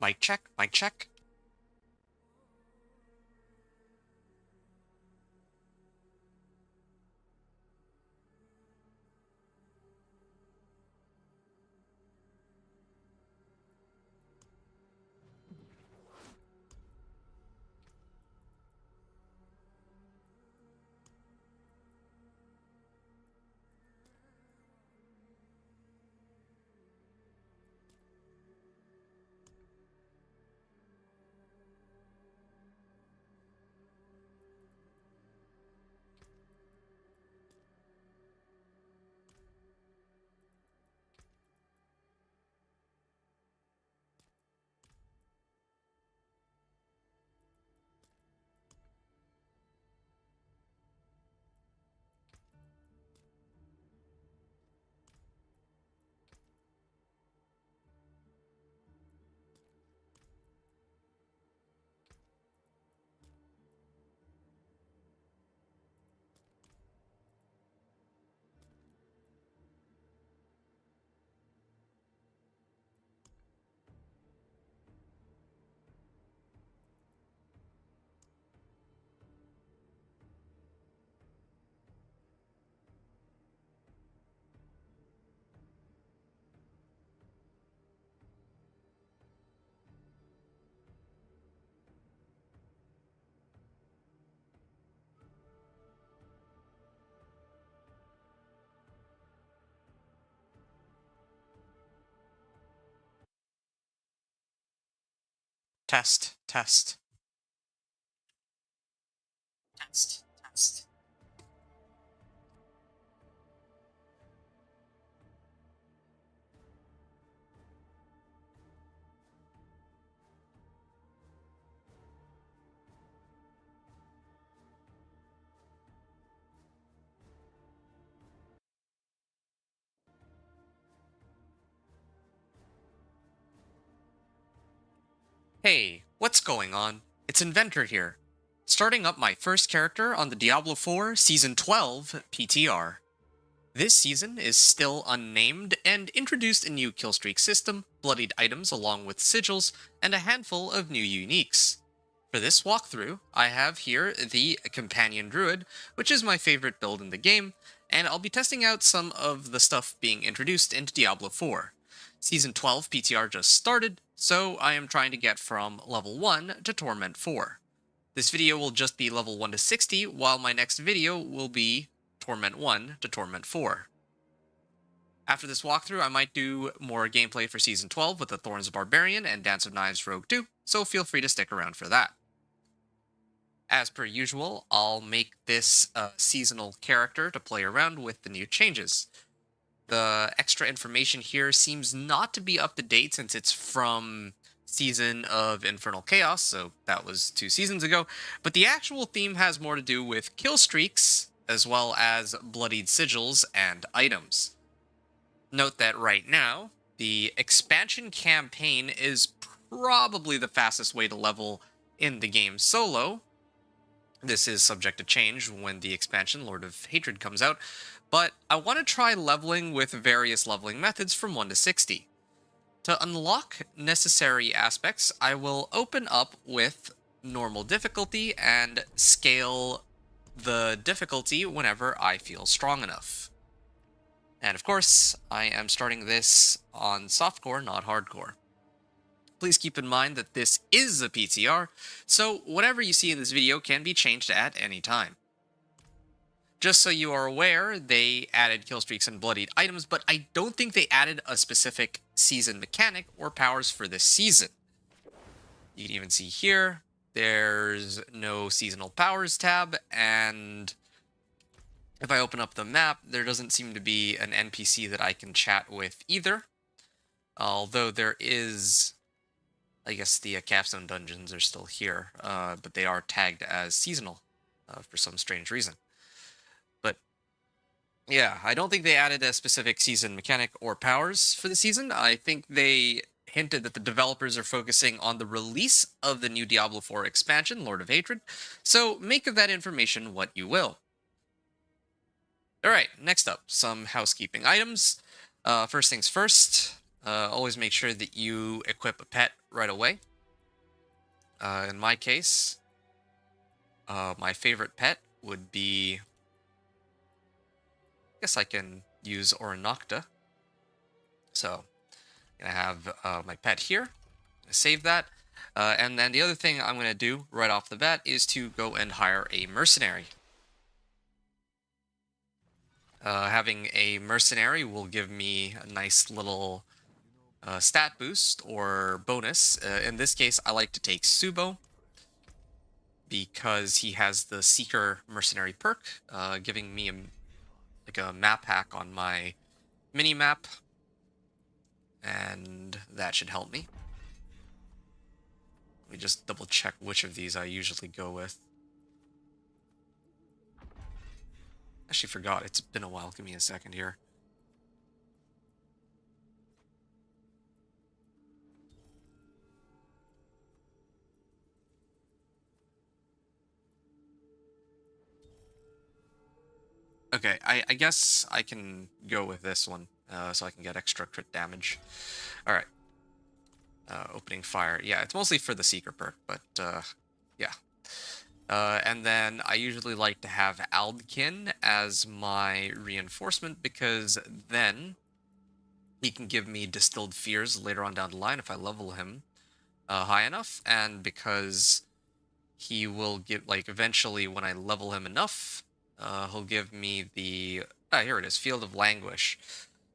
Mic check, mic check. Test, test. Test, test. Hey, what's going on? It's Inventor here, starting up my first character on the Diablo 4 Season 12 PTR. This season is still unnamed and introduced a new killstreak system, bloodied items along with sigils, and a handful of new uniques. For this walkthrough, I have here the Companion Druid, which is my favorite build in the game, and I'll be testing out some of the stuff being introduced into Diablo 4. Season 12 PTR just started, so I am trying to get from level 1 to Torment 4. This video will just be level 1 to 60, while my next video will be Torment 1 to Torment 4. After this walkthrough, I might do more gameplay for Season 12 with the Thorns of Barbarian and Dance of Knives Rogue 2, so feel free to stick around for that. As per usual, I'll make this a seasonal character to play around with the new changes. The extra information here seems not to be up to date since it's from Season of Infernal Chaos, so that was 2 seasons ago, but the actual theme has more to do with kill streaks, as well as bloodied sigils and items. Note that right now, the expansion campaign is probably the fastest way to level in the game solo. This is subject to change when the expansion Lord of Hatred comes out, but I want to try leveling with various leveling methods from 1 to 60. To unlock necessary aspects, I will open up with normal difficulty and scale the difficulty whenever I feel strong enough. And of course, I am starting this on softcore, not hardcore. Please keep in mind that this is a PTR, so whatever you see in this video can be changed at any time. Just so you are aware, they added killstreaks and bloodied items, but I don't think they added a specific season mechanic or powers for this season. You can even see here, there's no seasonal powers tab, and if I open up the map, there doesn't seem to be an NPC that I can chat with either. Although there is, I guess the capstone dungeons are still here, but they are tagged as seasonal for some strange reason. But yeah, I don't think they added a specific season mechanic or powers for the season. I think they hinted that the developers are focusing on the release of the new Diablo 4 expansion, Lord of Hatred, so make of that information what you will. Alright, next up, some housekeeping items. First things first, always make sure that you equip a pet right away. In my case, my favorite pet would be, I guess I can use Ornocta. So I'm gonna have my pet here, save that. And then the other thing I'm gonna do right off the bat is to go and hire a mercenary. Having a mercenary will give me a nice little stat boost or bonus. In this case, I like to take Subo because he has the Seeker Mercenary perk, giving me like a map hack on my mini map, and that should help me. Let me just double check which of these I usually go with. Actually forgot, it's been a while. Give me a second here. Okay, I guess I can go with this one, so I can get extra crit damage. Alright. Opening fire. Yeah, it's mostly for the Seeker perk, but, yeah. And then I usually like to have Aldkin as my reinforcement, because then he can give me Distilled Fears later on down the line if I level him high enough, and because he will give, like, eventually when I level him enough, he'll give me the, here it is, Field of Languish.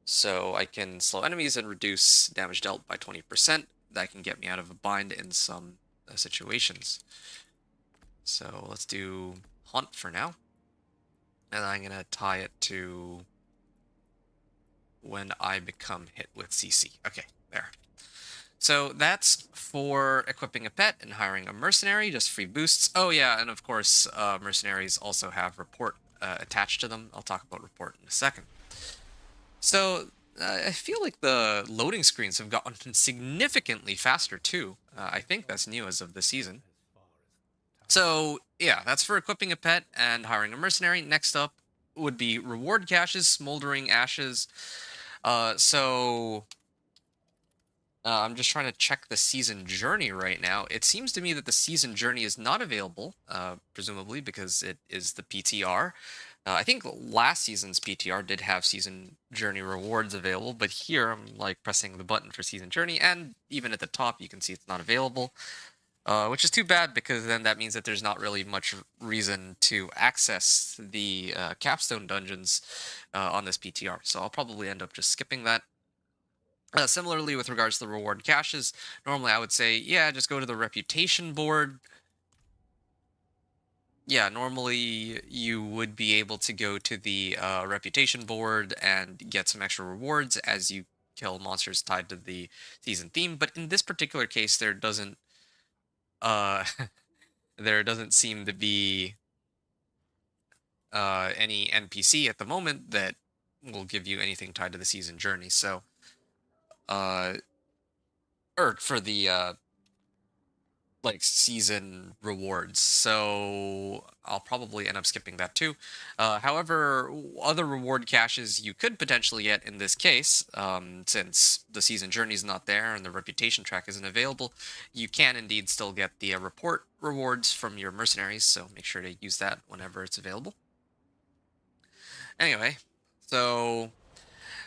So I can slow enemies and reduce damage dealt by 20%. That can get me out of a bind in some situations. So let's do Haunt for now. And I'm going to tie it to when I become hit with CC. Okay, there. So that's for equipping a pet and hiring a mercenary, just free boosts. Oh yeah, and of course, mercenaries also have report attached to them. I'll talk about report in a second. So I feel like the loading screens have gotten significantly faster too. I think that's new as of this season. So yeah, that's for equipping a pet and hiring a mercenary. Next up would be reward caches, smoldering ashes. I'm just trying to check the season journey right now. It seems to me that the season journey is not available, presumably because it is the PTR. I think last season's PTR did have season journey rewards available, but here I'm like pressing the button for season journey, and even at the top you can see it's not available, which is too bad, because then that means that there's not really much reason to access the capstone dungeons on this PTR. So I'll probably end up just skipping that. Similarly, with regards to the reward caches, normally I would say, yeah, just go to the reputation board. Yeah, normally you would be able to go to the reputation board and get some extra rewards as you kill monsters tied to the season theme. But in this particular case, there doesn't there doesn't seem to be any NPC at the moment that will give you anything tied to the season journey. So or for the like season rewards, so I'll probably end up skipping that too. However, other reward caches you could potentially get in this case, since the season journey is not there and the reputation track isn't available, you can indeed still get the report rewards from your mercenaries, so make sure to use that whenever it's available. Anyway, so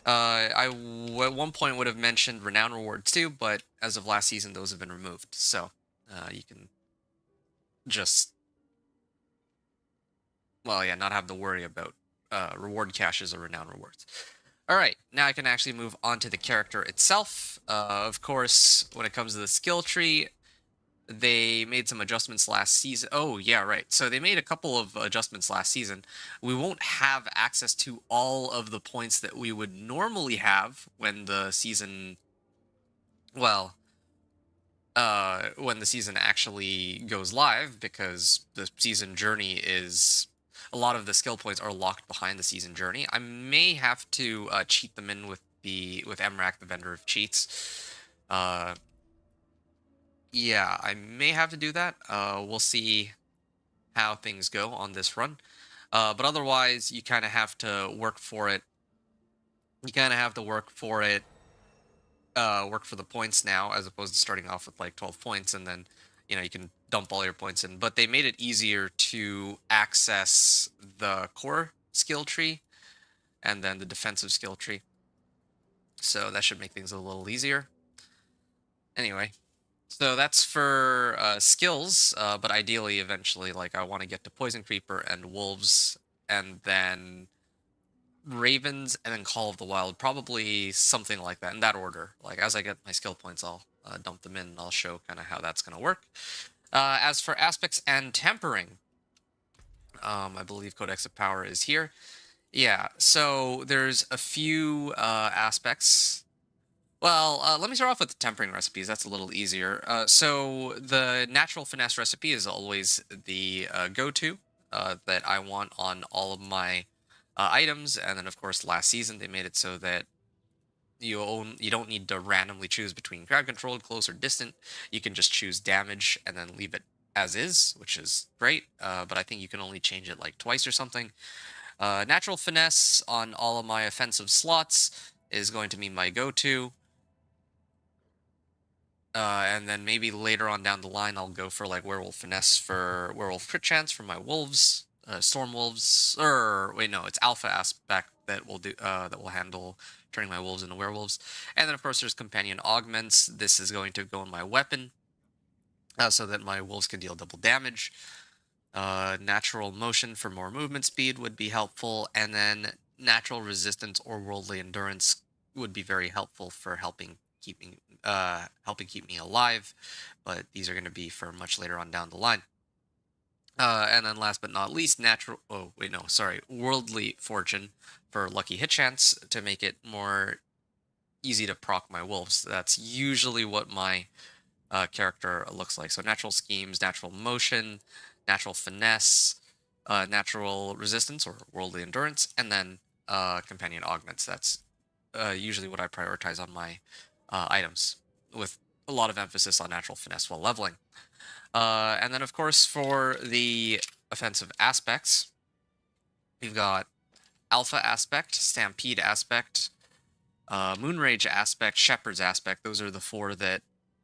I at one point would have mentioned renown rewards too, but as of last season, those have been removed. So you can just, well, yeah, not have to worry about reward caches or renown rewards. All right, now I can actually move on to the character itself. Of course, when it comes to the skill tree, they made some adjustments last season. Oh, yeah, right. So they made a couple of adjustments last season. We won't have access to all of the points that we would normally have when the season, well, when the season actually goes live, because the season journey is, a lot of the skill points are locked behind the season journey. I may have to cheat them in with Emrak, the vendor of cheats. Yeah, I may have to do that. We'll see how things go on this run. But otherwise, you kind of have to work for it. You kind of have to work for it work for the points now, as opposed to starting off with like 12 points and then you can dump all your points in. But they made it easier to access the core skill tree and then the defensive skill tree. So that should make things a little easier. Anyway, so that's for skills, but ideally, eventually, like I want to get to Poison Creeper and Wolves, and then Ravens, and then Call of the Wild, probably something like that in that order. Like as I get my skill points, I'll dump them in, and I'll show kind of how that's going to work. As for aspects and tempering, I believe Codex of Power is here. Yeah, so there's a few aspects. Well, let me start off with the tempering recipes. That's a little easier. So the natural finesse recipe is always the go-to that I want on all of my items. And then, of course, last season they made it so that you don't need to randomly choose between crowd controlled, close, or distant. You can just choose damage and then leave it as is, which is great. But I think you can only change it like twice or something. Natural finesse on all of my offensive slots is going to be my go-to. And then maybe later on down the line, I'll go for like Werewolf Finesse for Werewolf Crit Chance for my Wolves, Storm Wolves, or wait, no, it's Alpha Aspect that will handle turning my Wolves into Werewolves. And then of course there's Companion Augments. This is going to go in my weapon, so that my Wolves can deal double damage. Natural Motion for more movement speed would be helpful, and then Natural Resistance or Worldly Endurance would be very helpful for helping keep me alive, but these are going to be for much later on down the line. And then last but not least, Worldly Fortune for lucky hit chance to make it more easy to proc my wolves. That's usually what my character looks like. So natural schemes, natural motion, natural finesse, natural resistance or worldly endurance, and then companion augments. That's usually what I prioritize on my items, with a lot of emphasis on natural finesse while leveling. And then, of course, for the offensive aspects, we've got Alpha Aspect, Stampede Aspect, Moonrage Aspect, Shepherd's Aspect. Those are the four that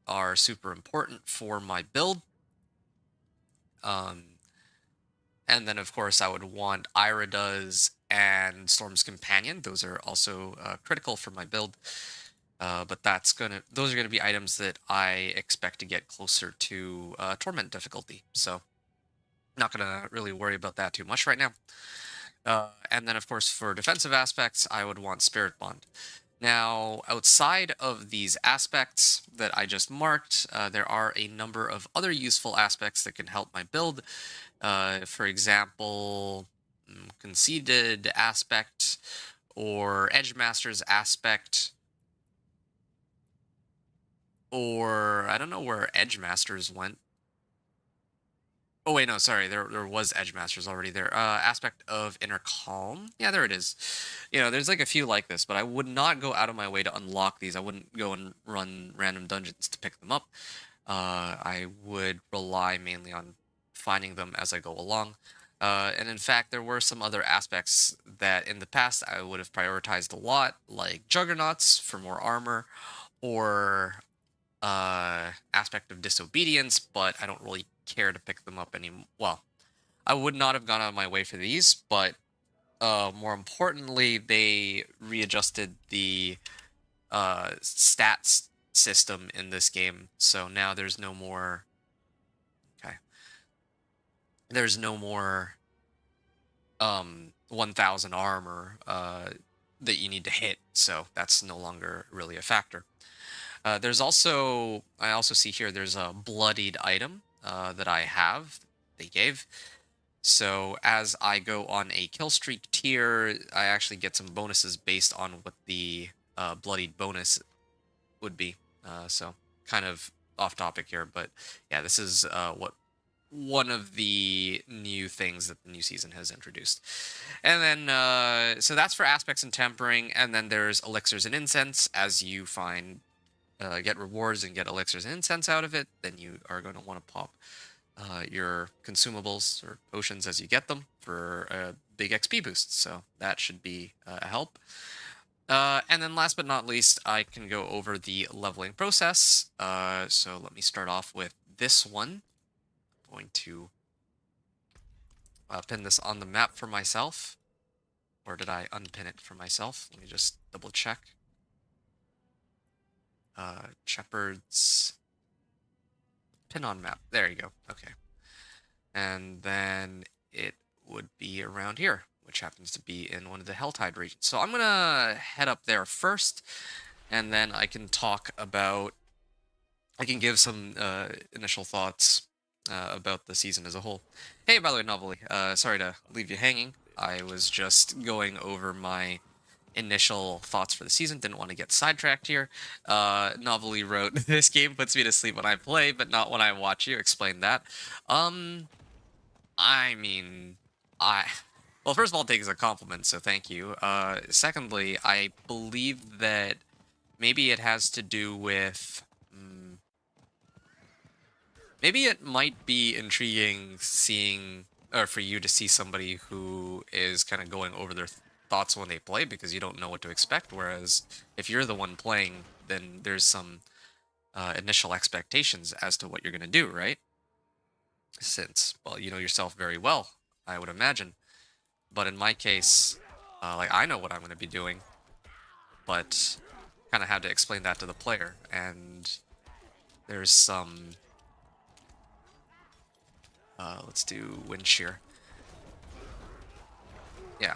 are super important for my build. And then, of course, I would want Irida's and Storm's Companion. Those are also critical for my build. But those are gonna be items that I expect to get closer to Torment difficulty. So not gonna really worry about that too much right now. And then, of course, for defensive aspects, I would want Spirit Bond. Now, outside of these aspects that I just marked, there are a number of other useful aspects that can help my build. For example, Conceded Aspect or Edgemaster's Aspect. Or I don't know where Edgemasters went. Oh wait, no, sorry. There was Edgemasters already there. Aspect of Inner Calm. Yeah, there it is. There's like a few like this, but I would not go out of my way to unlock these. I wouldn't go and run random dungeons to pick them up. I would rely mainly on finding them as I go along. And in fact, there were some other aspects that in the past I would have prioritized a lot, like Juggernauts for more armor, or Aspect of Disobedience, but I don't really care to pick them up anymore. Well, I would not have gone out of my way for these, but more importantly, they readjusted the stats system in this game, so now there's no more. Okay, there's no more 1,000 armor that you need to hit, so that's no longer really a factor. I also see here there's a bloodied item that I have, they gave. So as I go on a kill streak tier, I actually get some bonuses based on what the bloodied bonus would be. So kind of off topic here, but yeah, this is one of the new things that the new season has introduced. And then, so that's for aspects and tempering, and then there's elixirs and incense. As you get rewards and get elixirs and incense out of it, then you are going to want to pop your consumables or potions as you get them for a big XP boost. So that should be a help. And then last but not least, I can go over the leveling process. So let me start off with this one. I'm going to pin this on the map for myself. Or did I unpin it for myself? Let me just double check. Shepherd's pin on map. There you go. Okay. And then it would be around here, which happens to be in one of the Helltide regions. So I'm going to head up there first, and then I can talk about... I can give some initial thoughts about the season as a whole. Hey, by the way, Novelly, sorry to leave you hanging. I was just going over my initial thoughts for the season. Didn't want to get sidetracked here. Novelly wrote, "This game puts me to sleep when I play, but not when I watch you." Explain that. I mean, well, first of all, take it as a compliment, so thank you. Secondly, I believe that maybe it has to do with... maybe it might be intriguing seeing, or for you to see somebody who is kind of going over their thoughts when they play, because you don't know what to expect, whereas if you're the one playing, then there's some initial expectations as to what you're going to do, right? Since, well, you know yourself very well, I would imagine. But in my case, like, I know what I'm going to be doing, but kind of had to explain that to the player, and there's some... let's do wind shear. Yeah.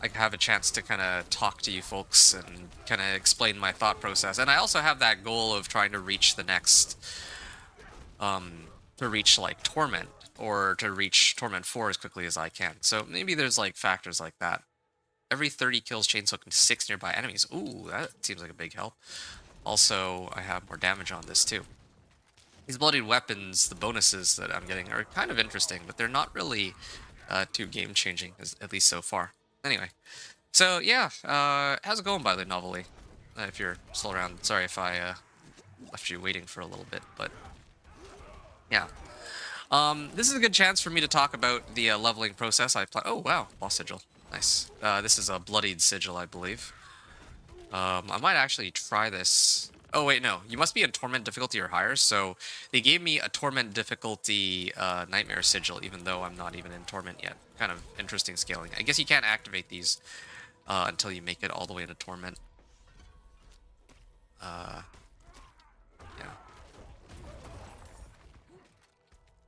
I have a chance to kind of talk to you folks and kind of explain my thought process. And I also have that goal of trying to reach the next... to reach, like, Torment, or to reach Torment 4 as quickly as I can. So maybe there's, like, factors like that. Every 30 kills chainsooking 6 nearby enemies. Ooh, that seems like a big help. Also, I have more damage on this, too. These bloodied weapons, the bonuses that I'm getting, are kind of interesting, but they're not really too game-changing, at least so far. Anyway, so yeah, how's it going, by the way, Novelly? If you're still around, sorry if I left you waiting for a little bit, but yeah. This is a good chance for me to talk about the leveling process. Oh, wow, boss sigil. Nice. This is a bloodied sigil, I believe. I might actually try this... Oh, wait, no. You must be in Torment difficulty or higher, so they gave me a Torment difficulty Nightmare Sigil, even though I'm not even in Torment yet. Kind of interesting scaling. I guess you can't activate these until you make it all the way into Torment. Yeah.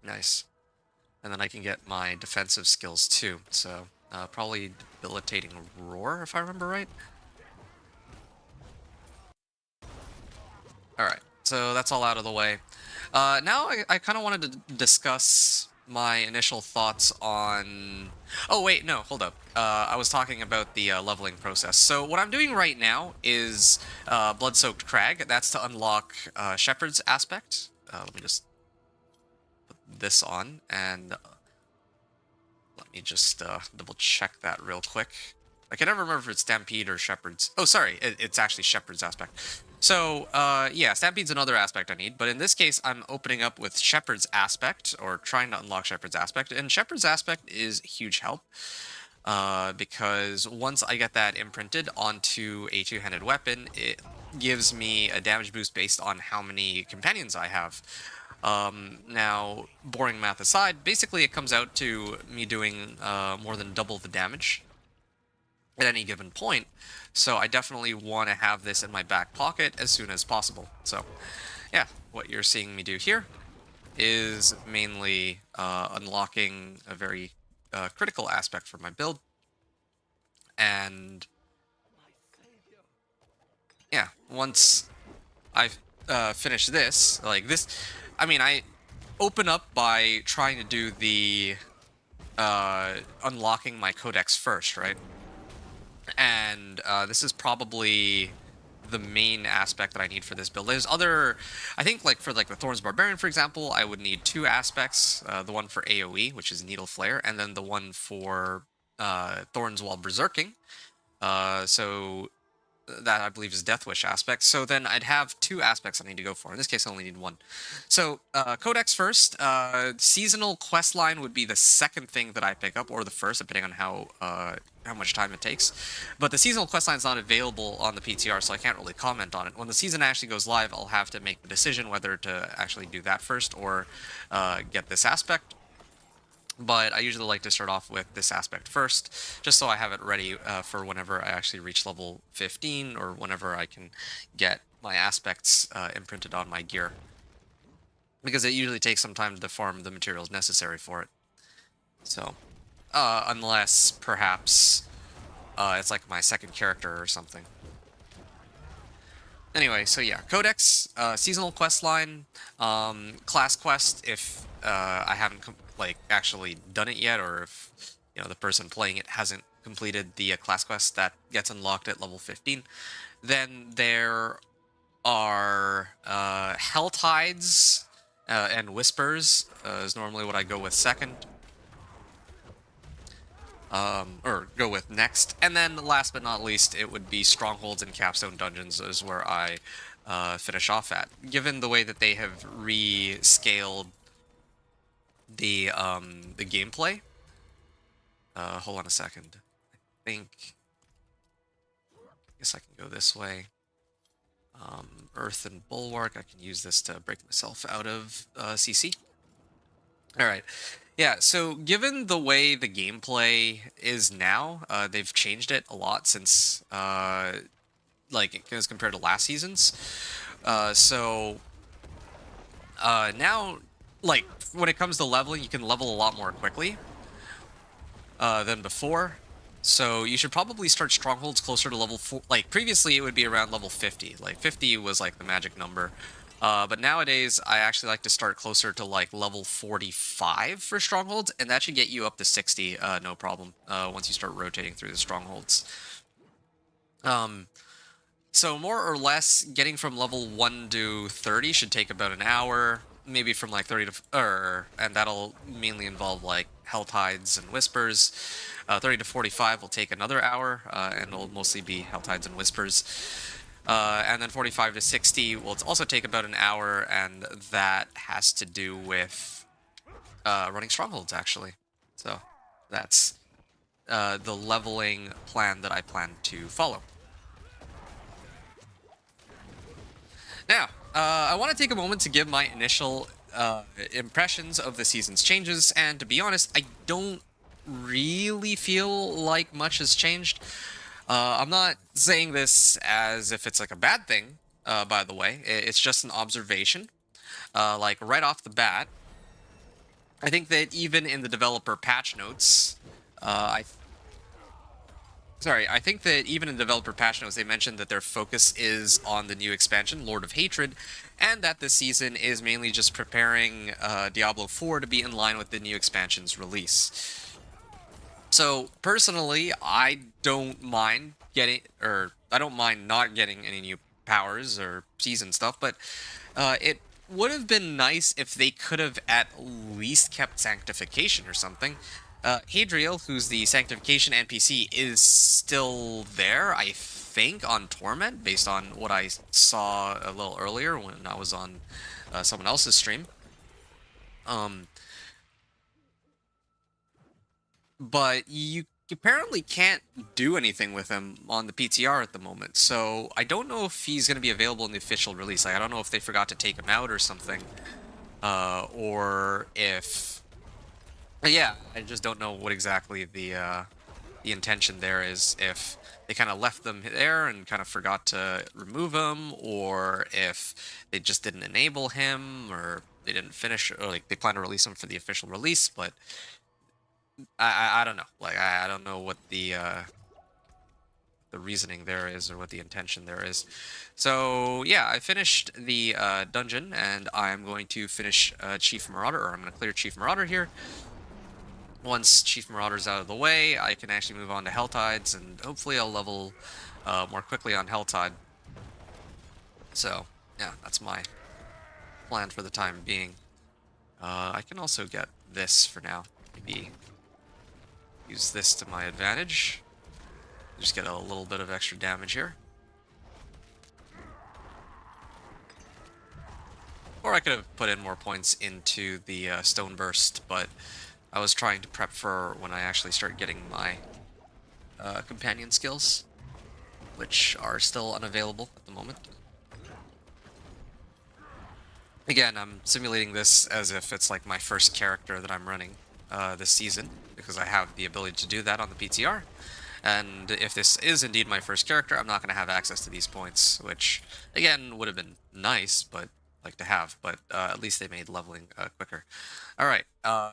Nice. And then I can get my defensive skills, too. So, probably Debilitating Roar, if I remember right. Alright, so that's all out of the way. Now I kind of wanted to discuss my initial thoughts on... Oh, wait, no, hold up. I was talking about the leveling process. So what I'm doing right now is Blood-Soaked Crag. That's to unlock Shepherd's Aspect. Let me just put this on, and let me just double-check that real quick. I can never remember if it's Stampede or Shepherd's... Oh, sorry, it's actually Shepherd's Aspect. So, yeah, Stampede's another aspect I need, but in this case, I'm opening up with Shepherd's Aspect, or trying to unlock Shepherd's Aspect, and Shepherd's Aspect is huge help, because once I get that imprinted onto a two-handed weapon, it gives me a damage boost based on how many companions I have. Now, boring math aside, basically it comes out to me doing more than double the damage at any given point, so I definitely want to have this in my back pocket as soon as possible. So, yeah, what you're seeing me do here is mainly unlocking a very critical aspect for my build, and yeah, once I've finished this, like this, I mean, I open up by trying to do the unlocking my codex first, right? And this is probably the main aspect that I need for this build. There's other, I think, like for like the Thorns Barbarian, for example, I would need two aspects. The one for AoE, which is Needle Flare, and then the one for Thorns while Berserking. So that I believe is Death Wish aspect. So then I'd have 2 aspects I need to go for. In this case, I only need 1. So Codex first. Seasonal quest line would be the second thing that I pick up, or the first, depending on how much time it takes. But the seasonal quest line is not available on the PTR, so I can't really comment on it. When the season actually goes live, I'll have to make the decision whether to actually do that first or get this aspect. But I usually like to start off with this aspect first, just so I have it ready for whenever I actually reach level 15, or whenever I can get my aspects imprinted on my gear. Because it usually takes some time to farm the materials necessary for it. So, unless perhaps it's like my second character or something. Anyway, so yeah, Codex, seasonal quest line, class quest if I haven't actually done it yet, or if the person playing it hasn't completed the class quest that gets unlocked at level 15. Then there are Hell Tides and Whispers is normally what I go with second. Or go with next. And then last but not least, it would be Strongholds and Capstone Dungeons is where I finish off at. Given the way that they have rescaled the gameplay. Hold on a second. I guess I can go this way. Earth and Bulwark, I can use this to break myself out of CC. Alright. Yeah, so given the way the gameplay is now, they've changed it a lot since, as compared to last seasons. Now, when it comes to leveling, you can level a lot more quickly than before. So you should probably start Strongholds closer to level 4. Previously, it would be around level 50. 50 was, the magic number. But nowadays, I actually like to start closer to, level 45 for Strongholds, and that should get you up to 60, no problem, once you start rotating through the Strongholds. So more or less, getting from level 1 to 30 should take about an hour, maybe from, 30 to... and that'll mainly involve, Hell Tides and Whispers. 30 to 45 will take another hour, and it'll mostly be Hell Tides and Whispers. And then 45 to 60 will also take about an hour, and that has to do with running Strongholds, actually. So that's the leveling plan that I plan to follow. Now, I want to take a moment to give my initial impressions of the season's changes, and to be honest, I don't really feel like much has changed. I'm not saying this as if it's a bad thing, by the way. It's just an observation. Right off the bat, I think that even in the developer patch notes, I think that even in developer patch notes, they mentioned that their focus is on the new expansion, Lord of Hatred, and that this season is mainly just preparing Diablo 4 to be in line with the new expansion's release. So, personally, I don't mind not getting any new powers or season stuff, but it would have been nice if they could have at least kept Sanctification or something. Hadriel, who's the Sanctification NPC, is still there, I think, on Torment, based on what I saw a little earlier when I was on someone else's stream. But you apparently can't do anything with him on the PTR at the moment, so I don't know if he's going to be available in the official release. I don't know if they forgot to take him out or something, or if... Yeah, I just don't know what exactly the intention there is, if they kind of left them there and kind of forgot to remove him, or if they just didn't enable him, or they didn't finish, or they plan to release him for the official release, but... I don't know. I don't know what the reasoning there is, or what the intention there is. So yeah, I finished the dungeon, and I'm going to finish Chief Marauder, or I'm going to clear Chief Marauder here. Once Chief Marauder's out of the way, I can actually move on to Hell Tides, and hopefully I'll level more quickly on Hell Tide. So yeah, that's my plan for the time being. I can also get this for now. Maybe use this to my advantage. Just get a little bit of extra damage here. Or I could have put in more points into the Stone Burst, but I was trying to prep for when I actually start getting my companion skills, which are still unavailable at the moment. Again, I'm simulating this as if it's like my first character that I'm running this season, because I have the ability to do that on the PTR. And if this is indeed my first character, I'm not going to have access to these points, which, again, would have been nice, but like to have, but at least they made leveling quicker. Alright,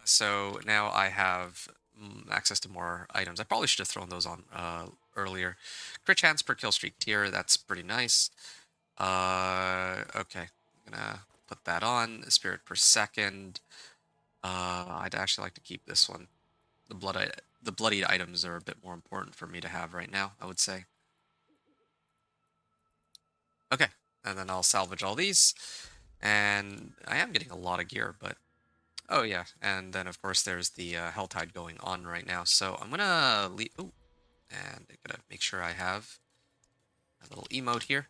so now I have access to more items. I probably should have thrown those on earlier. Crit chance per kill streak tier, that's pretty nice. Okay, I'm gonna put that on. Spirit per second. I'd actually like to keep this one. The bloodied items are a bit more important for me to have right now, I would say. Okay, and then I'll salvage all these. And I am getting a lot of gear, but... Oh, yeah, and then, of course, there's the Hell Tide going on right now. So I'm gonna leave... Ooh, and I'm gonna make sure I have a little emote here.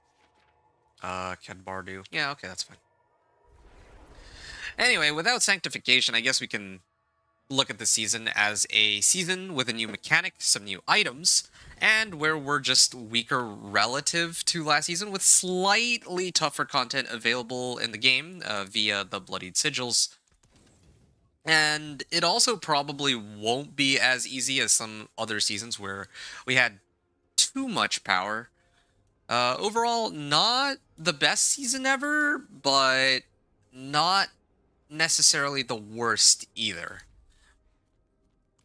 Kedbardu. Yeah, okay, that's fine. Anyway, without sanctification, I guess we can look at the season as a season with a new mechanic, some new items, and where we're just weaker relative to last season with slightly tougher content available in the game via the Bloodied Sigils. And it also probably won't be as easy as some other seasons where we had too much power. Overall, not the best season ever, but not necessarily the worst either.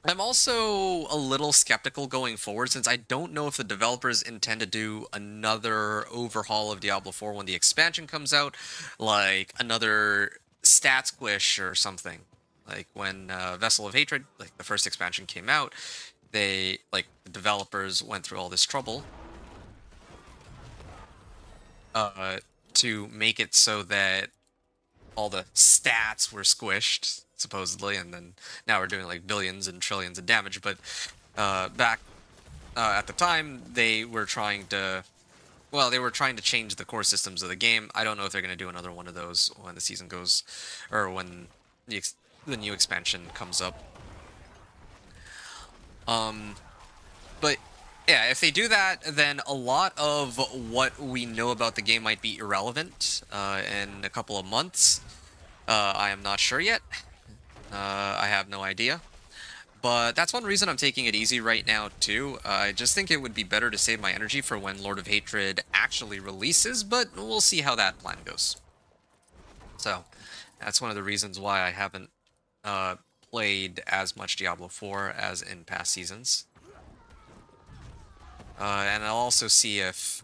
I'm also a little skeptical going forward, since I don't know if the developers intend to do another overhaul of Diablo 4 when the expansion comes out, like another stat squish or something. Like when Vessel of Hatred, like the first expansion came out, the developers went through all this trouble to make it so that all the stats were squished, supposedly, and then now we're doing like billions and trillions of damage. But back at the time, they were trying to, well, they were trying to change the core systems of the game. I don't know if they're going to do another one of those when the season goes, or when the new expansion comes up. But yeah, if they do that, then a lot of what we know about the game might be irrelevant in a couple of months. I am not sure yet. I have no idea. But that's one reason I'm taking it easy right now, too. I just think it would be better to save my energy for when Lord of Hatred actually releases, but we'll see how that plan goes. So, that's one of the reasons why I haven't played as much Diablo 4 as in past seasons. And I'll also see if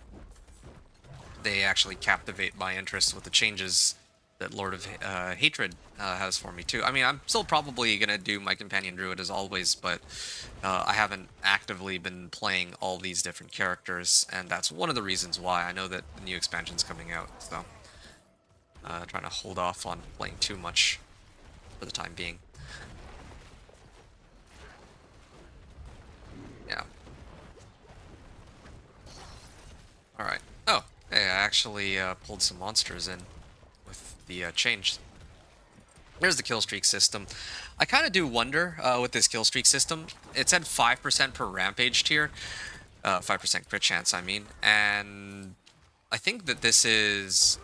they actually captivate my interest with the changes that Lord of Hatred has for me too. I mean, I'm still probably going to do my companion Druid as always, but I haven't actively been playing all these different characters, and that's one of the reasons why. I know that the new expansion's coming out, so trying to hold off on playing too much for the time being. Yeah. Alright. Oh, hey, I actually pulled some monsters in with the change. There's the kill streak system. I kind of do wonder with this kill streak system. It said 5% per rampage tier. 5% crit chance, I mean. And I think that this is...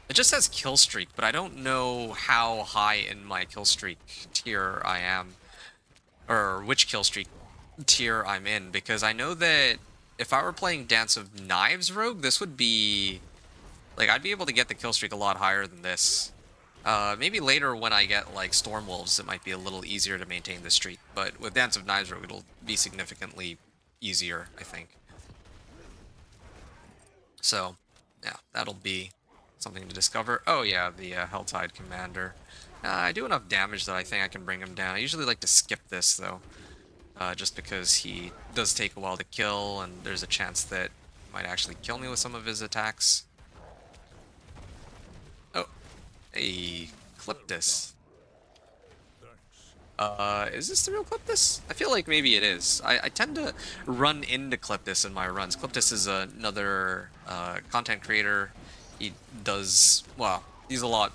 It just says kill streak, but I don't know how high in my kill streak tier I am. Or which kill streak tier I'm in, because I know that if I were playing Dance of Knives Rogue, this would be... Like, I'd be able to get the kill streak a lot higher than this. Maybe later when I get, like, Stormwolves, it might be a little easier to maintain the streak. But with Dance of Knives Rogue, it'll be significantly easier, I think. So, yeah, that'll be something to discover. Oh, yeah, the Helltide Commander. I do enough damage that I think I can bring him down. I usually like to skip this, though. Just because he does take a while to kill, and there's a chance that he might actually kill me with some of his attacks. Oh, hey, Cliptus. Is this the real Cliptus? I feel like maybe it is. I tend to run into Cliptus in my runs. Cliptus is another content creator He does, well, he's a lot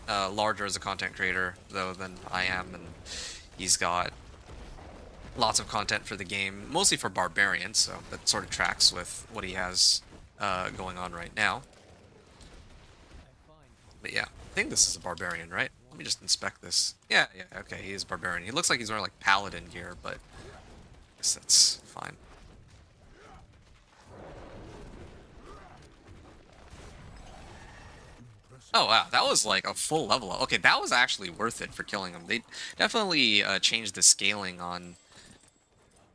larger as a content creator, though, than I am, and he's got lots of content for the game, mostly for Barbarian, so that sort of tracks with what he has going on right now. But yeah, I think this is a Barbarian, right? Let me just inspect this. Yeah, okay, he is Barbarian. He looks like he's wearing, like, Paladin gear, but I guess that's fine. Oh wow, that was like a full level up. Okay, that was actually worth it for killing him. They definitely changed the scaling on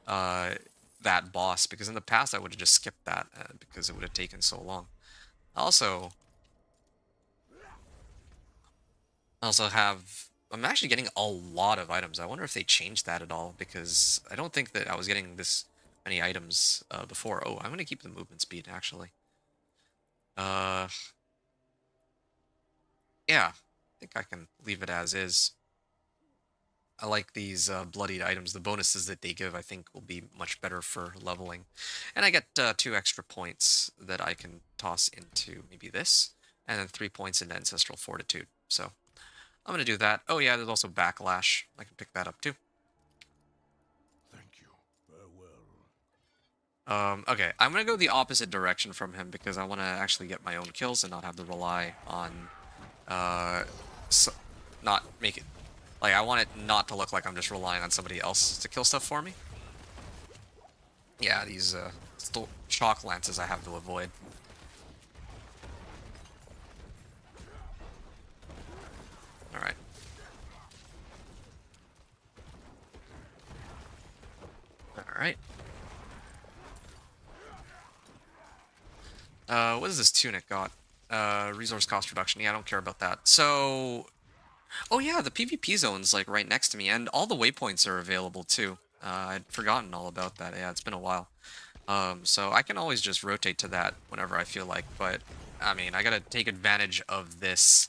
that boss, because in the past I would have just skipped that because it would have taken so long. Also have, I'm actually getting a lot of items. I wonder if they changed that at all, because I don't think that I was getting this many items before. Oh, I'm gonna keep the movement speed actually. Uh, yeah, I think I can leave it as is. I like these bloodied items. The bonuses that they give, I think, will be much better for leveling. And I get 2 extra points that I can toss into maybe this, and then 3 points into Ancestral Fortitude. So I'm going to do that. Oh yeah, there's also Backlash. I can pick that up too. Thank you. Farewell. Okay, I'm going to go the opposite direction from him, because I want to actually get my own kills and not have to rely on... not make it... Like, I want it not to look like I'm just relying on somebody else to kill stuff for me. Yeah, these shock lances I have to avoid. Alright. Alright. What does this tunic got? Resource cost reduction. Yeah, I don't care about that. So... Oh yeah, the PvP zone's like right next to me, and all the waypoints are available too. I'd forgotten all about that. Yeah, it's been a while. So I can always just rotate to that whenever I feel like, but I mean, I gotta take advantage of this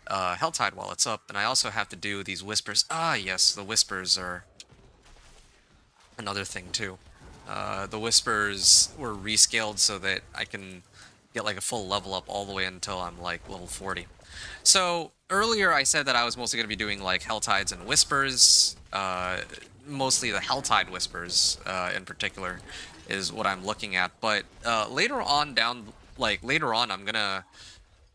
Helltide while it's up, and I also have to do these whispers. Ah, yes, the whispers are another thing too. The whispers were rescaled so that I can get like a full level up all the way until I'm like level 40. So earlier I said that I was mostly going to be doing like Helltides and Whispers. Mostly the Helltide Whispers in particular is what I'm looking at. But later on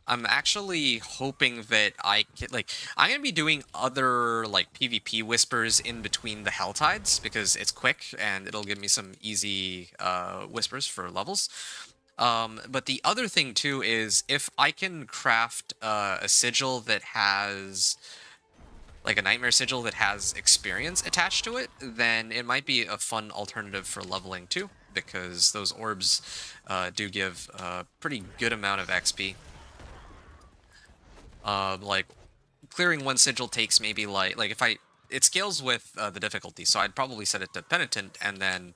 I'm actually hoping that I can, like, I'm going to be doing other, like, PvP Whispers in between the Helltides, because it's quick, and it'll give me some easy Whispers for levels. But the other thing, too, is if I can craft a sigil that has, like, a Nightmare Sigil that has experience attached to it, then it might be a fun alternative for leveling, too, because those orbs do give a pretty good amount of XP. Like, clearing one sigil takes maybe like if it scales with the difficulty, so I'd probably set it to Penitent, and then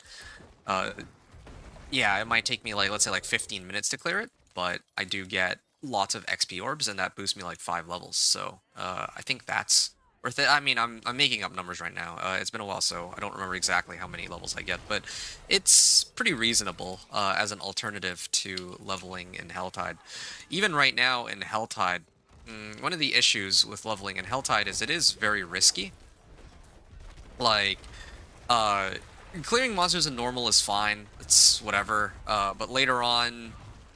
yeah, it might take me like, let's say, like 15 minutes to clear it, but I do get lots of XP orbs, and that boosts me like 5 levels, so I think that's worth it. I mean, I'm making up numbers right now. It's been a while, so I don't remember exactly how many levels I get, but it's pretty reasonable as an alternative to leveling in Helltide. Even right now in Helltide, one of the issues with leveling in Helltide is it is very risky. Like, clearing monsters in normal is fine. It's whatever. But later on,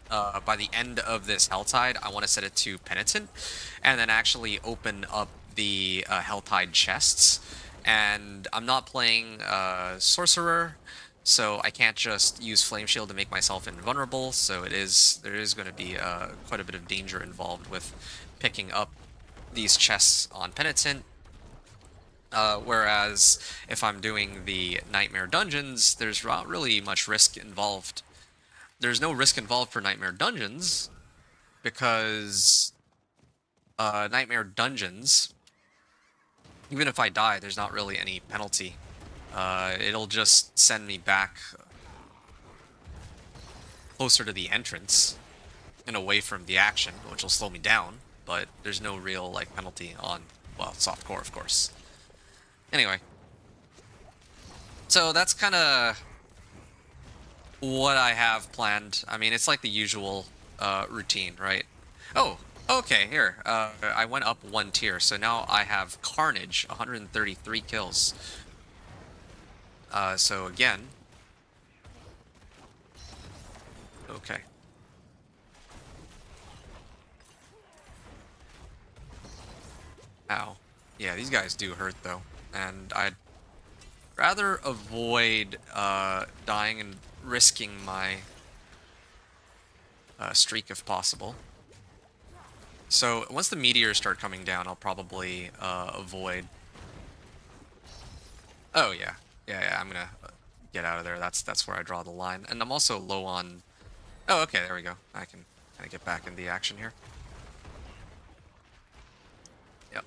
by the end of this Helltide, I want to set it to Penitent, and then actually open up the Helltide chests. And I'm not playing Sorcerer, so I can't just use Flame Shield to make myself invulnerable. So there is going to be quite a bit of danger involved with picking up these chests on Penitent. Whereas if I'm doing the Nightmare Dungeons, there's not really much risk involved. There's no risk involved for Nightmare Dungeons, because Nightmare Dungeons, even if I die, there's not really any penalty. It'll just send me back closer to the entrance and away from the action, which will slow me down, but there's no real, like, penalty on, well, softcore, of course. Anyway. So that's kind of what I have planned. I mean, it's like the usual routine, right? Oh, okay, here. I went up one tier, so now I have Carnage, 133 kills. So again, okay. Ow. Yeah, these guys do hurt though, and I'd rather avoid dying and risking my streak if possible. So once the meteors start coming down, I'll probably avoid. Oh yeah, yeah. I'm gonna get out of there. That's where I draw the line, and I'm also low on. Oh, okay, there we go. I can kind of get back in the action here. Yep.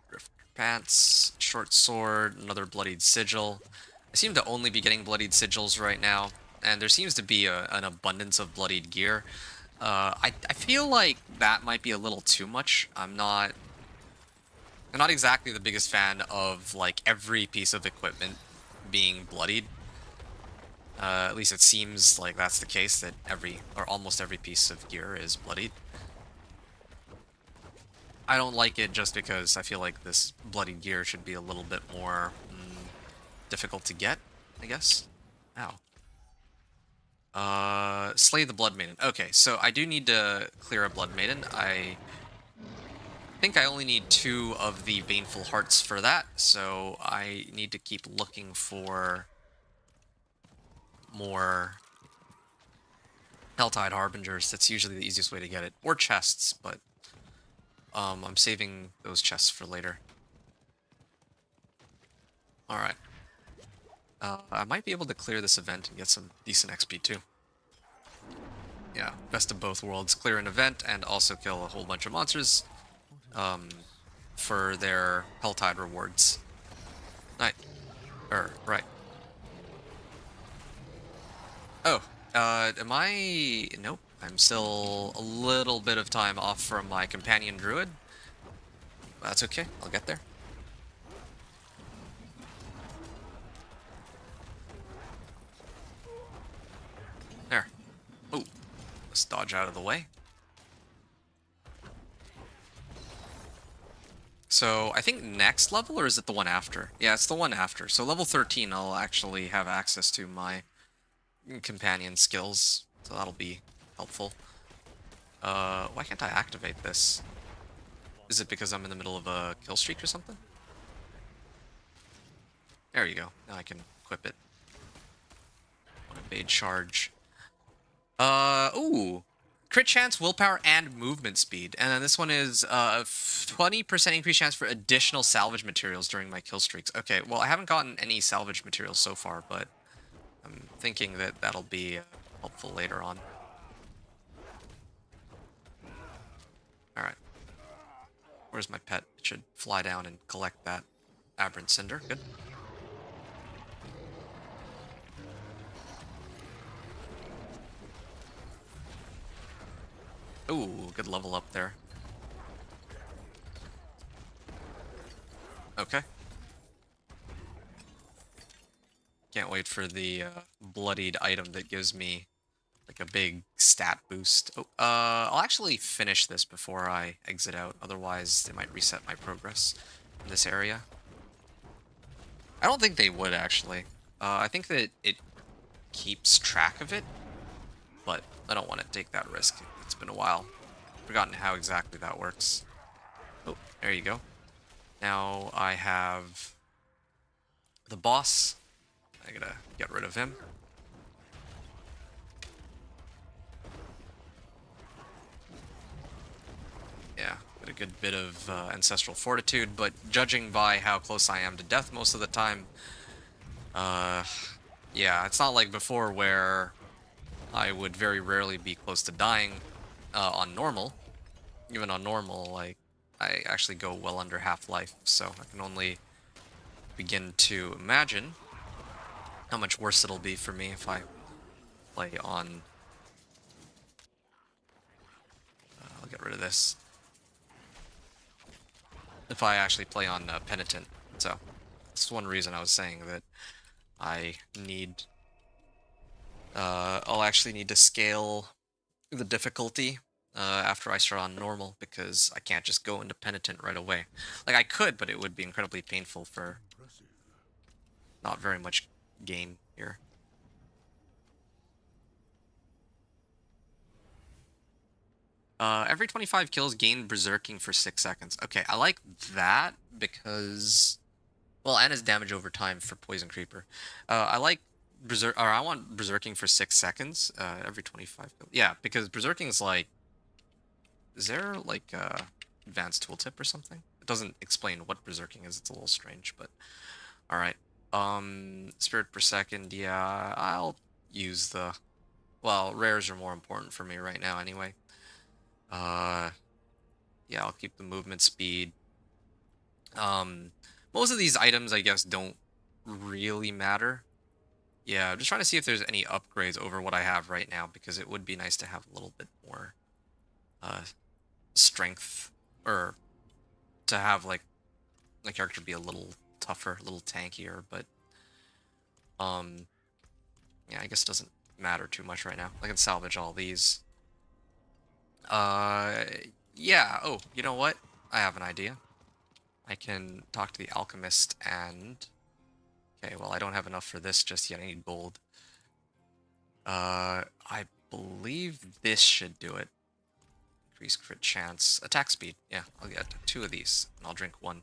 Drift pants, short sword, another bloodied sigil. I seem to only be getting bloodied sigils right now, and there seems to be an abundance of bloodied gear. I feel like that might be a little too much. I'm not exactly the biggest fan of like every piece of equipment being bloodied. At least it seems like that's the case, that every or almost every piece of gear is bloodied. I don't like it just because I feel like this bloodied gear should be a little bit more difficult to get, I guess. Ow. Slay the Blood Maiden. Okay, so I do need to clear a Blood Maiden. I think I only need 2 of the Baneful Hearts for that, so I need to keep looking for more Helltide Harbingers. That's usually the easiest way to get it. Or chests, but I'm saving those chests for later. Alright. I might be able to clear this event and get some decent XP too. Yeah, best of both worlds. Clear an event and also kill a whole bunch of monsters for their Helltide rewards. Right. Right. Oh, am I... Nope. I'm still a little bit of time off from my companion Druid. That's okay. I'll get there. There. Oh, let's dodge out of the way. So, I think next level, or is it the one after? Yeah, it's the one after. So level 13, I'll actually have access to my companion skills. So that'll be helpful. Why can't I activate this? Is it because I'm in the middle of a kill streak or something? There you go. Now I can equip it. Evade charge. Ooh. Crit chance, willpower, and movement speed. And then this one is 20% increased chance for additional salvage materials during my kill streaks. Okay, well, I haven't gotten any salvage materials so far, but I'm thinking that that'll be helpful later on. Alright. Where's my pet? It should fly down and collect that aberrant cinder. Good. Ooh, good level up there. Okay. Can't wait for the bloodied item that gives me like a big stat boost. Oh, I'll actually finish this before I exit out. Otherwise, they might reset my progress in this area. I don't think they would, actually. I think that it keeps track of it, but I don't want to take that risk. It's been a while. Forgotten how exactly that works. Oh, there you go. Now I have the boss. I gotta get rid of him. Yeah, got a good bit of ancestral fortitude, but judging by how close I am to death most of the time, yeah, it's not like before where I would very rarely be close to dying on normal. Even on normal, like, I actually go well under half-life, so I can only begin to imagine how much worse it'll be for me if I play on... I'll get rid of this. If I actually play on Penitent. So, that's one reason I was saying that I need... I'll actually need to scale the difficulty after I start on normal, because I can't just go into penitent right away. Like, I could, but it would be incredibly painful for Impressive. not very much gain here. Every 25 kills, gain berserking for 6 seconds. Okay, I like that because, well, and his damage over time for poison creeper. I like I want berserking for 6 seconds. Every 25 kills. Yeah, because berserking is like, is there like advanced tooltip or something? It doesn't explain what berserking is. It's a little strange, but all right. Spirit per second. Yeah, I'll use the. Well, rares are more important for me right now, anyway. Yeah, I'll keep the movement speed. Most of these items, I guess, don't really matter. Yeah, I'm just trying to see if there's any upgrades over what I have right now, because it would be nice to have a little bit more, strength, or to have, like, my character be a little tougher, a little tankier, but, yeah, I guess it doesn't matter too much right now. I can salvage all these. Yeah, oh, you know what? I have an idea. I can talk to the alchemist and... Okay, well, I don't have enough for this just yet. I need gold. I believe this should do it. Increase crit chance. Attack speed. Yeah, I'll get 2 of these, and I'll drink 1.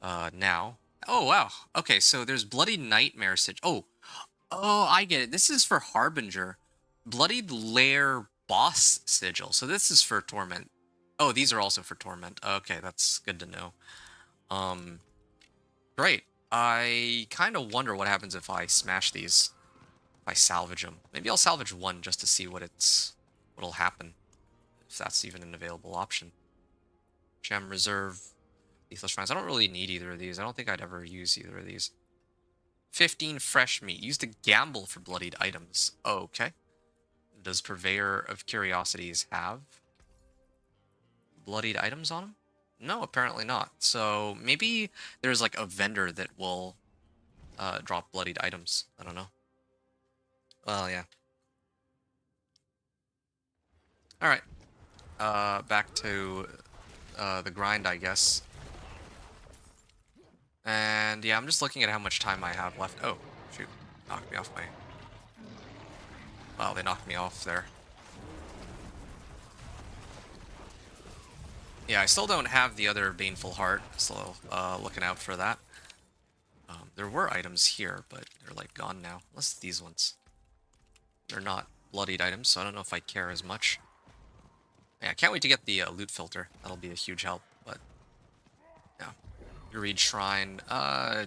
Now. Oh, wow. Okay, so there's Bloody Nightmare Oh, I get it. This is for Harbinger. Bloodied Lair Boss Sigil. So this is for Torment. Oh, these are also for Torment. Okay, that's good to know. Great. I kind of wonder what happens if I smash these. If I salvage them. Maybe I'll salvage 1 just to see what'll happen. If that's even an available option. Gem Reserve. Lethal Shrines. I don't really need either of these. I don't think I'd ever use either of these. 15 fresh meat. Used to gamble for bloodied items. Okay. Does Purveyor of Curiosities have bloodied items on him? No, apparently not. So maybe there's like a vendor that will drop bloodied items. I don't know. Well, yeah. Alright. Back to the grind, I guess. And yeah, I'm just looking at how much time I have left. Oh, shoot. Knocked me off my... Well, they knocked me off there. Yeah, I still don't have the other Baneful Heart. Still looking out for that. There were items here, but they're like gone now. Unless these ones. They're not bloodied items, so I don't know if I care as much. Yeah, I can't wait to get the loot filter. That'll be a huge help, but... Yeah. Druid Shrine. Yeah,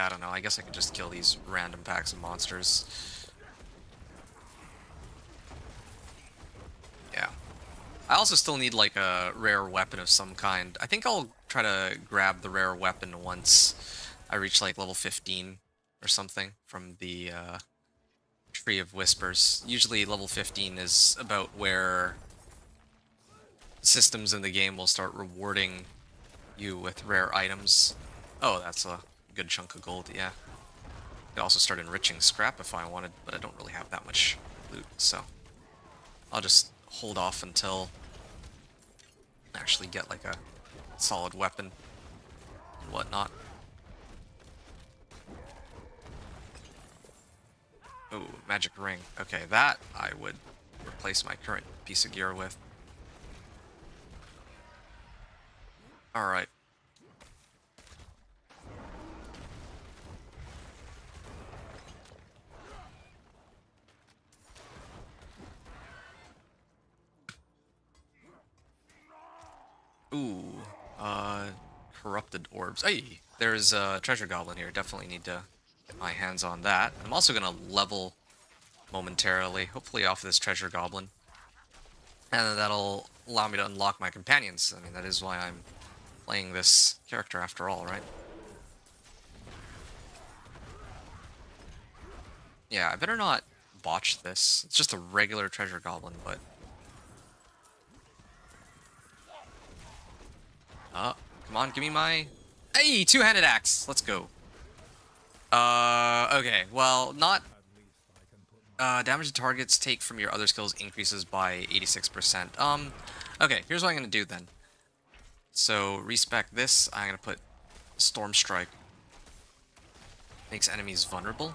I don't know. I guess I could just kill these random packs of monsters. Yeah. I also still need, like, a rare weapon of some kind. I think I'll try to grab the rare weapon once I reach, like, level 15 or something from the Tree of Whispers. Usually level 15 is about where systems in the game will start rewarding you with rare items. Oh, that's a good chunk of gold, yeah. I could also start enriching scrap if I wanted, but I don't really have that much loot, so I'll just hold off until I actually get like a solid weapon and whatnot. Ooh, magic ring. Okay, that I would replace my current piece of gear with. Alright. Ooh, corrupted orbs. Hey, there's a treasure goblin here. Definitely need to get my hands on that. I'm also gonna level momentarily, hopefully off of this treasure goblin. And that'll allow me to unlock my companions. I mean, that is why I'm playing this character after all, right? Yeah, I better not botch this. It's just a regular treasure goblin, but... Come on, give me my... Hey, two-handed axe! Let's go. Okay, well, not... Damage to targets take from your other skills increases by 86%. Okay, here's what I'm gonna do then. So, respec this, I'm gonna put Storm Strike. Makes enemies vulnerable.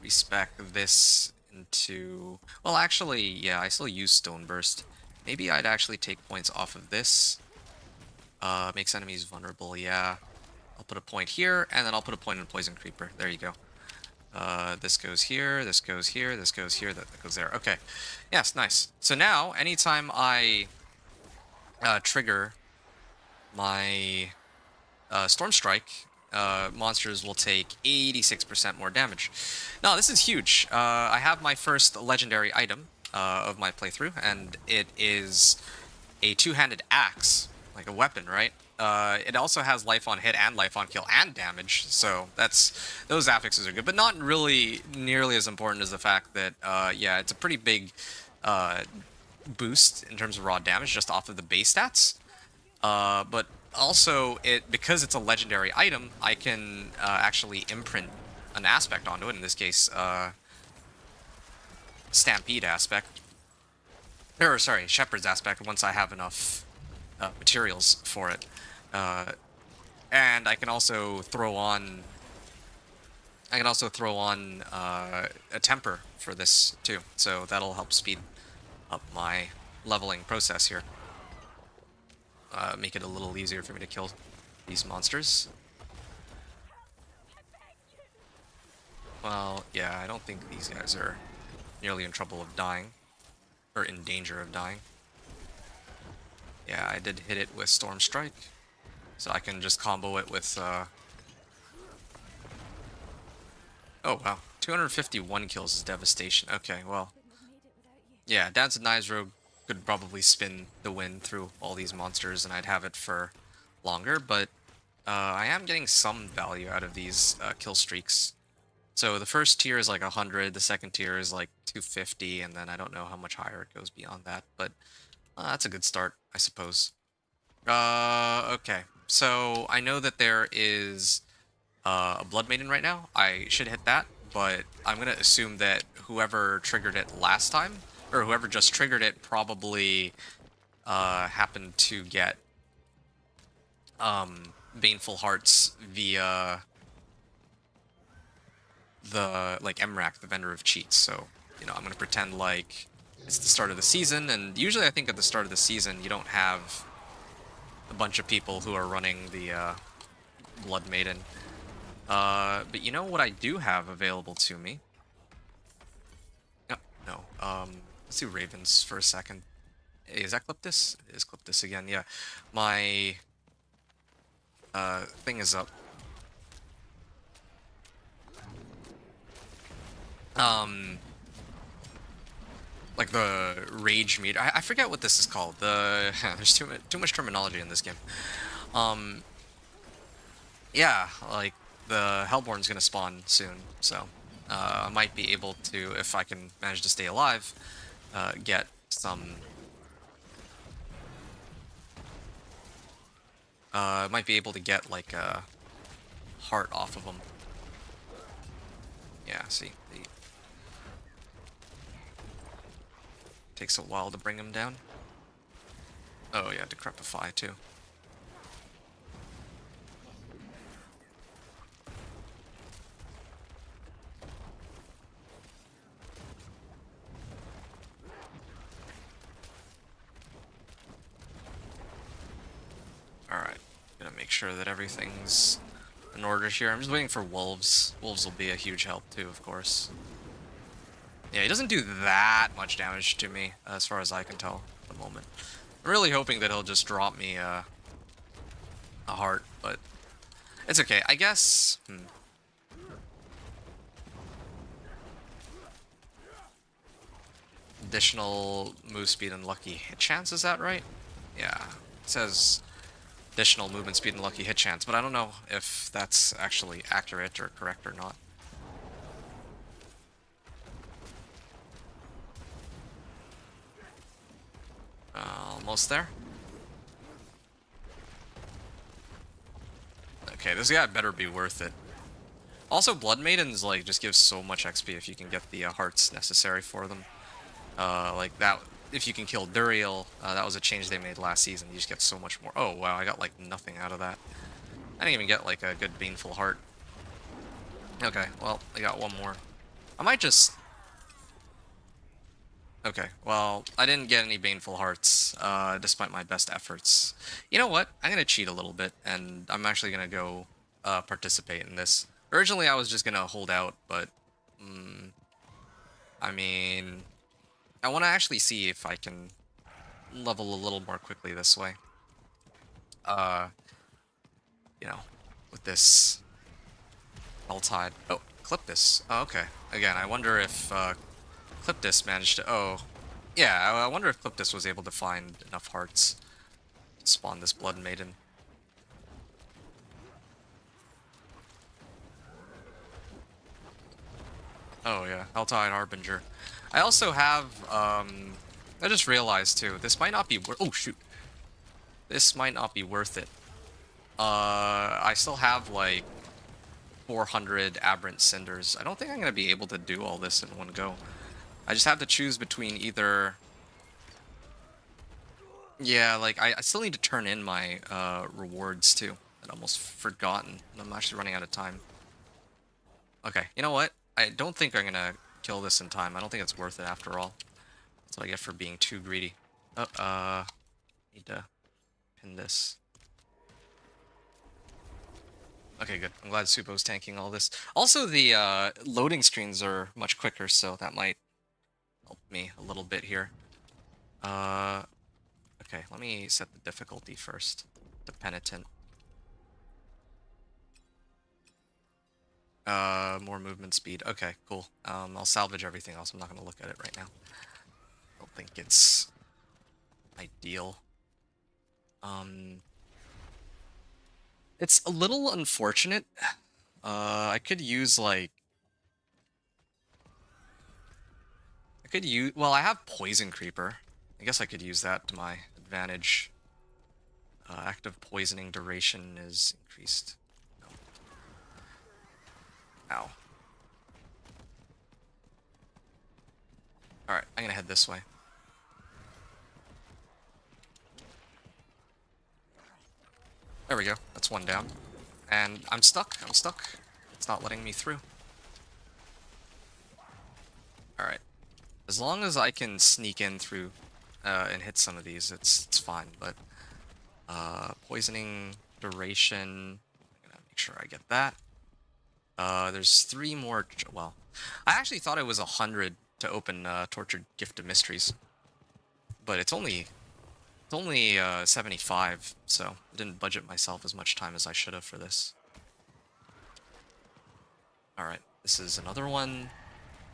Respec this into... Well, actually, yeah, I still use Stone Burst. Maybe I'd actually take points off of this. Makes enemies vulnerable, yeah. I'll put a point here, and then I'll put a point in Poison Creeper. There you go. This goes here, this goes here, this goes here, that goes there. Okay. Yes, nice. So now, anytime I trigger my Storm Strike, monsters will take 86% more damage. Now, this is huge. I have my first legendary item of my playthrough, and it is a two-handed axe, like a weapon, right? It also has life on hit and life on kill and damage, so those affixes are good, but not really nearly as important as the fact that, yeah, it's a pretty big boost in terms of raw damage just off of the base stats. But also, because it's a legendary item, I can actually imprint an aspect onto it, in this case, Stampede aspect. Or, sorry, Shepherd's aspect, once I have enough materials for it. And I can also throw on... a temper for this too, so that'll help speed up my leveling process here. Make it a little easier for me to kill these monsters. Well, yeah, I don't think these guys are nearly in trouble of dying, or in danger of dying. Yeah, I did hit it with Storm Strike, so I can just combo it with, Oh, wow. 251 kills is devastation. Okay, well. Yeah, Dance of Knives Rogue could probably spin the win through all these monsters, and I'd have it for longer, but I am getting some value out of these kill streaks. So the first tier is like 100, the second tier is like 250, and then I don't know how much higher it goes beyond that, but that's a good start, I suppose. Okay, so I know that there is a Blood Maiden right now. I should hit that, but I'm gonna assume that whoever triggered it last time, or whoever just triggered it, probably happened to get Baneful Hearts via the, like, MRAC, the Vendor of Cheats. So, you know, I'm gonna pretend like it's the start of the season, and usually I think at the start of the season you don't have a bunch of people who are running the Blood Maiden. But you know what I do have available to me? No. Let's do Ravens for a second. Hey, is that Cliptis? It is Cliptis again, yeah. My thing is up. Like the rage meter. I forget what this is called. There's too much terminology in this game. Yeah, like the Hellborn's gonna spawn soon, so I might be able to, if I can manage to stay alive, get some. Might be able to get like a heart off of them. Yeah, see, takes a while to bring them down. Oh yeah, Decrepify too. Alright, gonna make sure that everything's in order here. I'm just waiting for wolves. Wolves will be a huge help too, of course. Yeah, he doesn't do that much damage to me, as far as I can tell at the moment. I'm really hoping that he'll just drop me a heart, but it's okay. I guess... Additional move speed and lucky hit chance, is that right? Yeah, it says additional movement speed and lucky hit chance, but I don't know if that's actually accurate or correct or not. Almost there. Okay, this guy better be worth it. Also, Blood Maidens, like, just give so much XP if you can get the hearts necessary for them. Like, that, if you can kill Duriel, that was a change they made last season. You just get so much more. Oh, wow, I got, like, nothing out of that. I didn't even get, like, a good Baneful Heart. Okay, well, I got one more. I might just... Okay, well, I didn't get any Baneful Hearts, despite my best efforts. You know what? I'm gonna cheat a little bit, and I'm actually gonna go participate in this. Originally, I was just gonna hold out, but... I mean... I want to actually see if I can level a little more quickly this way. You know, with this Tide. Oh, clip this. Oh, okay. Again, I wonder if Cliptis managed to... Oh, yeah, I wonder if Cliptis was able to find enough hearts to spawn this Blood Maiden. Oh, yeah, Helltide Harbinger. I also have, I just realized, too, this might not be worth... Oh, shoot. This might not be worth it. I still have, like, 400 Aberrant Cinders. I don't think I'm going to be able to do all this in one go. I just have to choose between either... Yeah, like, I still need to turn in my rewards, too. I'd almost forgotten. I'm actually running out of time. Okay, you know what? I don't think I'm going to kill this in time. I don't think it's worth it after all. That's what I get for being too greedy. Oh, need to pin this. Okay, good. I'm glad Supo's tanking all this. Also, the loading screens are much quicker, so that might help me a little bit here. Okay, let me set the difficulty first. The Penitent. More movement speed. Okay, cool. I'll salvage everything else. I'm not gonna look at it right now. I don't think it's ideal. It's a little unfortunate. I could use, like... Well, I have Poison Creeper. I guess I could use that to my advantage. Active poisoning duration is increased. No. Ow. Alright, I'm gonna head this way. There we go. That's one down. And I'm stuck. I'm stuck. It's not letting me through. Alright. As long as I can sneak in through and hit some of these, it's fine. But poisoning duration... I'm gonna make sure I get that. There's 3 more... Well, I actually thought it was 100 to open Tortured Gift of Mysteries. But it's only 75, so I didn't budget myself as much time as I should have for this. Alright, this is another one.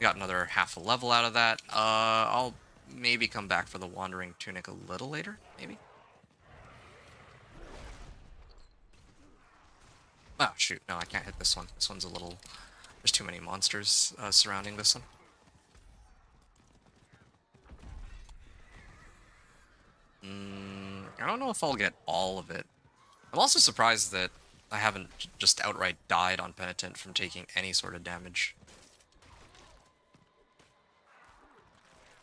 Got another half a level out of that. I'll maybe come back for the Wandering Tunic a little later, maybe? Oh, shoot. No, I can't hit this one. This one's a little... There's too many monsters surrounding this one. I don't know if I'll get all of it. I'm also surprised that I haven't just outright died on Penitent from taking any sort of damage.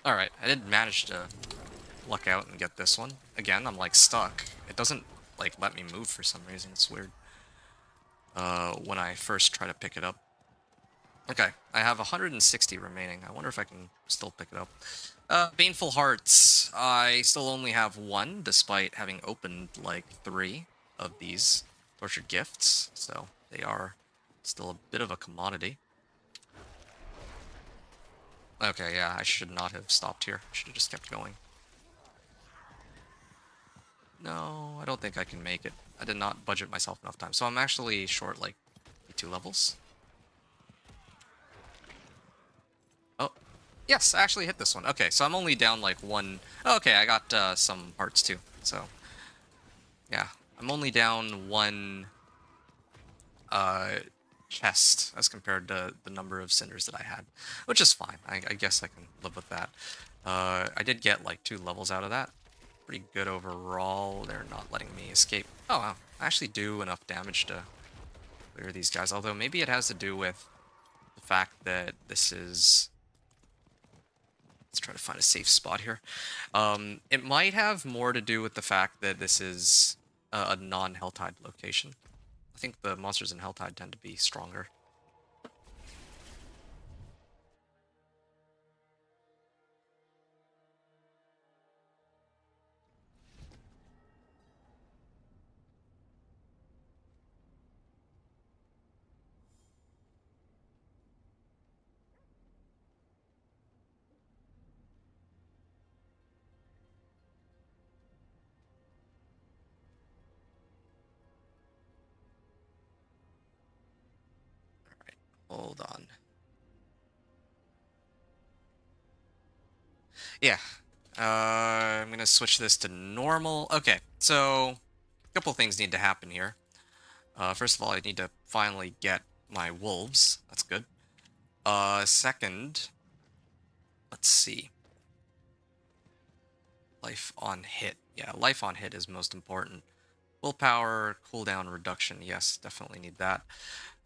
Alright, I did manage to luck out and get this one. Again, I'm like stuck. It doesn't like let me move for some reason. It's weird. When I first try to pick it up. Okay, I have 160 remaining. I wonder if I can still pick it up. Baneful Hearts. I still only have 1, despite having opened like 3 of these Tortured Gifts. So they are still a bit of a commodity. Okay, yeah, I should not have stopped here. I should have just kept going. No, I don't think I can make it. I did not budget myself enough time. So I'm actually short like 2 levels. Oh, yes, I actually hit this one. Okay, so I'm only down like 1... Oh, okay, I got some hearts too. So, yeah, I'm only down 1 chest as compared to the number of cinders that I had, which is fine. I guess I can live with that. I did get like 2 levels out of that. Pretty good overall. They're not letting me escape. Oh, wow. I actually do enough damage to clear these guys. Although maybe it has to do with the fact that this is... Let's try to find a safe spot here. It might have more to do with the fact that this is a non-Helltide location. I think the monsters in Helltide tend to be stronger. Hold on. Yeah. I'm gonna switch this to normal. Okay, so a couple things need to happen here. First of all, I need to finally get my wolves. That's good. Second, let's see. Life on hit. Yeah, life on hit is most important. Willpower, cooldown reduction. Yes, definitely need that.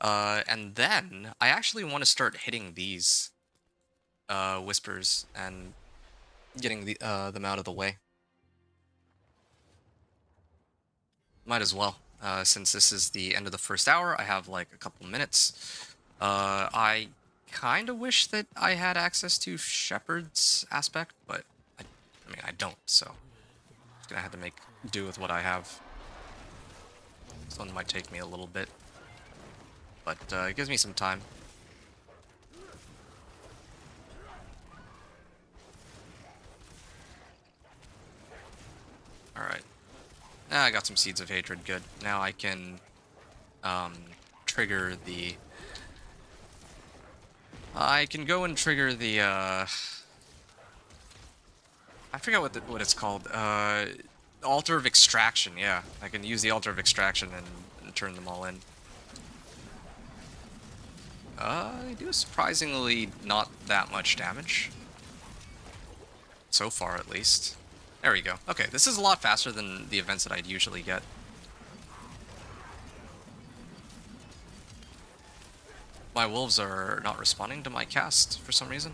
And then I actually want to start hitting these whispers and getting them out of the way. Might as well. Since this is the end of the first hour, I have like a couple minutes. I kind of wish that I had access to Shepherd's aspect, but I mean, I don't, so I'm just gonna have to make do with what I have. This one might take me a little bit, but it gives me some time. Alright. I got some Seeds of Hatred, good. Now I can trigger the... I can go and trigger the, I forget what it's called. Altar of Extraction, yeah. I can use the Altar of Extraction and turn them all in. They do surprisingly not that much damage. So far, at least. There we go. Okay, this is a lot faster than the events that I'd usually get. My wolves are not responding to my cast for some reason.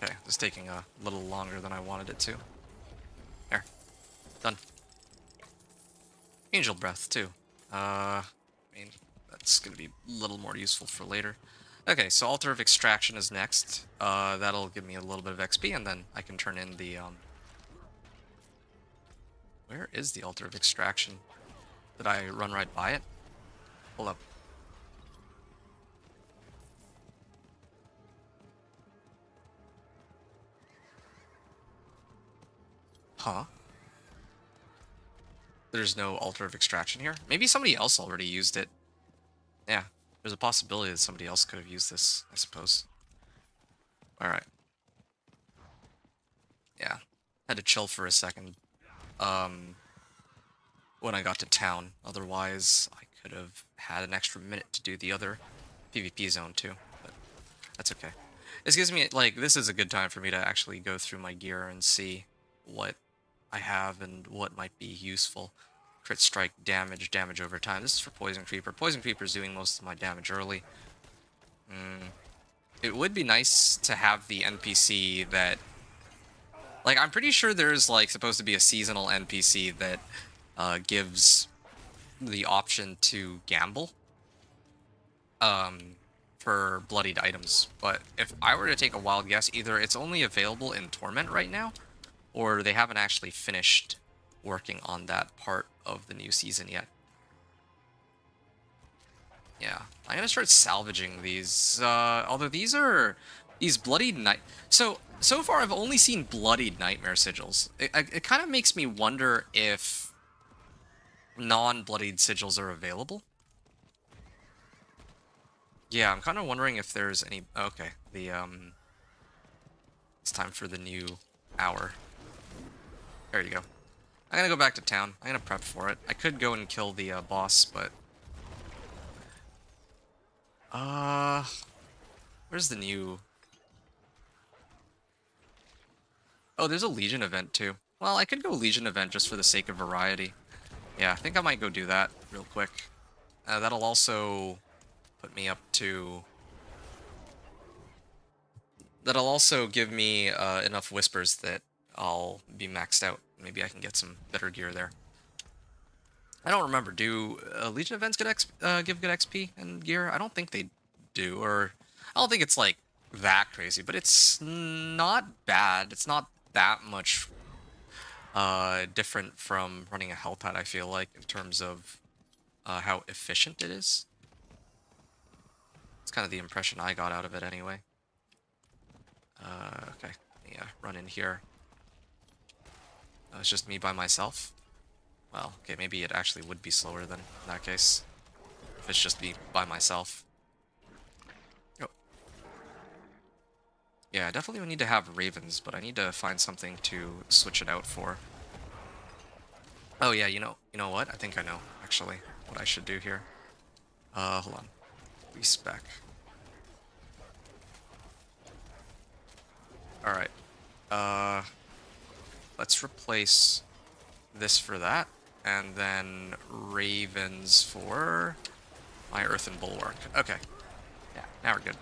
Okay, this is taking a little longer than I wanted it to. There. Done. Angel Breath, too. I mean, that's gonna be a little more useful for later. Okay, so Altar of Extraction is next. That'll give me a little bit of XP, and then I can turn in the, Where is the Altar of Extraction? Did I run right by it? Hold up. Huh? There's no Altar of Extraction here? Maybe somebody else already used it. Yeah, there's a possibility that somebody else could have used this, I suppose. Alright. Yeah. Had to chill for a second. When I got to town. Otherwise, I could have had an extra minute to do the other PvP zone too. But that's okay. This gives me, like, this is a good time for me to actually go through my gear and see what I have and what might be useful. Crit strike, damage, damage over time. This is for Poison Creeper. Poison Creeper is doing most of my damage early. It would be nice to have the NPC that... Like, I'm pretty sure there's, like, supposed to be a seasonal NPC that gives the option to gamble for bloodied items. But if I were to take a wild guess, either it's only available in Torment right now, or they haven't actually finished working on that part of the new season yet. Yeah, I'm gonna start salvaging these, although these bloodied night... So far I've only seen bloodied nightmare sigils. It kind of makes me wonder if non-bloodied sigils are available. Yeah, I'm kind of wondering if there's any... Okay, it's time for the new hour. There you go. I'm gonna go back to town. I'm gonna prep for it. I could go and kill the boss, but... Where's the new... Oh, there's a Legion event, too. Well, I could go Legion event just for the sake of variety. Yeah, I think I might go do that real quick. That'll also put me up to... That'll also give me enough whispers that I'll be maxed out. Maybe I can get some better gear there. I don't remember. Do Legion events give good XP and gear? I don't think they do, or I don't think it's like that crazy, but it's not bad. It's not that much different from running a Hell Tide, I feel like, in terms of how efficient it is. It's kind of the impression I got out of it anyway. Okay, yeah, run in here. It's just me by myself. Well, okay, maybe it actually would be slower then, in that case. If it's just me by myself. Oh. Yeah, I definitely would need to have ravens, but I need to find something to switch it out for. Oh yeah, you know what? I think I know, actually, what I should do here. Hold on. Respec. Alright. Let's replace this for that. And then ravens for my earthen bulwark. Okay. Yeah, now we're good.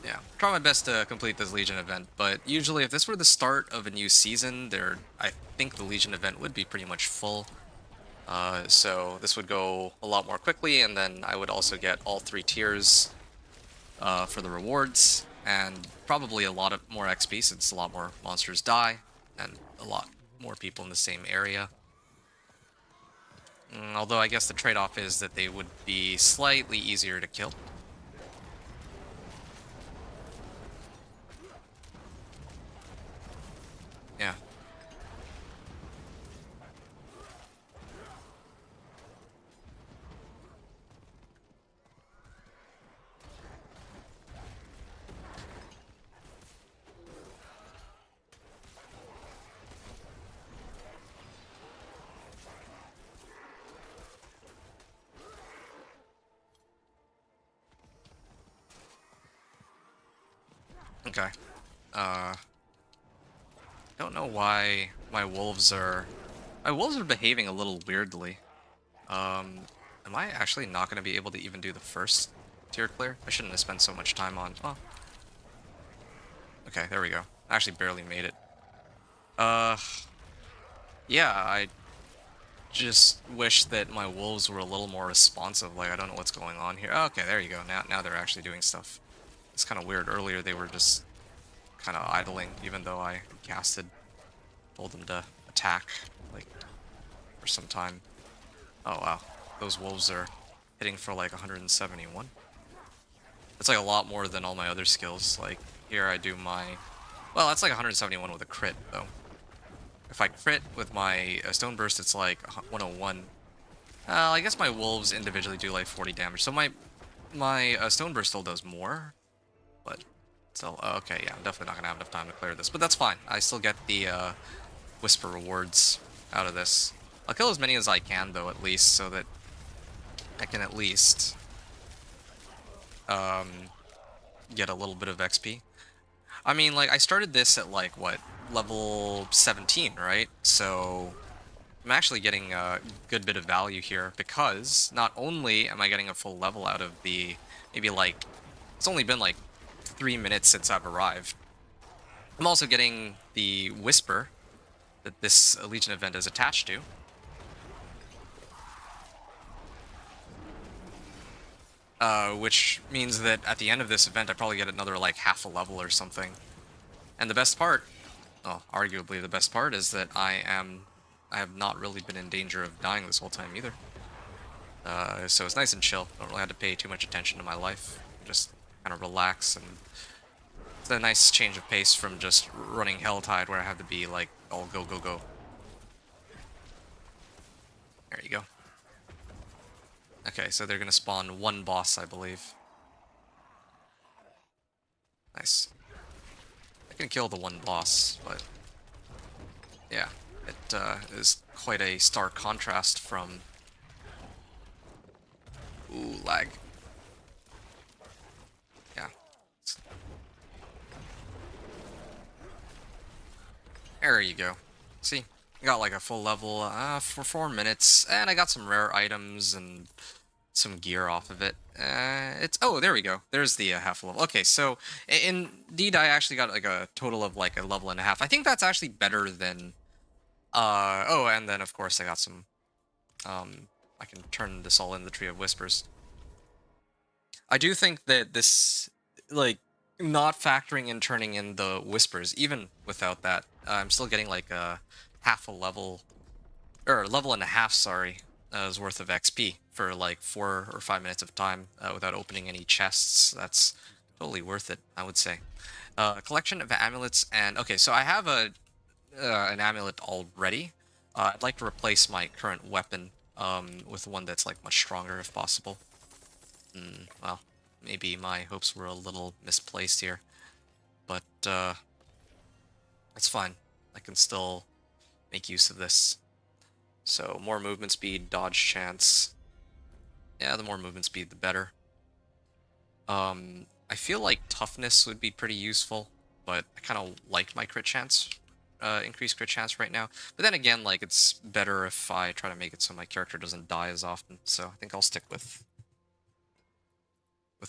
Yeah, try my best to complete this Legion event, but usually if this were the start of a new season, I think the Legion event would be pretty much full. So this would go a lot more quickly, and then I would also get all 3 tiers for the rewards, and probably a lot of more XP since a lot more monsters die, and a lot more people in the same area. Although I guess the trade-off is that they would be slightly easier to kill. Yeah. Okay. Don't know why my wolves are behaving a little weirdly. Am I actually not going to be able to even do the first tier clear? I shouldn't have spent so much time on... Oh. Okay, there we go. I actually barely made it. Yeah, I just wish that my wolves were a little more responsive. Like, I don't know what's going on here. Oh, okay, there you go. Now they're actually doing stuff. It's kind of weird. Earlier they were just kind of idling, even though I casted. Told them to attack, like, for some time. Oh, wow. Those wolves are hitting for, like, 171. That's, like, a lot more than all my other skills. Like, here I do my... Well, that's, like, 171 with a crit, though. If I crit with my Stone Burst, it's, like, 101. I guess my wolves individually do, like, 40 damage. So my Stone Burst still does more. But, still... okay, yeah, I'm definitely not gonna have enough time to clear this. But that's fine. I still get the, Whisper rewards out of this. I'll kill as many as I can, though, at least, so that I can at least get a little bit of XP. I mean, like, I started this at, like, what, level 17, right? So I'm actually getting a good bit of value here, because not only am I getting a full level out of the, maybe, like, it's only been, like, 3 minutes since I've arrived. I'm also getting the Whisper that this Legion event is attached to. Which means that at the end of this event I probably get another like half a level or something. And the best part, well, arguably the best part, is that I have not really been in danger of dying this whole time either. So it's nice and chill. Don't really have to pay too much attention to my life. Just kind of relax, and it's a nice change of pace from just running Hell Tide where I have to be like all go go go. There you go. Okay, so they're gonna spawn 1 boss, I believe. Nice. I can kill the 1 boss, but yeah, it is quite a stark contrast from... Ooh, lag. Yeah. There you go. See? I got like a full level for 4 minutes, and I got some rare items and some gear off of it. Oh, there we go. There's the half level. Okay, so indeed I actually got like a total of like a level and a half. I think that's actually better than oh, and then of course I got some I can turn this all into the Tree of Whispers. I do think that this, like, not factoring in turning in the Whispers, even without that, I'm still getting like a half a level, or level and a half, sorry, worth of XP for like 4 or 5 minutes of time without opening any chests. That's totally worth it, I would say. A collection of amulets, and okay, so I have an amulet already. I'd like to replace my current weapon with one that's like much stronger if possible. Well, maybe my hopes were a little misplaced here, but it's fine. I can still make use of this. So more movement speed, dodge chance. Yeah, the more movement speed, the better. I feel like toughness would be pretty useful, but I kind of like my crit chance, increased crit chance right now. But then again, like, it's better if I try to make it so my character doesn't die as often. So I think I'll stick with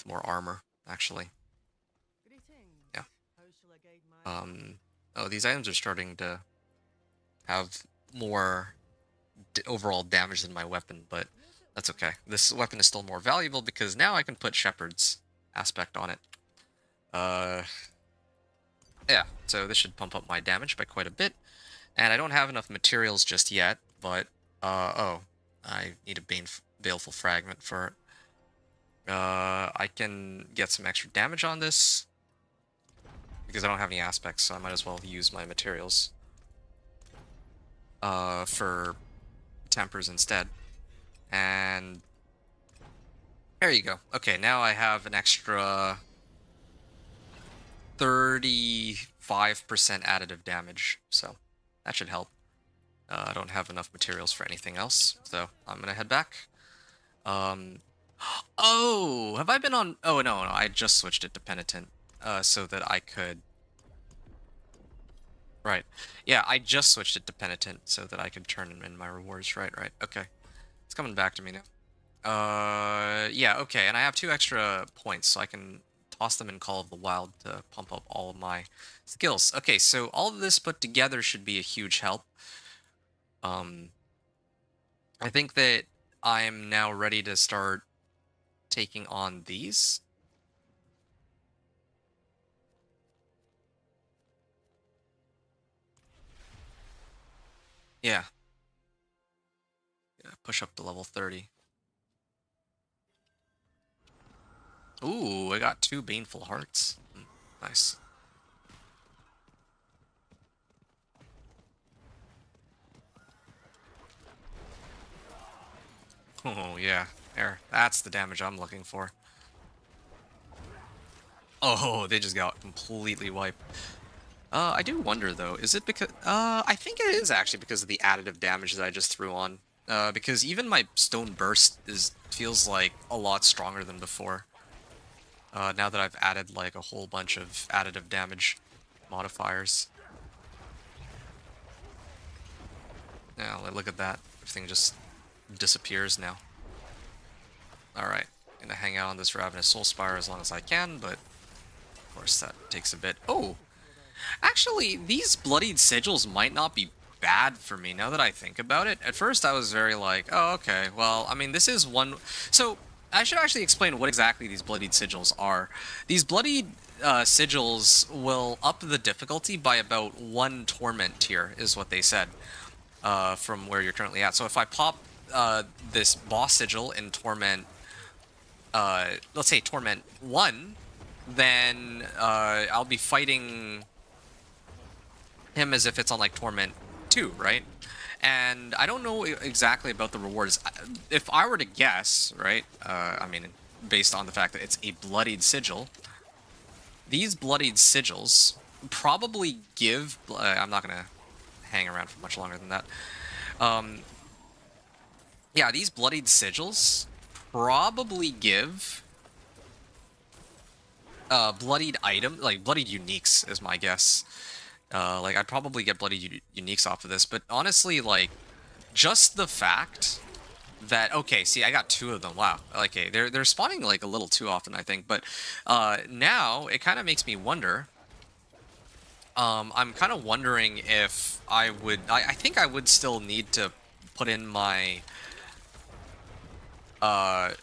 more armor, actually. Yeah. Oh, these items are starting to have more overall damage than my weapon, but that's okay. This weapon is still more valuable because now I can put Shepherd's aspect on it. Yeah, so this should pump up my damage by quite a bit. And I don't have enough materials just yet, but, oh, I need a Baleful Fragment for it. I can get some extra damage on this because I don't have any aspects, so I might as well use my materials for tempers instead. And there you go. Okay, now I have an extra 35% additive damage, so that should help. I don't have enough materials for anything else, so I'm gonna head back. Oh, have I been on... Oh, no, I just switched it to Penitent, so that I could... Right. Yeah, I just switched it to Penitent so that I could turn in my rewards. Right. Okay. It's coming back to me now. Yeah, okay, and I have 2 extra points, so I can toss them in Call of the Wild to pump up all of my skills. Okay, so all of this put together should be a huge help. I think that I'm now ready to start taking on these. Yeah. Push up to level 30. Ooh, I got 2 Baneful Hearts. Nice. Oh, yeah. There. That's the damage I'm looking for. Oh, they just got completely wiped. I do wonder, though, is it because... I think it is actually because of the additive damage that I just threw on. Because even my Stone Burst feels like a lot stronger than before. Now that I've added, like, a whole bunch of additive damage modifiers. Yeah, look at that. Everything just disappears now. Alright, gonna hang out on this Ravenous Soul Spire as long as I can, but of course that takes a bit. Oh! Actually, these Bloodied Sigils might not be bad for me now that I think about it. At first I was very like, oh, okay, well, I mean, this is one... So, I should actually explain what exactly these Bloodied Sigils are. These Bloodied Sigils will up the difficulty by about 1 Torment tier, is what they said, from where you're currently at. So if I pop this Boss Sigil in Torment, let's say Torment 1, then I'll be fighting him as if it's on, like, Torment 2, right? And I don't know exactly about the rewards. If I were to guess, right, I mean, based on the fact that it's a Bloodied Sigil, these Bloodied Sigils probably give... I'm not going to hang around for much longer than that. Yeah, these Bloodied Sigils probably give bloodied item, like bloodied uniques is my guess. Like, I'd probably get bloody uniques off of this, but honestly, like, just the fact that, okay, see, I got 2 of them. Wow. Okay, they're spawning like a little too often, I think. But now it kind of makes me wonder. I'm kind of wondering if I would. I think I would still need to put in my. I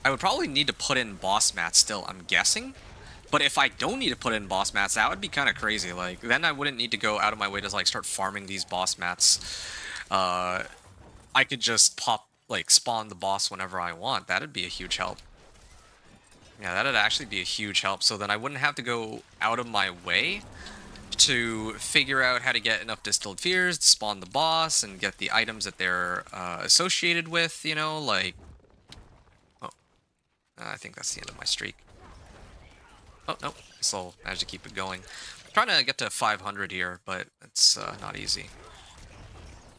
would probably need to put in boss mats still. I'm guessing. But if I don't need to put in boss mats, that would be kind of crazy. Like, then I wouldn't need to go out of my way to like start farming these boss mats. I could just like spawn the boss whenever I want. That'd be a huge help. Yeah, that'd actually be a huge help. So then I wouldn't have to go out of my way to figure out how to get enough distilled fears to spawn the boss and get the items that they're associated with, you know, like... Oh, I think that's the end of my streak. Oh, no, still managed to keep it going. I'm trying to get to 500 here, but it's not easy.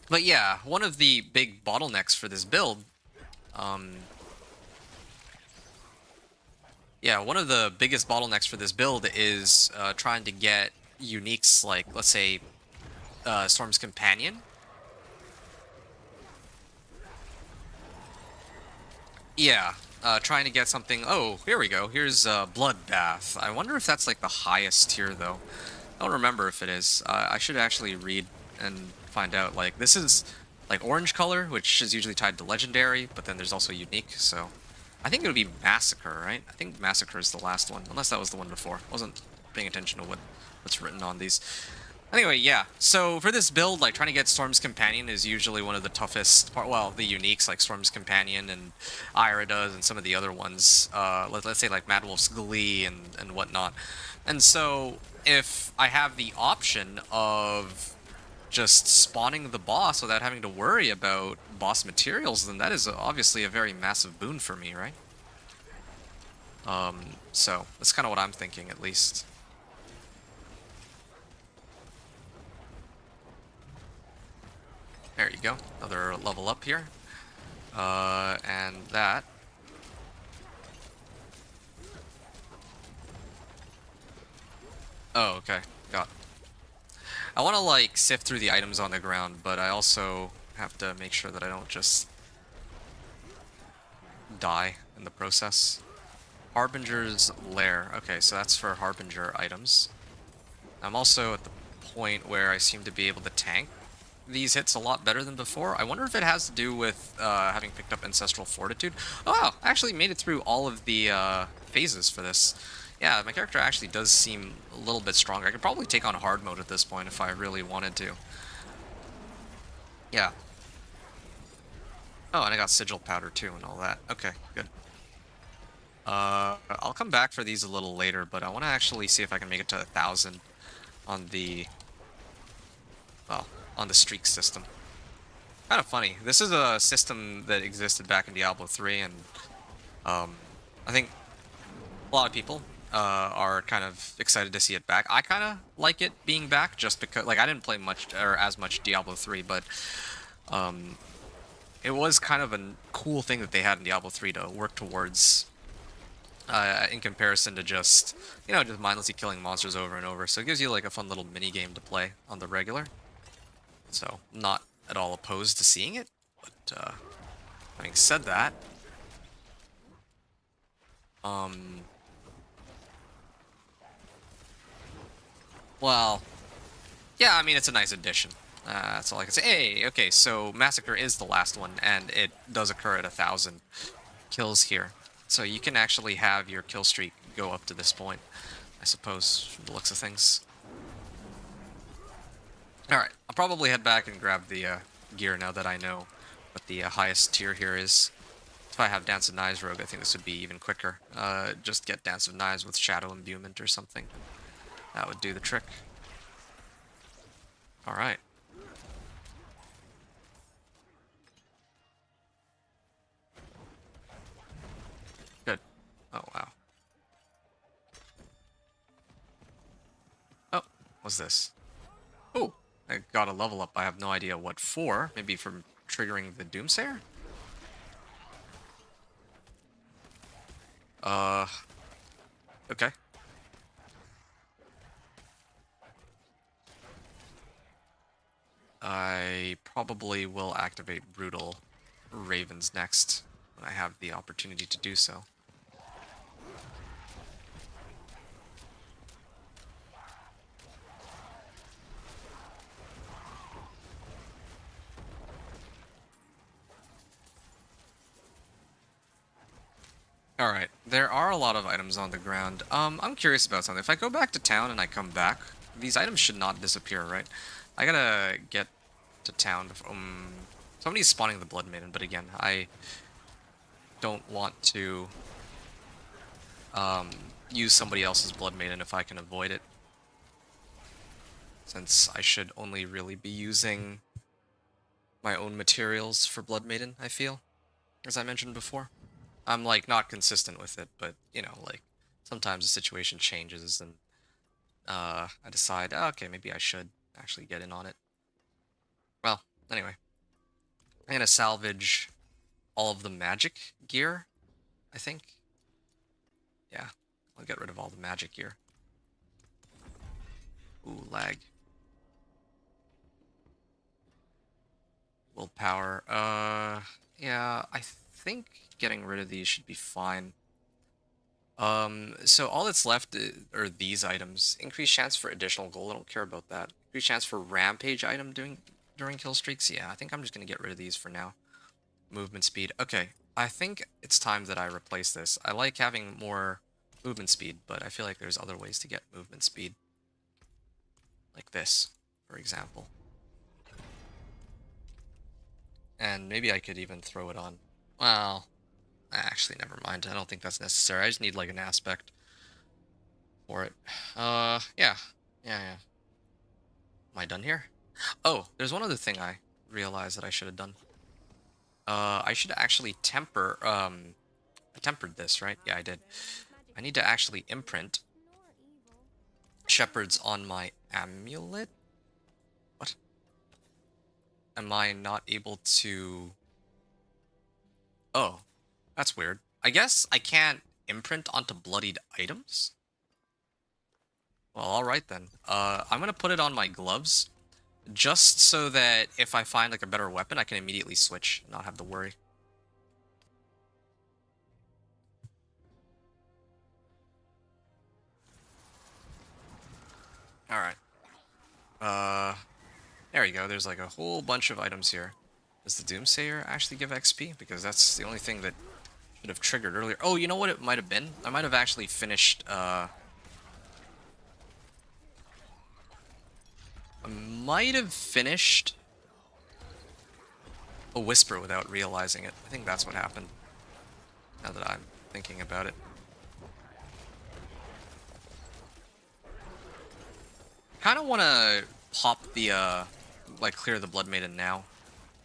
But yeah, one of the big bottlenecks for this build, one of the biggest bottlenecks for this build is trying to get uniques like, let's say, Storm's Companion. Yeah, trying to get something... Oh, here we go. Here's Bloodbath. I wonder if that's like the highest tier, though. I don't remember if it is. I should actually read and find out. Like, this is like orange color, which is usually tied to legendary, but then there's also unique, so... I think it would be Massacre, right? I think Massacre is the last one, unless that was the one before. I wasn't paying attention to what's written on these. Anyway, yeah. So for this build, like, trying to get Storm's Companion is usually one of the toughest part. Well, the uniques like Storm's Companion and Ira does, and some of the other ones. Let's say like Mad Wolf's Glee and whatnot. And so if I have the option of just spawning the boss without having to worry about boss materials, then that is obviously a very massive boon for me, right? So that's kind of what I'm thinking, at least. There you go, another level up here. And that. Oh, okay, got it. I want to, like, sift through the items on the ground, but I also have to make sure that I don't just die in the process. Harbinger's Lair. Okay, so that's for Harbinger items. I'm also at the point where I seem to be able to tank these hits a lot better than before. I wonder if it has to do with having picked up Ancestral Fortitude. Oh, I actually made it through all of the phases for this. Yeah, my character actually does seem a little bit stronger. I could probably take on hard mode at this point if I really wanted to. Yeah. Oh, and I got Sigil Powder too and all that. Okay, good. I'll come back for these a little later, but I want to actually see if I can make it to 1,000 on the... well, on the streak system. Kind of funny. This is a system that existed back in Diablo 3, and I think a lot of people are kind of excited to see it back. I kind of like it being back just because, like, I didn't play much or as much Diablo 3, but it was kind of a cool thing that they had in Diablo 3 to work towards in comparison to just, you know, just mindlessly killing monsters over and over. So it gives you like a fun little mini game to play on the regular. So I'm not at all opposed to seeing it, but having said that, well, yeah, I mean, it's a nice addition. That's all I can say. Hey, okay, so Massacre is the last one, and it does occur at 1,000 kills here. So you can actually have your kill streak go up to this point, I suppose, from the looks of things. Alright, I'll probably head back and grab the gear now that I know what the highest tier here is. If I have Dance of Knives Rogue, I think this would be even quicker. Just get Dance of Knives with Shadow Imbuement or something. That would do the trick. Alright. Good. Oh, wow. Oh, what's this? Oh, I got a level up. I have no idea what for. Maybe from triggering the Doomsayer? Okay. I probably will activate Brutal Ravens next when I have the opportunity to do so. Alright, there are a lot of items on the ground. I'm curious about something. If I go back to town and I come back, these items should not disappear, right? I gotta get to town before, somebody's spawning the Blood Maiden, but again, I don't want to use somebody else's Blood Maiden if I can avoid it. Since I should only really be using my own materials for Blood Maiden, I feel, as I mentioned before. I'm, like, not consistent with it, but, you know, like, sometimes the situation changes, and, I decide, oh, okay, maybe I should actually get in on it. Well, anyway. I'm gonna salvage all of the magic gear, I think. Yeah, I'll get rid of all the magic gear. Ooh, lag. Willpower, yeah, I think getting rid of these should be fine. So all that's left are these items. Increased chance for additional gold, I don't care about that. Increased chance for rampage item during kill streaks, yeah, I think I'm just gonna get rid of these for now. Movement speed, okay. I think it's time that I replace this. I like having more movement speed, but I feel like there's other ways to get movement speed. Like this, for example. And maybe I could even throw it on. Well, actually, never mind. I don't think that's necessary. I just need, like, an aspect for it. Yeah. Yeah. Am I done here? Oh, there's one other thing I realized that I should have done. I should actually temper, I tempered this, right? Yeah, I did. I need to actually imprint shepherds on my amulet? What? Am I not able to... Oh, that's weird. I guess I can't imprint onto bloodied items? Well, alright then. I'm gonna put it on my gloves, just so that if I find, like, a better weapon, I can immediately switch and not have to worry. Alright. There you go. There's, like, a whole bunch of items here. Does the Doomsayer actually give XP? Because that's the only thing that should have triggered earlier. Oh, you know what it might have been? I might have actually finished, I might have finished a Whisper without realizing it. I think that's what happened. Now that I'm thinking about it. Kind of want to pop the, like, clear the Blood Maiden now.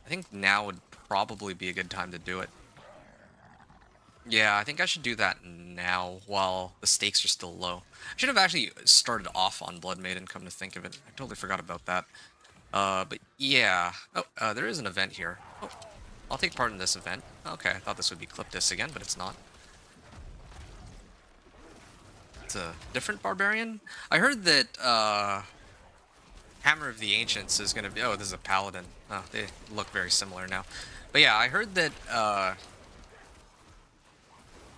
I think now would probably be a good time to do it. Yeah, I think I should do that now while the stakes are still low. I should have actually started off on Blood Maiden, come to think of it. I totally forgot about that. But yeah. Oh, there is an event here. Oh, I'll take part in this event. Okay, I thought this would be Cliptis again, but it's not. It's a different barbarian? I heard that, Hammer of the Ancients is gonna be... Oh, this is a paladin. Oh, they look very similar now. But yeah, I heard that,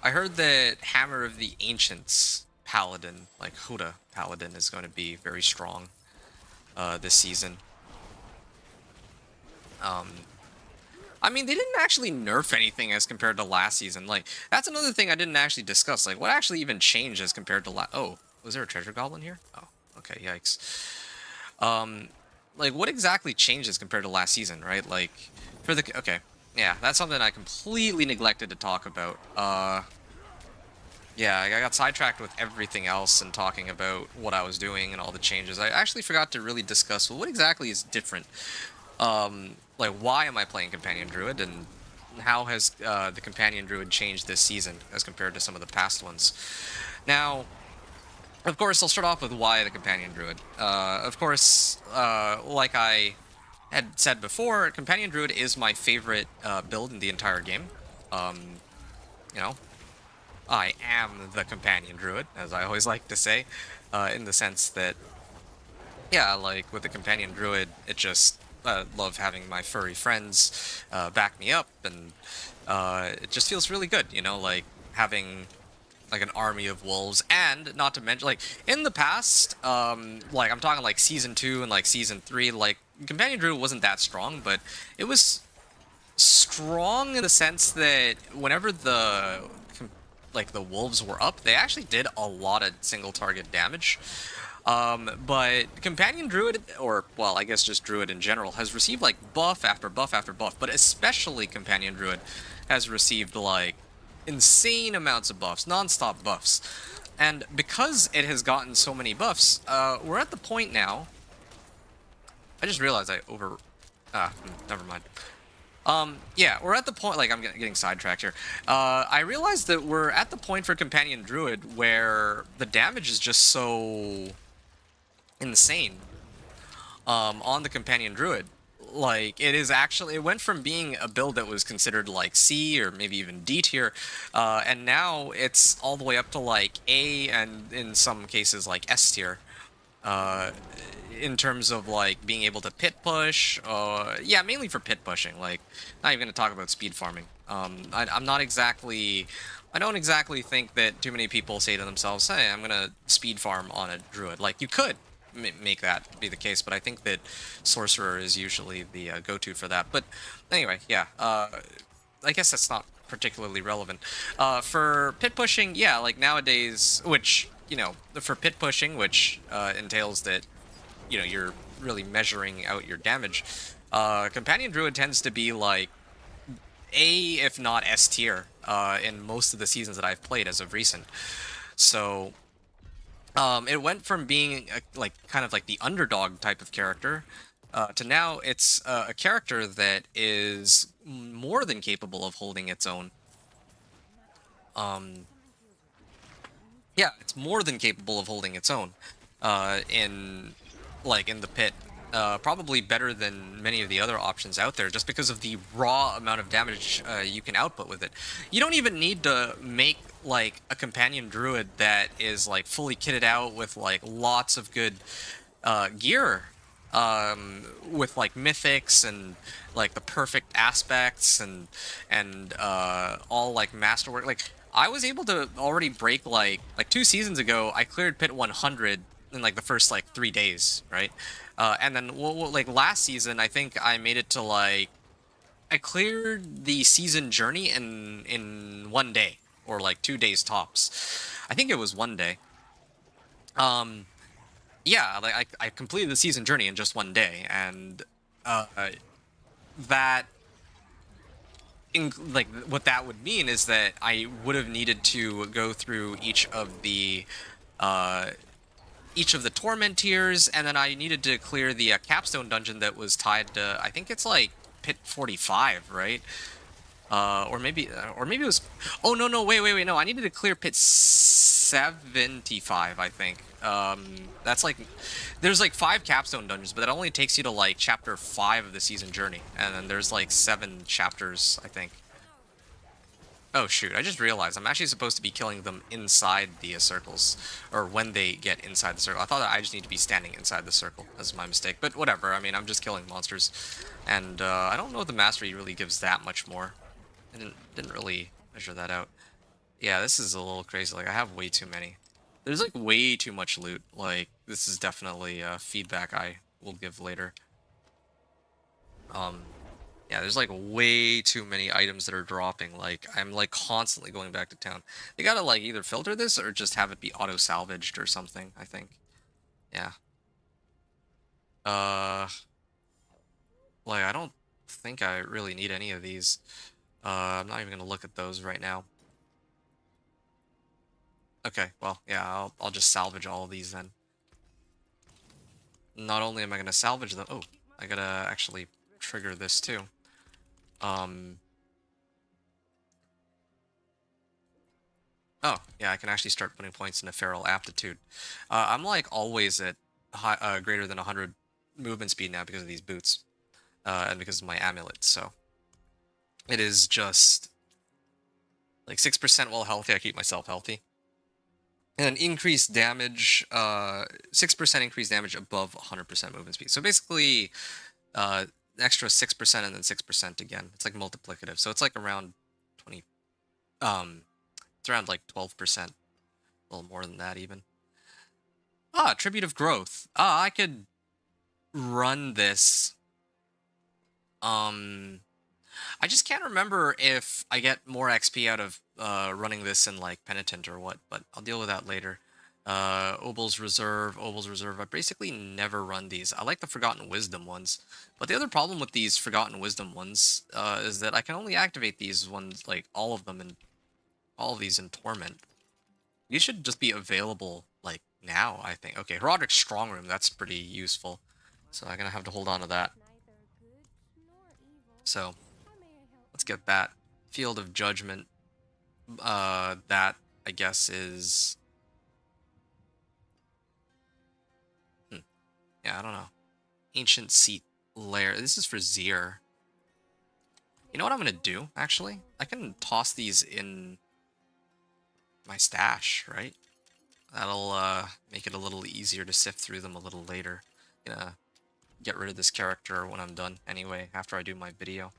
Hammer of the Ancients paladin, like Huda paladin, is going to be very strong, this season. I mean, they didn't actually nerf anything as compared to last season. Like, that's another thing I didn't actually discuss. Like, what actually even changed as compared to Oh, was there a treasure goblin here? Oh, okay, yikes. Like, what exactly changed as compared to last season, right? Like, for the... Okay, yeah, that's something I completely neglected to talk about. Yeah, I got sidetracked with everything else and talking about what I was doing and all the changes. I actually forgot to really discuss, well, what exactly is different? Like, why am I playing Companion Druid, and how has the Companion Druid changed this season as compared to some of the past ones? Now, of course, I'll start off with why the Companion Druid. Of course, like I had said before, Companion Druid is my favorite build in the entire game. You know, I am the Companion Druid, as I always like to say, in the sense that, yeah, like, with the Companion Druid, it just love having my furry friends back me up, and it just feels really good, you know, like having like an army of wolves. And not to mention, like in the past, like I'm talking like season 2 and like season 3, like companion druid wasn't that strong, but it was strong in the sense that whenever the wolves were up, they actually did a lot of single target damage. But companion druid, or well, I guess just druid in general, has received like buff after buff after buff, but especially companion druid has received like insane amounts of buffs, non-stop buffs. And because it has gotten so many buffs, we're at the point now. I just realized I over. Never mind. Yeah, we're at the point, like, I'm getting sidetracked here. I realized that we're at the point for Companion Druid where the damage is just so insane, on the Companion Druid. Like, it went from being a build that was considered, like, C or maybe even D tier, and now it's all the way up to, like, A and in some cases, like, S tier. In terms of like being able to pit push, yeah, mainly for pit pushing. Like, not even gonna talk about speed farming. I'm not exactly, I don't exactly think that too many people say to themselves, "Hey, I'm gonna speed farm on a druid." Like, you could make that be the case, but I think that sorcerer is usually the go-to for that. But anyway, yeah. I guess that's not particularly relevant. For pit pushing, yeah, like nowadays, which, you know, for pit pushing, which entails that, you know, you're really measuring out your damage, Companion Druid tends to be like A, if not S tier, in most of the seasons that I've played as of recent. So, it went from being like kind of like the underdog type of character, to now it's a character that is more than capable of holding its own. Yeah, it's more than capable of holding its own, in in the pit. Probably better than many of the other options out there, just because of the raw amount of damage you can output with it. You don't even need to make like a companion druid that is like fully kitted out with like lots of good gear, with like mythics and like the perfect aspects and all like masterwork. Like, I was able to already break like 2 seasons ago. I cleared pit 100 in like the first like 3 days, right? And then like last season, I think I made it to like, I cleared the season journey in 1 day, or like 2 days tops. I think it was 1 day. Yeah, like I completed the season journey in just 1 day, and uh, that like what that would mean is that I would have needed to go through uh, each of the Torment tiers, and then I needed to clear the capstone dungeon that was tied to, I think it's like pit 45, right? Or maybe it was. Oh no, wait, no! I needed to clear pit 75, I think. That's like, there's like 5 capstone dungeons, but that only takes you to like chapter 5 of the season journey, and then there's like 7 chapters, I think. Oh shoot, I just realized I'm actually supposed to be killing them inside the circles, or when they get inside the circle. I thought that I just need to be standing inside the circle. That's my mistake, but whatever. I mean, I'm just killing monsters, and I don't know if the mastery really gives that much more. I didn't really measure that out. Yeah, this is a little crazy. Like, I have way too many. There's like way too much loot. Like, this is definitely feedback I will give later. Yeah, there's like way too many items that are dropping. Like, I'm like constantly going back to town. They gotta like either filter this or just have it be auto salvaged or something, I think. Yeah. Like, I don't think I really need any of these. I'm not even gonna look at those right now. Okay, well, yeah, I'll just salvage all of these then. Not only am I gonna salvage them, oh, I gotta actually trigger this too. Oh, yeah, I can actually start putting points into feral aptitude. I'm like always at greater than 100 movement speed now because of these boots, and because of my amulet, so it is just like 6% while healthy. I keep myself healthy. And increased damage, 6% increased damage above 100% movement speed. So basically, extra 6% and then 6% again. It's like multiplicative, so it's like around 20. It's around like 12%, a little more than that even. Tribute of growth. I could run this. I just can't remember if I get more XP out of running this in like Penitent or what, but I'll deal with that later. Obel's Reserve. I basically never run these. I like the Forgotten Wisdom ones, but the other problem with these Forgotten Wisdom ones is that I can only activate these ones, like all of them, and all of these in Torment. These should just be available like now, I think. Okay, Herodic's Strong Room. That's pretty useful, so I'm gonna have to hold on to that. So let's get that. Field of Judgment. That I guess is. Yeah, I don't know. Ancient Seat Lair. This is for Zir. You know what I'm gonna do, actually? I can toss these in my stash, right? That'll make it a little easier to sift through them a little later. Gonna get rid of this character when I'm done anyway, after I do my video.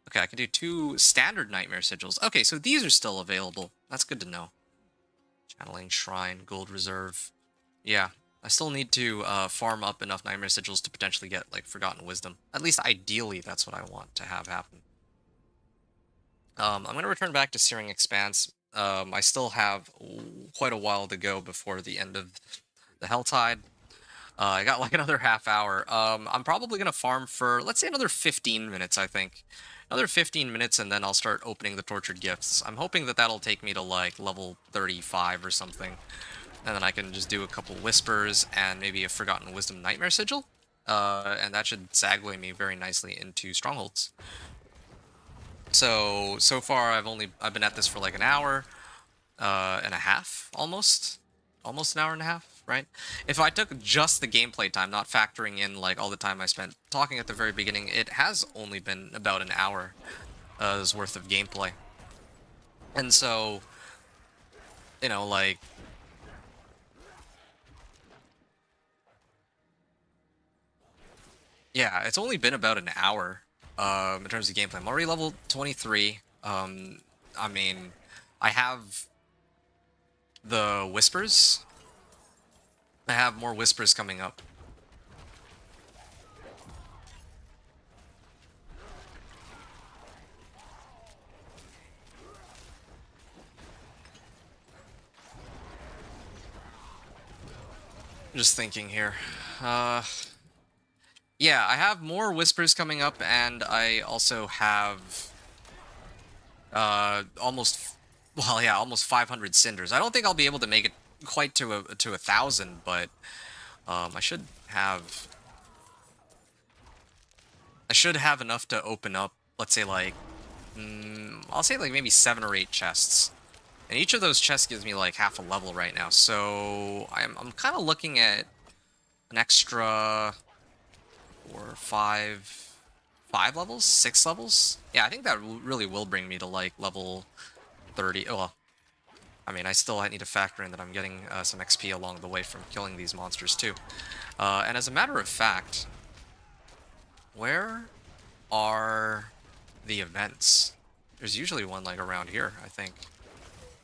Okay, I can do 2 standard Nightmare Sigils. Okay, so these are still available. That's good to know. Channeling Shrine, Gold Reserve. Yeah, I still need to farm up enough Nightmare Sigils to potentially get, like, Forgotten Wisdom. At least, ideally, that's what I want to have happen. I'm going to return back to Searing Expanse. I still have quite a while to go before the end of the Helltide. I got, like, another half hour. I'm probably going to farm for, let's say, another 15 minutes, I think. Another 15 minutes, and then I'll start opening the Tortured Gifts. I'm hoping that that'll take me to, like, level 35 or something. And then I can just do a couple Whispers and maybe a Forgotten Wisdom Nightmare Sigil. And that should segue me very nicely into Strongholds. So far I've been at this for like an hour and a half, almost an hour and a half, right? If I took just the gameplay time, not factoring in like all the time I spent talking at the very beginning, it has only been about an hour worth of gameplay. And so, you know, like, yeah, it's only been about an hour in terms of gameplay. I'm already level 23. I mean, I have the Whispers. I have more Whispers coming up. Just thinking here. Yeah, I have more Whispers coming up, and I also have almost 500 Cinders. I don't think I'll be able to make it quite to 1,000, but I should have enough to open up, let's say, like, I'll say like maybe 7 or 8 chests. And each of those chests gives me like half a level right now, so I'm kind of looking at an extra 4, 5 levels, 6 levels. Yeah, I think that really will bring me to like level 30. Oh, well, I mean, I still need to factor in that I'm getting some XP along the way from killing these monsters too. And as a matter of fact, where are the events? There's usually one like around here, I think.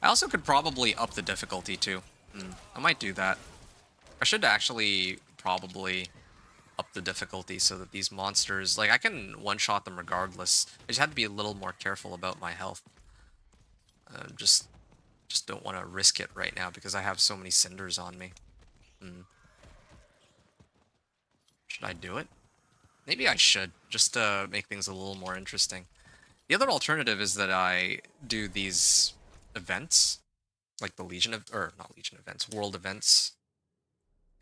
I also could probably up the difficulty too. I might do that. I should actually probably up the difficulty so that these monsters, like, I can one-shot them regardless. I just have to be a little more careful about my health. Just don't want to risk it right now because I have so many Cinders on me. Should I do it? Maybe I should, just to make things a little more interesting. The other alternative is that I do these events, like the World events,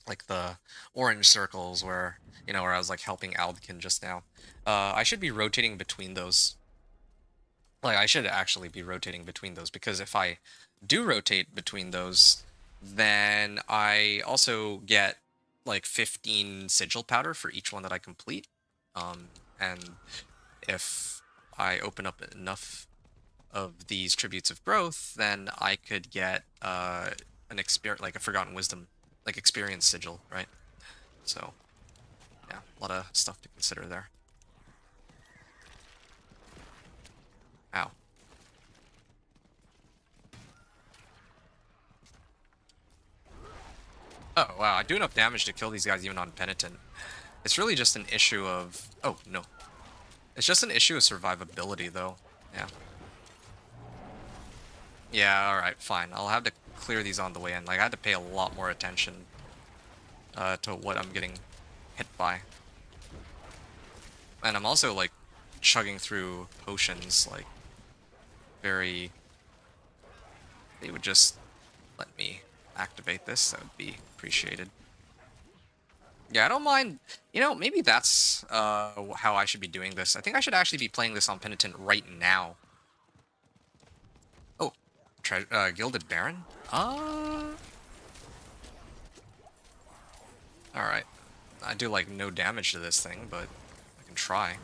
like the orange circles where, you know, where I was like helping Aldkin just now. I should be rotating between those. Like, I should actually be rotating between those, because if I do rotate between those, then I also get like 15 sigil powder for each one that I complete. And if I open up enough of these tributes of growth, then I could get an experience, like a Forgotten Wisdom, like experience sigil, right? So Yeah, a lot of stuff to consider there. Ow. Oh, wow, I do enough damage to kill these guys even on Penitent. It's really just an issue of... Oh, no. It's just an issue of survivability, though. Yeah. Yeah, alright, fine. I'll have to clear these on the way in. Like, I had to pay a lot more attention to what I'm getting hit by. And I'm also, like, chugging through potions, like, very... They would just let me activate this, that would be appreciated. Yeah, I don't mind. You know, maybe that's how I should be doing this. I think I should actually be playing this on Penitent right now. Oh, Gilded Baron? Alright. I do, like, no damage to this thing, but I can try.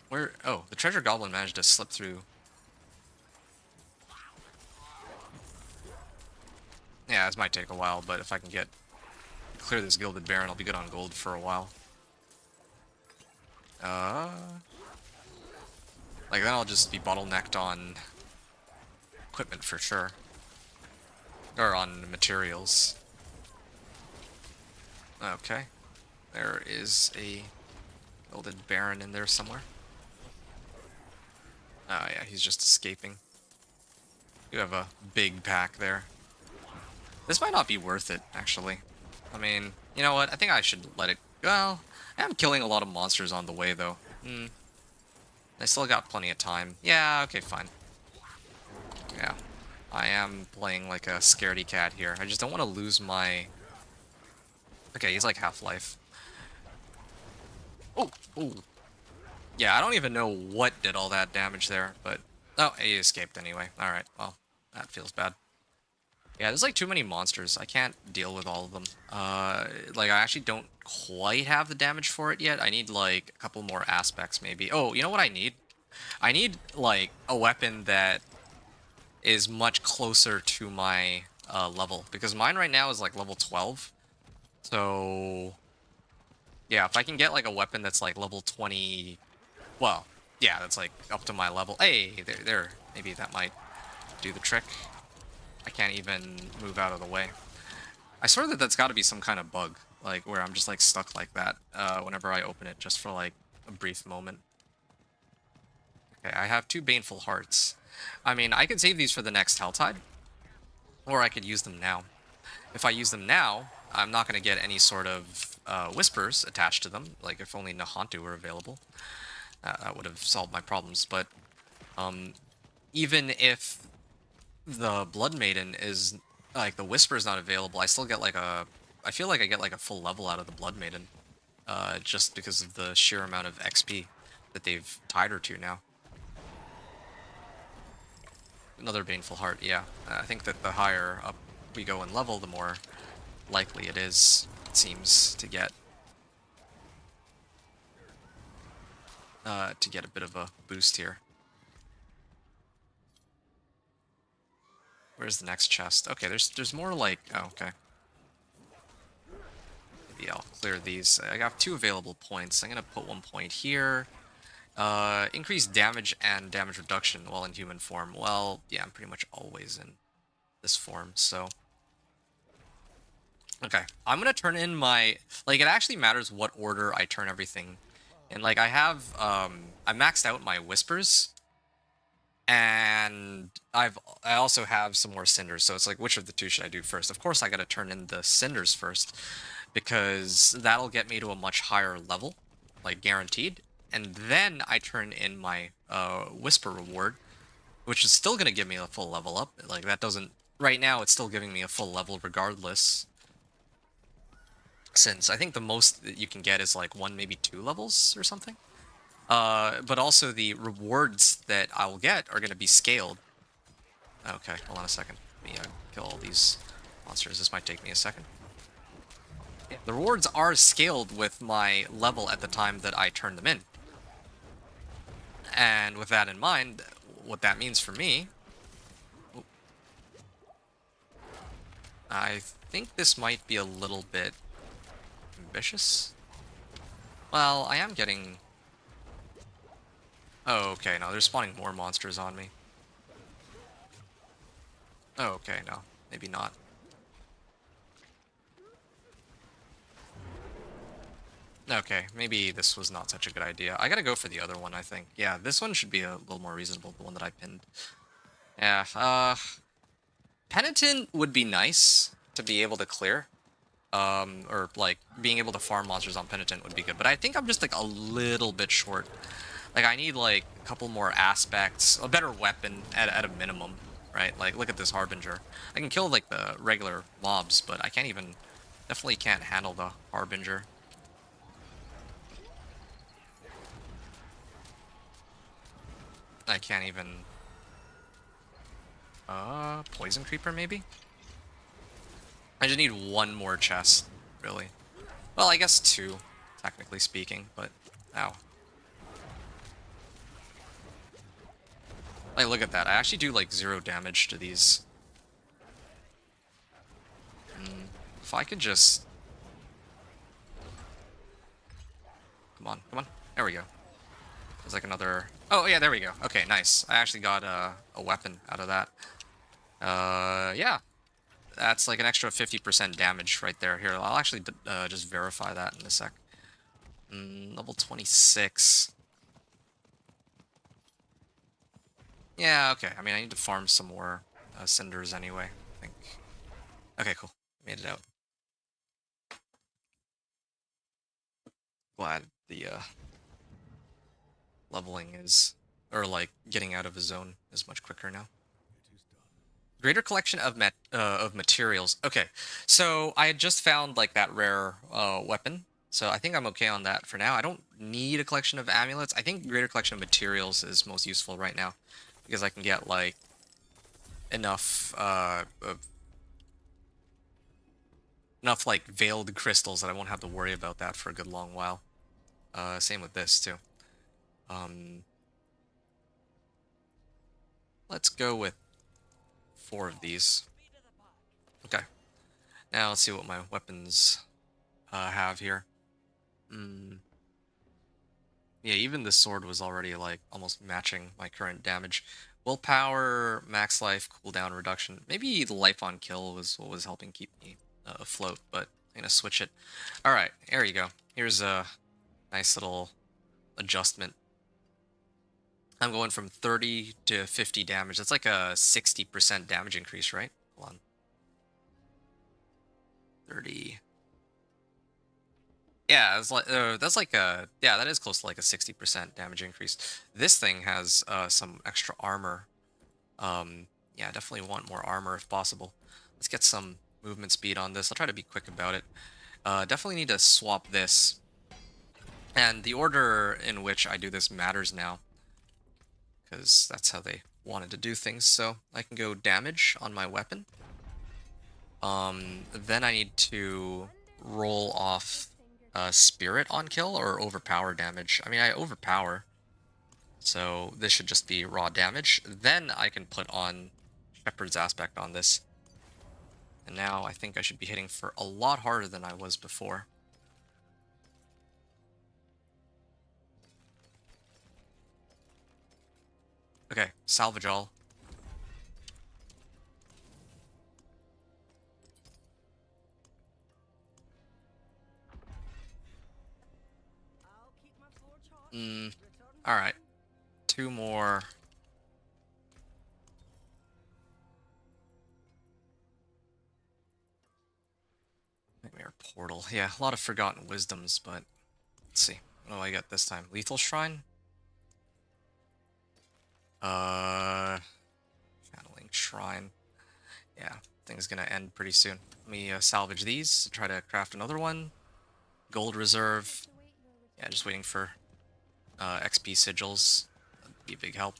Where? Oh, the Treasure Goblin managed to slip through. Yeah, this might take a while, but if I can clear this Gilded Baron, I'll be good on gold for a while. Like, then I'll just be bottlenecked on equipment for sure. Or on materials. Okay. There is a Gilded Baron in there somewhere. Oh yeah, he's just escaping. You have a big pack there. This might not be worth it, actually. I mean, you know what? I think I should let it... Well, I am killing a lot of monsters on the way, though. I still got plenty of time. Yeah, okay, fine. Yeah. I am playing like a scaredy cat here. I just don't want to lose my... Okay, he's like Half-Life. Oh, oh. Yeah, I don't even know what did all that damage there, but... Oh, he escaped anyway. Alright, well, that feels bad. Yeah, there's like too many monsters. I can't deal with all of them. Like, I actually don't quite have the damage for it yet. I need, like, a couple more aspects, maybe. Oh, you know what I need? I need, like, a weapon that is much closer to my level. Because mine right now is, like, level 12. So... Yeah, if I can get, like, a weapon that's, like, level 20... Well, yeah, that's, like, up to my level. Hey, there. Maybe that might do the trick. I can't even move out of the way. I swear that that's got to be some kind of bug, like where I'm just like stuck like that whenever I open it, just for like a brief moment. Okay, I have 2 Baneful Hearts. I mean, I could save these for the next Helltide, or I could use them now. If I use them now, I'm not going to get any sort of whispers attached to them, like if only Nahantu were available. That would have solved my problems, but even if the Blood Maiden is, like, the Whisper is not available, I still get, like, I feel like I get, like, a full level out of the Blood Maiden, just because of the sheer amount of XP that they've tied her to now. Another Baneful Heart, yeah. I think that the higher up we go in level, the more likely it seems, to get a bit of a boost here. Where's the next chest? Okay, there's more like... Oh, okay. Maybe I'll clear these. I got 2 available points. I'm going to put 1 point here. Increase damage and damage reduction while in human form. Well, yeah, I'm pretty much always in this form, so... Okay, I'm going to turn in my... Like, it actually matters what order I turn everything. And, like, I have... I maxed out my Whispers. And I also have some more Cinders, so it's like, which of the 2 should I do first? Of course, I gotta turn in the Cinders first, because that'll get me to a much higher level, like, guaranteed. And then I turn in my Whisper reward, which is still gonna give me a full level up. Like, that doesn't... Right now, it's still giving me a full level regardless. Since I think the most that you can get is, like, 1, maybe 2 levels or something. But also the rewards that I will get are going to be scaled. Okay, hold on a second. Let me kill all these monsters. This might take me a second. Yeah, the rewards are scaled with my level at the time that I turn them in. And with that in mind, what that means for me... I think this might be a little bit ambitious. Well, I am getting... Oh, okay, no, they're spawning more monsters on me. Oh, okay, no, maybe not. Okay, maybe this was not such a good idea. I gotta go for the other one, I think. Yeah, this one should be a little more reasonable, the one that I pinned. Yeah, Penitent would be nice to be able to clear. Or, like, being able to farm monsters on Penitent would be good. But I think I'm just, like, a little bit short. Like, I need, like, a couple more aspects. A better weapon at a minimum, right? Like, look at this Harbinger. I can kill, like, the regular mobs, but I can't even... Definitely can't handle the Harbinger. I can't even... Poison Creeper, maybe? I just need one more chest, really. Well, I guess two, technically speaking, but... Ow. Like, look at that. I actually do, like, 0 damage to these. If I could just... Come on, come on. There we go. There's, like, another... Oh, yeah, there we go. Okay, nice. I actually got a weapon out of that. Yeah. That's, like, an extra 50% damage right there. Here, I'll actually just verify that in a sec. Level 26. Yeah, okay. I mean, I need to farm some more cinders anyway, I think. Okay, cool. Made it out. Glad the leveling is, or like getting out of a zone is much quicker now. Greater collection of materials. Okay, so I had just found like that rare weapon, so I think I'm okay on that for now. I don't need a collection of amulets. I think greater collection of materials is most useful right now because I can get like enough enough like veiled crystals that I won't have to worry about that for a good long while. Same with this too. Let's go with 4 of these. Okay. Now let's see what my weapons have here. Yeah, even this sword was already like almost matching my current damage. Willpower, max life, cooldown reduction. Maybe the life on kill was what was helping keep me afloat, but I'm gonna switch it. Alright, there you go. Here's a nice little adjustment. I'm going from 30 to 50 damage. That's like a 60% damage increase, right? Hold on. 30. Yeah, it's like that's like a yeah, that is close to like a 60% damage increase. This thing has some extra armor. Yeah, definitely want more armor if possible. Let's get some movement speed on this. I'll try to be quick about it. Definitely need to swap this. And the order in which I do this matters now, because that's how they wanted to do things. So I can go damage on my weapon. Then I need to roll off spirit on kill or overpower damage. I mean, I overpower, so this should just be raw damage. Then I can put on Shepherd's Aspect on this. And now I think I should be hitting for a lot harder than I was before. Okay, salvage all. Alright. 2 more. Nightmare Portal. Yeah, a lot of Forgotten Wisdoms, but let's see. What do I get this time? Lethal Shrine? Channeling Shrine. Yeah, thing's gonna end pretty soon. Let me salvage these, try to craft another one. Gold Reserve. Yeah, just waiting for XP sigils. That'd be a big help.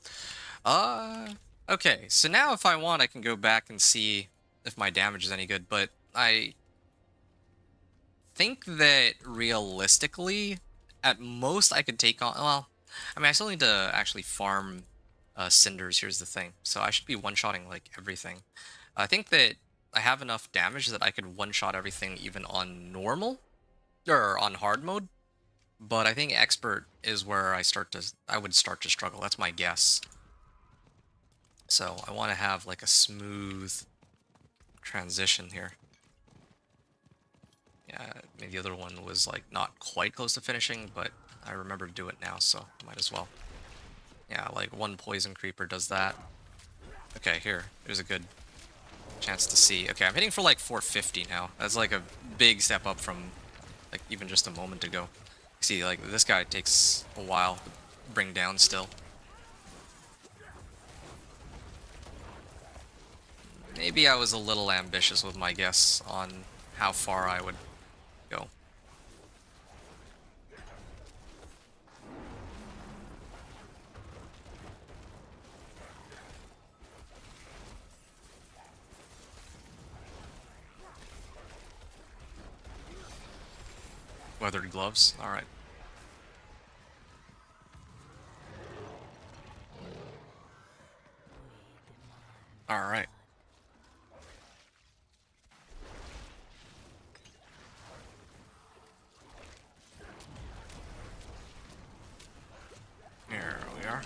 Okay, so now if I want, I can go back and see if my damage is any good, but I think that realistically, at most I could take on, well, I mean, I still need to actually farm cinders, here's the thing. So I should be one-shotting, like, everything. I think that I have enough damage that I could one-shot everything even on normal, or on hard mode. But I think expert is where I would start to struggle. That's my guess. So I want to have like a smooth transition here. Yeah, maybe the other one was like not quite close to finishing, but I remember to do it now, so might as well. Yeah, like one poison creeper does that. Okay, here's a good chance to see. Okay, I'm hitting for like 450 now. That's like a big step up from like even just a moment ago. See, like this guy takes a while to bring down still. Maybe I was a little ambitious with my guess on how far I would go. Weathered gloves, alright. Alright. Here we are.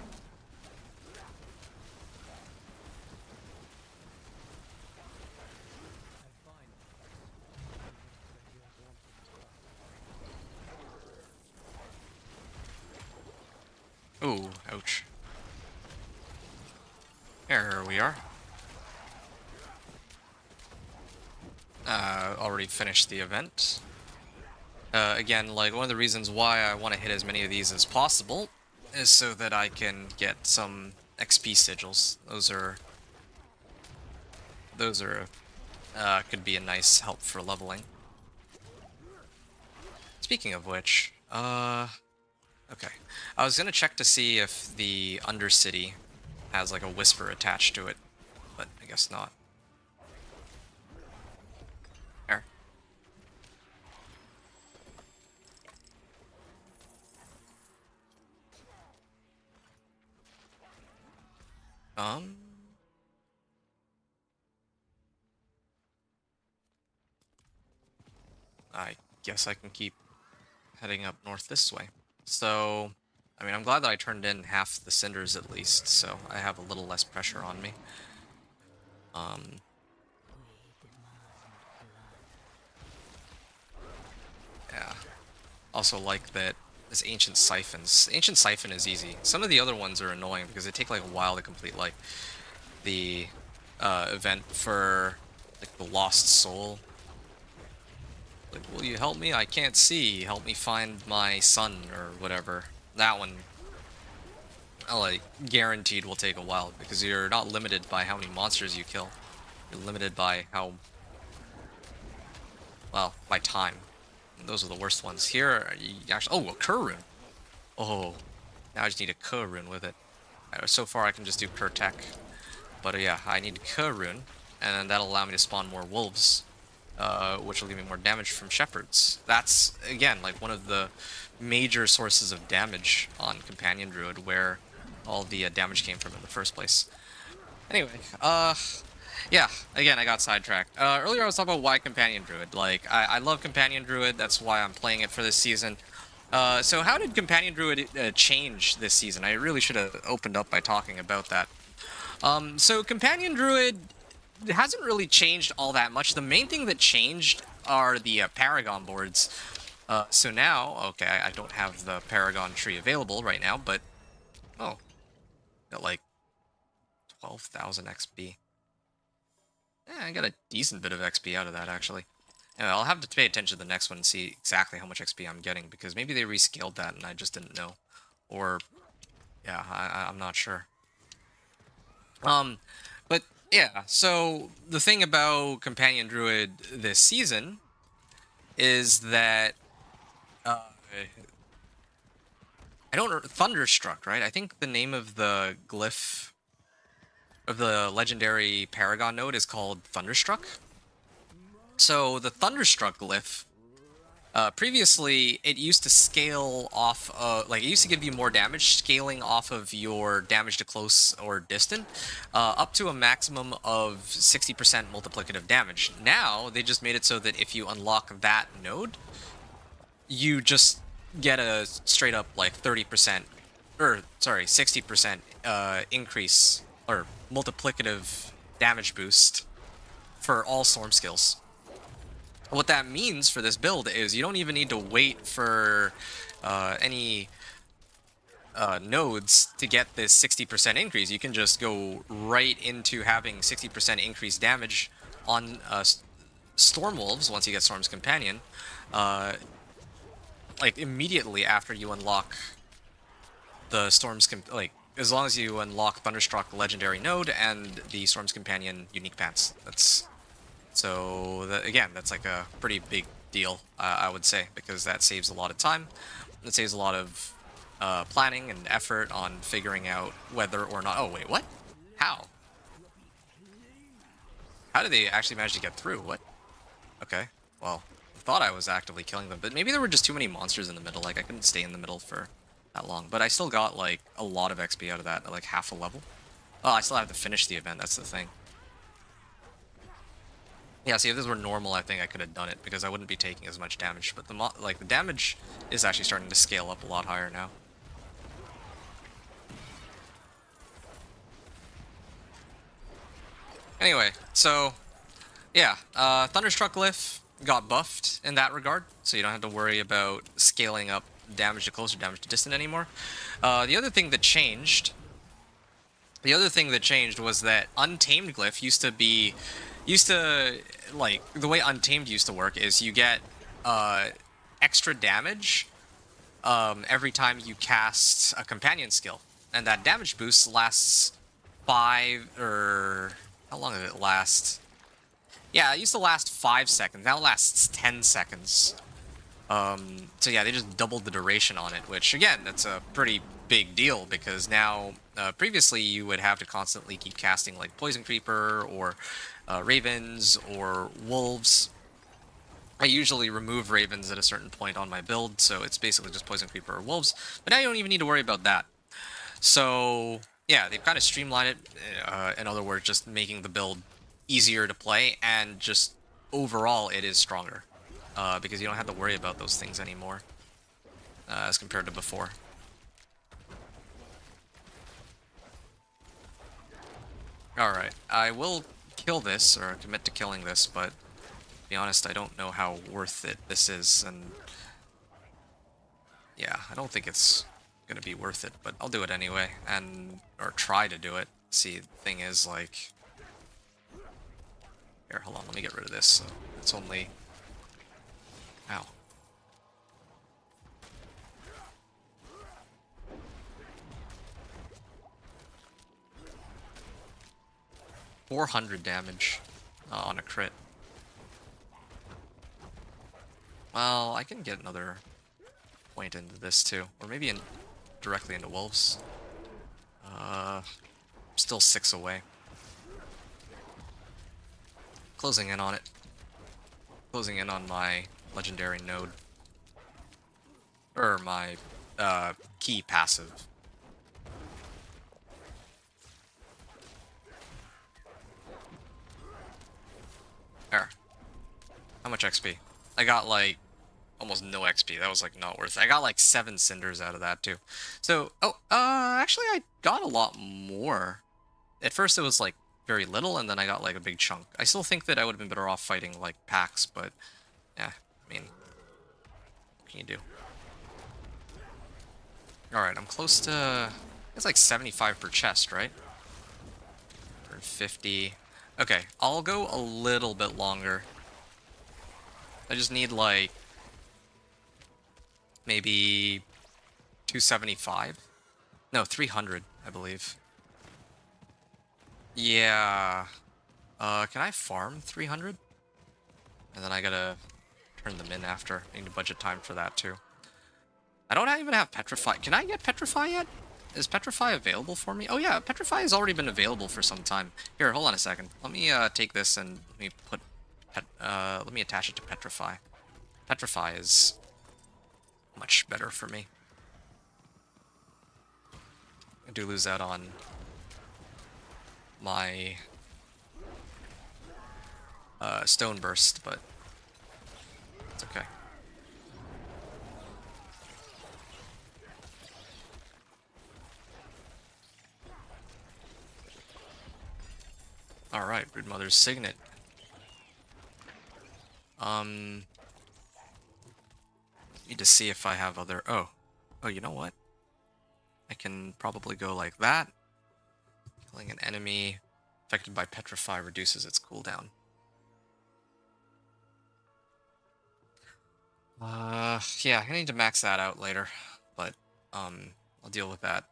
Ooh, ouch. Here we are. Already finished the event. Again, like one of the reasons why I want to hit as many of these as possible is so that I can get some XP sigils. Those are could be a nice help for leveling. Speaking of which, okay. I was gonna check to see if the Undercity has like a whisper attached to it, but I guess not. There. I guess I can keep heading up north this way. So, I mean, I'm glad that I turned in half the cinders at least, so I have a little less pressure on me. Yeah. Also like that this Ancient Siphons. Ancient Siphon is easy. Some of the other ones are annoying because they take like a while to complete, like the event for like the Lost Soul. Like, will you help me? I can't see. Help me find my son or whatever. That one, like, guaranteed will take a while because you're not limited by how many monsters you kill. You're limited by how, well, by time. And those are the worst ones. Here, you actually, oh, a Cur Rune. Oh, now I just need a Cur Rune with it. So far I can just do Cur Tech. But yeah, I need Cur Rune, and that'll allow me to spawn more wolves. Which will give me more damage from shepherds. That's, again, like one of the major sources of damage on Companion Druid, where all the damage came from in the first place. Anyway, yeah, again, I got sidetracked. Earlier I was talking about why Companion Druid. Like, I love Companion Druid, that's why I'm playing it for this season. So how did Companion Druid change this season? I really should have opened up by talking about that. So Companion Druid hasn't really changed all that much. The main thing that changed are the Paragon boards. So now, okay, I don't have the Paragon tree available right now, but oh, got like 12,000 XP. Yeah, I got a decent bit of XP out of that actually. Yeah, I'll have to pay attention to the next one and see exactly how much XP I'm getting because maybe they rescaled that and I just didn't know, or yeah, I'm not sure. But yeah, so the thing about Companion Druid this season is that I don't Thunderstruck, right? I think the name of the glyph of the legendary Paragon node is called Thunderstruck. So the Thunderstruck glyph Previously, it used to scale off, like, it used to give you more damage, scaling off of your damage to close or distant, up to a maximum of 60% multiplicative damage. Now, they just made it so that if you unlock that node, you just get a straight up, like, 30%, or, sorry, 60% increase, or multiplicative damage boost for all storm skills. What that means for this build is you don't even need to wait for any nodes to get this 60% increase. You can just go right into having 60% increased damage on Storm Wolves once you get Storm's Companion, like immediately after you unlock the like as long as you unlock Thunderstruck Legendary Node and the Storm's Companion Unique Pants. Again, that's like a pretty big deal, I would say, because that saves a lot of time. It saves a lot of planning and effort on figuring out whether or not... Oh, wait, what? How? How did they actually manage to get through? What? Okay, well, I thought I was actively killing them, but maybe there were just too many monsters in the middle. Like, I couldn't stay in the middle for that long. But I still got, like, a lot of XP out of that, like half a level. Oh, I still have to finish the event, that's the thing. Yeah, see, if this were normal, I think I could have done it, because I wouldn't be taking as much damage. But the damage is actually starting to scale up a lot higher now. Anyway, so, yeah, Thunderstruck Glyph got buffed in that regard, so you don't have to worry about scaling up damage to close or damage to distant anymore. The other thing that changed was that Untamed Glyph used to, like, the way Untamed used to work is you get extra damage every time you cast a companion skill. And that damage boost lasts 5, or... How long did it last? Yeah, it used to last 5 seconds. Now it lasts 10 seconds. So yeah, they just doubled the duration on it, which, again, that's a pretty big deal, because now, previously you would have to constantly keep casting, like, Poison Creeper, or Ravens, or Wolves. I usually remove Ravens at a certain point on my build, so it's basically just Poison Creeper or Wolves, but now you don't even need to worry about that. So, yeah, they've kind of streamlined it, in other words, just making the build easier to play, and just overall it is stronger, because you don't have to worry about those things anymore, as compared to before. Alright, I will kill this, or commit to killing this, but to be honest, I don't know how worth it this is, and yeah, I don't think it's gonna be worth it, but I'll do it anyway, or try to do it. See, the thing is, like... Here, hold on, let me get rid of this, so it's only... Ow. $400 damage on a crit. Well, I can get another point into this too, or maybe directly into wolves. Still 6 away. Closing in on it. Closing in on my legendary node. Or my key passive. There. How much XP? I got, like, almost no XP. That was, like, not worth it. I got, like, 7 cinders out of that, too. So, actually, I got a lot more. At first, it was, like, very little, and then I got, like, a big chunk. I still think that I would have been better off fighting, like, packs, but, yeah, I mean, what can you do? Alright, I'm close to... It's like 75 per chest, right? 150. Okay, I'll go a little bit longer. I just need, like, maybe 275? No, 300, I believe. Yeah. Can I farm 300? And then I gotta turn them in after. I need to budget time for that, too. I don't even have Petrify. Can I get Petrify yet? Is Petrify available for me? Oh yeah, Petrify has already been available for some time. Here, hold on a second. Let me take this and let me attach it to Petrify. Petrify is much better for me. I do lose out on my Stone Burst, but it's okay. Alright, Broodmother's Signet. Need to see if I have other... Oh, you know what? I can probably go like that. Killing an enemy affected by Petrify reduces its cooldown. Yeah, I need to max that out later, but, I'll deal with that.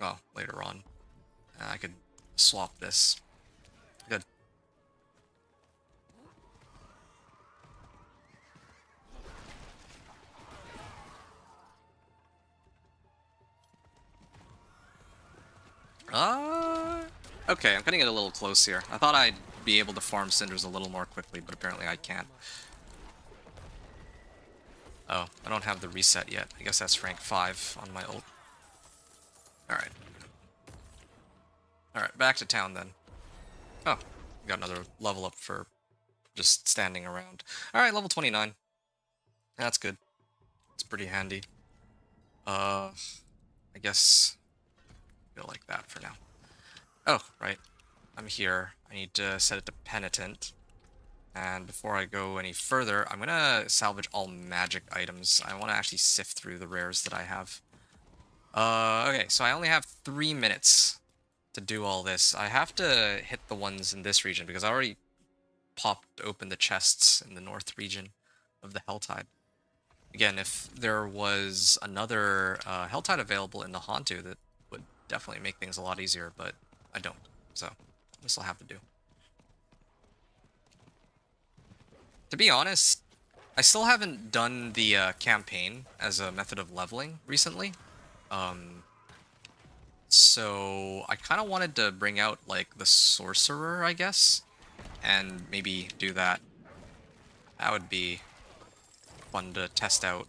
Well, later on. I could swap this. Good. Okay, I'm getting it a little close here. I thought I'd be able to farm cinders a little more quickly, but apparently I can't. Oh, I don't have the reset yet. I guess that's rank 5 on my ult. Alright. Alright, back to town then. Oh, got another level up for just standing around. Alright, level 29. That's good. It's pretty handy. I guess go like that for now. Oh, right. I'm here. I need to set it to Penitent. And before I go any further, I'm gonna salvage all magic items. I want to actually sift through the rares that I have. Okay, so I only have 3 minutes to do all this. I have to hit the ones in this region because I already popped open the chests in the north region of the Helltide. Again, if there was another Helltide available in the Hantu, that would definitely make things a lot easier, but I don't. So, this will have to do. To be honest, I still haven't done the campaign as a method of leveling recently. So I kind of wanted to bring out, like, the Sorcerer, I guess, and maybe do that. That would be fun to test out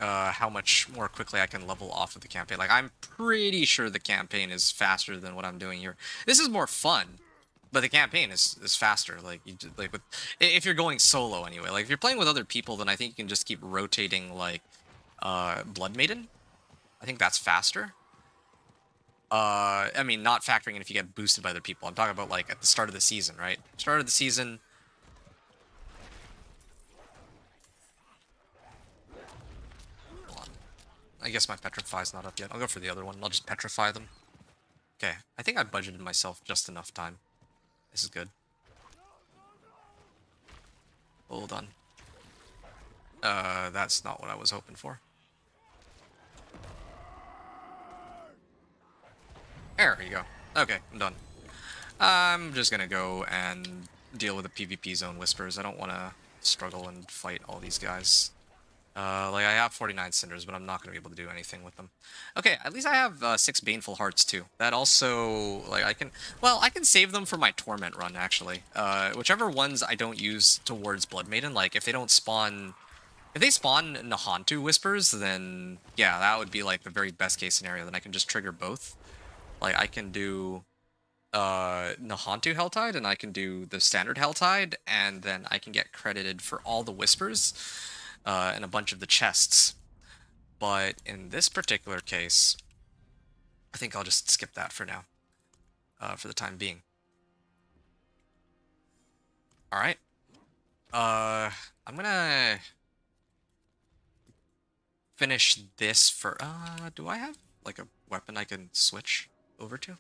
how much more quickly I can level off of the campaign. Like, I'm pretty sure the campaign is faster than what I'm doing here. This is more fun, but the campaign is faster. Like, if you're going solo anyway. Like, if you're playing with other people, then I think you can just keep rotating, like, Blood Maiden. I think that's faster. I mean, not factoring in if you get boosted by other people. I'm talking about, like, at the start of the season, right? Start of the season. Hold on. I guess my Petrify's not up yet. I'll go for the other one. I'll just Petrify them. Okay, I think I budgeted myself just enough time. This is good. Hold on. That's not what I was hoping for. There you go. Okay, I'm done. I'm just gonna go and deal with the PvP zone whispers. I don't want to struggle and fight all these guys. Like, I have 49 cinders, but I'm not gonna be able to do anything with them. Okay, at least I have 6 baneful hearts too. That also, like, I can save them for my torment run actually. Whichever ones I don't use towards Blood Maiden, like if they don't spawn. If they spawn Nahantu Whispers, then yeah, that would be like the very best case scenario. Then I can just trigger both. Like, I can do Nahantu Helltide, and I can do the standard Helltide, and then I can get credited for all the Whispers and a bunch of the chests. But in this particular case, I think I'll just skip that for now, for the time being. Alright. I'm gonna finish this for... do I have, like, a weapon I can switch over to?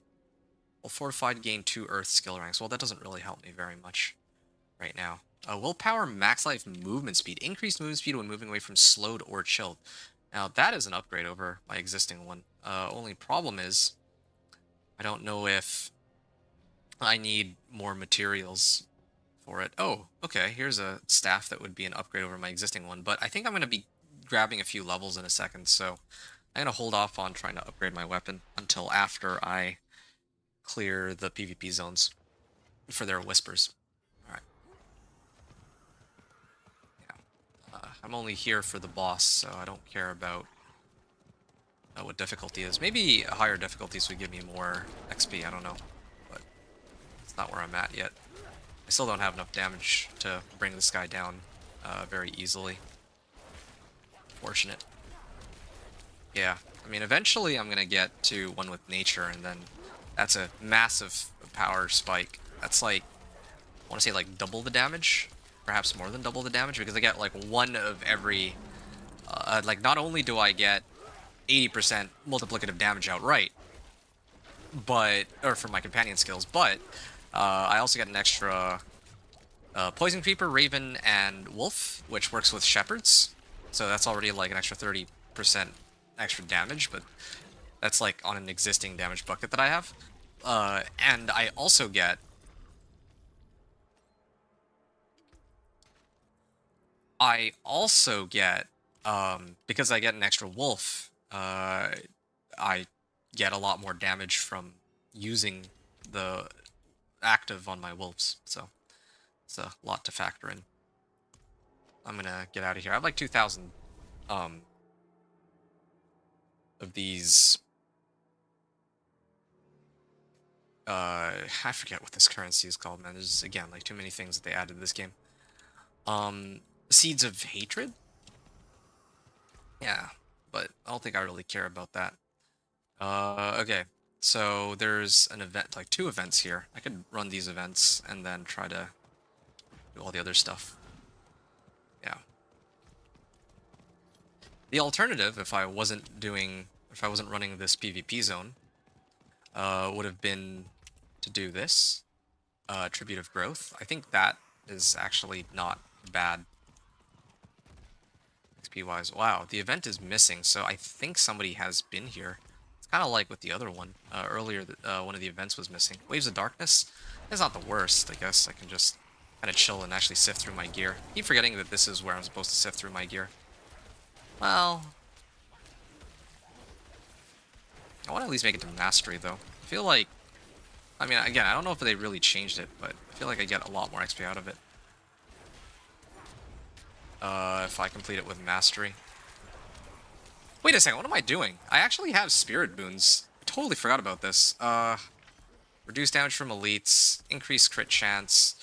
Well, fortified gain 2 earth skill ranks. Well, that doesn't really help me very much right now. Willpower max life movement speed. Increased movement speed when moving away from slowed or chilled. Now, that is an upgrade over my existing one. Only problem is, I don't know if I need more materials for it. Oh, okay, here's a staff that would be an upgrade over my existing one, but I think I'm going to be grabbing a few levels in a second, so I'm going to hold off on trying to upgrade my weapon until after I clear the PvP zones for their whispers. Alright. I'm only here for the boss, so I don't care about what difficulty is. Maybe higher difficulties would give me more XP, I don't know. But it's not where I'm at yet. I still don't have enough damage to bring this guy down very easily. Fortunate. Yeah, I mean, eventually I'm gonna get to one with nature, and then that's a massive power spike. That's like, I want to say like double the damage, perhaps more than double the damage, because I get like one of every, like not only do I get 80% multiplicative damage outright, but, or from my companion skills, but I also get an extra Poison Creeper, Raven, and Wolf, which works with Shepherds, so that's already like an extra 30% extra damage, but that's like on an existing damage bucket that I have. And I also get because I get an extra wolf, I get a lot more damage from using the active on my wolves, so it's a lot to factor in. I'm gonna get out of here. I have like 2,000 of these. I forget what this currency is called, man. There's, again, like too many things that they added to this game. Seeds of Hatred? Yeah, but I don't think I really care about that. Okay. So there's an event, like 2 events here. I could run these events and then try to do all the other stuff. Yeah. The alternative, if I wasn't running this PvP zone, would have been to do this, Tribute of Growth. I think that is actually not bad XP-wise. Wow, the event is missing, so I think somebody has been here. It's kind of like with the other one. Earlier, one of the events was missing. Waves of Darkness? It's not the worst, I guess. I can just kind of chill and actually sift through my gear. I keep forgetting that this is where I'm supposed to sift through my gear. Well, I want to at least make it to Mastery, though. I feel like, I mean, again, I don't know if they really changed it, but I feel like I get a lot more XP out of it. If I complete it with Mastery. Wait a second, what am I doing? I actually have Spirit Boons. I totally forgot about this. Reduce damage from elites, increase crit chance,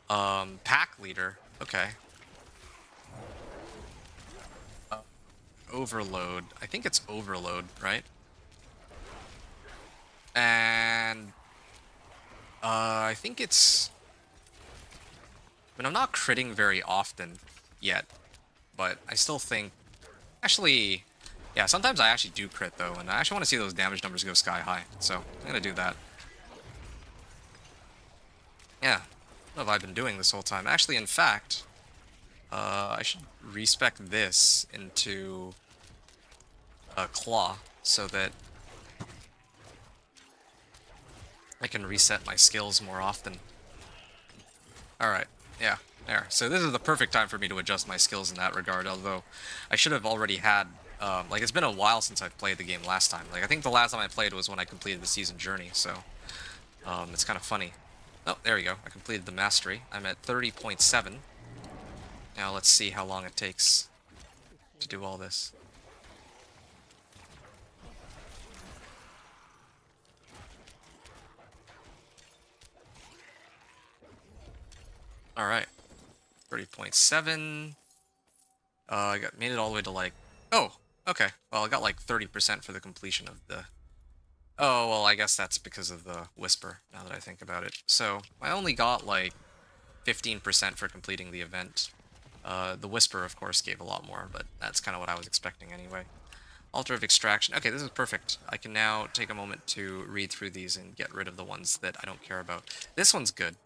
pack leader, okay. Overload, I think it's Overload, right? And I think it's, I mean, I'm not critting very often yet, but I still think, actually, yeah, sometimes I actually do crit though, and I actually want to see those damage numbers go sky high, so I'm gonna do that. Yeah, what have I been doing this whole time? Actually, in fact, I should respec this into a Claw so that I can reset my skills more often. Alright, yeah, there. So this is the perfect time for me to adjust my skills in that regard, although I should have already had, like, it's been a while since I've played the game last time. Like, I think the last time I played was when I completed the season journey, so it's kind of funny. Oh, there we go. I completed the Mastery. I'm at 30.7. Now let's see how long it takes to do all this. Alright. 30.7. I made it all the way to like... Oh, okay. Well, I got like 30% for the completion of the... Oh, well, I guess that's because of the Whisper, now that I think about it. So, I only got like 15% for completing the event. The Whisper, of course, gave a lot more, but that's kind of what I was expecting anyway. Altar of Extraction. Okay, this is perfect. I can now take a moment to read through these and get rid of the ones that I don't care about. This one's good.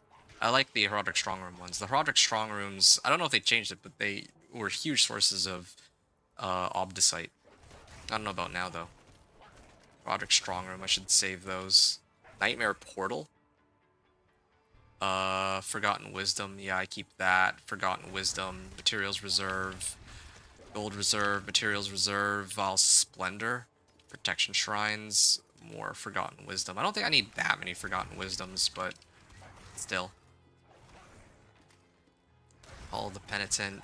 I like the Herodic Strongroom ones. The Herodic Strongrooms, I don't know if they changed it, but they were huge sources of Obdicite. I don't know about now, though. Herodic Strongroom, I should save those. Nightmare Portal. Forgotten Wisdom, yeah, I keep that. Forgotten Wisdom, Materials Reserve, Gold Reserve, Materials Reserve, Vile Splendor, Protection Shrines, more Forgotten Wisdom. I don't think I need that many Forgotten Wisdoms, but still. All the Penitent,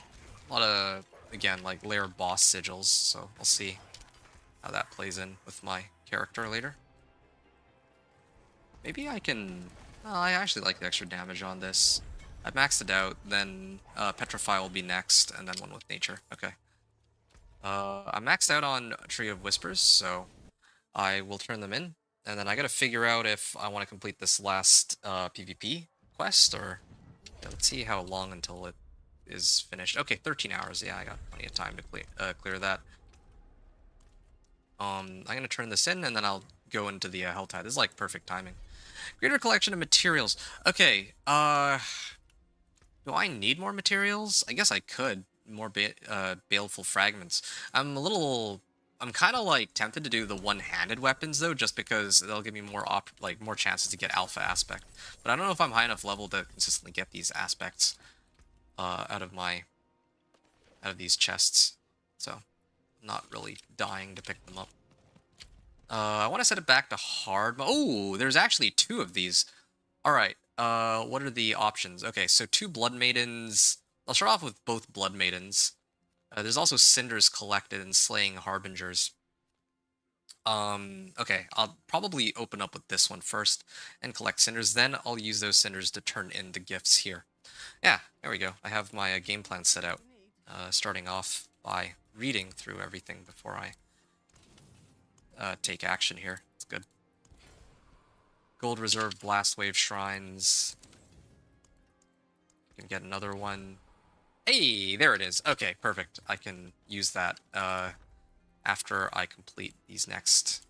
a lot of again, like, layer boss sigils, so I'll see how that plays in with my character later. Maybe I can... Oh, I actually like the extra damage on this. I've maxed it out, then Petrify will be next, and then one with Nature. Okay. I'm maxed out on Tree of Whispers, so I will turn them in. And then I gotta figure out if I want to complete this last PvP quest, or... Yeah, let's see how long until it is finished. Okay, 13 hours. Yeah, I got plenty of time to clear that. I'm gonna turn this in, and then I'll go into the Helltide. This is like perfect timing. Greater collection of materials. Okay, do I need more materials? I guess I could. More baleful fragments. I'm kind of like tempted to do the one-handed weapons though, just because they'll give me more more chances to get alpha aspect. But I don't know if I'm high enough level to consistently get these aspects out of these chests. So I'm not really dying to pick them up. I want to set it back to hard. Oh, there's actually 2 of these. All right. What are the options? Okay, so 2 Blood Maidens. I'll start off with both Blood Maidens. There's also Cinders collected and Slaying Harbingers. Okay, I'll probably open up with this one first and collect Cinders. Then I'll use those Cinders to turn in the gifts here. Yeah, there we go. I have my game plan set out. Starting off by reading through everything before I take action here. It's good. Gold Reserve Blast Wave Shrines. You can get another one. Hey, there it is. Okay, perfect. I can use that after I complete these next.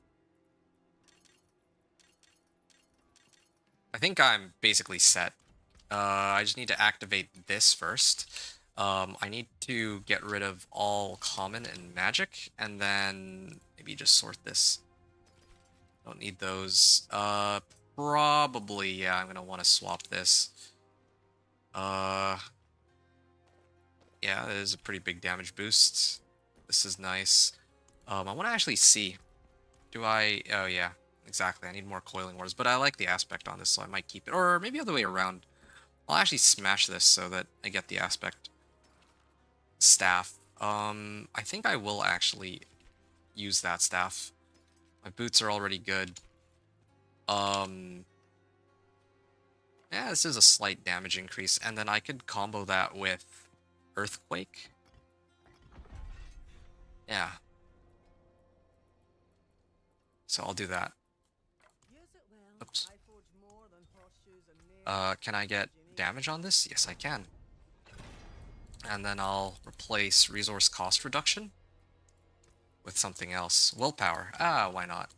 I think I'm basically set. I just need to activate this first. I need to get rid of all common and magic, and then maybe just sort this. Don't need those. Probably, yeah, I'm gonna want to swap this. Yeah, that is a pretty big damage boost. This is nice. I want to actually see. Do I... Oh, yeah, exactly. I need more Coiling Wars, but I like the aspect on this, so I might keep it. Or maybe other way around. I'll actually smash this so that I get the aspect staff. I think I will actually use that staff. My boots are already good. Yeah, this is a slight damage increase, and then I could combo that with Earthquake. Yeah. So I'll do that. Oops. Can I get damage on this? Yes, I can. And then I'll replace resource cost reduction with something else. Willpower. Ah, why not?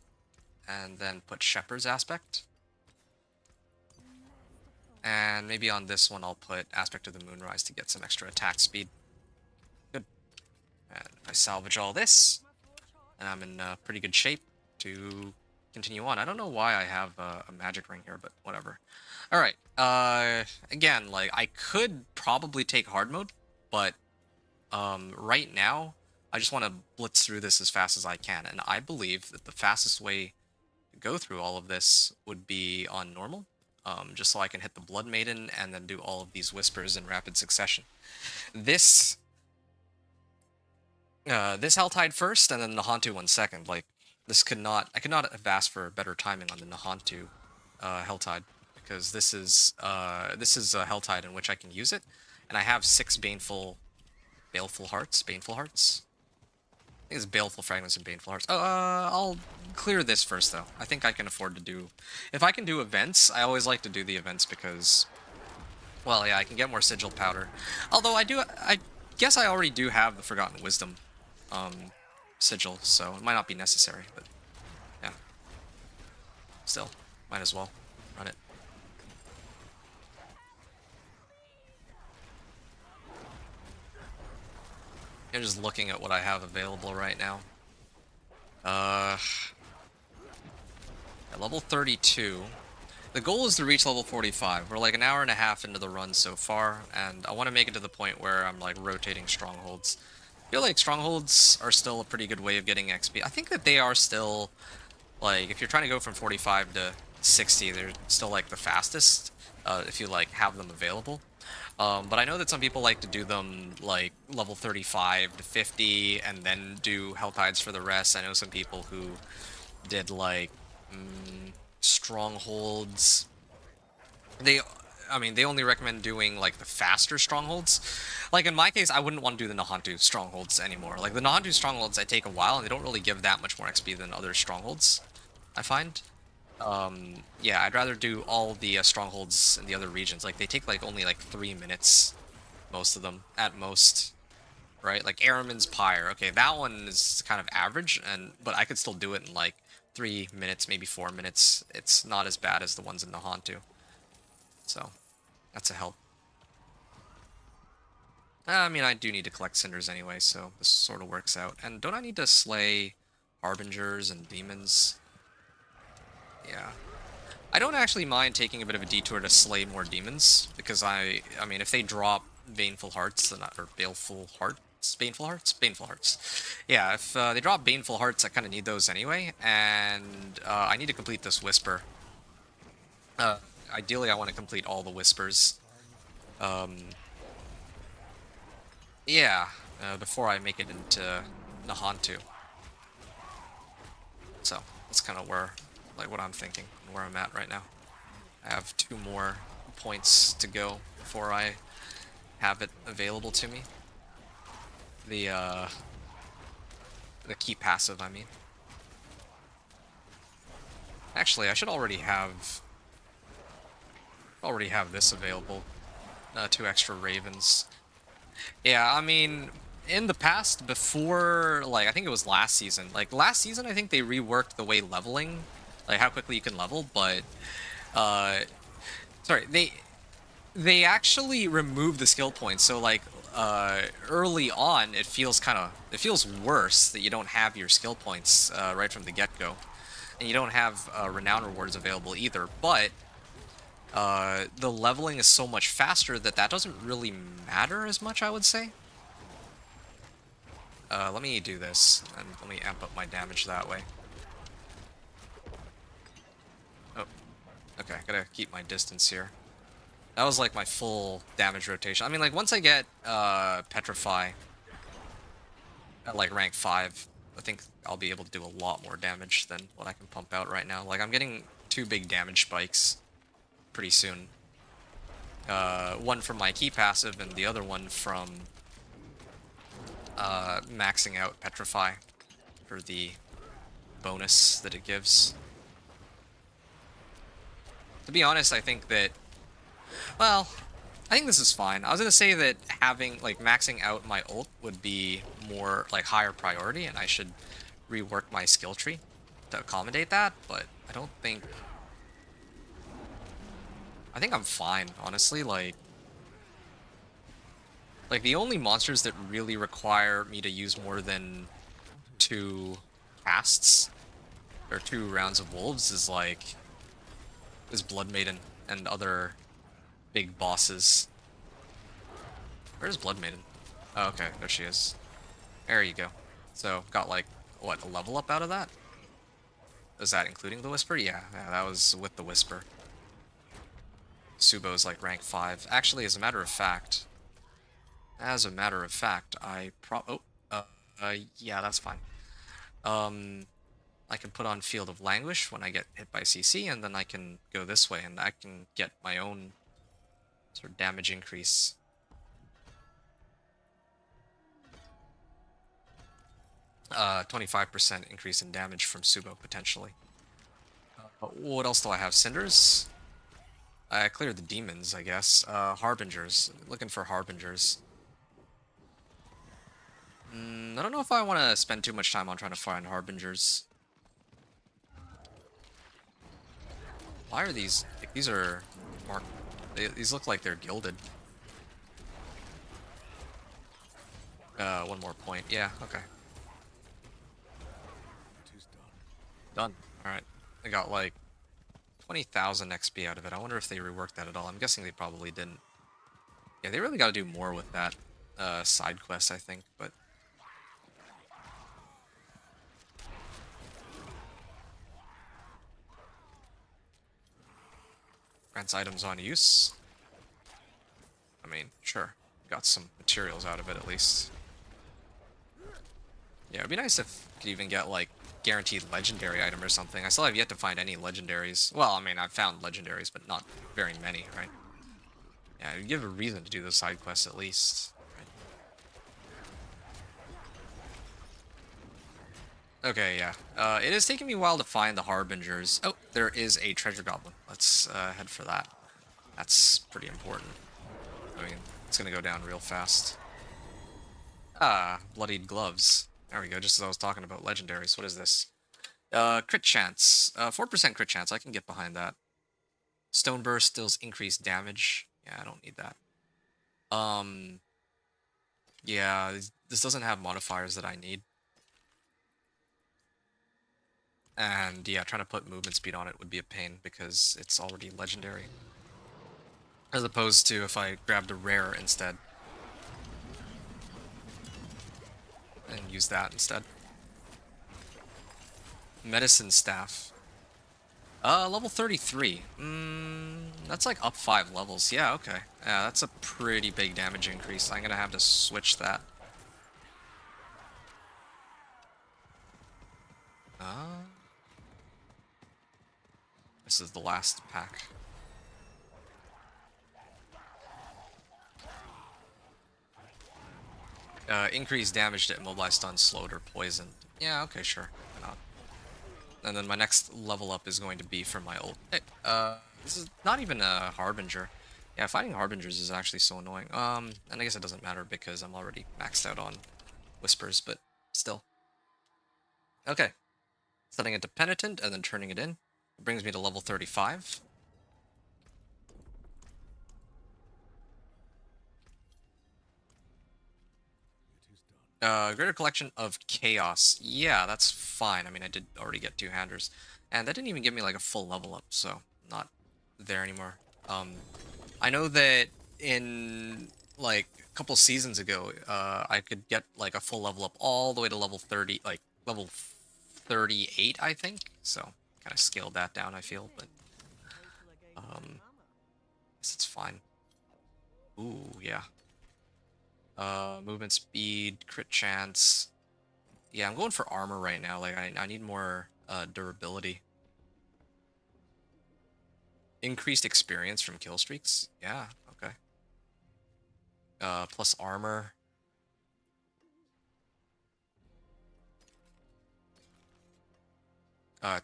And then put Shepherd's Aspect. And maybe on this one I'll put Aspect of the Moonrise to get some extra attack speed. Good. And if I salvage all this, and I'm in pretty good shape to continue on. I don't know why I have a magic ring here, but whatever. Alright, again, like, I could probably take hard mode, but right now, I just want to blitz through this as fast as I can, and I believe that the fastest way to go through all of this would be on normal. Just so I can hit the Blood Maiden and then do all of these Whispers in rapid succession. This Helltide first, and then the Nahantu one second. Like, I could not have asked for better timing on the Nahantu Helltide, because this is a Helltide in which I can use it, and I have 6 Baleful Hearts. I think it's Baleful Fragments and Baneful Hearts. I'll clear this first, though. I think I can afford to do... If I can do events, I always like to do the events because... Well, yeah, I can get more Sigil Powder. Although I guess I already do have the Forgotten Wisdom Sigil, so it might not be necessary, but... Yeah. Still, might as well run it. I'm just looking at what I have available right now. At level 32. The goal is to reach level 45. We're like an hour and a half into the run so far, and I want to make it to the point where I'm like rotating strongholds. I feel like strongholds are still a pretty good way of getting XP. I think that they are still, like, if you're trying to go from 45 to 60, they're still like the fastest, if you like have them available. But I know that some people like to do them like level 35 to 50 and then do Hell Tides for the rest. I know some people who did like strongholds. I mean, they only recommend doing like the faster strongholds. Like in my case, I wouldn't want to do the Nahantu strongholds anymore. Like the Nahantu strongholds, they take a while and they don't really give that much more XP than other strongholds, I find. Yeah, I'd rather do all the strongholds in the other regions. Like they take like only like 3 minutes, most of them at most, right? Like Aramin's Pyre. Okay, that one is kind of average, but I could still do it in like 3 minutes, maybe 4 minutes. It's not as bad as the ones in Nahantu. So that's a help. I mean, I do need to collect cinders anyway, so this sort of works out. And don't I need to slay harbingers and demons? Yeah. I don't actually mind taking a bit of a detour to slay more demons, because I mean, if they drop Baneful Hearts, then or Baleful Hearts? Baneful Hearts? Baneful Hearts. Yeah, if they drop Baneful Hearts, I kind of need those anyway, and I need to complete this Whisper. Ideally, I want to complete all the Whispers. Yeah, before I make it into Nahantu. So, that's kind of where, like, what I'm thinking, and where I'm at right now. I have 2 more points to go before I have it available to me. The key passive, I mean. Actually, I should already have this available. 2 extra ravens. Yeah, I mean, in the past, before, like, I think it was last season. Like, last season, I think they reworked the way leveling, like, how quickly you can level, but, sorry, they actually removed the skill points, so, like, early on, it feels worse that you don't have your skill points, right from the get-go. And you don't have, renown rewards available either, but the leveling is so much faster that doesn't really matter as much, I would say. Let me do this, and let me amp up my damage that way. Oh, okay, gotta keep my distance here. That was like my full damage rotation. I mean, like, once I get Petrify at like rank 5, I think I'll be able to do a lot more damage than what I can pump out right now. Like, I'm getting 2 big damage spikes pretty soon. One from my key passive and the other one from maxing out Petrify for the bonus that it gives. To be honest, I think that, well, I think this is fine. I was gonna say that having, like, maxing out my ult would be more, like, higher priority, and I should rework my skill tree to accommodate that, but I don't think... I think I'm fine, honestly. Like, the only monsters that really require me to use more than 2 casts, or 2 rounds of wolves, is Blood Maiden and other big bosses. Where's Blood Maiden? Oh, okay, there she is. There you go. So, got like, what, a level up out of that? Was that including the Whisper? Yeah, that was with the Whisper. Subo's like rank 5. Actually, as a matter of fact, yeah, that's fine. I can put on Field of Languish when I get hit by CC, and then I can go this way, and I can get my own sort of damage increase. 25% increase in damage from Subo, potentially. What else do I have? Cinders? I cleared the demons, I guess. Harbingers. Looking for Harbingers. I don't know if I want to spend too much time on trying to find Harbingers. Why are these... These are marked... These look like they're gilded. 1 more point. Yeah, okay. Done. Alright. I got like 20,000 XP out of it. I wonder if they reworked that at all. I'm guessing they probably didn't. Yeah, they really got to do more with that side quest, I think, but... Grants items on use. I mean, sure. Got some materials out of it at least. Yeah, it'd be nice if you could even get, like, guaranteed legendary item or something. I still have yet to find any legendaries. Well, I mean, I've found legendaries, but not very many, right? Yeah, it'd give a reason to do those side quests at least. Okay, yeah. It is taking me a while to find the Harbingers. Oh, there is a treasure goblin. Let's head for that. That's pretty important. I mean, it's gonna go down real fast. Ah, bloodied gloves. There we go, just as I was talking about legendaries. What is this? Crit chance. 4% crit chance. I can get behind that. Stone burst deals increased damage. Yeah, I don't need that. Yeah, this doesn't have modifiers that I need. And yeah, trying to put movement speed on it would be a pain because it's already legendary. As opposed to if I grabbed a rare instead. And use that instead. Medicine staff. Level 33. That's like up 5 levels. Yeah, okay. Yeah, that's a pretty big damage increase. I'm gonna have to switch that. This is the last pack. Increased damage to immobilize, stun, slowed, or poisoned. Yeah, okay, sure. Why not? And then my next level up is going to be for my old... Hey, this is not even a Harbinger. Yeah, fighting Harbingers is actually so annoying. And I guess it doesn't matter because I'm already maxed out on Whispers, but still. Okay. Setting it to Penitent and then turning it in. It brings me to level 35. Greater collection of chaos. Yeah, that's fine. I mean, I did already get 2-handers. And that didn't even give me like a full level up, so not there anymore. I know that in like a couple seasons ago, I could get like a full level up all the way to level 30, like level 38, I think. So kind of scaled that down, I feel, but guess it's fine. Ooh, yeah. Movement speed, crit chance. Yeah, I'm going for armor right now. Like, I need more durability. Increased experience from kill streaks? Yeah, okay. Plus armor.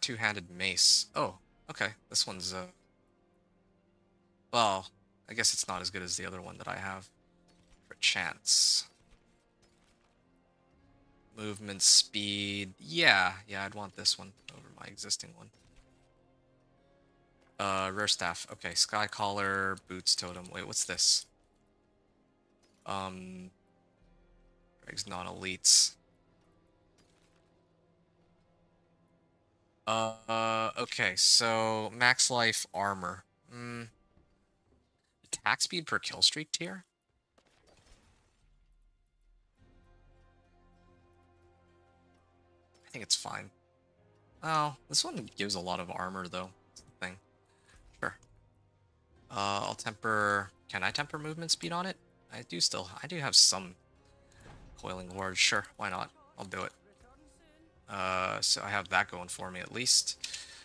Two-handed mace. Oh, okay. This one's, well, I guess it's not as good as the other one that I have. For chance. Movement speed. Yeah, I'd want this one over my existing one. Rare staff. Okay, sky collar, boots, totem. Wait, what's this? Greg's non-elites. Okay, so max life armor. Attack speed per kill streak tier? I think it's fine. Oh, this one gives a lot of armor though. That's the thing. Sure. I'll temper... Can I temper movement speed on it? I do have some coiling wards. Sure, why not? I'll do it. So I have that going for me at least.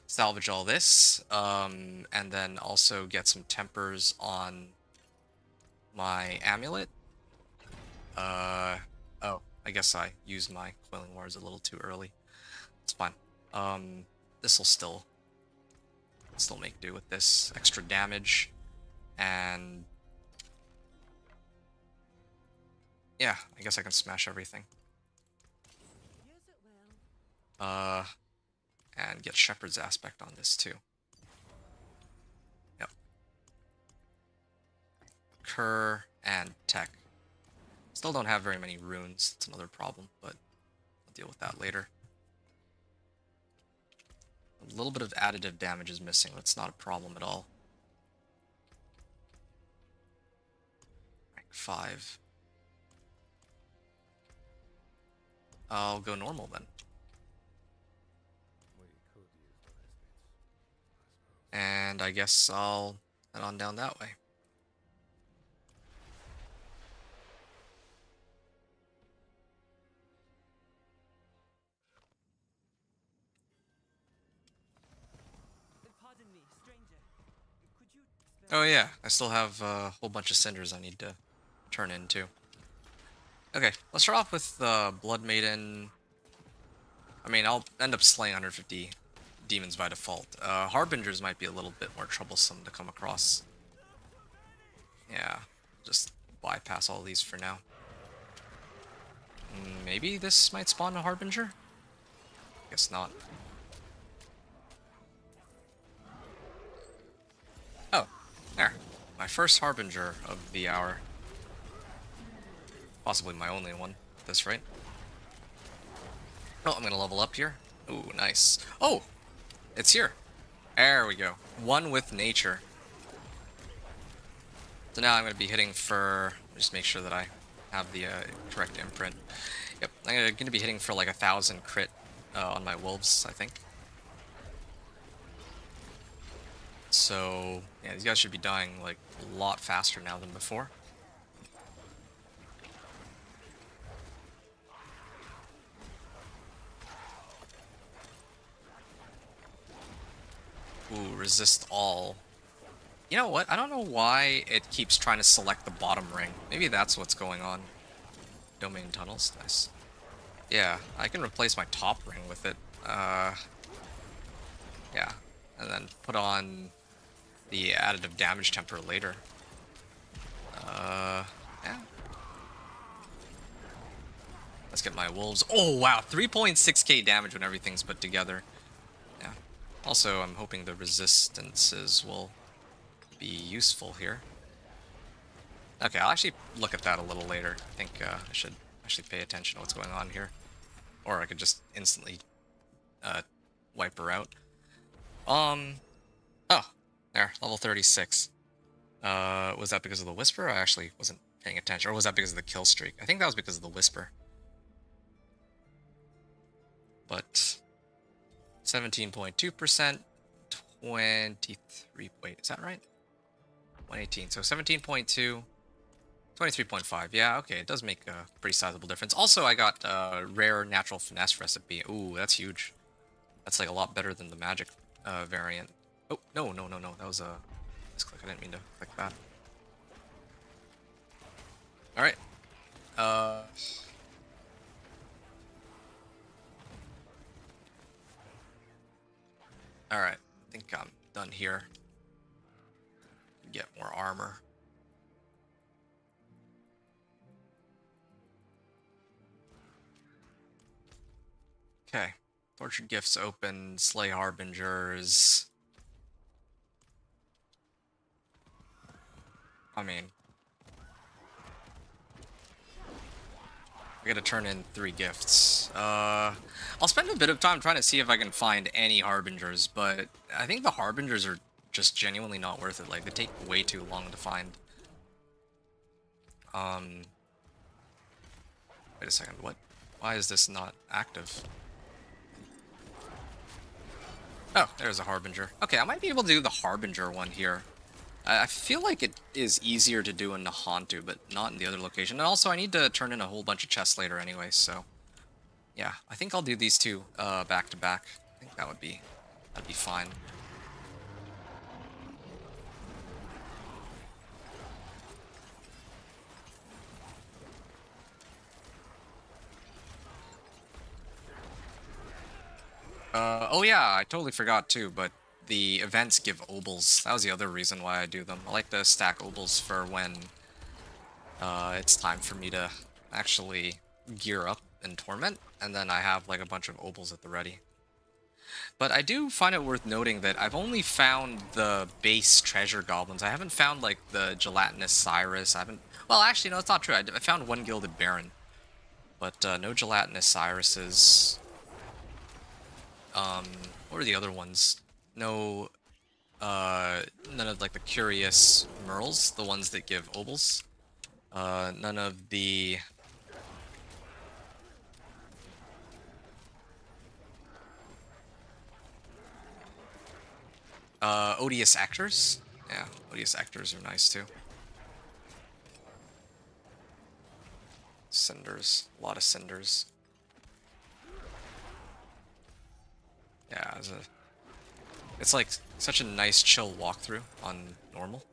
Salvage all this, and then also get some tempers on my amulet. Oh, I guess I used my coiling wards a little too early. It's fine. This will still make do with this extra damage, and yeah, I guess I can smash everything. And get Shepherd's Aspect on this too. Yep. Cur and Tech. Still don't have very many runes. It's another problem, but I'll deal with that later. A little bit of additive damage is missing. That's not a problem at all. Rank 5. I'll go normal then. And I guess I'll head on down that way. Oh yeah, I still have a whole bunch of cinders I need to turn into. Okay, let's start off with Blood Maiden. I mean, I'll end up slaying 150 demons by default. Harbingers might be a little bit more troublesome to come across. Yeah, just bypass all these for now. Maybe this might spawn a Harbinger? Guess not. Oh, there. My first Harbinger of the hour. Possibly my only one at this rate. Oh, I'm gonna level up here. Ooh, nice. Oh! It's here. There we go. One with nature. So now I'm gonna be hitting for... Just make sure that I have the correct imprint. Yep, I'm gonna be hitting for like 1,000 crit on my wolves, I think. So, yeah, these guys should be dying like a lot faster now than before. Ooh, resist all. You know what? I don't know why it keeps trying to select the bottom ring. Maybe that's what's going on. Domain tunnels, nice. Yeah, I can replace my top ring with it. Yeah, and then put on the additive damage temper later. Yeah. Let's get my wolves. Oh, wow, 3.6k damage when everything's put together. Yeah. Also, I'm hoping the resistances will be useful here. Okay, I'll actually look at that a little later. I think I should actually pay attention to what's going on here. Or I could just instantly wipe her out. Oh, there, level 36. Was that because of the Whisper? I actually wasn't paying attention. Or was that because of the kill streak? I think that was because of the Whisper. But 17.2%, 23. Wait, is that right? 118. So 17.2, 23.5. Yeah, okay, it does make a pretty sizable difference. Also, I got a rare natural finesse recipe. Ooh, that's huge. That's like a lot better than the magic variant. Oh, no. That was a misclick. I didn't mean to click that. Alright. Alright. I think I'm done here. Get more armor. Okay. Tortured Gifts open. Slay Harbingers. I mean, I gotta turn in 3 gifts. I'll spend a bit of time trying to see if I can find any Harbingers, but I think the Harbingers are just genuinely not worth it. Like, they take way too long to find. Wait a second, what? Why is this not active? Oh, there's a Harbinger. Okay, I might be able to do the Harbinger one here. I feel like it is easier to do in Nahantu, but not in the other location. And also, I need to turn in a whole bunch of chests later anyway, so... Yeah, I think I'll do these two back to back. I think that'd be fine. Oh yeah, I totally forgot too, but the events give obols. That was the other reason why I do them. I like to stack obols for when it's time for me to actually gear up in Torment, and then I have like a bunch of obols at the ready. But I do find it worth noting that I've only found the base treasure goblins. I haven't found like the gelatinous Cyrus. I haven't... Well, actually, no, it's not true. I found one gilded Baron, but no gelatinous Cyruses. What are the other ones? No, none of like the curious Merles, the ones that give obols. None of the... odious actors? Yeah, odious actors are nice too. Cinders. A lot of cinders. Yeah, it's like such a nice chill walkthrough on normal.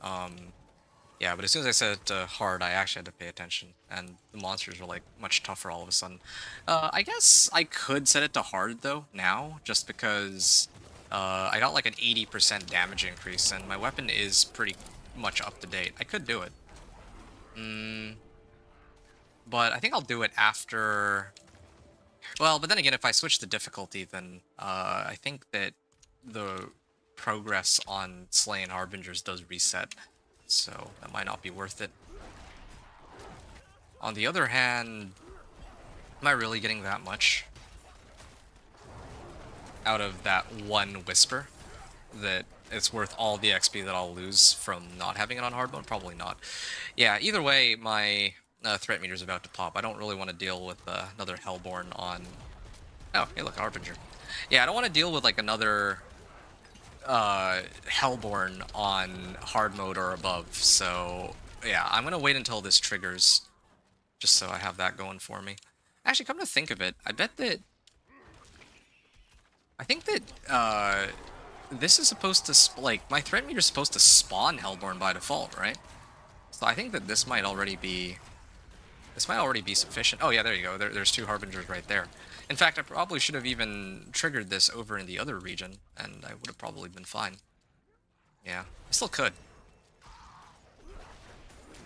Yeah, but as soon as I said it to hard, I actually had to pay attention, and the monsters were like much tougher all of a sudden. I guess I could set it to hard though now, just because I got like an 80% damage increase, and my weapon is pretty much up to date. I could do it. But I think I'll do it after. Well, but then again, if I switch the difficulty, then I think that the progress on slaying harbingers does reset, so that might not be worth it. On the other hand, am I really getting that much out of that one whisper that it's worth all the XP that I'll lose from not having it on hard mode? Probably not. Yeah, either way, my threat meter is about to pop. I don't really want to deal with another Hellborn on... Oh, hey look, Harbinger. Yeah, I don't want to deal with like another Hellborn on hard mode or above, so yeah, I'm gonna wait until this triggers, just so I have that going for me. Actually, come to think of it, I think that this is supposed to like my threat meter is supposed to spawn Hellborn by default, right? So I think that this might already be sufficient. Oh yeah, there you go. There's two harbingers right there. In fact, I probably should have even triggered this over in the other region, and I would have probably been fine. Yeah, I still could.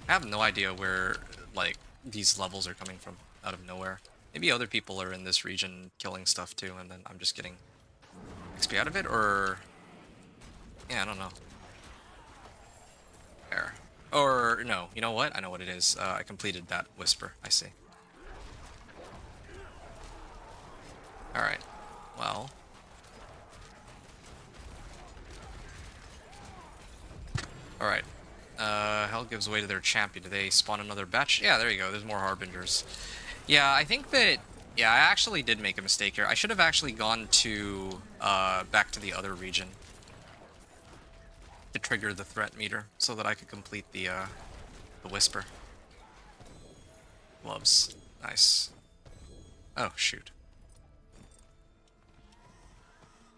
I have no idea where, like, these levels are coming from out of nowhere. Maybe other people are in this region killing stuff too, and then I'm just getting XP out of it, or... Yeah, I don't know. There. Or, no, you know what? I know what it is. I completed that whisper, I see. Alright, well... Alright. Hell gives way to their champion. Do they spawn another batch? Yeah, there you go. There's more harbingers. Yeah, I think that... Yeah, I actually did make a mistake here. I should have actually gone to... back to the other region. To trigger the threat meter, so that I could complete the whisper. Gloves. Nice. Oh, shoot.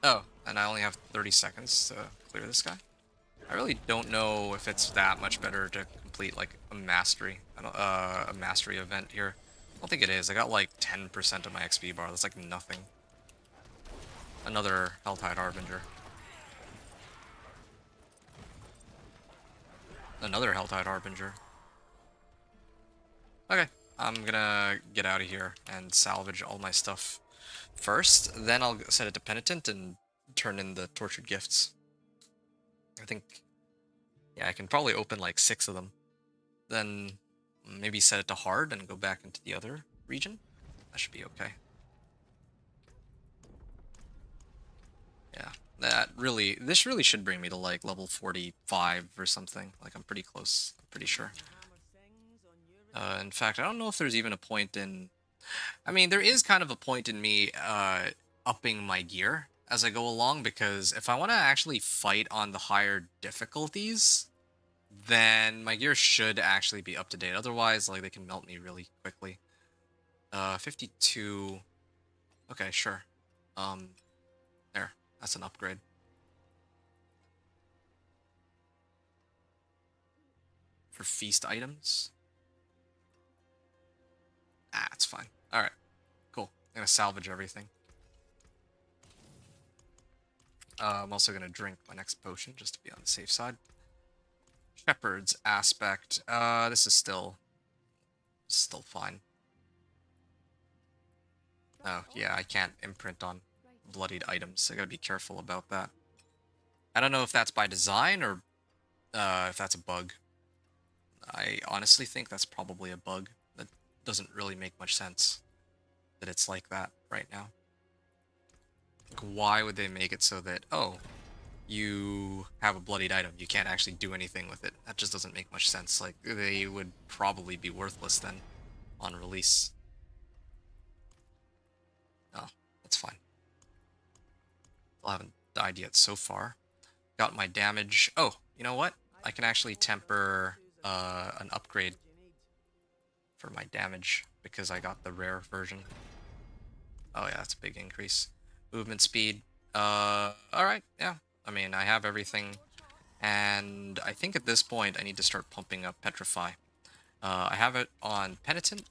Oh, and I only have 30 seconds to clear this guy. I really don't know if it's that much better to complete like a mastery event here. I don't think it is. I got like 10% of my XP bar. That's like nothing. Another Helltide Harbinger. Another Helltide Harbinger. Okay, I'm gonna get out of here and salvage all my stuff first. Then I'll set it to Penitent and turn in the Tortured Gifts. I think, yeah, I can probably open like 6 of them. Then maybe set it to hard and go back into the other region. That should be okay. Yeah, this really should bring me to like level 45 or something. Like I'm pretty close, I'm pretty sure. In fact, I don't know if there's even a point in... I mean, there is kind of a point in me upping my gear as I go along, because if I want to actually fight on the higher difficulties, then my gear should actually be up to date. Otherwise, like, they can melt me really quickly. 52... Okay, sure. There. That's an upgrade. For feast items? Ah, it's fine. Alright. Cool. I'm gonna salvage everything. I'm also gonna drink my next potion, just to be on the safe side. Shepherd's aspect. This is still fine. Oh, yeah, I can't imprint on bloodied items. I gotta be careful about that. I don't know if that's by design or if that's a bug. I honestly think that's probably a bug. That doesn't really make much sense that it's like that right now. Like, why would they make it so that, oh, you have a bloodied item, you can't actually do anything with it? That just doesn't make much sense. Like, they would probably be worthless then on release. Oh, that's fine. I haven't died yet so far. Got my damage. Oh, you know what? I can actually temper an upgrade for my damage because I got the rare version. Oh yeah, that's a big increase. Movement speed. Alright, yeah. I mean, I have everything And I think at this point I need to start pumping up Petrify. I have it on Penitent,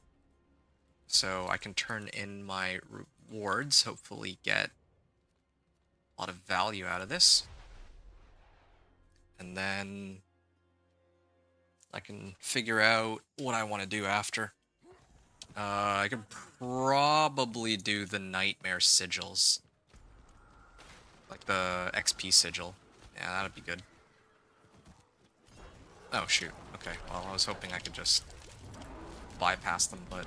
so I can turn in my rewards, hopefully get a lot of value out of this. And then I can figure out what I want to do after. I could probably do the Nightmare Sigils. Like the XP Sigil. Yeah, that'd be good. Oh, shoot. Okay, well, I was hoping I could just bypass them, but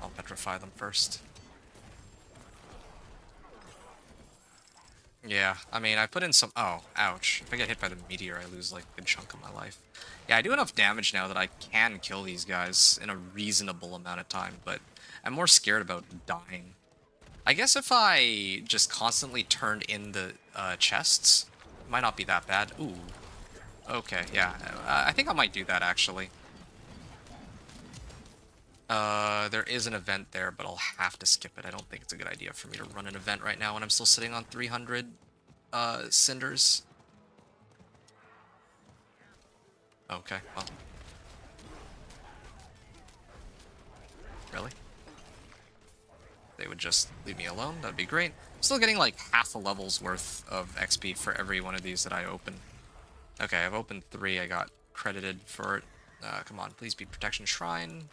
I'll petrify them first. Yeah, I mean, I put in some... Oh, ouch. If I get hit by the meteor, I lose, like, a good chunk of my life. Yeah, I do enough damage now that I can kill these guys in a reasonable amount of time, but I'm more scared about dying. I guess if I just constantly turned in the chests, it might not be that bad. Ooh. Okay, yeah. I think I might do that, actually. There is an event there, but I'll have to skip it. I don't think it's a good idea for me to run an event right now when I'm still sitting on 300 cinders. Okay, well. Really? They would just leave me alone, that'd be great. I'm still getting like half a level's worth of XP for every one of these that I open. Okay, I've opened 3, I got credited for it. Come on, please be Protection Shrine.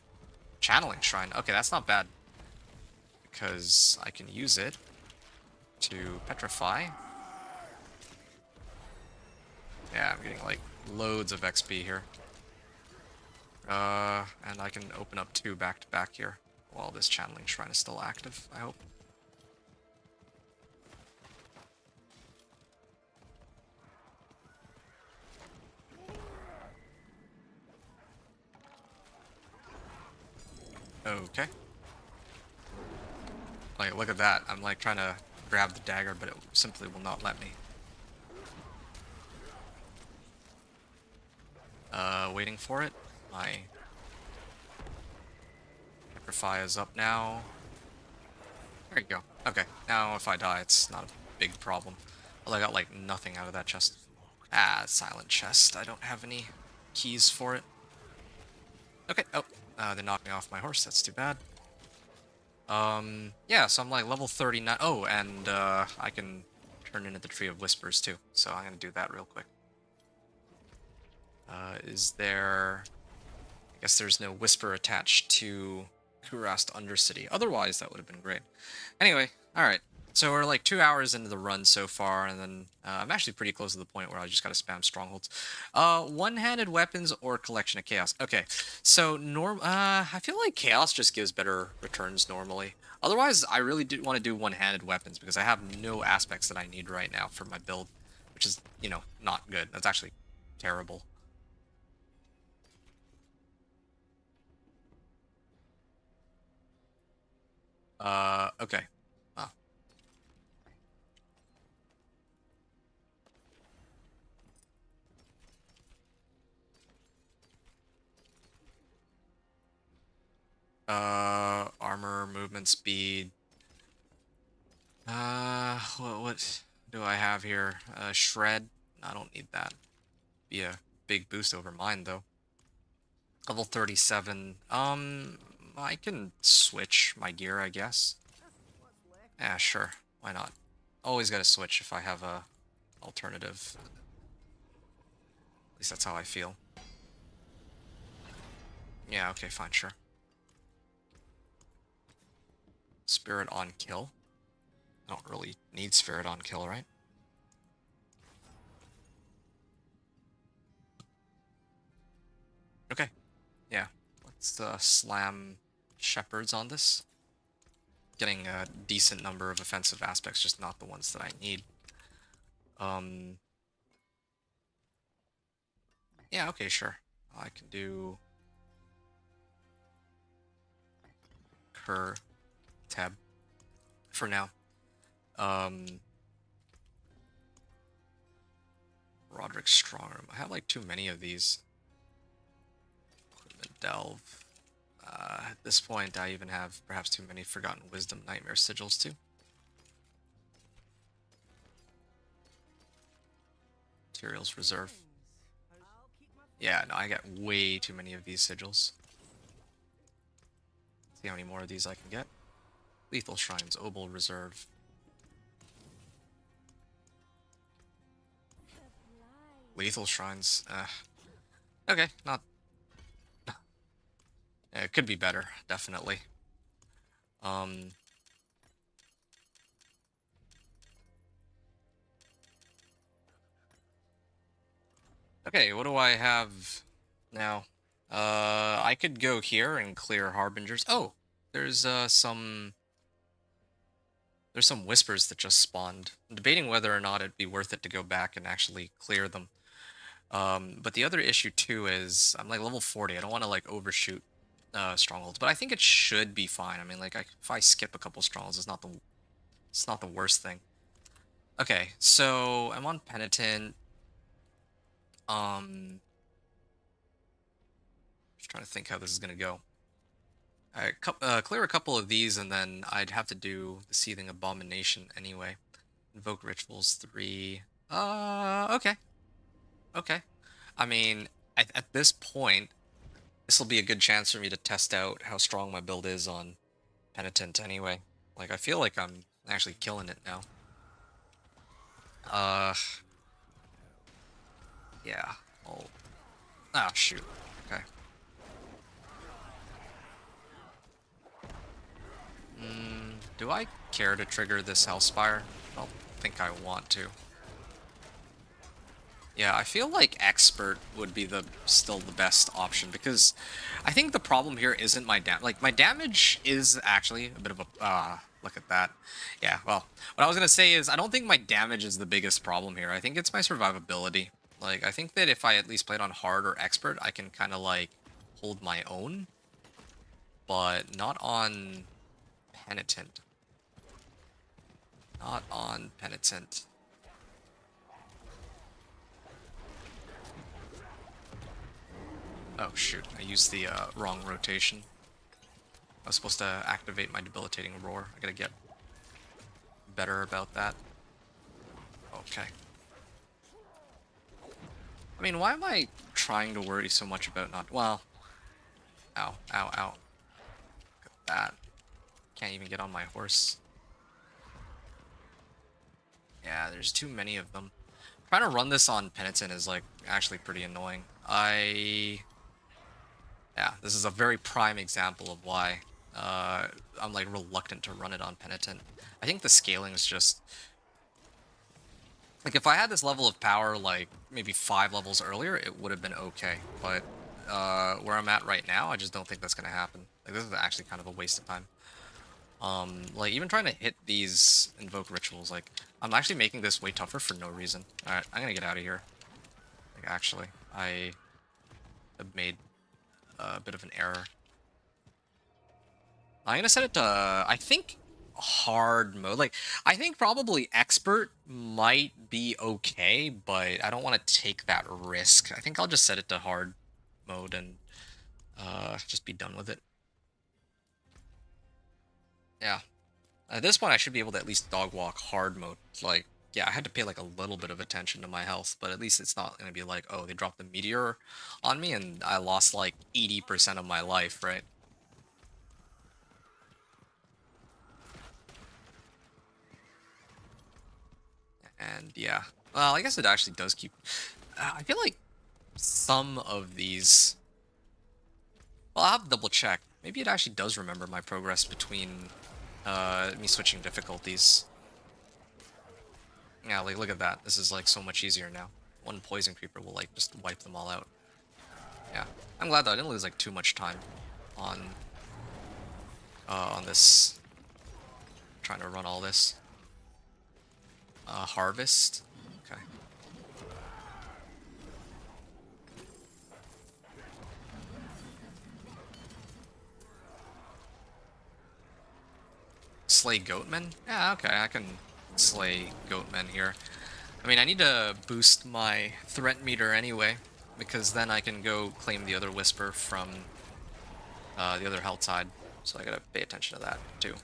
Channeling Shrine. Okay, that's not bad. Because I can use it to petrify. Yeah, I'm getting like loads of XP here. And I can open up 2 back to back here while this Channeling Shrine is still active, I hope. Okay. Like, look at that. I'm like trying to grab the dagger, but it simply will not let me. Waiting for it. My petrify is up now. There you go. Okay, now if I die, it's not a big problem. Well, I got like nothing out of that chest. Ah, silent chest. I don't have any keys for it. Okay, oh, they knocked me off my horse. That's too bad. Yeah, so I'm like level 39. Oh, and I can turn into the Tree of Whispers too. So I'm gonna do that real quick. Is there... I guess there's no Whisper attached to Kurast Undercity. Otherwise, that would have been great. Anyway, alright. So we're like 2 hours into the run so far, and then I'm actually pretty close to the point where I just gotta spam strongholds. One-handed weapons or collection of chaos. Okay, so I feel like chaos just gives better returns normally. Otherwise, I really do want to do one-handed weapons because I have no aspects that I need right now for my build, which is, you know, not good. That's actually terrible. Okay. Oh. Armor, movement speed. What do I have here? Shred? I don't need that. Be a big boost over mine, though. Level 37. I can switch my gear, I guess. Yeah, sure. Why not? Always gotta switch if I have a alternative. At least that's how I feel. Yeah, okay, fine, sure. Spirit on kill. I don't really need Spirit on kill, right? Okay. Yeah. Let's slam Shepherds on this. Getting a decent number of offensive aspects, just not the ones that I need. Yeah, okay, sure. I can do Cur Tab for now. Roderick Strongarm. I have like too many of these. Equipment Delve. At this point, I even have perhaps too many Forgotten Wisdom Nightmare Sigils too. Materials Reserve. Yeah, no, I got way too many of these sigils. See how many more of these I can get. Lethal Shrines, Obol Reserve. Lethal Shrines. Okay, not... Yeah, it could be better, definitely. Okay, what do I have now? I could go here and clear Harbingers. Oh, there's some whispers that just spawned. I'm debating whether or not it'd be worth it to go back and actually clear them. But the other issue too is I'm like level 40. I don't want to like overshoot strongholds, but I think it should be fine. I mean, like if I skip a couple strongholds, it's not the worst thing. Okay, so I'm on Penitent. Just trying to think how this is gonna go. Clear a couple of these, and then I'd have to do the Seething Abomination anyway. Invoke Rituals 3. Okay. Okay. I mean, at this point, this will be a good chance for me to test out how strong my build is on Penitent anyway. Like, I feel like I'm actually killing it now. Yeah. Oh. Ah, shoot. Okay. Do I care to trigger this Hellspire? I don't think I want to. Yeah, I feel like Expert would be still the best option, because I think the problem here isn't my damage. Like, my damage is actually a bit of a... look at that. Yeah, well, what I was gonna say is I don't think my damage is the biggest problem here. I think it's my survivability. Like, I think that if I at least played on Hard or Expert, I can kind of, like, hold my own. But not on Penitent. Not on Penitent. Oh shoot, I used the wrong rotation. I was supposed to activate my debilitating roar. I gotta get better about that. Okay. I mean, why am I trying to worry so much about not... Well... Ow, ow, ow. Look at that. Can't even get on my horse. Yeah, there's too many of them. Trying to run this on Penitent is, like, actually pretty annoying. Yeah, this is a very prime example of why I'm, like, reluctant to run it on Penitent. I think the scaling is just... Like, if I had this level of power, like, maybe 5 levels earlier, it would have been okay. But where I'm at right now, I just don't think that's going to happen. Like, this is actually kind of a waste of time. Like, even trying to hit these Invoke Rituals, like, I'm actually making this way tougher for no reason. Alright, I'm gonna get out of here. Like, actually, I have made a bit of an error. I'm gonna set it to, I think, hard mode. Like, I think probably Expert might be okay, but I don't want to take that risk. I think I'll just set it to hard mode and just be done with it. Yeah. At this point, I should be able to at least dog walk hard mode. Like, yeah, I had to pay like a little bit of attention to my health, but at least it's not going to be like, oh, they dropped the meteor on me and I lost like 80% of my life, right? And yeah, well, I guess it actually does keep... I feel like some of these... Well, I'll have to double check. Maybe it actually does remember my progress between me switching difficulties. Yeah, like, look at that. This is, like, so much easier now. One Poison Creeper will, like, just wipe them all out. Yeah. I'm glad, though. I didn't lose, like, too much time on this. Trying to run all this. Harvest. Okay. Slay Goatmen? Yeah, okay, I can slay Goatmen here. I mean, I need to boost my threat meter anyway, because then I can go claim the other Whisper from the other health side. So I gotta pay attention to that, too.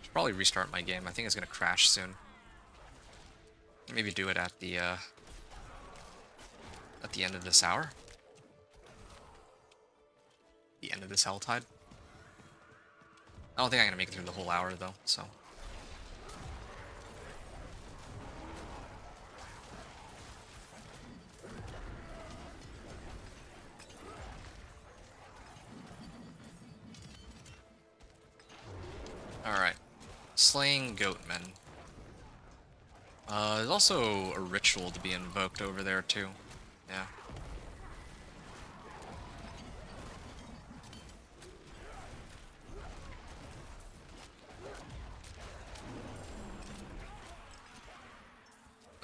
Should probably restart my game. I think it's gonna crash soon. Maybe do it at the end of this hour. the end of this Helltide. I don't think I'm gonna make it through the whole hour though, so. Alright. Slaying Goatmen. There's also a ritual to be invoked over there too. Yeah.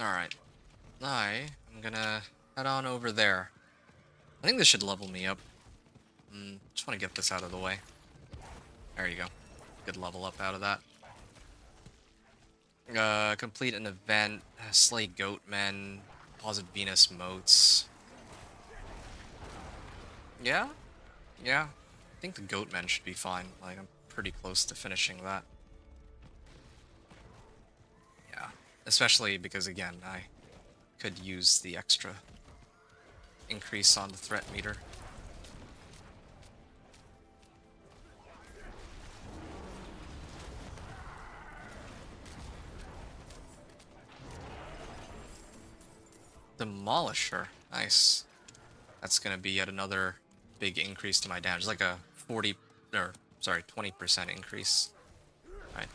Alright. I'm gonna head on over there. I think this should level me up. Just want to get this out of the way. There you go. Good level up out of that. Complete an event, slay goatmen, deposit Venus motes. Yeah? Yeah. I think the goatmen should be fine. Like, I'm pretty close to finishing that. Yeah. Especially because, again, I could use the extra increase on the threat meter. Demolisher. Nice. That's gonna be yet another big increase to my damage. Like a 20% increase. Right.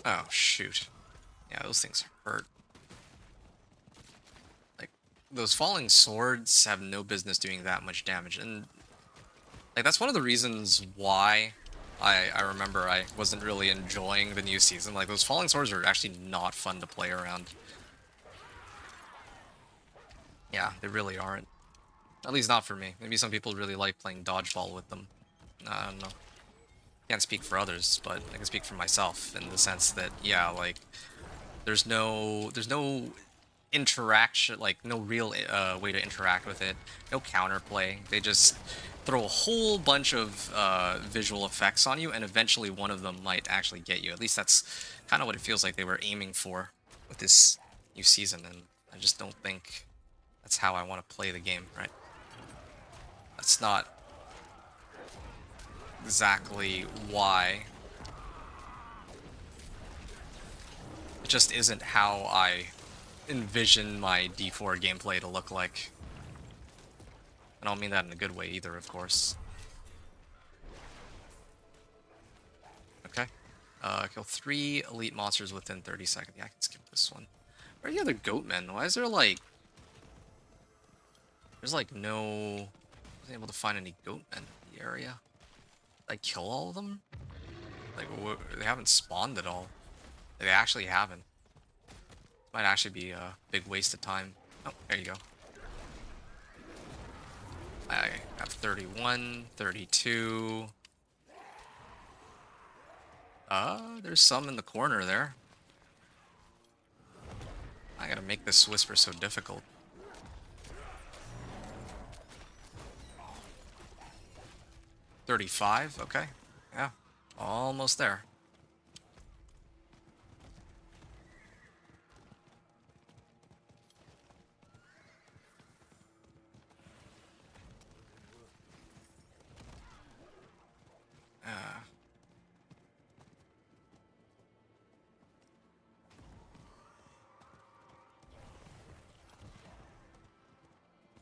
Oh, shoot. Yeah, those things hurt. Like, those falling swords have no business doing that much damage. And, like, that's one of the reasons why I remember I wasn't really enjoying the new season. Like, those falling swords are actually not fun to play around. Yeah, they really aren't. At least not for me. Maybe some people really like playing dodgeball with them. I don't know. Can't speak for others, but I can speak for myself in the sense that, yeah, like, there's no interaction, like, no real way to interact with it. No counterplay. They just throw a whole bunch of visual effects on you, and eventually one of them might actually get you. At least that's kind of what it feels like they were aiming for with this new season, and I just don't think that's how I want to play the game, right? That's not exactly why. It just isn't how I envision my D4 gameplay to look like. I don't mean that in a good way either, of course. Okay. Kill 3 elite monsters within 30 seconds. Yeah, I can skip this one. Where are the other goatmen? Why is there like... There's like no... I wasn't able to find any goatmen in the area. Did I kill all of them? Like, they haven't spawned at all. Like, they actually haven't. Might actually be a big waste of time. Oh, there you go. I have 31, 32. There's some in the corner there. I gotta make this whisper so difficult. $35, okay. Yeah, almost there.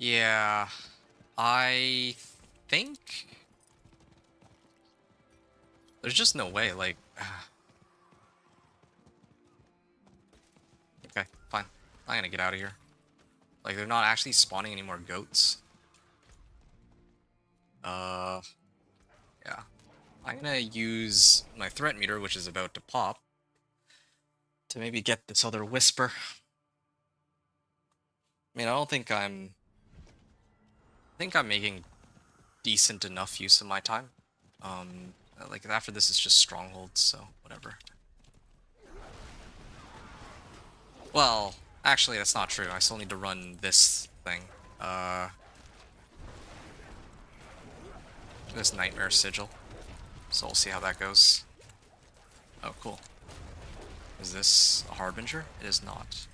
Yeah, I think there's just no way, like... Okay, fine. I'm gonna get out of here. Like, they're not actually spawning any more goats. Yeah. I'm gonna use my threat meter, which is about to pop, to maybe get this other whisper. I mean, I think I'm making decent enough use of my time. Like, after this, it's just strongholds, so whatever. Well, actually, that's not true. I still need to run this thing. This Nightmare Sigil. So we'll see how that goes. Oh, cool. Is this a Harbinger? It is not.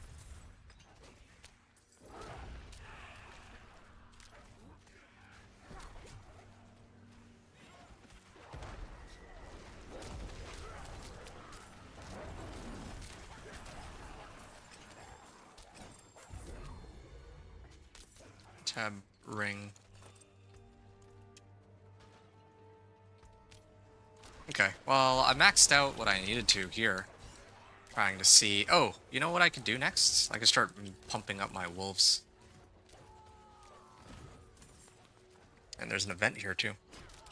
Tab ring. Okay, well, I maxed out what I needed to here. Trying to see... Oh, you know what I could do next? I could start pumping up my wolves. And there's an event here, too.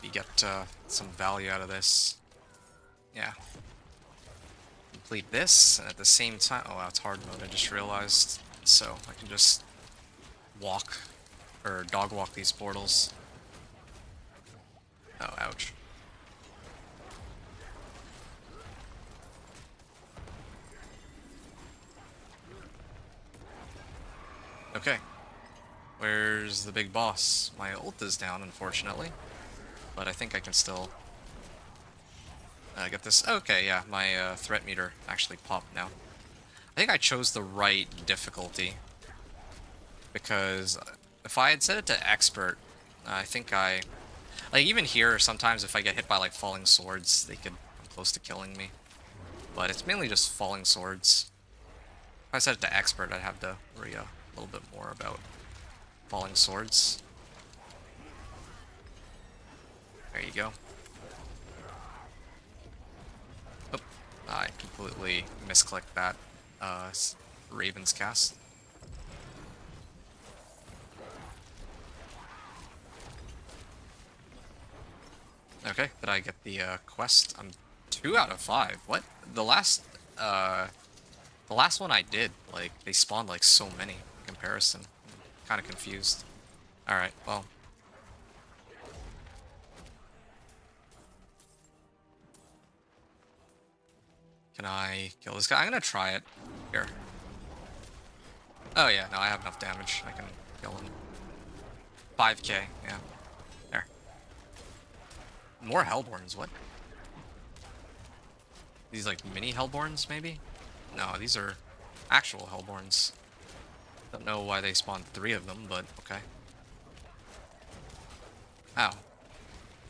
You get some value out of this. Yeah. Complete this, and at the same time... Oh, wow, it's hard mode, I just realized. So, I can just walk, or dog walk these portals. Oh, ouch. Okay. Where's the big boss? My ult is down, unfortunately. But I think I can still get this. Okay, yeah, my threat meter actually popped now. I think I chose the right difficulty. Because if I had set it to expert, I think I... Like, even here, sometimes if I get hit by, like, falling swords, they could come close to killing me. But it's mainly just falling swords. If I set it to expert, I'd have to worry a little bit more about falling swords. There you go. Oh, I completely misclicked that Raven's cast. Okay, did I get the quest? I'm 2 out of 5. What? The last one I did, like, they spawned like so many in comparison. Kind of confused. Alright, well. Can I kill this guy? I'm gonna try it. Here. Oh yeah, no, I have enough damage. I can kill him. 5k, yeah. There. More Hellborns, what? These like mini Hellborns, maybe? No, these are actual Hellborns. Don't know why they spawned 3 of them, but okay. Ow.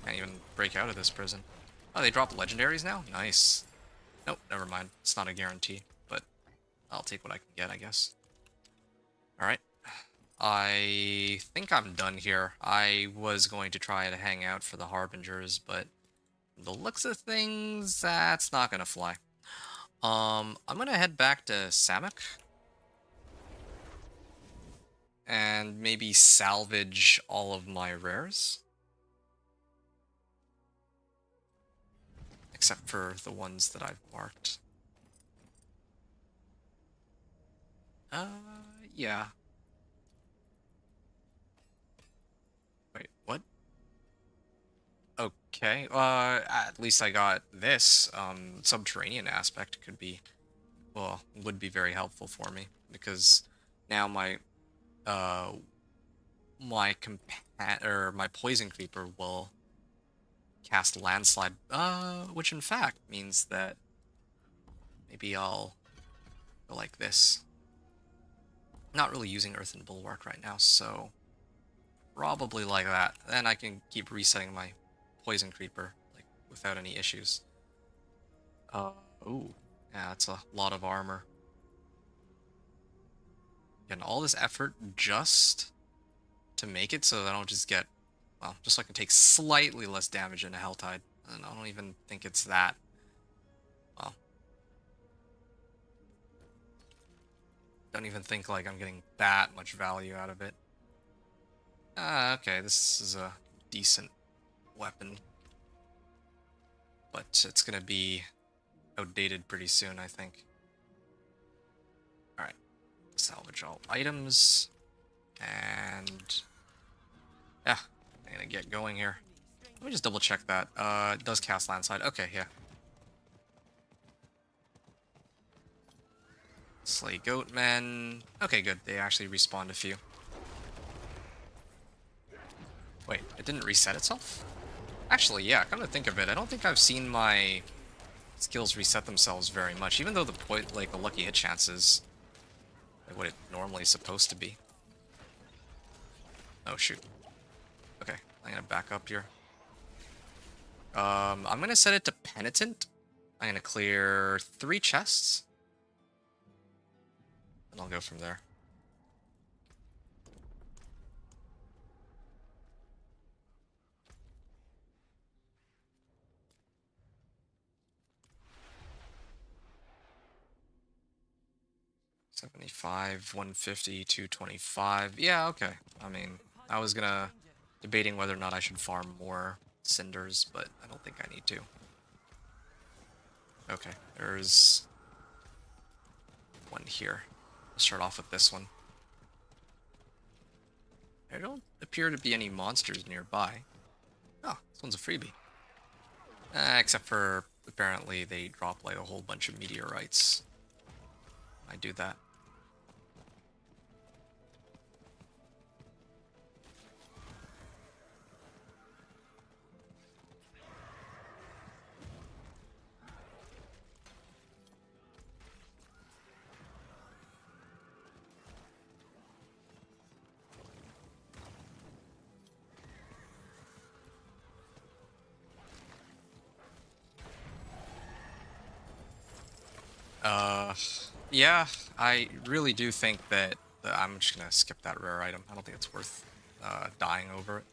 Can't even break out of this prison. Oh, they dropped legendaries now? Nice. Nope, never mind. It's not a guarantee, but I'll take what I can get, I guess. Alright. I think I'm done here. I was going to try to hang out for the Harbingers, but the looks of things, that's not gonna fly. I'm gonna head back to Samak. And maybe salvage all of my rares. Except for the ones that I've marked. Yeah. Wait, what? Okay, at least I got this. Subterranean aspect could be, well, would be very helpful for me. Because now my my poison creeper will cast landslide, which in fact means that maybe I'll go like this. Not really using Earthen Bulwark right now, so probably like that. Then I can keep resetting my poison creeper like without any issues. Ooh, yeah, that's a lot of armor. And all this effort just to make it so that I don't just get, well, just so I can take slightly less damage in a Helltide. And I don't even think it's that. Well, don't even think like I'm getting that much value out of it. Okay, this is a decent weapon. But it's gonna be outdated pretty soon, I think. Alright. Salvage all items. And yeah, I'm gonna get going here. Let me just double check that. It does cast landslide. Okay, yeah. Slay goatmen. Okay, good. They actually respawned a few. Wait, it didn't reset itself? Actually, yeah, come to think of it, I don't think I've seen my skills reset themselves very much, even though the point, like, the lucky hit chance is like what it normally is supposed to be. Oh shoot. Okay, I'm gonna back up here. I'm gonna set it to Penitent. I'm gonna clear 3 chests. And I'll go from there. $75, $150, $225. Yeah, okay. I mean, I was debating whether or not I should farm more cinders, but I don't think I need to. Okay, there's one here. Let's start off with this one. There don't appear to be any monsters nearby. Oh, this one's a freebie. Except for, apparently, they drop like a whole bunch of meteorites. I do that. Yeah, I really do think that I'm just gonna skip that rare item. I don't think it's worth dying over it.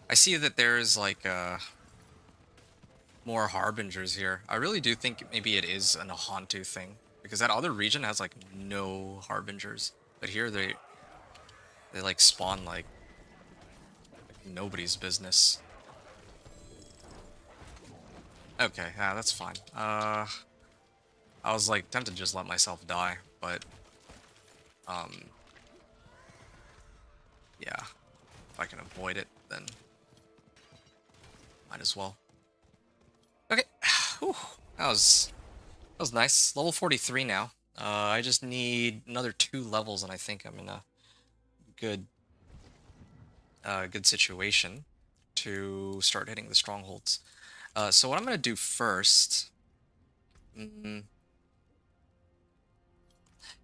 I see that there's like more harbingers here. I really do think maybe it is an Ahantu thing, because that other region has like no harbingers, but here they like spawn like nobody's business. Okay, yeah, that's fine. I was like tempted to just let myself die, but yeah, if I can avoid it, then might as well. Okay, whew. That was nice. Level 43 now. I just need another 2 levels, and I think I'm in a good good situation to start hitting the strongholds. So what I'm gonna do first.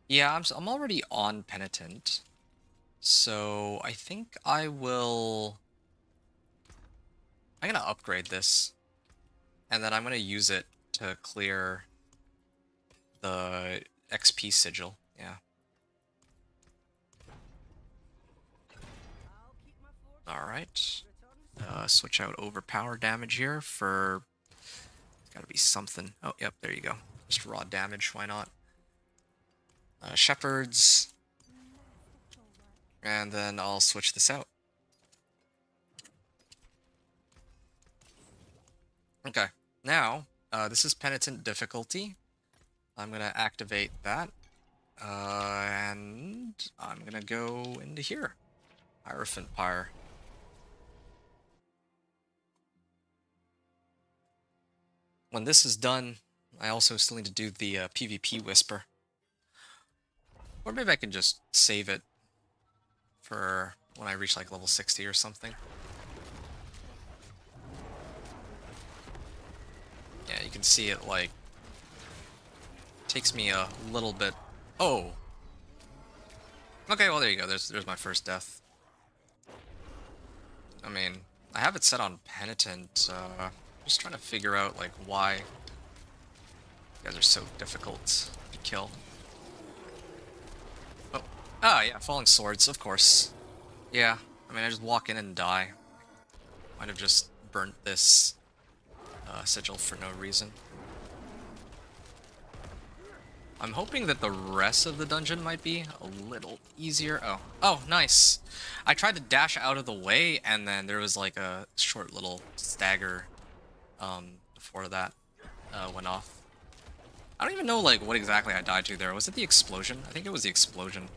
Yeah, I'm already on Penitent, so I think I'm gonna upgrade this, and then I'm gonna use it to clear the XP sigil. Yeah. All right. Switch out overpower damage here for. It's gotta be something. Oh, yep, there you go. Just raw damage. Why not? Shepherds, and then I'll switch this out. Okay, now this is Penitent difficulty. I'm gonna activate that, and I'm gonna go into here, Hierophant Pyre. When this is done, I also still need to do the PvP Whisper. Or maybe I can just save it for when I reach like level 60 or something. Yeah, you can see it like takes me a little bit. Oh. Okay, well there you go. There's my first death. I mean, I have it set on Penitent. Just trying to figure out like why you guys are so difficult to kill. Oh, ah, yeah, falling swords, of course. Yeah, I mean, I just walk in and die. Might have just burnt this sigil for no reason. I'm hoping that the rest of the dungeon might be a little easier. Oh, nice. I tried to dash out of the way, and then there was like a short little stagger before that went off. I don't even know like what exactly I died to there. Was it the explosion? I think it was the explosion.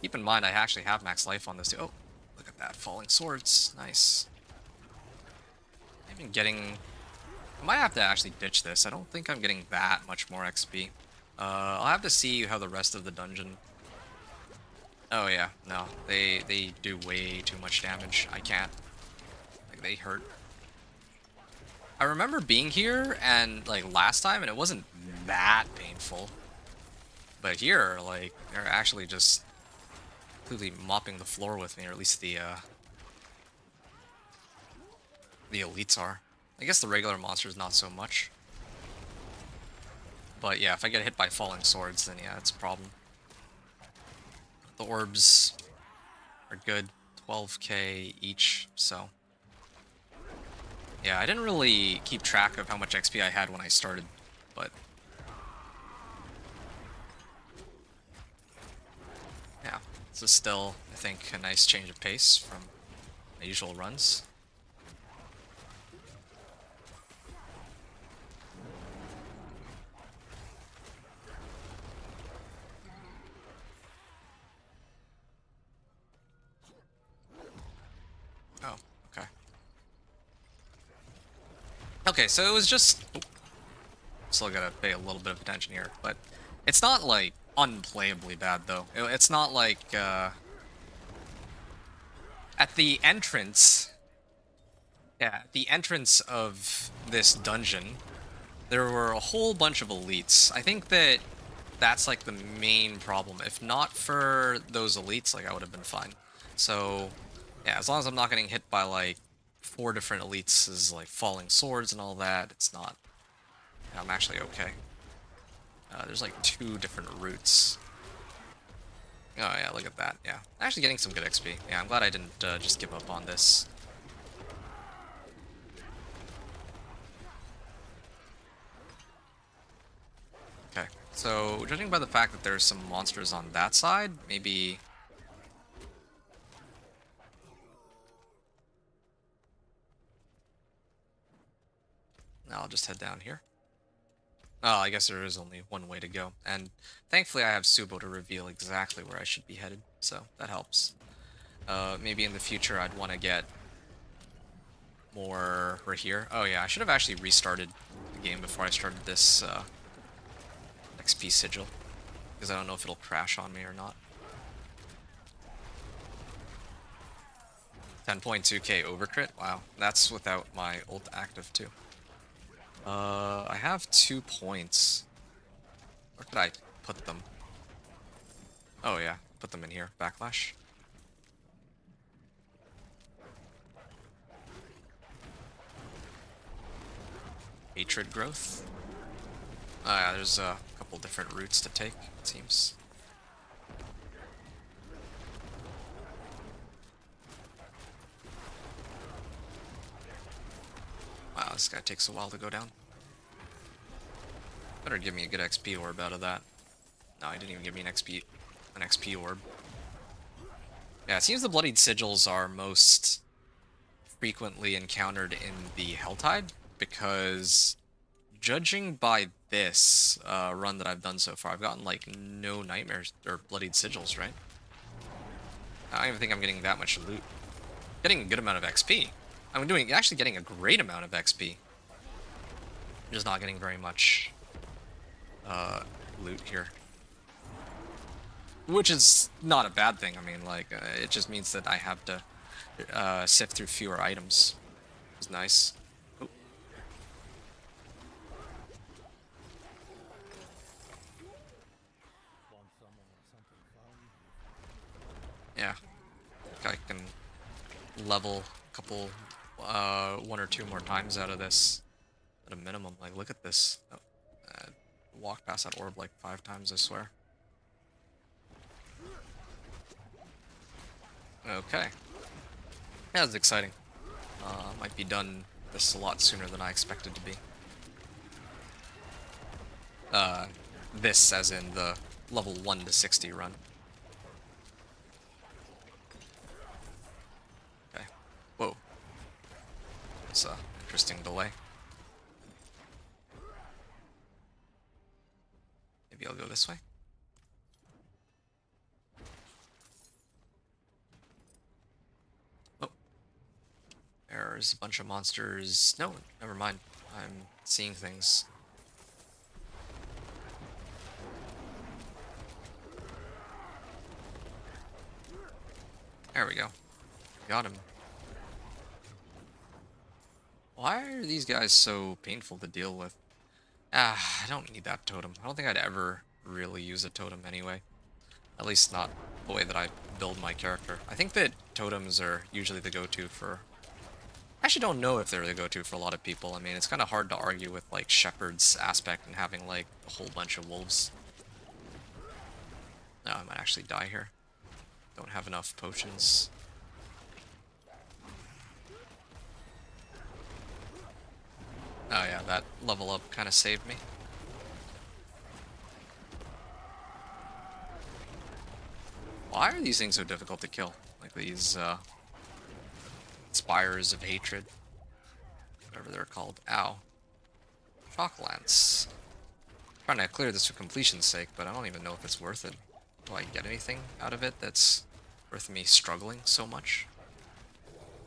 Keep in mind, I actually have max life on this too. Oh, look at that. Falling swords. Nice. I'm even getting... I might have to actually ditch this. I don't think I'm getting that much more XP. I'll have to see how the rest of the dungeon... Oh yeah, no. They do way too much damage. I can't. Like, they hurt. I remember being here and like last time and it wasn't that painful. But here, like, they're actually just completely mopping the floor with me, or at least the elites are. I guess the regular monsters not so much. But yeah, if I get hit by falling swords, then yeah, it's a problem. The orbs are good, 12k each, so... Yeah, I didn't really keep track of how much XP I had when I started, but... Yeah, this is still, I think, a nice change of pace from my usual runs. Oh, okay. Okay, so it was just... Still gotta pay a little bit of attention here, but it's not, like, unplayably bad, though. It's not like, at the entrance... Yeah, at the entrance of this dungeon, there were a whole bunch of elites. I think that that's, like, the main problem. If not for those elites, like, I would have been fine. So, yeah, as long as I'm not getting hit by, like, 4 different elites as, like, falling swords and all that, it's not... Yeah, I'm actually okay. There's, like, 2 different routes. Oh, yeah, look at that, yeah. Actually getting some good XP. Yeah, I'm glad I didn't just give up on this. Okay, so judging by the fact that there's some monsters on that side, maybe... Now I'll just head down here. Oh, I guess there is only one way to go, and thankfully I have Subo to reveal exactly where I should be headed, so that helps. Maybe in the future I'd want to get more right here. Oh yeah, I should have actually restarted the game before I started this XP sigil, because I don't know if it'll crash on me or not. 10.2k overcrit? Wow, that's without my ult active too. I have 2 points. Where could I put them? Oh yeah, put them in here. Backlash. Hatred growth. Yeah, there's a couple different routes to take, it seems. Wow, this guy takes a while to go down. Better give me a good XP orb out of that. No, he didn't even give me an XP orb. Yeah, it seems the bloodied sigils are most frequently encountered in the Helltide, because judging by this run that I've done so far, I've gotten like no nightmares or bloodied sigils, right? I don't even think I'm getting that much loot. Getting a good amount of XP. I'm actually getting a great amount of XP. I'm just not getting very much loot here. Which is not a bad thing. I mean, like, it just means that I have to sift through fewer items. It's nice. Oh. Yeah. I can level a couple, 1 or 2 more times out of this at a minimum. Like, look at this. Oh, walked past that orb like 5 times, I swear. Okay. Yeah, that's exciting. Might be done this a lot sooner than I expected to be. This as in the level 1 to 60 run. Okay. Whoa. That's an interesting delay. Maybe I'll go this way. Oh. There's a bunch of monsters. No, never mind. I'm seeing things. There we go. Got him. Why are these guys so painful to deal with? Ah, I don't need that totem. I don't think I'd ever really use a totem anyway. At least not the way that I build my character. I think that totems are usually the go-to for... I actually don't know if they're the go-to for a lot of people. I mean, it's kind of hard to argue with, like, Shepherd's aspect and having, like, a whole bunch of wolves. No, I might actually die here. Don't have enough potions. Oh yeah, that level up kind of saved me. Why are these things so difficult to kill? Like these, Spires of Hatred. Whatever they're called. Ow. Shock Lance. Trying to clear this for completion's sake, but I don't even know if it's worth it. Do I get anything out of it that's worth me struggling so much?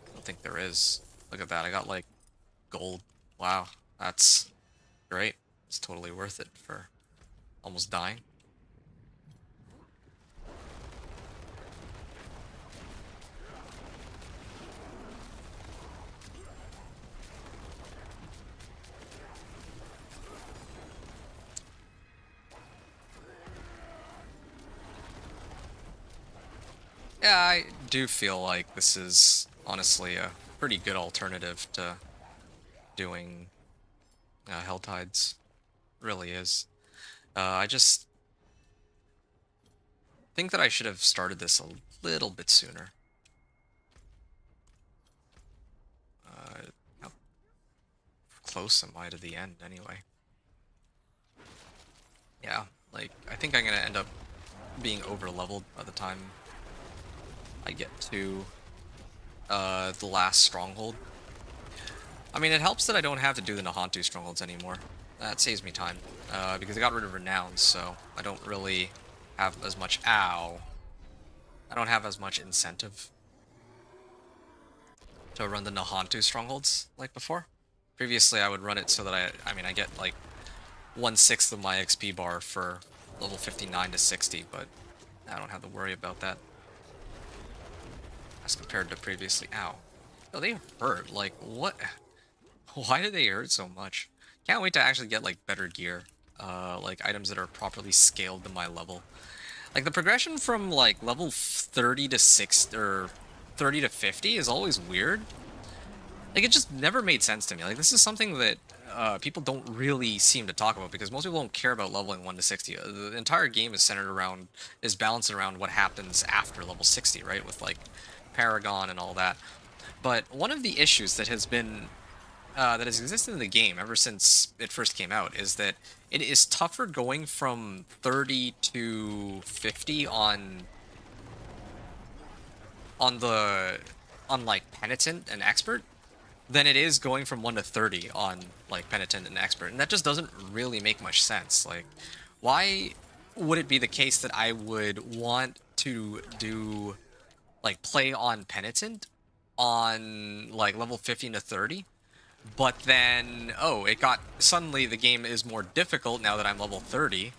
I don't think there is. Look at that, I got like gold. Wow, that's great. It's totally worth it for almost dying. Yeah, I do feel like this is honestly a pretty good alternative to doing Hell Tides. Really is. I just think that I should have started this a little bit sooner. How close am I to the end anyway? Yeah, like, I think I'm gonna end up being over-leveled by the time I get to the last stronghold. I mean, it helps that I don't have to do the Nahantu strongholds anymore. That saves me time, because I got rid of Renown, so I don't really have as much... Ow. I don't have as much incentive to run the Nahantu strongholds like before. Previously, I would run it so that I mean, I get like 1/6 of my XP bar for level 59 to 60, but I don't have to worry about that as compared to previously. Ow. Oh, they hurt. Like, what? Why do they hurt so much? Can't wait to actually get, like, better gear. Like, items that are properly scaled to my level. Like, the progression from, like, level 30 to 6, or 30 to 50 is always weird. Like, it just never made sense to me. Like, this is something that people don't really seem to talk about, because most people don't care about leveling 1 to 60. The entire game is centered around, is balanced around what happens after level 60, right? With, like, Paragon and all that. But one of the issues that has been that has existed in the game ever since it first came out is that it is tougher going from 30 to 50 on like Penitent and Expert than it is going from 1 to 30 on like Penitent and Expert, and that just doesn't really make much sense. Like, why would it be the case that I would want to do like play on Penitent on like level 15 to 30, but then, oh, it got, suddenly the game is more difficult now that I'm level 30,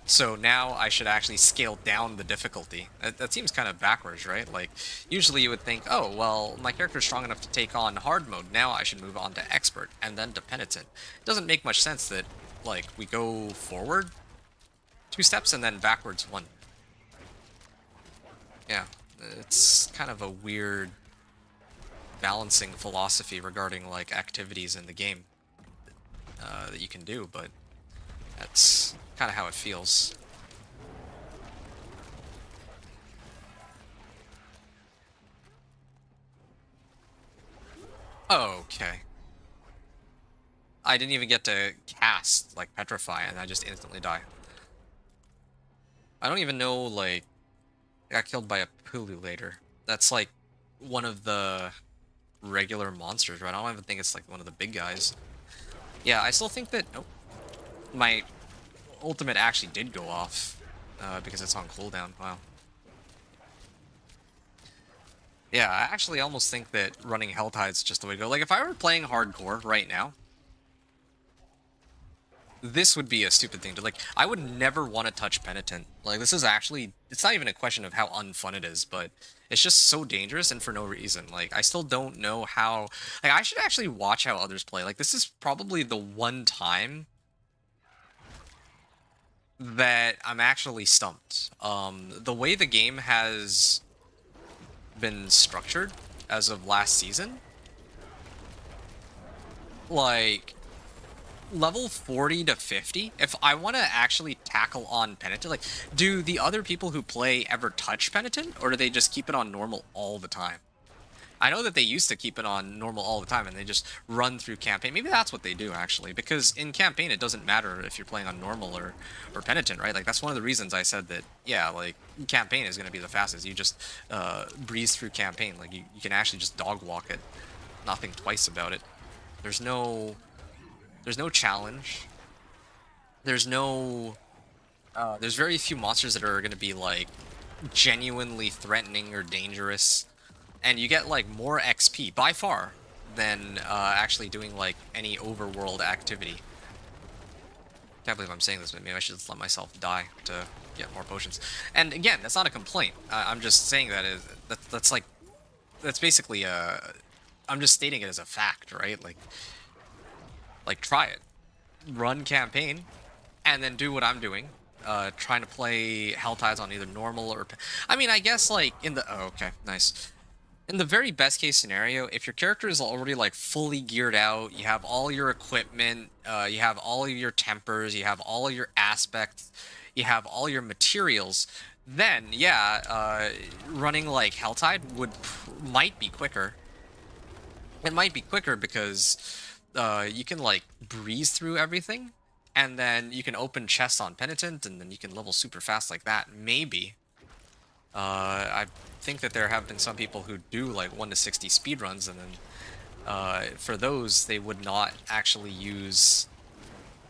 so now I should actually scale down the difficulty. That seems kind of backwards, right? Like, usually you would think, oh, well, my character's strong enough to take on hard mode, now I should move on to expert, and then to penitent. It doesn't make much sense that, like, we go forward 2 steps and then backwards 1. Yeah, it's kind of a weird balancing philosophy regarding like activities in the game that you can do, but that's kind of how it feels. Okay. I didn't even get to cast like Petrify and I just instantly die. I don't even know, like, I got killed by a Pululator. That's like one of the regular monsters, right? I don't even think it's like one of the big guys. Yeah, I still think that my ultimate actually did go off because it's on cooldown. Wow. Yeah, I actually almost think that running Hell Tide's just the way to go. Like, if I were playing hardcore right now, this would be a stupid thing to like. I would never want to touch Penitent. Like, this is actually, it's not even a question of how unfun it is, but it's just so dangerous and for no reason. Like, I still don't know how, like, I should actually watch how others play. Like, this is probably the one time that I'm actually stumped. The way the game has been structured as of last season, like, level 40 to 50, if I want to actually tackle on Penitent, like, do the other people who play ever touch Penitent, or do they just keep it on normal all the time? I know that they used to keep it on normal all the time, and they just run through campaign. Maybe that's what they do, actually, because in campaign, it doesn't matter if you're playing on normal or Penitent, right? Like, that's one of the reasons I said that, yeah, like, campaign is going to be the fastest. You just breeze through campaign. Like, you can actually just dog walk it. Not think twice about it. There's no challenge. There's no... there's very few monsters that are going to be, like, genuinely threatening or dangerous. And you get, like, more XP, by far, than actually doing, like, any overworld activity. Can't believe I'm saying this, but maybe I should just let myself die to get more potions. And again, that's not a complaint. I'm just saying that's like... That's basically I'm just stating it as a fact, right? Like, try it. Run campaign, and then do what I'm doing. Trying to play Helltides on either normal or... I mean, I guess, like, in the... Oh, okay, nice. In the very best case scenario, if your character is already, like, fully geared out, you have all your equipment, you have all of your tempers, you have all of your aspects, you have all your materials, then, yeah, running, like, Helltide might be quicker. It might be quicker because you can, like, breeze through everything, and then you can open chests on Penitent, and then you can level super fast like that, maybe. I think that there have been some people who do, like, 1 to 60 speedruns, and then for those, they would not actually use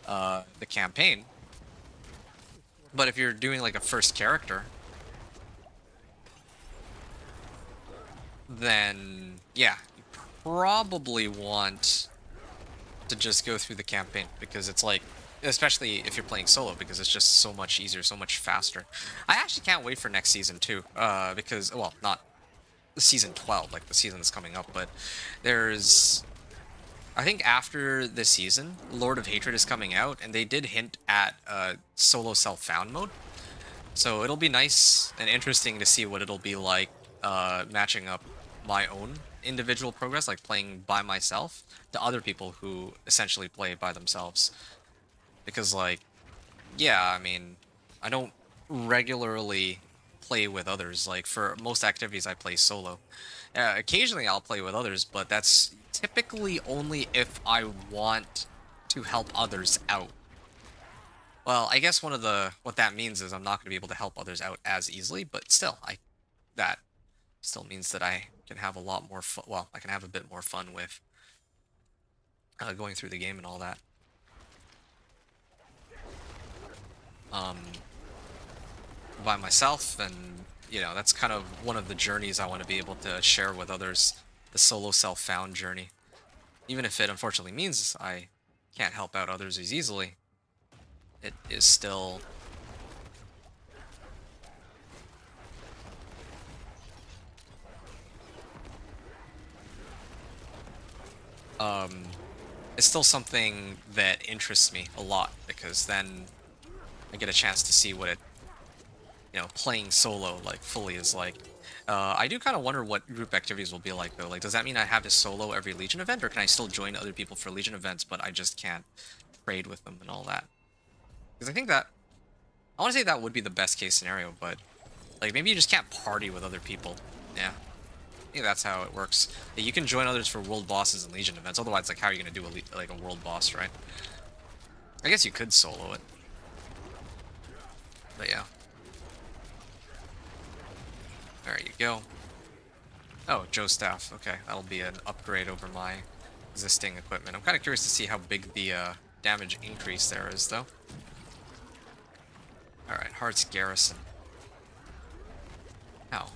the campaign. But if you're doing, like, a first character, then, yeah, you probably want to just go through the campaign, because it's like, especially if you're playing solo, because it's just so much easier, so much faster. I actually can't wait for next season too, because, well, not season 12, like the season that's coming up, but there's, I think after this season, Lord of Hatred is coming out, and they did hint at solo self-found mode. So it'll be nice and interesting to see what it'll be like matching up my own individual progress, like playing by myself, to other people who essentially play by themselves. Because, like, yeah, I mean, I don't regularly play with others. Like, for most activities, I play solo. Occasionally, I'll play with others, but that's typically only if I want to help others out. Well, I guess what that means is I'm not going to be able to help others out as easily, but still, that still means that I can have a lot more fun. Well, I can have a bit more fun with going through the game and all that. By myself, and, you know, that's kind of one of the journeys I want to be able to share with others, the solo self-found journey. Even if it unfortunately means I can't help out others as easily, it is still... it's still something that interests me a lot, because then I get a chance to see what it, you know, playing solo, like, fully is like. I do kind of wonder what group activities will be like, though. Like, does that mean I have to solo every Legion event, or can I still join other people for Legion events, but I just can't trade with them and all that? Because I think that... I want to say that would be the best case scenario, but, like, maybe you just can't party with other people. Yeah. I think that's how it works. Yeah, you can join others for world bosses and Legion events, otherwise, like, how are you going to do like a world boss, right? I guess you could solo it. But yeah. There you go. Oh, Joe's staff. Okay, that'll be an upgrade over my existing equipment. I'm kind of curious to see how big the damage increase there is, though. Alright, Heart's Garrison. Ow.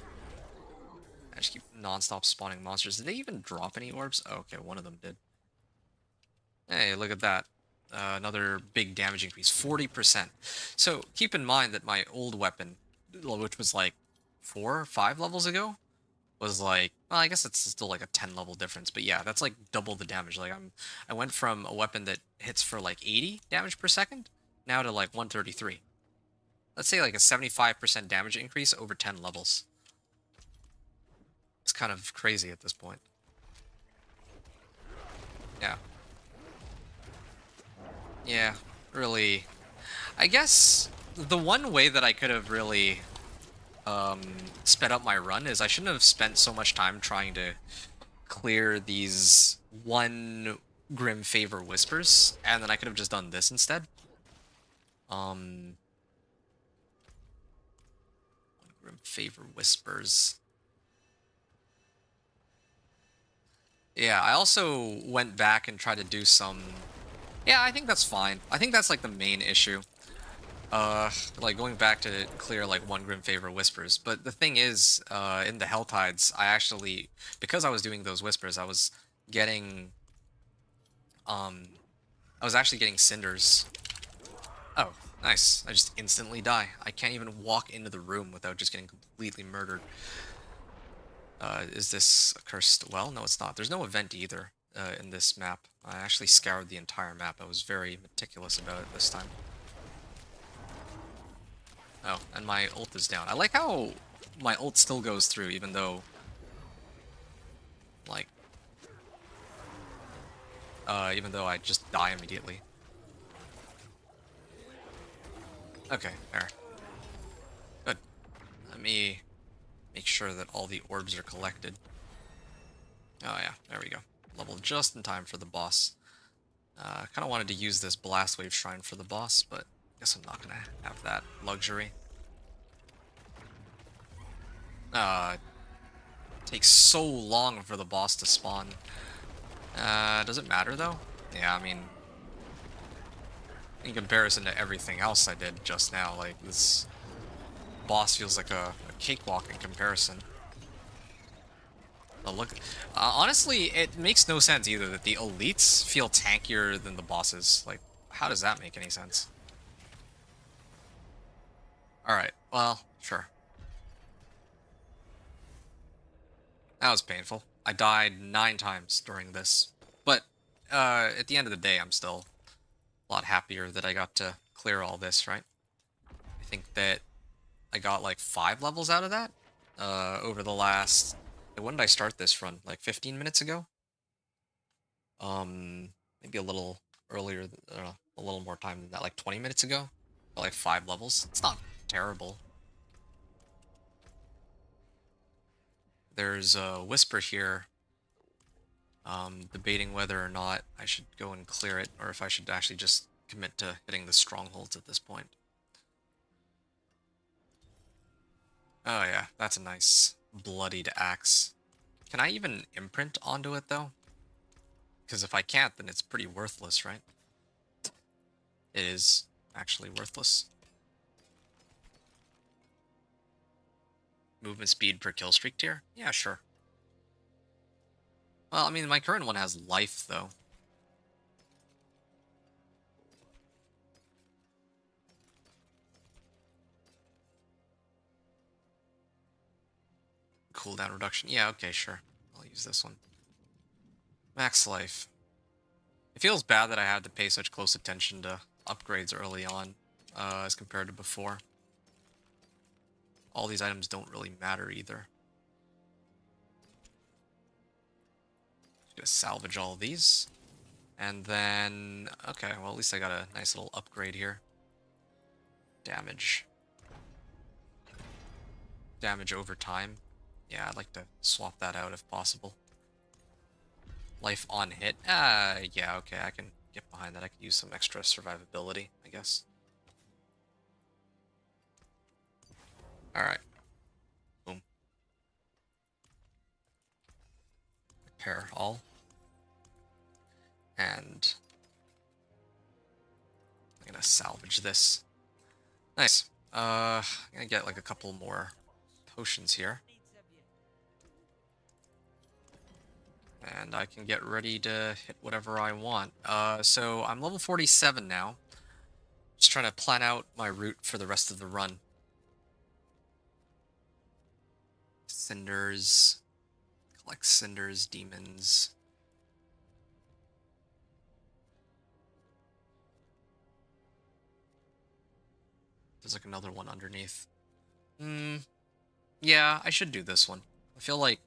I just keep non-stop spawning monsters. Did they even drop any orbs? Oh, okay, one of them did. Hey, look at that. Another big damage increase, 40%. So keep in mind that my old weapon, which was like 4 or 5 levels ago, was like, well, I guess it's still like a 10 level difference, but yeah, that's like double the damage. Like I went from a weapon that hits for like 80 damage per second now to like 133. Let's say like a 75% damage increase over 10 levels. It's kind of crazy at this point. Yeah. Yeah, really. I guess the one way that I could have really sped up my run is I shouldn't have spent so much time trying to clear these one Grim Favor Whispers, and then I could have just done this instead. Grim Favor Whispers. Yeah, I also went back and tried to do some... Yeah, I think that's fine. I think that's like the main issue. Like going back to clear like one Grim Favor Whispers. But the thing is, in the Hell Tides, I actually, because I was doing those Whispers, I was getting, I was actually getting Cinders. Oh, nice. I just instantly die. I can't even walk into the room without just getting completely murdered. Is this a cursed well? No, it's not. There's no event either, in this map. I actually scoured the entire map. I was very meticulous about it this time. Oh, and my ult is down. I like how my ult still goes through, even though, like, even though I just die immediately. Okay, there. Good. Let me make sure that all the orbs are collected. Oh yeah, there we go. Level just in time for the boss. Kind of wanted to use this Blast Wave Shrine for the boss, but guess I'm not gonna have that luxury. Takes so long for the boss to spawn. Does it matter though? Yeah, I mean, in comparison to everything else I did just now, like, this boss feels like a cakewalk in comparison. Oh, look, honestly, it makes no sense either that the elites feel tankier than the bosses. Like, how does that make any sense? Alright, well, sure. That was painful. I died 9 times during this. But, at the end of the day, I'm still a lot happier that I got to clear all this, right? I think that I got like 5 levels out of that, over the last... When did I start this run? Like 15 minutes ago? Maybe a little earlier, a little more time than that, like 20 minutes ago? Like 5 levels. It's not terrible. There's a Whisper here. Debating whether or not I should go and clear it, or if I should actually just commit to hitting the strongholds at this point. Oh yeah, that's a nice bloodied axe. Can I even imprint onto it though? Because if I can't, then it's pretty worthless, right? It is actually worthless. Movement speed per kill streak tier? Yeah, sure. Well, I mean, my current one has life, though. Cooldown reduction. Yeah, okay, sure. I'll use this one. Max life. It feels bad that I had to pay such close attention to upgrades early on, as compared to before. All these items don't really matter either. Just gonna salvage all of these. And then... Okay, well at least I got a nice little upgrade here. Damage. Damage over time. Yeah, I'd like to swap that out if possible. Life on hit. Yeah, okay, I can get behind that. I could use some extra survivability, I guess. Alright. Boom. Repair all. And I'm gonna salvage this. Nice. I'm gonna get like a couple more potions here. And I can get ready to hit whatever I want. So I'm level 47 now. Just trying to plan out my route for the rest of the run. Cinders. Collect cinders, demons. There's like another one underneath. Yeah, I should do this one. I feel like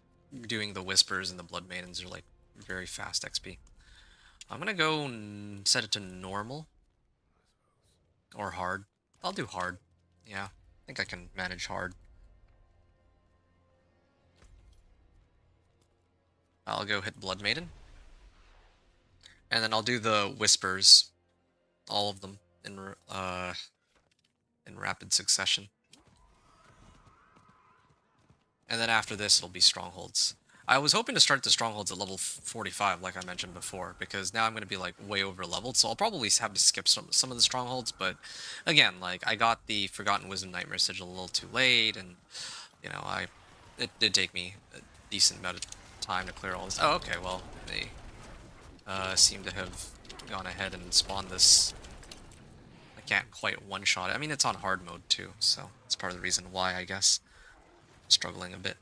doing the Whispers and the Blood Maidens are like very fast XP. I'm gonna go and set it to normal. Or hard. I'll do hard. Yeah, I think I can manage hard. I'll go hit Blood Maiden. And then I'll do the Whispers. All of them in rapid succession. And then after this, it'll be Strongholds. I was hoping to start the Strongholds at level 45, like I mentioned before, because now I'm going to be, like, way over-leveled, so I'll probably have to skip some of the Strongholds, but, again, like, I got the Forgotten Wisdom Nightmare Sigil a little too late, and, you know, it did take me a decent amount of time to clear all this. Oh, okay, well, they seem to have gone ahead and spawned this. I can't quite one-shot it. I mean, it's on hard mode, too, so it's part of the reason why, I guess. Struggling a bit.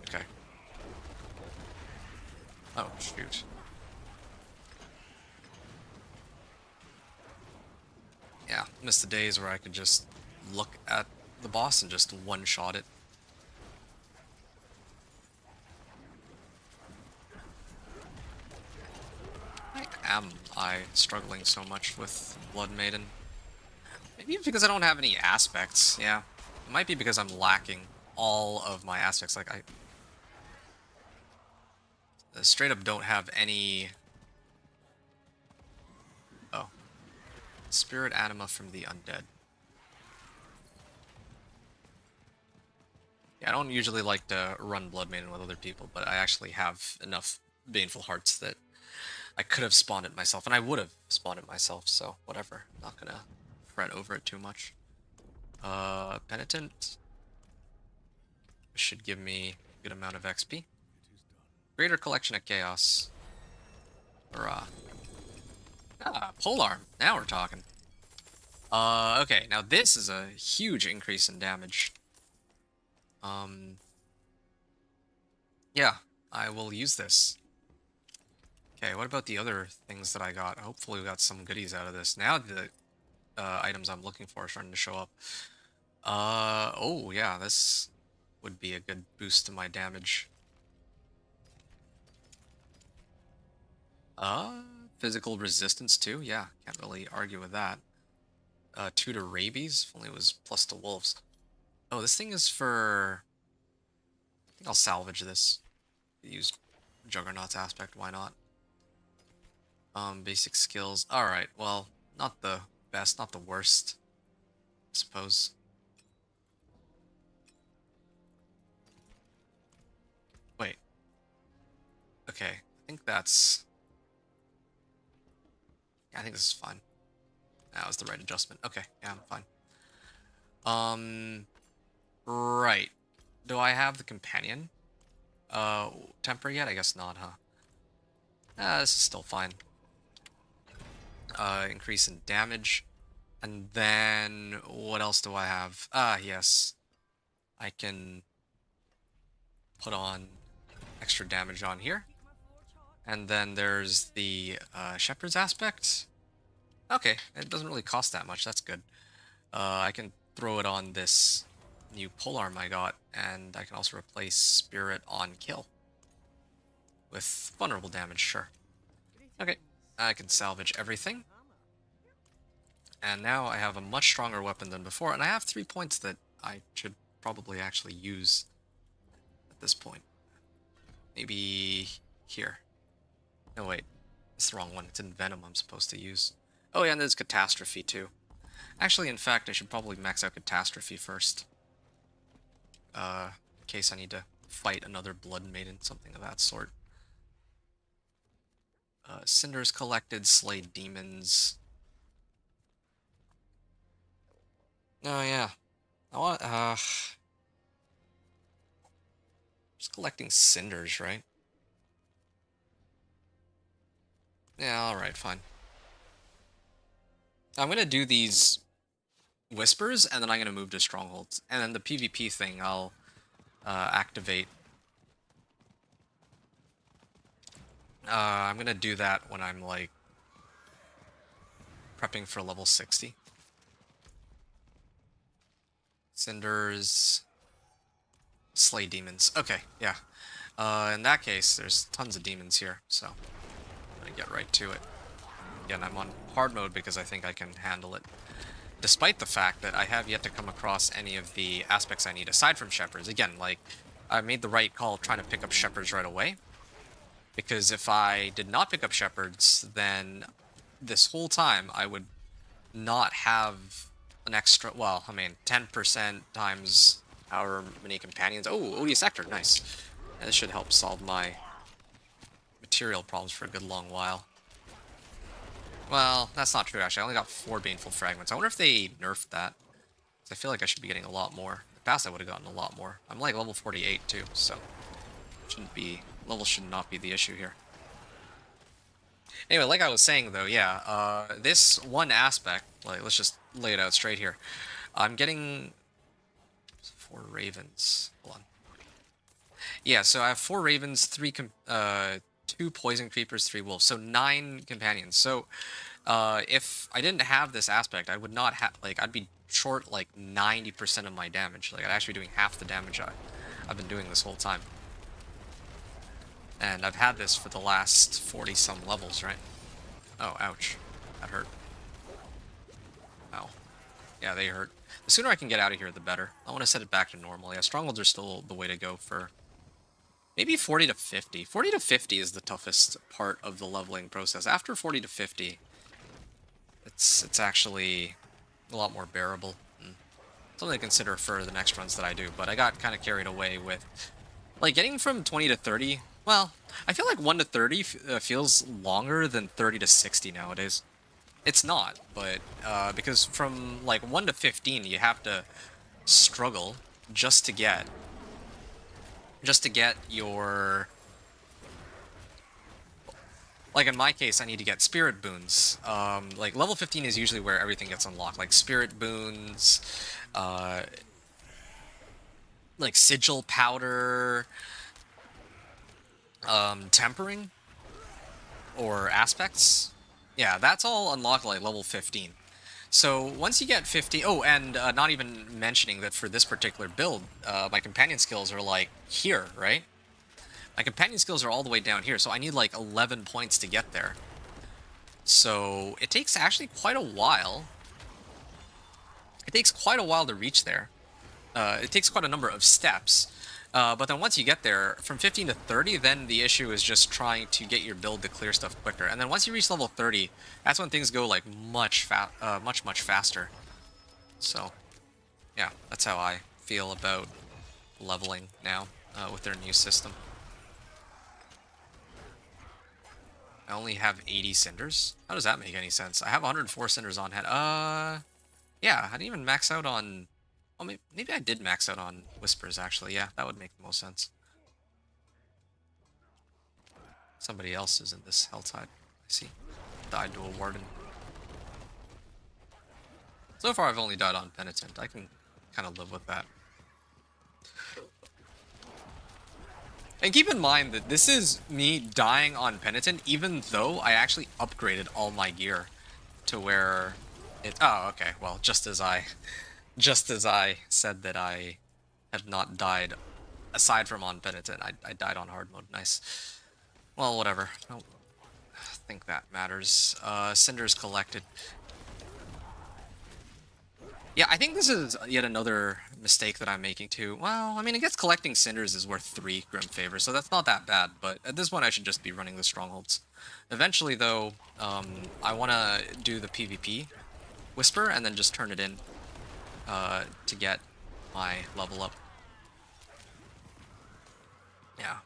Okay. Oh, shoot. Yeah, missed the days where I could just look at the boss and just one-shot it. Why am I struggling so much with Blood Maiden? Maybe it's because I don't have any aspects, yeah. It might be because I'm lacking all of my aspects, like I straight up don't have any... Oh. Spirit Anima from the Undead. Yeah, I don't usually like to run Blood Maiden with other people, but I actually have enough Baneful Hearts that I could have spawned it myself, and I would have spawned it myself, so whatever. Not gonna fret over it too much. Penitent. Should give me a good amount of XP. Greater Collection of Chaos. Hurrah. Ah, Polearm. Now we're talking. Okay, now this is a huge increase in damage. Yeah, I will use this. Okay, what about the other things that I got? Hopefully we got some goodies out of this. Now the items I'm looking for are starting to show up. Oh yeah, this would be a good boost to my damage. Physical resistance too? Yeah, can't really argue with that. 2 to rabies, if only it was plus to wolves. Oh, this thing is for... I think I'll salvage this. Use Juggernaut's aspect, why not? Basic skills. Alright, well, not the best, not the worst, I suppose. Wait. Okay, I think that's... Yeah, I think this is fine. That was the right adjustment. Okay, yeah, I'm fine. Right. Do I have the companion? Temper yet? I guess not, huh? This is still fine. Increase in damage. And then, what else do I have? Yes. I can put on extra damage on here. And then there's the Shepherd's aspect. Okay, it doesn't really cost that much, that's good. I can throw it on this new polearm I got, and I can also replace Spirit on kill. With vulnerable damage, sure. Okay, I can salvage everything. And now I have a much stronger weapon than before, and I have 3 points that I should probably actually use at this point. Maybe here. No, wait. It's the wrong one. It's in Venom I'm supposed to use. Oh yeah, and there's Catastrophe too. Actually, in fact, I should probably max out Catastrophe first. In case I need to fight another Blood Maiden, something of that sort. Cinders collected, slay demons. Oh yeah. I want, Just collecting cinders, right? Yeah, alright, fine. I'm gonna do these whispers, and then I'm gonna move to strongholds. And then the PvP thing I'll activate. I'm gonna do that when I'm like prepping for level 60. Cinders, slay demons. Okay, yeah. In that case, there's tons of demons here, so I'm gonna get right to it. Again, I'm on hard mode because I think I can handle it. Despite the fact that I have yet to come across any of the aspects I need aside from shepherds. Again, like, I made the right call trying to pick up shepherds right away. Because if I did not pick up shepherds, then this whole time I would not have an extra, well, I mean, 10% times however many companions. Oh, odious actor, nice. Yeah, this should help solve my material problems for a good long while. Well, that's not true, actually. I only got 4 baneful fragments. I wonder if they nerfed that. I feel like I should be getting a lot more. In the past, I would have gotten a lot more. I'm like level 48 too, so shouldn't be, level should not be the issue here. Anyway, like I was saying though, yeah, this one aspect, like, let's just lay it out straight here. I'm getting 4 ravens. Hold on. Yeah, so I have 4 ravens, 2 poison creepers, 3 wolves, so 9 companions. So if I didn't have this aspect, I would not have, like, I'd be short like 90% of my damage. Like, I'd actually be doing half the damage I've been doing this whole time. And I've had this for the last 40-some levels, right? Oh, ouch. That hurt. Ow. Yeah, they hurt. The sooner I can get out of here, the better. I want to set it back to normal. Yeah, strongholds are still the way to go for maybe 40 to 50. 40 to 50 is the toughest part of the leveling process. After 40 to 50, it's actually a lot more bearable. Something to consider for the next runs that I do, but I got kind of carried away with, like, getting from 20 to 30. Well, I feel like 1 to 30 feels longer than 30 to 60 nowadays. It's not, but because from like 1 to 15, you have to struggle just to get your, like in my case, I need to get spirit boons. Like level 15 is usually where everything gets unlocked, like spirit boons, like sigil powder, tempering, or aspects. Yeah, that's all unlocked like level 15. So once you get 50, oh, and not even mentioning that for this particular build, my companion skills are like here, right? My companion skills are all the way down here, so I need like 11 points to get there. So it takes actually quite a while. It takes quite a while to reach there. It takes quite a number of steps. But then once you get there, from 15 to 30, then the issue is just trying to get your build to clear stuff quicker. And then once you reach level 30, that's when things go like much faster. So, yeah, that's how I feel about leveling now with their new system. I only have 80 cinders. How does that make any sense? I have 104 cinders on hand. Yeah, I didn't even max out on... Oh, maybe I did max out on whispers, actually. Yeah, that would make the most sense. Somebody else is in this Helltide. I see. Died to a warden. So far, I've only died on Penitent. I can kind of live with that. And keep in mind that this is me dying on Penitent, even though I actually upgraded all my gear to where it... Oh, okay. Well, just as I said that I have not died, aside from on Penitent, I died on hard mode. Nice. Well, whatever. I don't think that matters. Cinders collected. Yeah, I think this is yet another mistake that I'm making too. Well, I mean, I guess collecting cinders is worth 3 Grim Favors, so that's not that bad, but at this point I should just be running the strongholds. Eventually, though, I want to do the PvP Whisper and then just turn it in to get my level up. Yeah.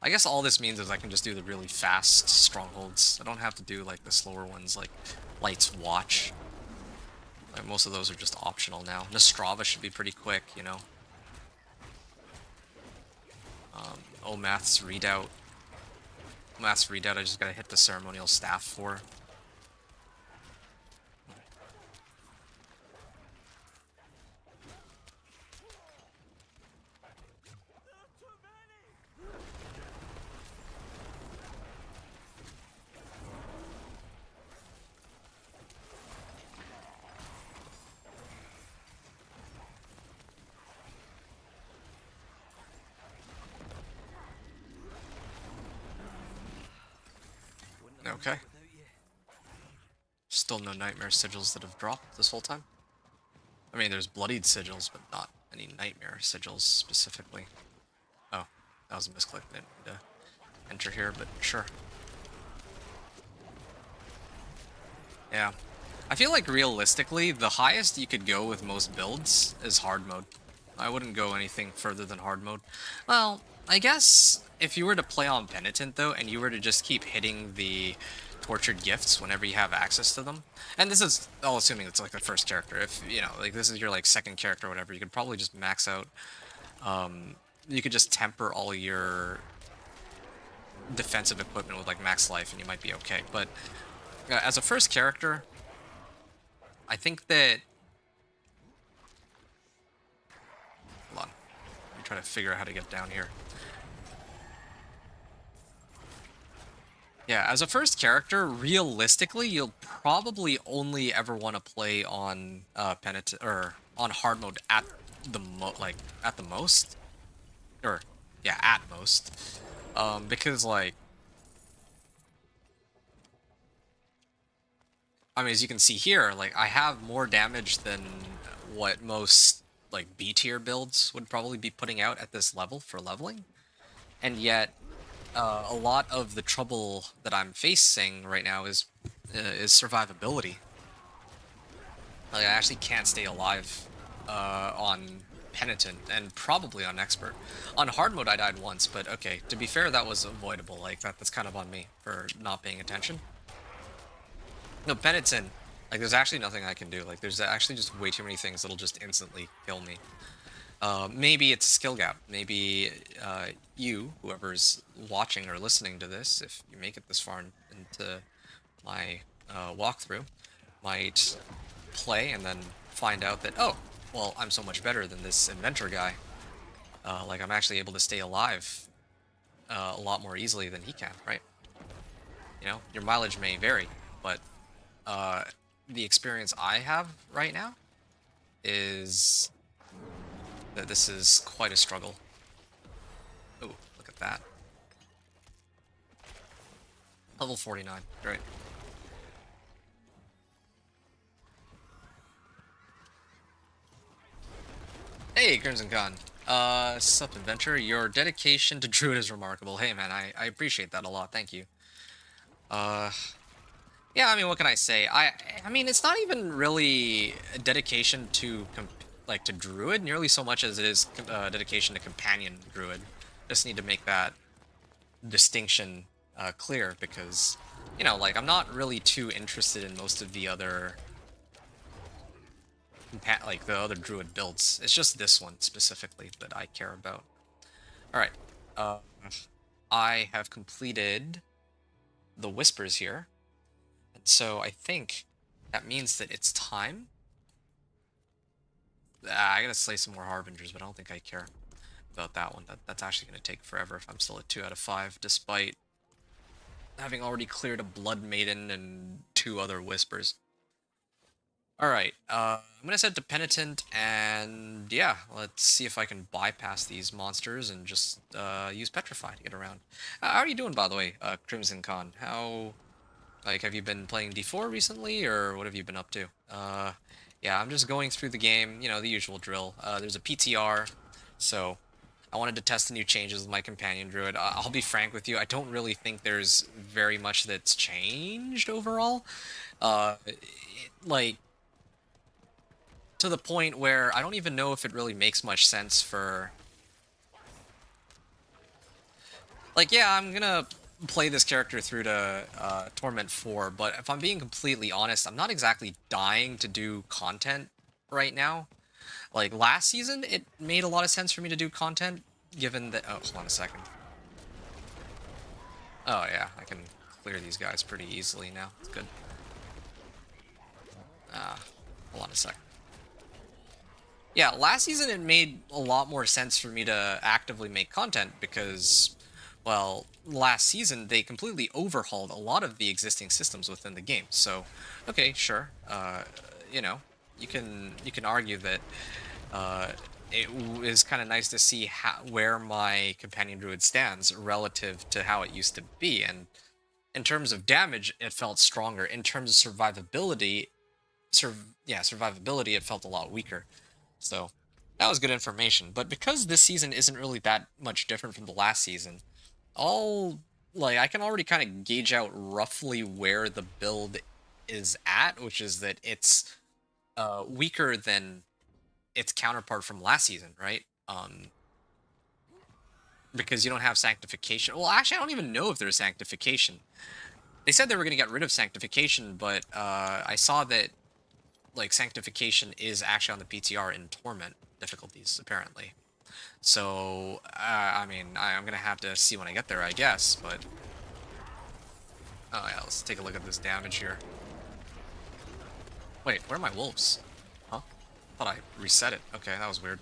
I guess all this means is I can just do the really fast strongholds. I don't have to do like the slower ones like Light's Watch. Like, most of those are just optional now. Nostrava should be pretty quick, you know. Omath's readout. Omath's readout, I just gotta hit the ceremonial staff for. Okay. Still no Nightmare Sigils that have dropped this whole time. I mean, there's Bloodied Sigils, but not any Nightmare Sigils specifically. Oh, that was a misclick. Didn't need to enter here, but sure. Yeah. I feel like realistically, the highest you could go with most builds is hard mode. I wouldn't go anything further than hard mode. Well, I guess if you were to play on Penitent, though, and you were to just keep hitting the Tortured Gifts whenever you have access to them, and this is all assuming it's like the first character. If, you know, like this is your like second character or whatever, you could probably just max out, you could just temper all your defensive equipment with like max life and you might be okay. But as a first character, I think that... Hold on. Let me try to figure out how to get down here. Yeah, as a first character, realistically, you'll probably only ever want to play on Penitent or on hard mode at the most, or yeah, at most, because like, I mean, as you can see here, like I have more damage than what most like B tier builds would probably be putting out at this level for leveling, and yet. A lot of the trouble that I'm facing right now is survivability. Like, I actually can't stay alive on Penitent, and probably on Expert. On hard mode I died once, but okay, to be fair, that was avoidable. Like, that's kind of on me for not paying attention. No, Penitent, like, there's actually nothing I can do. Like, there's actually just way too many things that'll just instantly kill me. Maybe it's a skill gap. Maybe you, whoever's watching or listening to this, if you make it this far into my walkthrough, might play and then find out that, oh, well, I'm so much better than this inventor guy. Like, I'm actually able to stay alive a lot more easily than he can, right? You know, your mileage may vary, but the experience I have right now is... that this is quite a struggle. Oh, look at that. Level 49, great. Hey, Crimson Khan. Sup, Adventure. Your dedication to Druid is remarkable. Hey, man, I appreciate that a lot. Thank you. Yeah, I mean, what can I say? I mean, it's not even really a dedication to to Druid nearly so much as it is dedication to Companion Druid. Just need to make that distinction clear because, you know, like, I'm not really too interested in most of the other Druid builds. It's just this one specifically that I care about. Alright, I have completed the Whispers here, and so I think that means that it's time. I gotta slay some more Harbingers, but I don't think I care about that one. That's actually gonna take forever if I'm still at 2 out of 5, despite having already cleared a Blood Maiden and 2 other Whispers. Alright, I'm gonna set it to Penitent, and yeah, let's see if I can bypass these monsters and just use Petrify to get around. How are you doing, by the way, Crimson Khan? How, like, have you been playing D4 recently, or what have you been up to? Yeah, I'm just going through the game, you know, the usual drill. There's a PTR, so I wanted to test the new changes with my Companion Druid. I'll be frank with you, I don't really think there's very much that's changed overall. Like, to the point where I don't even know if it really makes much sense for... Like, yeah, I'm gonna play this character through to Torment 4, but if I'm being completely honest, I'm not exactly dying to do content right now. Like, last season, it made a lot of sense for me to do content given that... Oh, hold on a second. Oh, yeah, I can clear these guys pretty easily now. It's good. Hold on a second. Yeah, last season it made a lot more sense for me to actively make content because, well, last season they completely overhauled a lot of the existing systems within the game. So, okay, sure. You know, you can argue that is kind of nice to see where my companion druid stands relative to how it used to be. And in terms of damage, it felt stronger. In terms of survivability, survivability, it felt a lot weaker. So that was good information. But because this season isn't really that much different from the last season, I can already kind of gauge out roughly where the build is at, which is that it's weaker than its counterpart from last season, right? Because you don't have sanctification. Well, actually, I don't even know if there's sanctification. They said they were going to get rid of sanctification, but I saw that like sanctification is actually on the PTR in Torment difficulties, apparently. So, I mean, I'm going to have to see when I get there, I guess, but... Oh yeah, let's take a look at this damage here. Wait, where are my wolves? Huh? Thought I reset it. Okay, that was weird.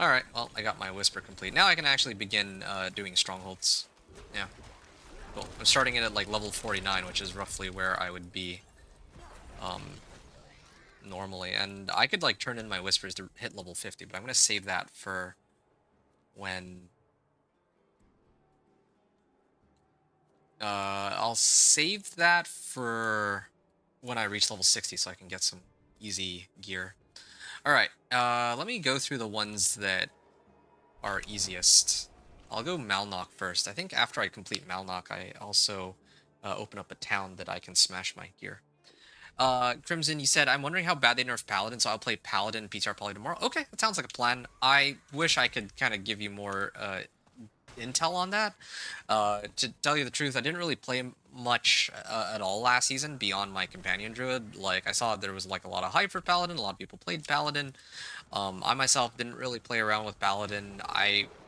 Alright, well, I got my whisper complete. Now I can actually begin doing strongholds. Yeah. Cool. I'm starting it at like level 49, which is roughly where I would be normally. And I could like turn in my whispers to hit level 50, but I'm going to save that for when... I'll save that for when I reach level 60 so I can get some easy gear. Alright, let me go through the ones that are easiest. I'll go Malnock first. I think after I complete Malnock, I also open up a town that I can smash my gear. Crimson, you said, I'm wondering how bad they nerf Paladin, so I'll play Paladin, PTR Poly tomorrow. Okay, that sounds like a plan. I wish I could kind of give you more intel on that. To tell you the truth, I didn't really play much at all last season beyond my companion druid. Like, I saw there was like a lot of hype for Paladin, a lot of people played Paladin. I myself didn't really play around with Paladin,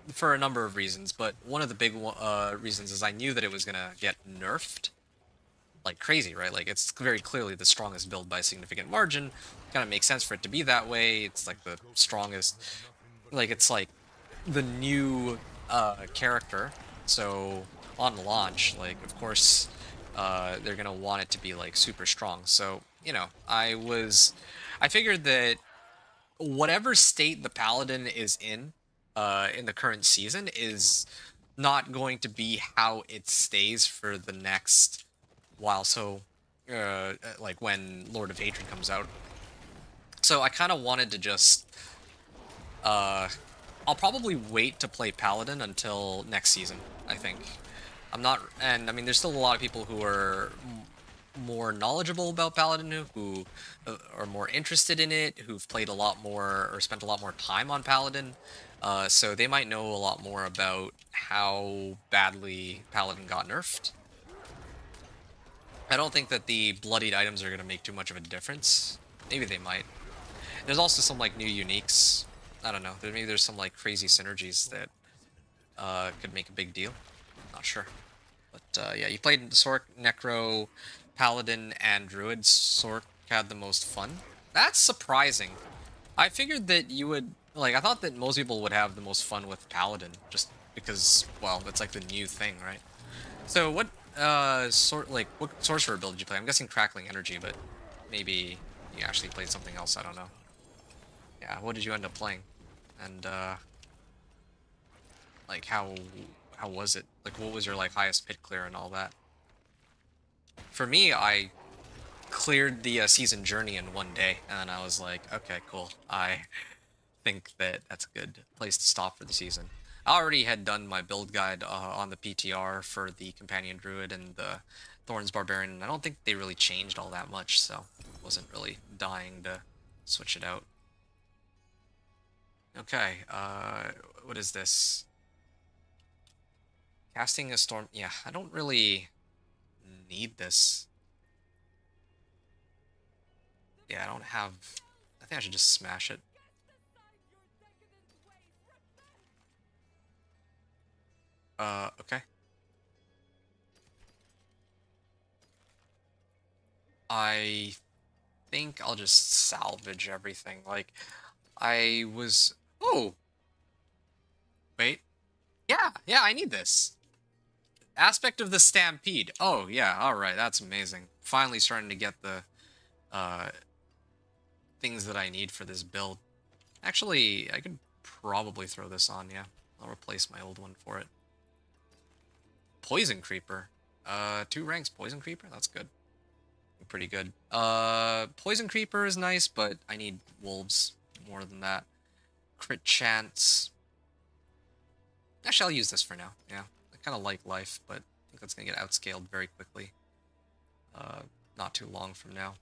for a number of reasons, but one of the big reasons is I knew that it was gonna get nerfed like crazy, right? Like, it's very clearly the strongest build by a significant margin. Kind of makes sense for it to be that way. It's like the strongest, like, it's like the new character, so on launch, like, of course they're gonna want it to be like super strong. So, you know, I figured that whatever state the Paladin is in the current season is not going to be how it stays for the next while. So like when Lord of Hatred comes out, so I kind of wanted to just I'll probably wait to play Paladin until next season, I think. I'm not, and I mean, there's still a lot of people who are more knowledgeable about Paladin, who are more interested in it, who've played a lot more, or spent a lot more time on Paladin, so they might know a lot more about how badly Paladin got nerfed. I don't think that the bloodied items are going to make too much of a difference. Maybe they might. There's also some, like, new uniques. I don't know. Maybe there's some, like, crazy synergies that could make a big deal. Not sure. But, yeah, you played Sork, Necro, Paladin, and Druid. Sork had the most fun. That's surprising. I figured that you would... Like, I thought that most people would have the most fun with Paladin, just because, well, it's like the new thing, right? So, what what sorcerer build did you play? I'm guessing Crackling Energy, but maybe you actually played something else, I don't know. Yeah, what did you end up playing? And, like, how was it? Like, what was your, like, highest pit clear and all that? For me, I cleared the season journey in one day, and I was like, okay, cool. I think that that's a good place to stop for the season. I already had done my build guide on the PTR for the Companion Druid and the Thorns Barbarian, and I don't think they really changed all that much, so I wasn't really dying to switch it out. Okay, what is this? Casting a storm... Yeah, I don't really need this. Yeah, I don't have... I think I should just smash it. Okay. I think I'll just salvage everything. Like, I was... Oh! Wait. Yeah, I need this. Aspect of the Stampede. Oh, yeah, alright, that's amazing. Finally starting to get the, uh, things that I need for this build. Actually, I could probably throw this on, yeah. I'll replace my old one for it. Poison Creeper. 2 ranks Poison Creeper? That's good. Pretty good. Poison Creeper is nice, but I need Wolves more than that. Crit Chance. Actually, I'll use this for now, yeah. I kind of like Life, but I think that's going to get outscaled very quickly. Not too long from now.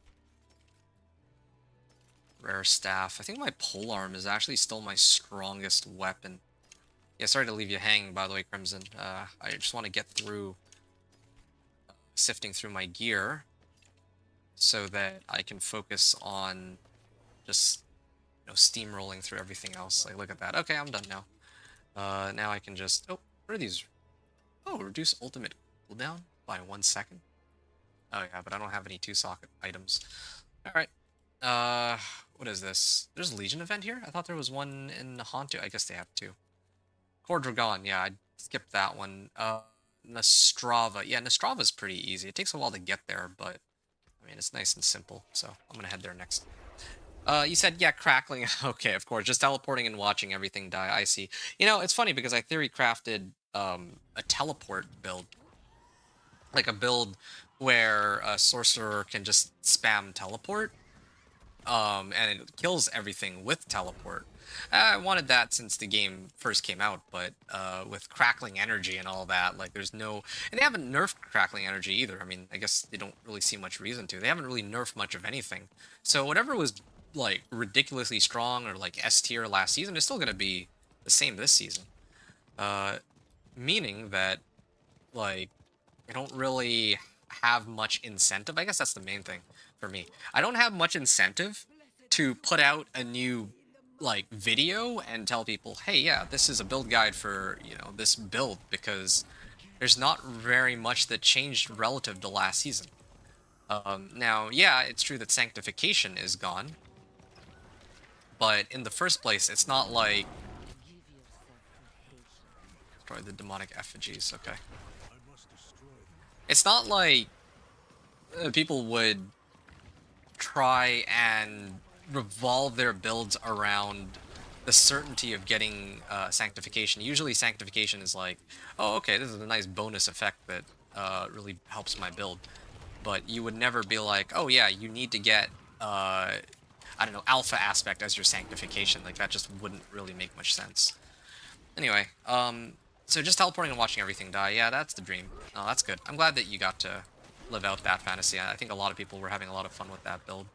Rare Staff. I think my Polearm is actually still my strongest weapon. Yeah, sorry to leave you hanging, by the way, Crimson. I just want to get through sifting through my gear so that I can focus on just, you know, steamrolling through everything else. Like, look at that. Okay, I'm done now. Now I can just... Oh, what are these? Oh, reduce ultimate cooldown by 1 second. Oh, yeah, but I don't have any 2-socket items. Alright. What is this? There's a Legion event here? I thought there was one in Hantu. I guess they have 2. Core Dragon, yeah, I skipped that one. Nastrava. Yeah, Nastrava's pretty easy. It takes a while to get there, but, I mean, it's nice and simple, so I'm gonna head there next. You said, yeah, crackling. Okay, of course, just teleporting and watching everything die. I see. You know, it's funny because I theory crafted, a teleport build. Like a build where a sorcerer can just spam teleport, and it kills everything with teleport. I wanted that since the game first came out, but with crackling energy and all that, like there's no... And they haven't nerfed crackling energy either. I mean, I guess they don't really see much reason to. They haven't really nerfed much of anything. So whatever was, like, ridiculously strong or, like, S tier last season is still going to be the same this season. Meaning that, like, I don't really have much incentive. I guess that's the main thing for me. I don't have much incentive to put out a new, like, video and tell people, hey, yeah, this is a build guide for, you know, this build, because there's not very much that changed relative to last season. Now, yeah, it's true that Sanctification is gone, but in the first place, it's not like... Destroy the demonic effigies, okay. It's not like people would try and revolve their builds around the certainty of getting Sanctification. Usually Sanctification is like, oh, okay, this is a nice bonus effect that really helps my build. But you would never be like, oh yeah, you need to get, I don't know, Alpha Aspect as your Sanctification. Like, that just wouldn't really make much sense. Anyway, so just teleporting and watching everything die, yeah, that's the dream. Oh, that's good. I'm glad that you got to live out that fantasy. I think a lot of people were having a lot of fun with that build.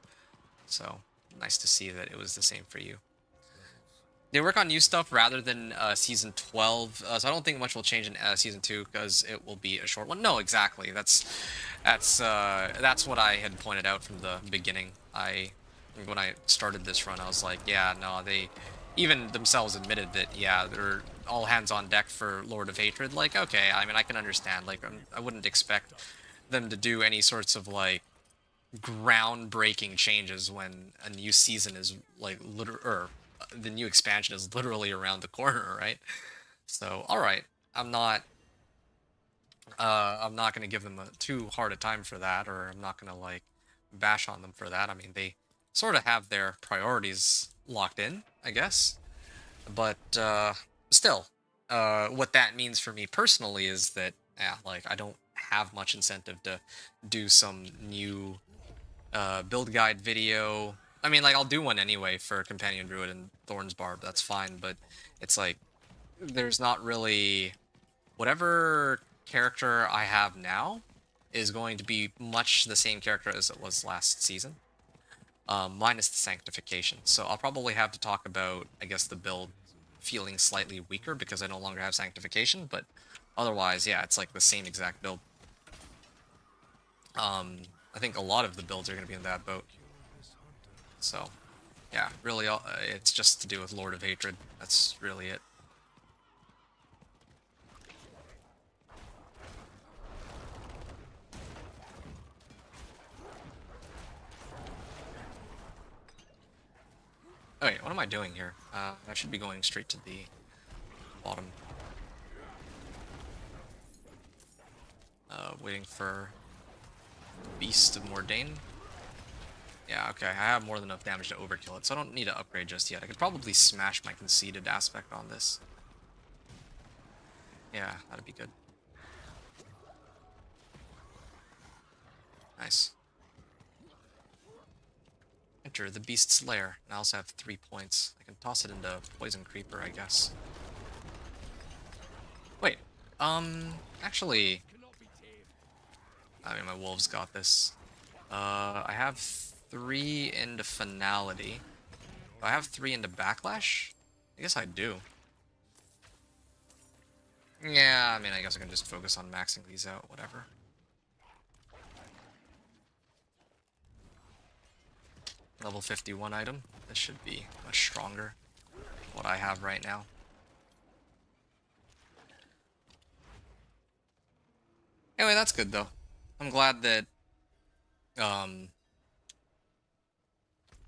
So, nice to see that it was the same for you. They work on new stuff rather than Season 12, so I don't think much will change in Season 2, because it will be a short one. No, exactly. That's what I had pointed out from the beginning. When I started this run, I was like, yeah, no, they even themselves admitted that, yeah, they're all hands on deck for Lord of Hatred. Like, okay, I mean, I can understand. Like, I wouldn't expect them to do any sorts of, like, groundbreaking changes when a new season is, like, the new expansion is literally around the corner, right? So, alright. I'm not gonna give them too hard a time for that, or I'm not gonna, like, bash on them for that. I mean, they sort of have their priorities locked in, I guess. But, still, what that means for me personally is that, yeah, like, I don't have much incentive to do some new build guide video. I mean, like, I'll do one anyway for Companion Druid and Thorn's Barb, that's fine, but it's like, there's not really... Whatever character I have now is going to be much the same character as it was last season, minus the Sanctification. So I'll probably have to talk about, I guess, the build feeling slightly weaker because I no longer have Sanctification, but otherwise, yeah, it's like the same exact build. I think a lot of the builds are going to be in that boat. So, yeah, really, it's just to do with Lord of Hatred. That's really it. am I doing here? I should be going straight to the bottom. Waiting for Beast of Mordain. Yeah, okay, I have more than enough damage to overkill it, so I don't need to upgrade just yet. I could probably smash my conceded aspect on this. Yeah, that'd be good. Nice. Enter the Beast's Lair. I also have 3 points. I can toss it into Poison Creeper, I guess. Wait, actually... I mean, my wolves got this. I have 3 into Finality. Do I have 3 into Backlash? I guess I do. Yeah, I mean, I guess I can just focus on maxing these out, whatever. Level 51 item. This should be much stronger than what I have right now. Anyway, that's good, though. I'm glad that, I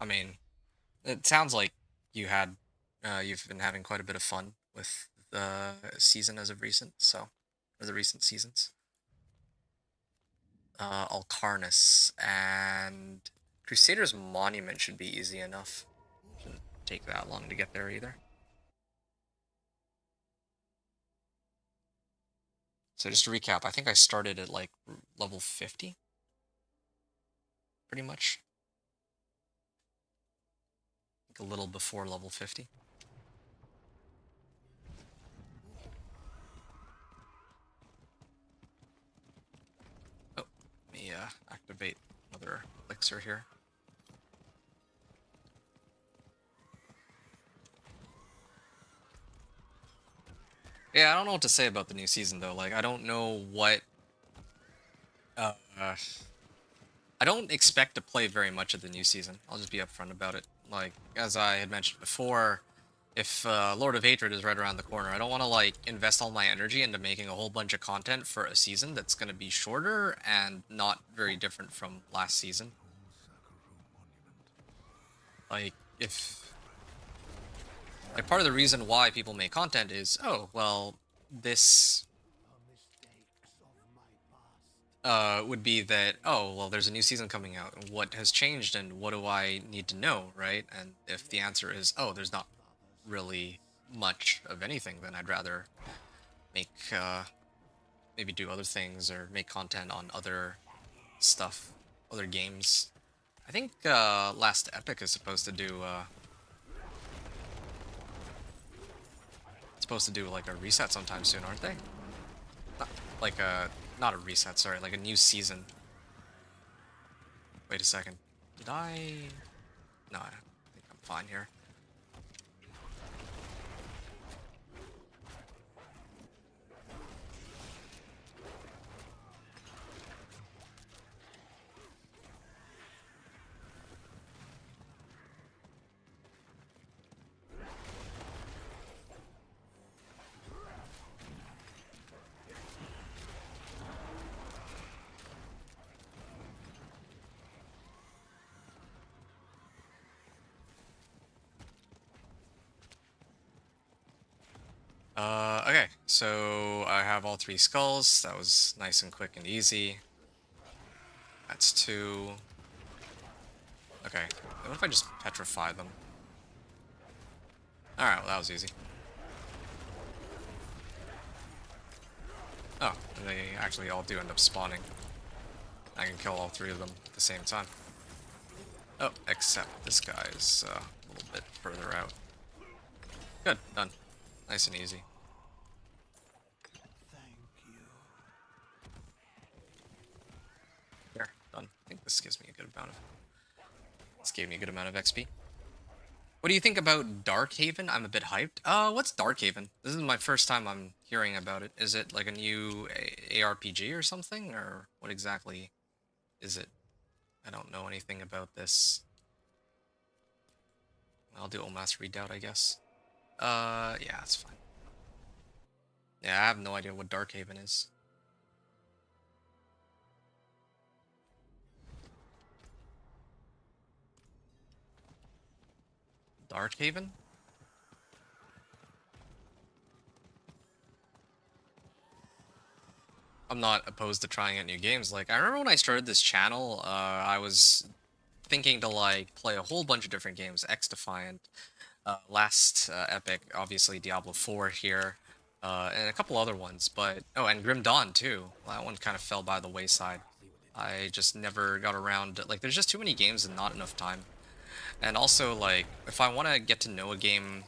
mean, it sounds like you've been having quite a bit of fun with the season as of recent, or the recent seasons. Alcarnus and Crusader's Monument should be easy enough. Shouldn't take that long to get there either. So just to recap, I think I started at like level 50. Pretty much. Like a little before level 50. Oh, let me activate another elixir here. Yeah, I don't know what to say about the new season though. Like, I don't know what... I don't expect to play very much of the new season. I'll just be upfront about it. Like, as I had mentioned before, if Lord of Hatred is right around the corner, I don't want to, like, invest all my energy into making a whole bunch of content for a season that's going to be shorter and not very different from last season. Like, like, part of the reason why people make content is, oh, well, this would be that, oh, well, there's a new season coming out, and what has changed, and what do I need to know, right? And if the answer is, oh, there's not really much of anything, then I'd rather make, maybe do other things, or make content on other stuff, other games. I think, Last Epic is supposed to do, like, a reset sometime soon, aren't they? Like not a reset, sorry, like a new season. Wait a second. Did I... No, I think I'm fine here. Okay, so I have all 3 skulls. That was nice and quick and easy. That's 2. Okay, what if I just petrify them? Alright, well that was easy. Oh, and they actually all do end up spawning. I can kill all 3 of them at the same time. Oh, except this guy is a little bit further out. Good, done. Nice and easy. There, done. I think this gives me a good amount of... This gave me a good amount of XP. What do you think about Darkhaven? I'm a bit hyped. What's Darkhaven? This is my first time I'm hearing about it. Is it like a new ARPG or something? Or what exactly is it? I don't know anything about this. I'll do Omas Redoubt, I guess. Yeah, that's fine. Yeah, I have no idea what Darkhaven is. Darkhaven? I'm not opposed to trying out new games. Like, I remember when I started this channel, I was thinking to, like, play a whole bunch of different games. X-Defiant, last Epic, obviously Diablo 4 here, and a couple other ones, but... Oh, and Grim Dawn, too. That one kind of fell by the wayside. I just never got around... Like, there's just too many games and not enough time. And also, like, if I want to get to know a game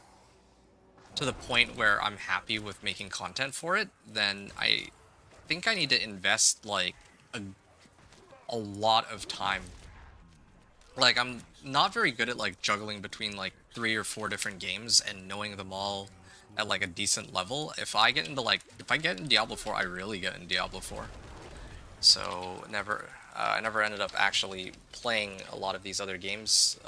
to the point where I'm happy with making content for it, then I think I need to invest, like, a lot of time. Like, I'm not very good at, like, juggling between, like, 3 or 4 different games and knowing them all at, like, a decent level. If I get into, like, if I get in Diablo 4, I really get in Diablo 4. So, I never ended up actually playing a lot of these other games,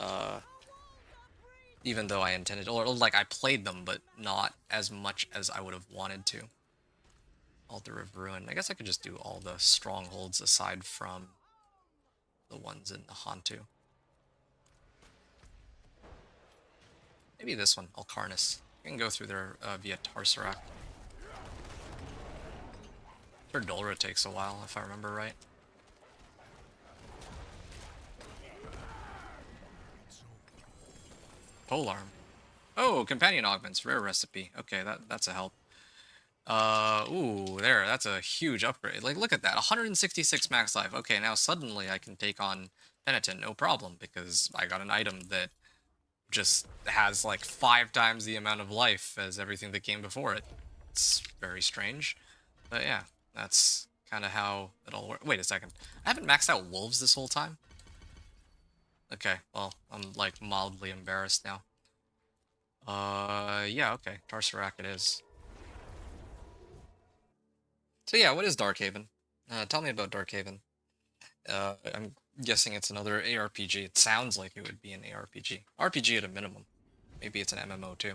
even though I intended, or, like, I played them, but not as much as I would have wanted to. Altar of Ruin. I guess I could just do all the strongholds aside from the ones in the Hantu. Maybe this one, Alcarnis. I can go through there via Tarsarak. Sure, Dolra takes a while, if I remember right. Polearm. Oh, companion augments, rare recipe. Okay, that's a help. Ooh, there, that's a huge upgrade. Like, look at that, 166 max life. Okay, now suddenly I can take on Penitent, no problem, because I got an item that just has, like, 5 times the amount of life as everything that came before it. It's very strange. But yeah, that's kind of how it all works. Wait a second. I haven't maxed out wolves this whole time? Okay, well, I'm, like, mildly embarrassed now. Yeah, okay. Tarsarak it is. So yeah, what is Darkhaven? Tell me about Darkhaven. I'm guessing it's another ARPG. It sounds like it would be an ARPG. RPG at a minimum. Maybe it's an MMO too.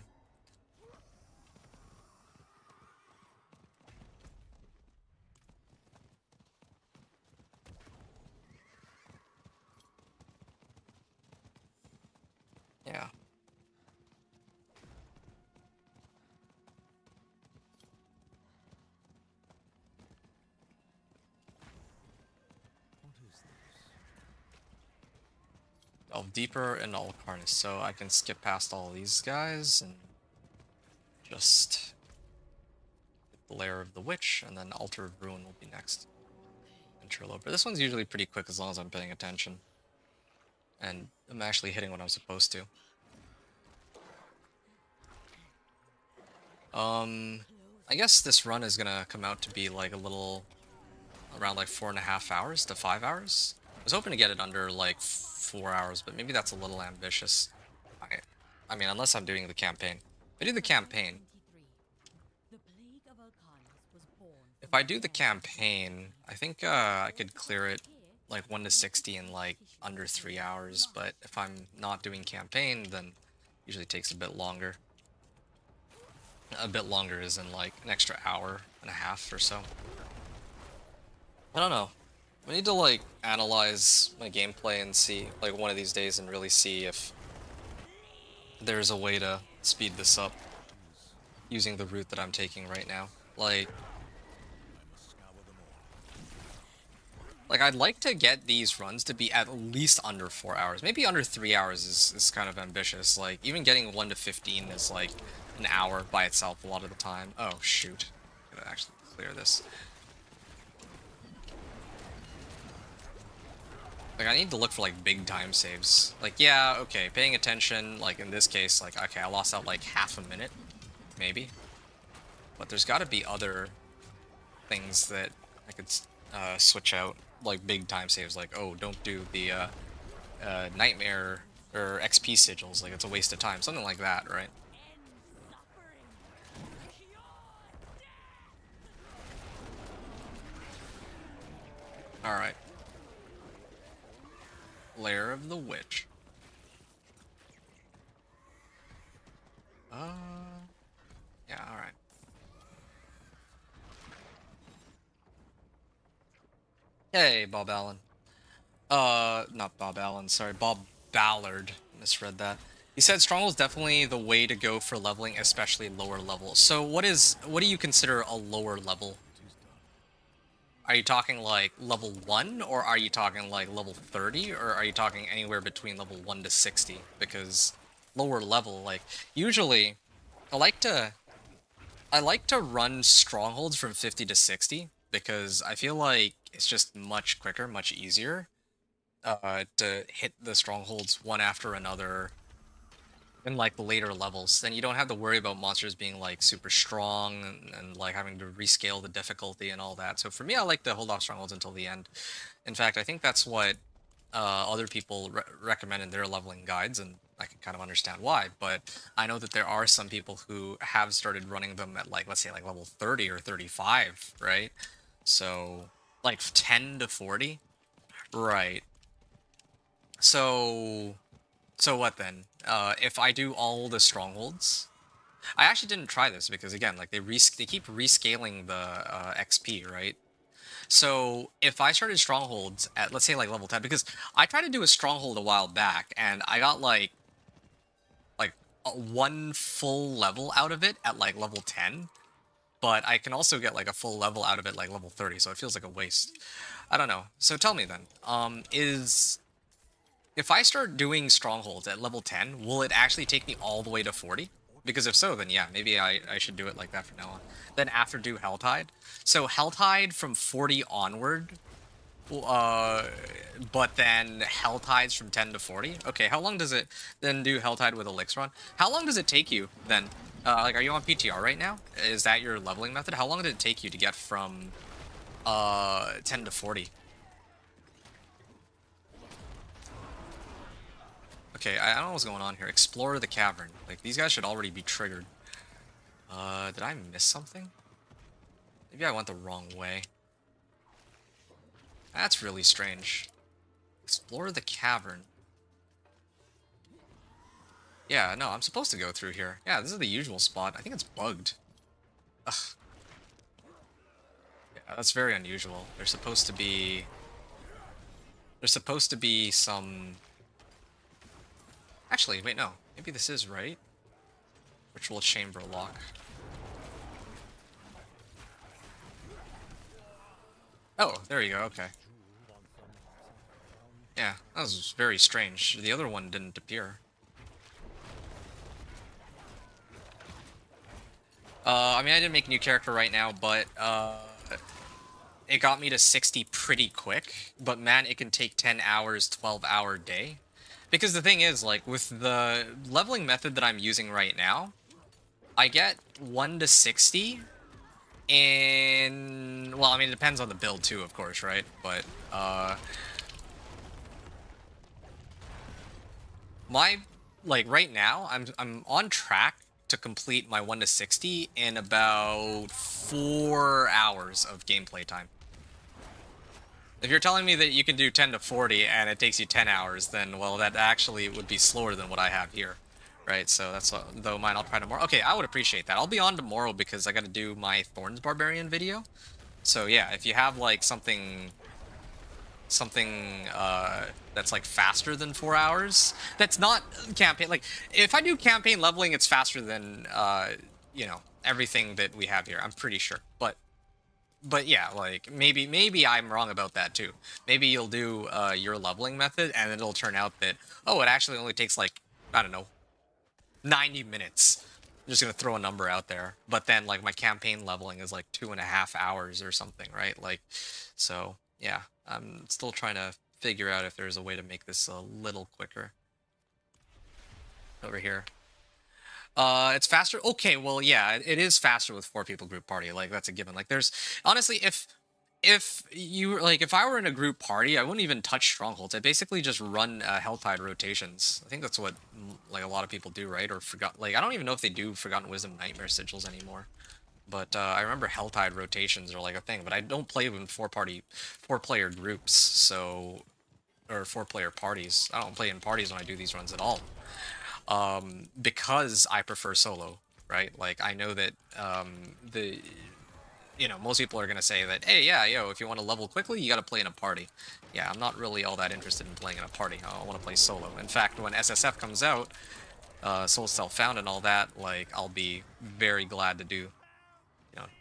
Yeah. Delve deeper in Alcarnis, so I can skip past all these guys and just get the Lair of the Witch, and then Altar of Ruin will be next. Interloper. This one's usually pretty quick as long as I'm paying attention. And I'm actually hitting what I'm supposed to. I guess this run is gonna come out to be like a little... around like 4.5 hours to 5 hours. I was hoping to get it under like 4 hours, but maybe that's a little ambitious. I mean, unless I'm doing the campaign. If I do the campaign... If I do the campaign, I think I could clear it like 1 to 60 in like under 3 hours, but if I'm not doing campaign, then it usually takes a bit longer. A bit longer is in like an extra hour and a half or so. I don't know. I need to like analyze my gameplay and see, like, one of these days and really see if there's a way to speed this up using the route that I'm taking right now. Like I'd like to get these runs to be at least under 4 hours. Maybe under 3 hours is kind of ambitious. Like, even getting 1 to 15 is like an hour by itself a lot of the time. Oh, shoot. I'm gonna actually clear this. Like, I need to look for, like, big time saves. Like, yeah, okay, paying attention, like, in this case, like, okay, I lost out, like, half a minute, maybe. But there's gotta be other things that I could switch out, like, big time saves, like, oh, don't do the, nightmare, or XP sigils, like, it's a waste of time, something like that, right? Alright. Lair of the Witch. Yeah, alright. Hey, Bob Allen. Not Bob Allen, sorry, Bob Ballard. Misread that. You said Stronghold is definitely the way to go for leveling, especially lower levels. So what do you consider a lower level? Are you talking like level 1, or are you talking like level 30, or are you talking anywhere between level 1 to 60? Because lower level, like, usually I like to run strongholds from 50 to 60 because I feel like it's just much quicker, much easier to hit the strongholds one after another in like the later levels. Then you don't have to worry about monsters being like super strong and like having to rescale the difficulty and all that. So for me, I like to hold off strongholds until the end. In fact, I think that's what other people recommend in their leveling guides, and I can kind of understand why. But I know that there are some people who have started running them at like, let's say like level 30 or 35, right? So like 10 to 40, right? So what then? If I do all the strongholds, I actually didn't try this because again, like they keep rescaling the XP, right? So if I started strongholds at, let's say, like level 10, because I tried to do a stronghold a while back and I got like one full level out of it at like level 10, but I can also get like a full level out of it like level 30, so it feels like a waste. I don't know. So tell me then, if I start doing strongholds at level 10, will it actually take me all the way to 40? Because if so, then yeah, maybe I should do it like that from now on. Then after do Helltide. So Helltide from 40 onward, but then Helltides from 10 to 40? Okay, how long does it then do Helltide with Elixir on? How long does it take you then? Like, are you on PTR right now? Is that your leveling method? How long did it take you to get from 10 to 40? Okay, I don't know what's going on here. Explore the cavern. Like, these guys should already be triggered. Did I miss something? Maybe I went the wrong way. That's really strange. Explore the cavern. Yeah, no, I'm supposed to go through here. Yeah, this is the usual spot. I think it's bugged. Ugh. Yeah, that's very unusual. There's supposed to be some... Actually, wait, no. Maybe this is right. Ritual chamber lock. Oh, there you go, okay. Yeah, that was very strange. The other one didn't appear. I mean, I didn't make a new character right now, but it got me to 60 pretty quick. But man, it can take 10 hours, 12-hour day. Because the thing is, like, with the leveling method that I'm using right now, I get 1 to 60 in... Well, I mean, it depends on the build too, of course, right? But, like, right now, I'm on track to complete my 1 to 60 in about 4 hours of gameplay time. If you're telling me that you can do 10 to 40 and it takes you 10 hours, then, well, that actually would be slower than what I have here. Right, so that's though mine I'll try tomorrow. Okay, I would appreciate that. I'll be on tomorrow because I gotta do my Thorns Barbarian video. So yeah, if you have like something that's like faster than 4 hours, that's not campaign, like if I do campaign leveling, it's faster than you know, everything that we have here, I'm pretty sure. But yeah, like maybe I'm wrong about that too. Maybe you'll do your leveling method and it'll turn out that, oh, it actually only takes like, I don't know, 90 minutes. I'm just gonna throw a number out there, but then like my campaign leveling is like 2.5 hours or something, right? Like, so yeah, I'm still trying to figure out if there's a way to make this a little quicker. Over here. It's faster. Okay, well, yeah, it is faster with 4 people group party. Like, that's a given. Like, there's honestly, if you like, if I were in a group party, I wouldn't even touch strongholds. I basically just run Helltide rotations. I think that's what like a lot of people do, right? Or forgot. Like, I don't even know if they do Forgotten Wisdom Nightmare sigils anymore. But I remember Helltide rotations are like a thing. But I don't play in 4-player groups, so, or 4-player parties. I don't play in parties when I do these runs at all. Because I prefer solo, right? Like, I know that you know, most people are going to say that, hey, yeah, yo, if you want to level quickly, you got to play in a party. Yeah, I'm not really all that interested in playing in a party. I want to play solo. In fact, when SSF comes out, Soul Self Found and all that, like, I'll be very glad to do,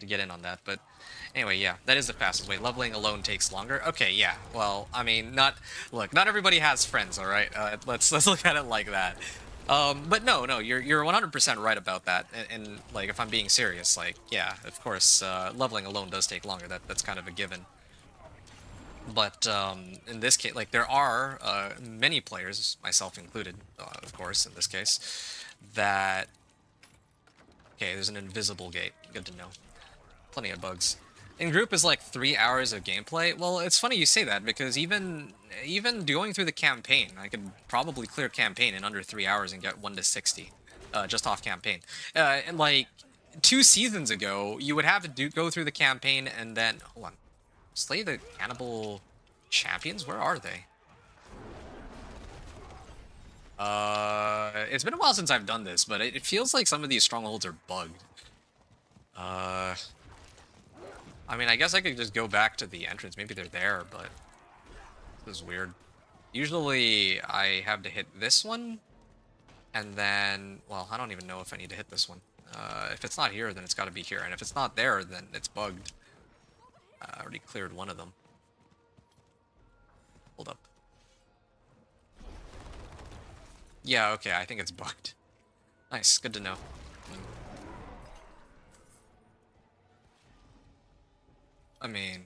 to get in on that. But anyway, yeah, that is the fastest way. Leveling alone takes longer. Okay, yeah. Well, I mean, not everybody has friends, all right? Let's look at it like that. But no, you're 100% right about that. And like, if I'm being serious, like, yeah, of course, leveling alone does take longer. That's kind of a given. But in this case, like, there are many players, myself included, of course, in this case, that... Okay, there's an invisible gate. Good to know. Plenty of bugs. In group is like 3 hours of gameplay. Well, it's funny you say that, because even going through the campaign, I could probably clear campaign in under 3 hours and get 1 to 60, just off campaign. And like 2 seasons ago, you would have to go through the campaign and then hold on, slay the cannibal champions. Where are they? It's been a while since I've done this, but it feels like some of these strongholds are bugged. I mean, I guess I could just go back to the entrance. Maybe they're there, but this is weird. Usually, I have to hit this one, and then... Well, I don't even know if I need to hit this one. If it's not here, then it's got to be here, and if it's not there, then it's bugged. I already cleared one of them. Hold up. Yeah, okay, I think it's bugged. Nice, good to know. I mean...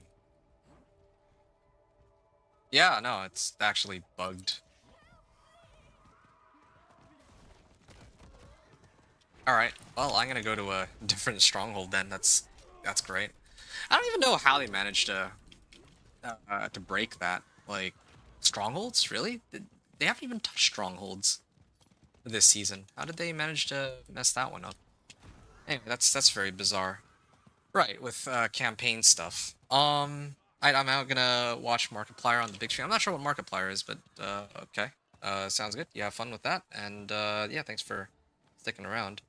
Yeah, no, it's actually bugged. Alright, well, I'm gonna go to a different stronghold then. That's great. I don't even know how they managed to break that. Like, strongholds? Really? They haven't even touched strongholds this season. How did they manage to mess that one up? Anyway, that's very bizarre. Right, with campaign stuff. I'm now gonna watch Markiplier on the big screen. I'm not sure what Markiplier is, but okay. Sounds good. You have fun with that, and yeah, thanks for sticking around.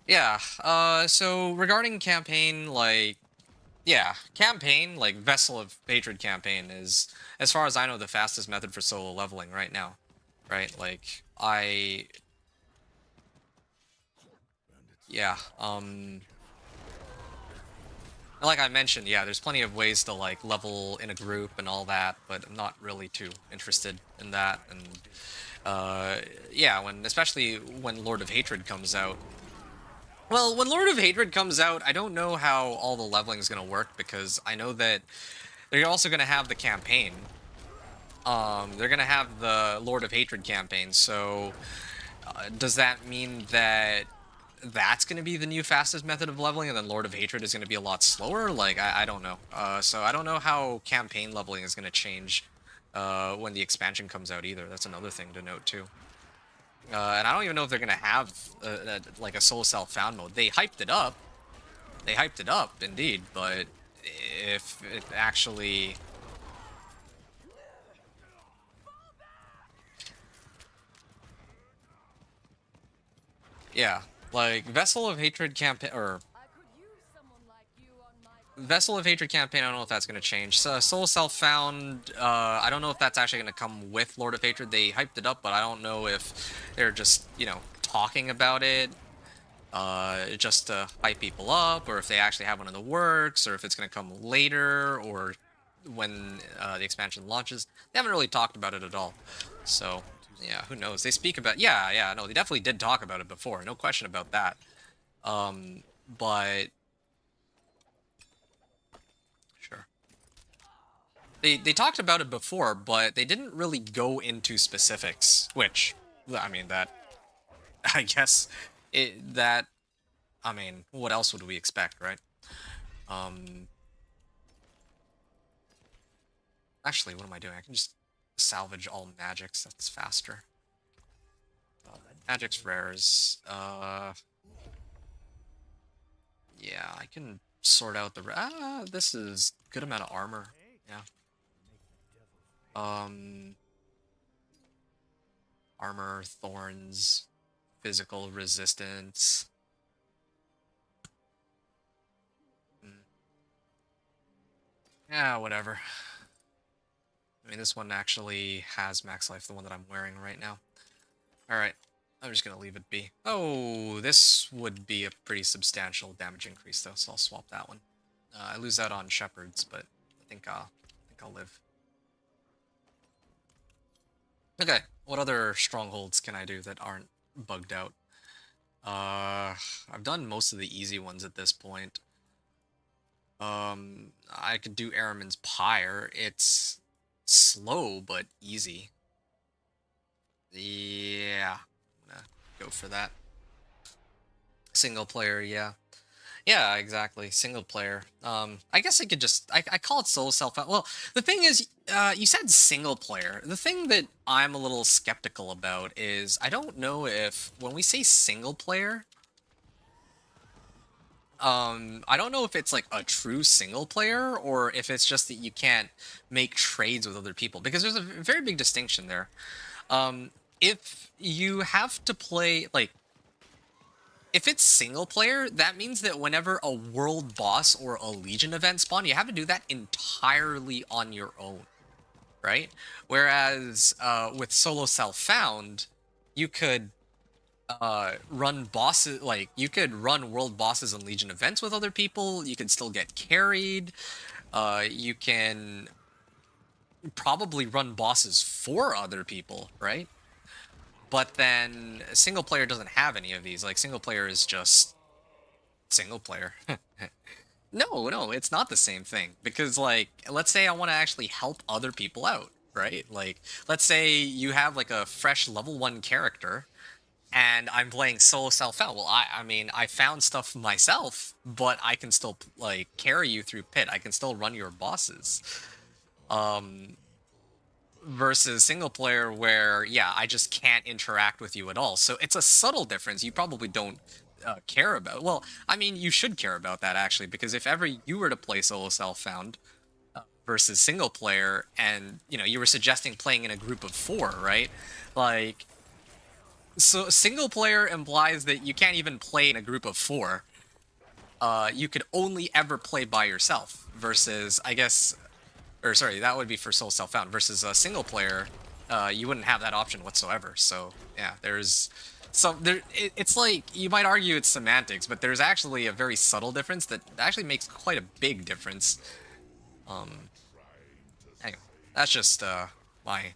Yeah, so regarding campaign, like, yeah, campaign, like, Vessel of Hatred campaign is, as far as I know, the fastest method for solo leveling right now. Right, like, yeah, like I mentioned, yeah, there's plenty of ways to, like, level in a group and all that, but I'm not really too interested in that, and, yeah, especially when Lord of Hatred comes out. Well, when Lord of Hatred comes out, I don't know how all the leveling is going to work, because I know that they're also going to have the campaign. They're going to have the Lord of Hatred campaign, so does that mean that that's going to be the new fastest method of leveling, and then Lord of Hatred is going to be a lot slower? Like, I don't know. So I don't know how campaign leveling is going to change when the expansion comes out either. That's another thing to note, too. And I don't even know if they're going to have, like, a Soul Self Found mode. They hyped it up. They hyped it up, indeed, but if it actually... Yeah, like, Vessel of Hatred campaign, or... Vessel of Hatred campaign, I don't know if that's going to change. So, Soul Self Found, I don't know if that's actually going to come with Lord of Hatred. They hyped it up, but I don't know if they're just, talking about it just to hype people up, or if they actually have one in the works, or if it's going to come later, or when the expansion launches. They haven't really talked about it at all. So, yeah, who knows? They speak about... Yeah, no, they definitely did talk about it before. No question about that. But... Sure. They talked about it before, but they didn't really go into specifics, which, I mean, that... I guess... I mean, what else would we expect, right? Actually, what am I doing? I can just salvage all magics. That's faster. Magics rares. Yeah, I can sort out the... this is good amount of armor. Yeah. Armor, thorns, physical resistance. Yeah, whatever. I mean, this one actually has max life, the one that I'm wearing right now. Alright, I'm just gonna leave it be. Oh, this would be a pretty substantial damage increase though, so I'll swap that one. I lose out on shepherds, but I think I'll live. Okay, what other strongholds can I do that aren't bugged out? I've done most of the easy ones at this point. I could do Airman's Pyre. It's slow but easy. Yeah, I'm gonna go for that. Single player, yeah. Yeah, exactly. Single player. I guess I could just I call it solo self. Well, the thing is, you said single player. The thing that I'm a little skeptical about is I don't know if when we say single player, I don't know if it's like a true single player or if it's just that you can't make trades with other people because there's a very big distinction there. If you have to play like if it's single player, that means that whenever a world boss or a legion event spawn, you have to do that entirely on your own, right? Whereas with solo self found, you could run bosses like you could run world bosses and legion events with other people. You can still get carried. You can probably run bosses for other people, right? But then single player doesn't have any of these. Like single player is just single player. No, it's not the same thing because like let's say I want to actually help other people out, right? Like let's say you have like a fresh level 1 character and I'm playing solo self out. Well, I mean, I found stuff myself, but I can still like carry you through pit. I can still run your bosses. Versus single player where yeah, I just can't interact with you at all. So it's a subtle difference. You probably don't care about. Well, I mean, you should care about that actually because if ever you were to play solo self found versus single player and you know, you were suggesting playing in a group of 4, right? Like so single player implies that you can't even play in a group of 4. You could only ever play by yourself versus, I guess, or sorry, that would be for solo self-found versus a single player. You wouldn't have that option whatsoever. So yeah, there's some there. It's like you might argue it's semantics, but there's actually a very subtle difference that actually makes quite a big difference. Anyway, that's just my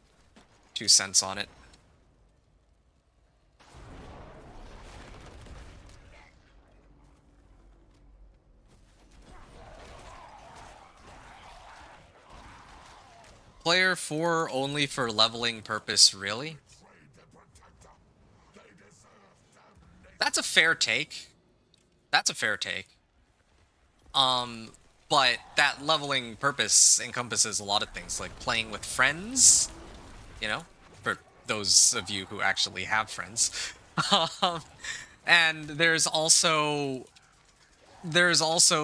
2 cents on it. Player 4 only for leveling purpose, really? That's a fair take. That's a fair take. But that leveling purpose encompasses a lot of things, like playing with friends, you know, for those of you who actually have friends. Um, and there's also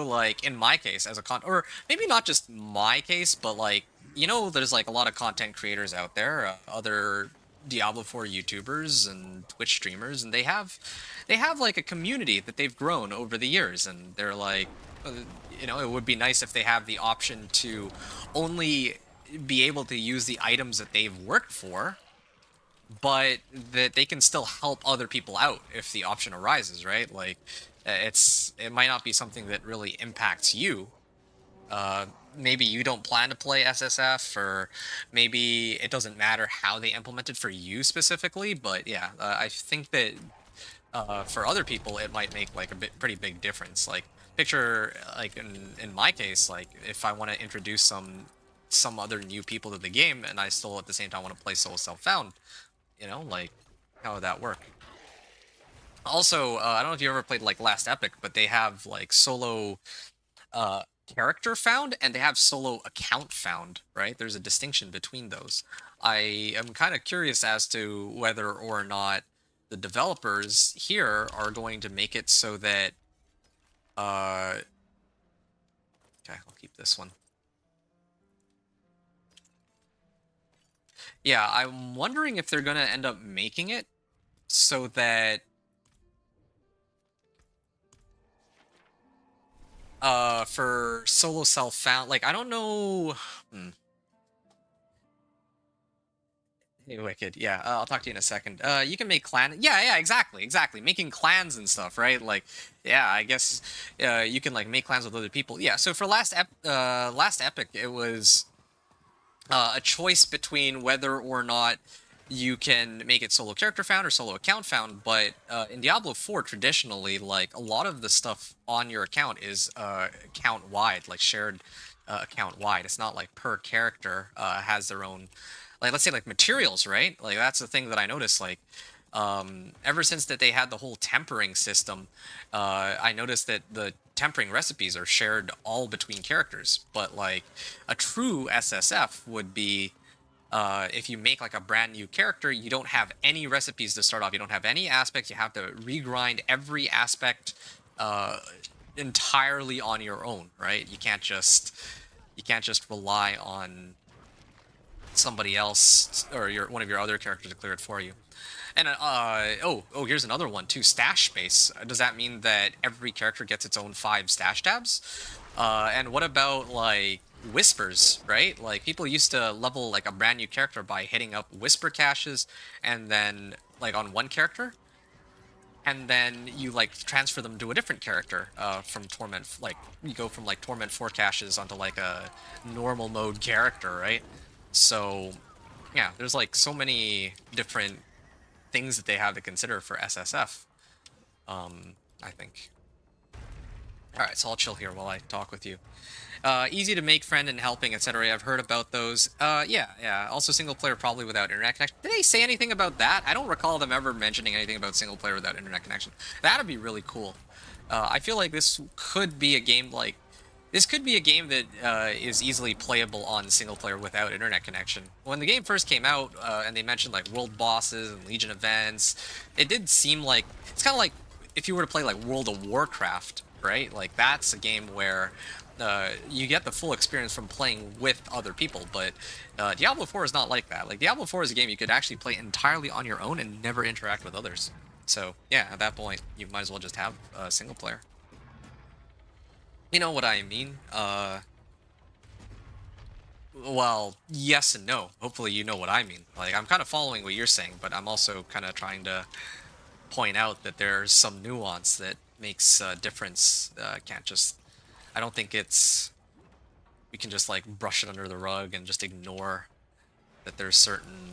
like in my case as a or maybe not just my case, but like you know, there's like a lot of content creators out there, other Diablo 4 YouTubers and Twitch streamers, and they have like a community that they've grown over the years, and they're like, uh, you know, it would be nice if they have the option to only be able to use the items that they've worked for but that they can still help other people out if the option arises, right? Like, it might not be something that really impacts you. Maybe you don't plan to play SSF, or maybe it doesn't matter how they implement it for you specifically. But yeah, I think that for other people, it might make like a pretty big difference. Like, picture like in my case, like if I want to introduce some other new people to the game, and I still at the same time want to play solo self-found. You know, like, how would that work? Also, I don't know if you ever played, like, Last Epic, but they have, like, solo character found, and they have solo account found, right? There's a distinction between those. I am kind of curious as to whether or not the developers here are going to make it so that... Okay, I'll keep this one. Yeah, I'm wondering if they're going to end up making it so that for solo self found, like I don't know. Hey, Wicked. Yeah, I'll talk to you in a second. You can make clan. Yeah, exactly. Making clans and stuff, right? Like, yeah, I guess you can like make clans with other people. Yeah. So for last epic, it was a choice between whether or not you can make it solo character found or solo account found. But in Diablo 4, traditionally, like a lot of the stuff on your account is account wide, like shared account wide. It's not like per character has their own, like let's say like materials, right? Like that's the thing that I noticed. Like ever since that they had the whole tempering system, I noticed that the tempering recipes are shared all between characters. But like a true SSF would be if you make like a brand new character, you don't have any recipes to start off. You don't have any aspects. You have to regrind every aspect entirely on your own, right? You can't just rely on somebody else or one of your other characters to clear it for you. And here's another one too. Stash space. Does that mean that every character gets its own 5 stash tabs? And what about like whispers, right? Like people used to level like a brand new character by hitting up whisper caches, and then like on one character, and then you like transfer them to a different character from Torment. Like you go from like Torment 4 caches onto like a normal mode character, right? So yeah, there's like so many different things that they have to consider for SSF. I think. All right, so I'll chill here while I talk with you. Easy to make friend and helping, etc. I've heard about those. Yeah. Also single player probably without internet connection. Did they say anything about that? I don't recall them ever mentioning anything about single player without internet connection. That'd be really cool. I feel like this could be a game like this could be a game that is easily playable on single player without internet connection. When the game first came out, and they mentioned like world bosses and Legion events, it did seem like it's kind of like if you were to play like World of Warcraft, right? Like that's a game where you get the full experience from playing with other people. But Diablo 4 is not like that. Like Diablo 4 is a game you could actually play entirely on your own and never interact with others. So yeah, at that point, you might as well just have a single player. You know what I mean? Well, yes and no. Hopefully you know what I mean. Like, I'm kind of following what you're saying, but I'm also kind of trying to point out that there's some nuance that makes a difference. Can't just... I don't think it's... We can just, like, brush it under the rug and just ignore that there's certain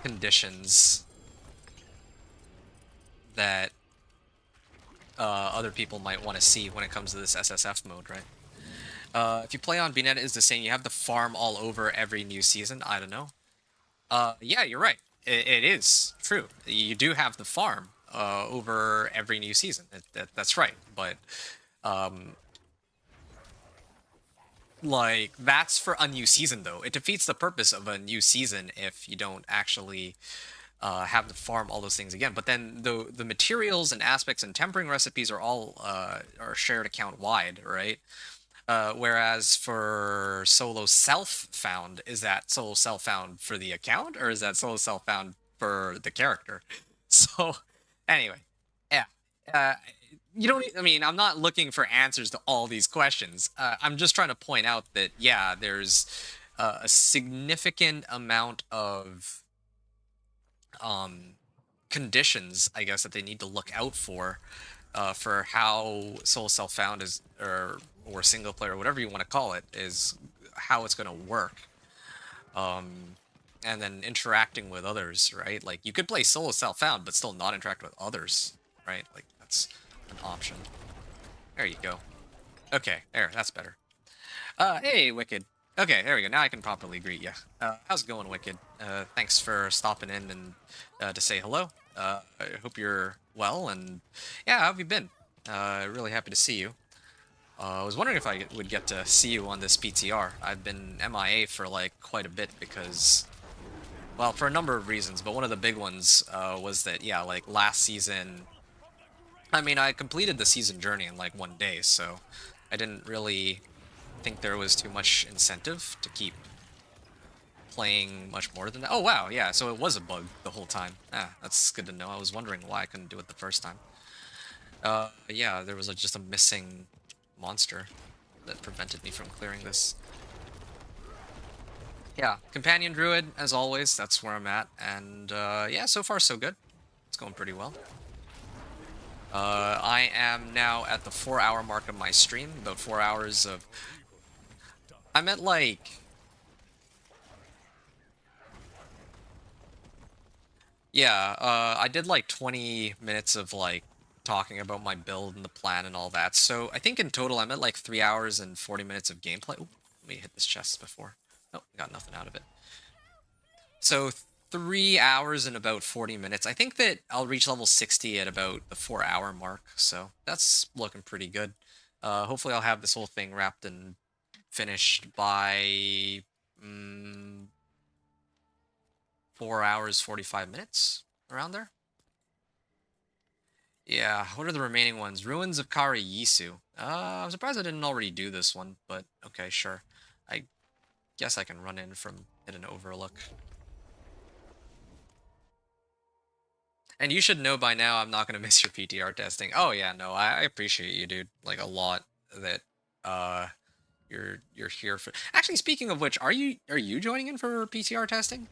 conditions that other people might want to see when it comes to this SSF mode, right? If you play on BNet, is the same. You have the farm all over every new season. I don't know. Yeah, you're right. It is true. You do have the farm over every new season. That's right. But like that's for a new season, though. It defeats the purpose of a new season if you don't actually have to farm all those things again. But then the materials and aspects and tempering recipes are all are shared account wide, right? Whereas for solo self found, is that solo self found for the account or is that solo self found for the character? So anyway, yeah. You don't. I mean, I'm not looking for answers to all these questions. I'm just trying to point out that yeah, there's a significant amount of conditions, I guess, that they need to look out for how solo self found is or single player, whatever you want to call it, is how it's going to work. And then interacting with others, right? Like you could play solo self found but still not interact with others, right? Like that's an option. There you go. Okay, that's better. Hey, Wicked. Okay, there we go. Now I can properly greet you. How's it going, Wicked? Thanks for stopping in and to say hello. I hope you're well, and yeah, how have you been? Really happy to see you. I was wondering if I would get to see you on this PTR. I've been MIA for like quite a bit because, well, for a number of reasons, but one of the big ones was that, yeah, like last season, I mean, I completed the season journey in like 1 day, so I didn't really think there was too much incentive to keep playing much more than that. Oh, wow, yeah, so it was a bug the whole time. Ah, that's good to know. I was wondering why I couldn't do it the first time. Yeah, there was just a missing monster that prevented me from clearing this. Yeah, companion druid as always. That's where I'm at, and yeah, so far so good. It's going pretty well. I am now at the 4-hour mark of my stream. About 4 hours of. I'm at like. Yeah, I did like 20 minutes of like talking about my build and the plan and all that. So I think in total I'm at like 3 hours and 40 minutes of gameplay. Ooh, let me hit this chest before. Oh, got nothing out of it. So 3 hours and about 40 minutes. I think that I'll reach level 60 at about the 4-hour mark. So that's looking pretty good. Hopefully I'll have this whole thing wrapped and finished by 4 hours 45 minutes, around there. Yeah, what are the remaining ones? Ruins of Kari Yisu. I'm surprised I didn't already do this one, but okay, sure. I guess I can run in from at an overlook. And you should know by now I'm not going to miss your PTR testing. Oh yeah, no, I appreciate you, dude. Like a lot that you're here for. Actually, speaking of which, are you joining in for PTR testing?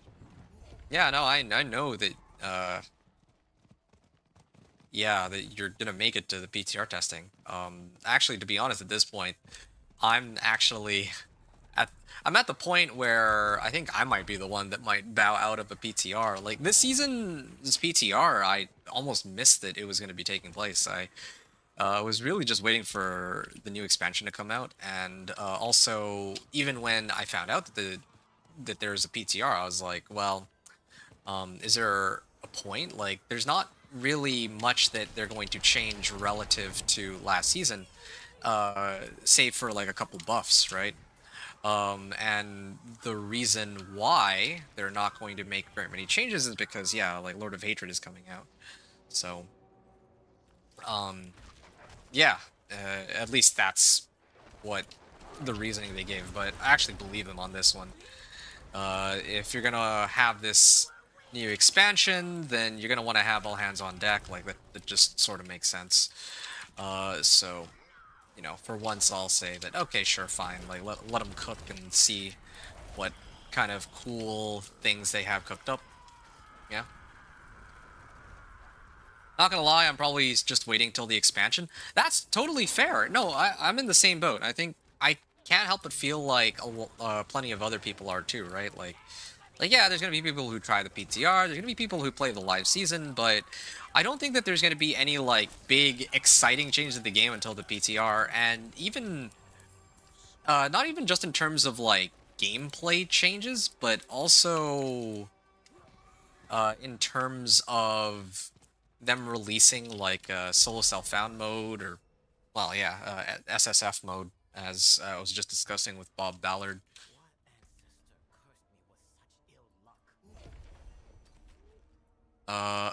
Yeah, no, I know that yeah, that you're gonna make it to the PTR testing. Actually, to be honest, at this point, I'm actually at I'm at the point where I think I might be the one that might bow out of a PTR. Like this season's PTR, I almost missed that it was going to be taking place. I was really just waiting for the new expansion to come out, and also even when I found out that there's a PTR, I was like, well, is there a point? Like, there's not really much that they're going to change relative to last season, save for like a couple buffs, right? And the reason why they're not going to make very many changes is because, yeah, like Lord of Hatred is coming out. So, um, yeah, at least that's what the reasoning they gave. But I actually believe them on this one. If you're gonna have this new expansion, then you're gonna want to have all hands on deck. Like that just sort of makes sense. So, you know, for once I'll say that, okay, sure, fine. Like let them cook and see what kind of cool things they have cooked up. Yeah. Not gonna lie, I'm probably just waiting till the expansion. That's totally fair. No, I'm in the same boat. I think I can't help but feel like plenty of other people are too, right? Like, yeah, there's going to be people who try the PTR, there's going to be people who play the live season, but I don't think that there's going to be any, like, big, exciting changes to the game until the PTR, and even, not even just in terms of, like, gameplay changes, but also, in terms of them releasing, like, solo self-found mode, or, well, yeah, SSF mode, as I was just discussing with Bob Ballard.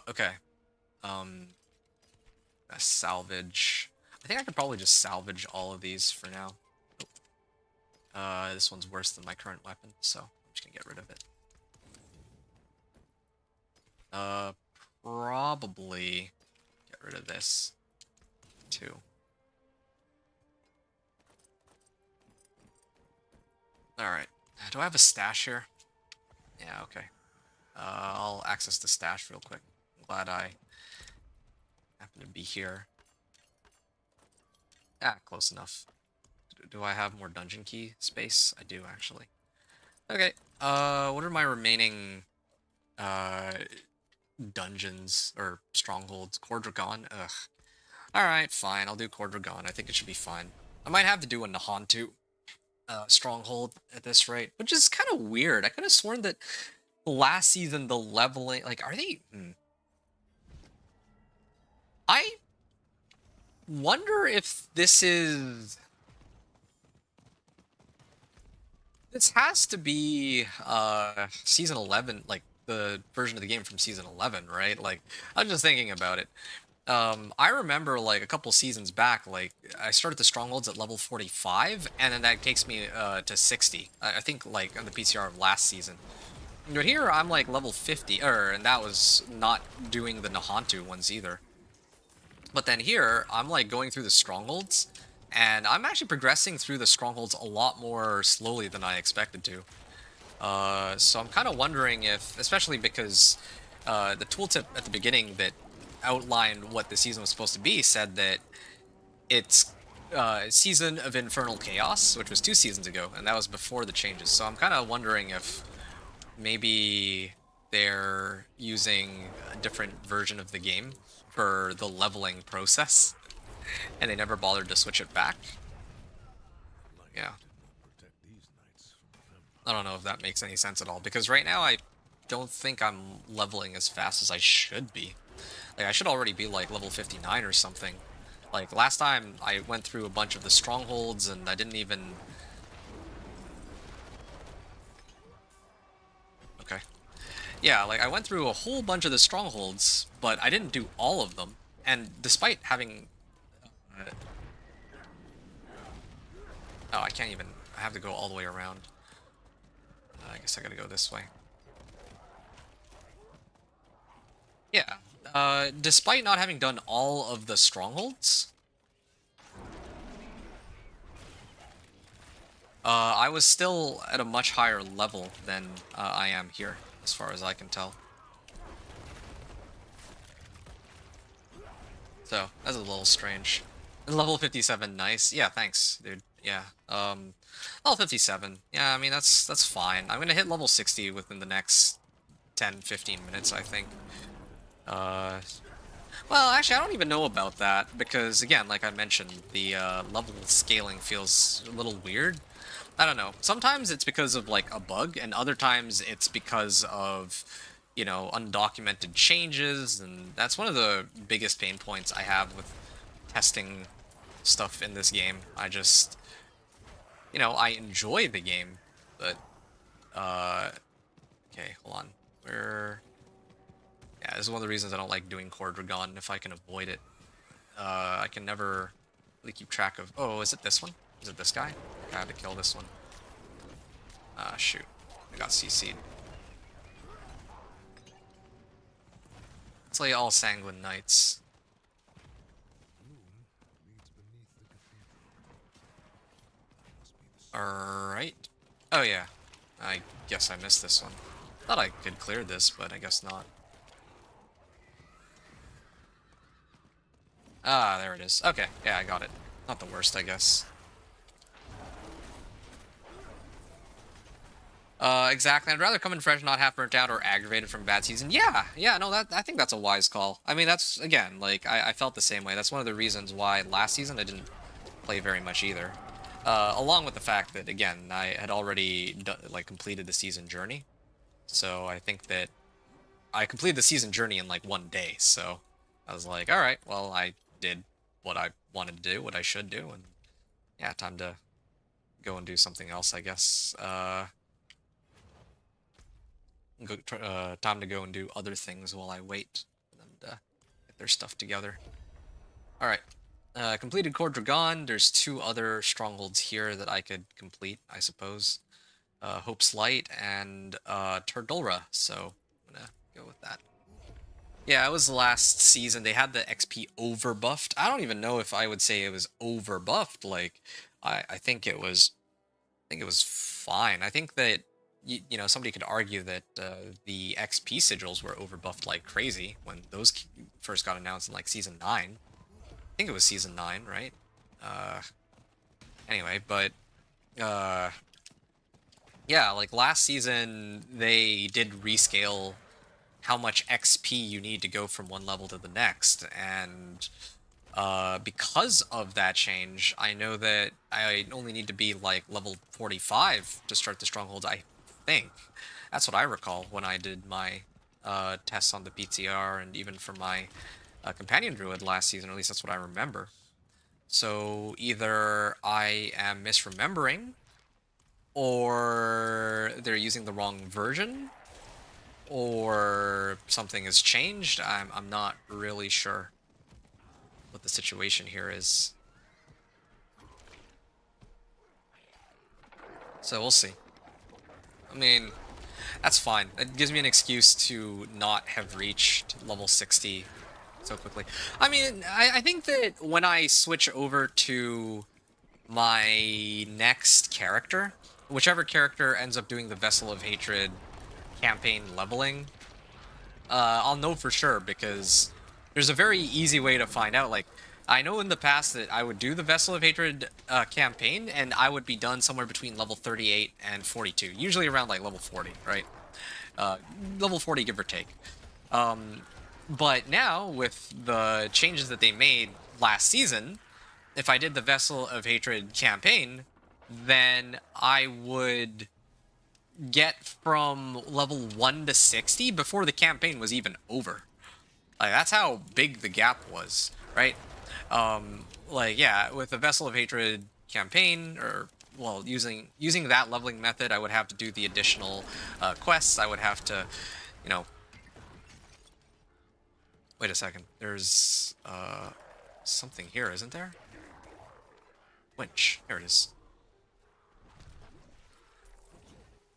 Okay. Um, salvage. I think I could probably just salvage all of these for now. This one's worse than my current weapon, so I'm just gonna get rid of it. Probably get rid of this too. Alright. Do I have a stash here? Yeah, okay. I'll access the stash real quick. I'm glad I happen to be here. Ah, close enough. Do I have more dungeon key space? I do, actually. Okay, what are my remaining, dungeons, or strongholds? Cordragon? Ugh. Alright, fine, I'll do Cordragon. I think it should be fine. I might have to do a Nahantu, stronghold at this rate, which is kind of weird. I could have sworn that last season the leveling, like, are they... I wonder if this is... This has to be season 11, like the version of the game from season 11, right? Like, I was just thinking about it. I remember like a couple seasons back, like I started the strongholds at level 45, and then that takes me to 60. I think like on the PCR of last season. But here I'm like level 50, and that was not doing the Nahantu ones either. But then here I'm like going through the strongholds, and I'm actually progressing through the strongholds a lot more slowly than I expected to. So I'm kind of wondering if, especially because the tooltip at the beginning that outlined what the season was supposed to be said that it's Season of Infernal Chaos, which was 2 seasons ago, and that was before the changes. So I'm kind of wondering if maybe they're using a different version of the game for the leveling process, and they never bothered to switch it back. Yeah. I don't know if that makes any sense at all, because right now I don't think I'm leveling as fast as I should be. Like, I should already be like level 59 or something. Like, last time I went through a bunch of the strongholds and I didn't even... Okay. Yeah, like, I went through a whole bunch of the strongholds, but I didn't do all of them. And despite having... Oh, I can't even... I have to go all the way around. I guess I gotta go this way. Yeah. Despite not having done all of the strongholds, I was still at a much higher level than I am here, as far as I can tell. So, that's a little strange. Level 57, nice. Yeah, thanks, dude. Yeah. Level 57. Yeah, I mean, that's fine. I'm gonna hit level 60 within the next 10-15 minutes, I think. Well, actually, I don't even know about that, because, again, like I mentioned, the level scaling feels a little weird. I don't know. Sometimes it's because of, like, a bug, and other times it's because of, you know, undocumented changes, and that's one of the biggest pain points I have with testing stuff in this game. I just, you know, I enjoy the game, but, okay, hold on. Yeah, this is one of the reasons I don't like doing Core Dragon, if I can avoid it. I can never really keep track of... Oh, is it this one? Is it this guy? I had to kill this one. Ah, shoot. I got CC'd. Let's lay all Sanguine Knights. Alright. Oh, yeah. I guess I missed this one. Thought I could clear this, but I guess not. Ah, there it is. Okay, yeah, I got it. Not the worst, I guess. Exactly. I'd rather come in fresh, not half burnt out or aggravated from a bad season. Yeah, no, I think that's a wise call. I mean, that's, again, like, I felt the same way. That's one of the reasons why last season I didn't play very much either. Along with the fact that, again, I had already, like, completed the season journey. So I think that I completed the season journey in, like, 1 day, so I was like, alright, well, I did what I wanted to do, what I should do, and yeah, time to go and do something else, I guess. Time to go and do other things while I wait for them to get their stuff together. Alright. Completed Core Dragon. There's 2 other strongholds here that I could complete, I suppose. Hope's Light and Turdulra, so I'm gonna go with that. Yeah, it was last season. They had the XP overbuffed. I don't even know if I would say it was overbuffed. Like, I think it was fine. I think that you know, somebody could argue that the XP sigils were overbuffed like crazy when those first got announced in like season 9. I think it was season 9, right? Anyway, but yeah, like last season they did rescale how much XP you need to go from one level to the next, and because of that change, I know that I only need to be like level 45 to start the strongholds, I think. That's what I recall when I did my tests on the PTR, and even for my companion druid last season, or at least that's what I remember. So either I am misremembering, or they're using the wrong version, or something has changed. I'm not really sure what the situation here is. So we'll see. I mean, that's fine. It gives me an excuse to not have reached level 60 so quickly. I mean, I think that when I switch over to my next character, whichever character ends up doing the Vessel of Hatred campaign leveling, I'll know for sure because there's a very easy way to find out. Like, I know in the past that I would do the Vessel of Hatred campaign, and I would be done somewhere between level 38 and 42, usually around like level 40, right? Level 40, give or take. But now, with the changes that they made last season, if I did the Vessel of Hatred campaign, then I would get from level 1 to 60 before the campaign was even over. Like, that's how big the gap was, right? Like, yeah, with the Vessel of Hatred campaign, or, well, using that leveling method, I would have to do the additional quests. I would have to, you know... Wait a second. There's, something here, isn't there? Winch. There it is.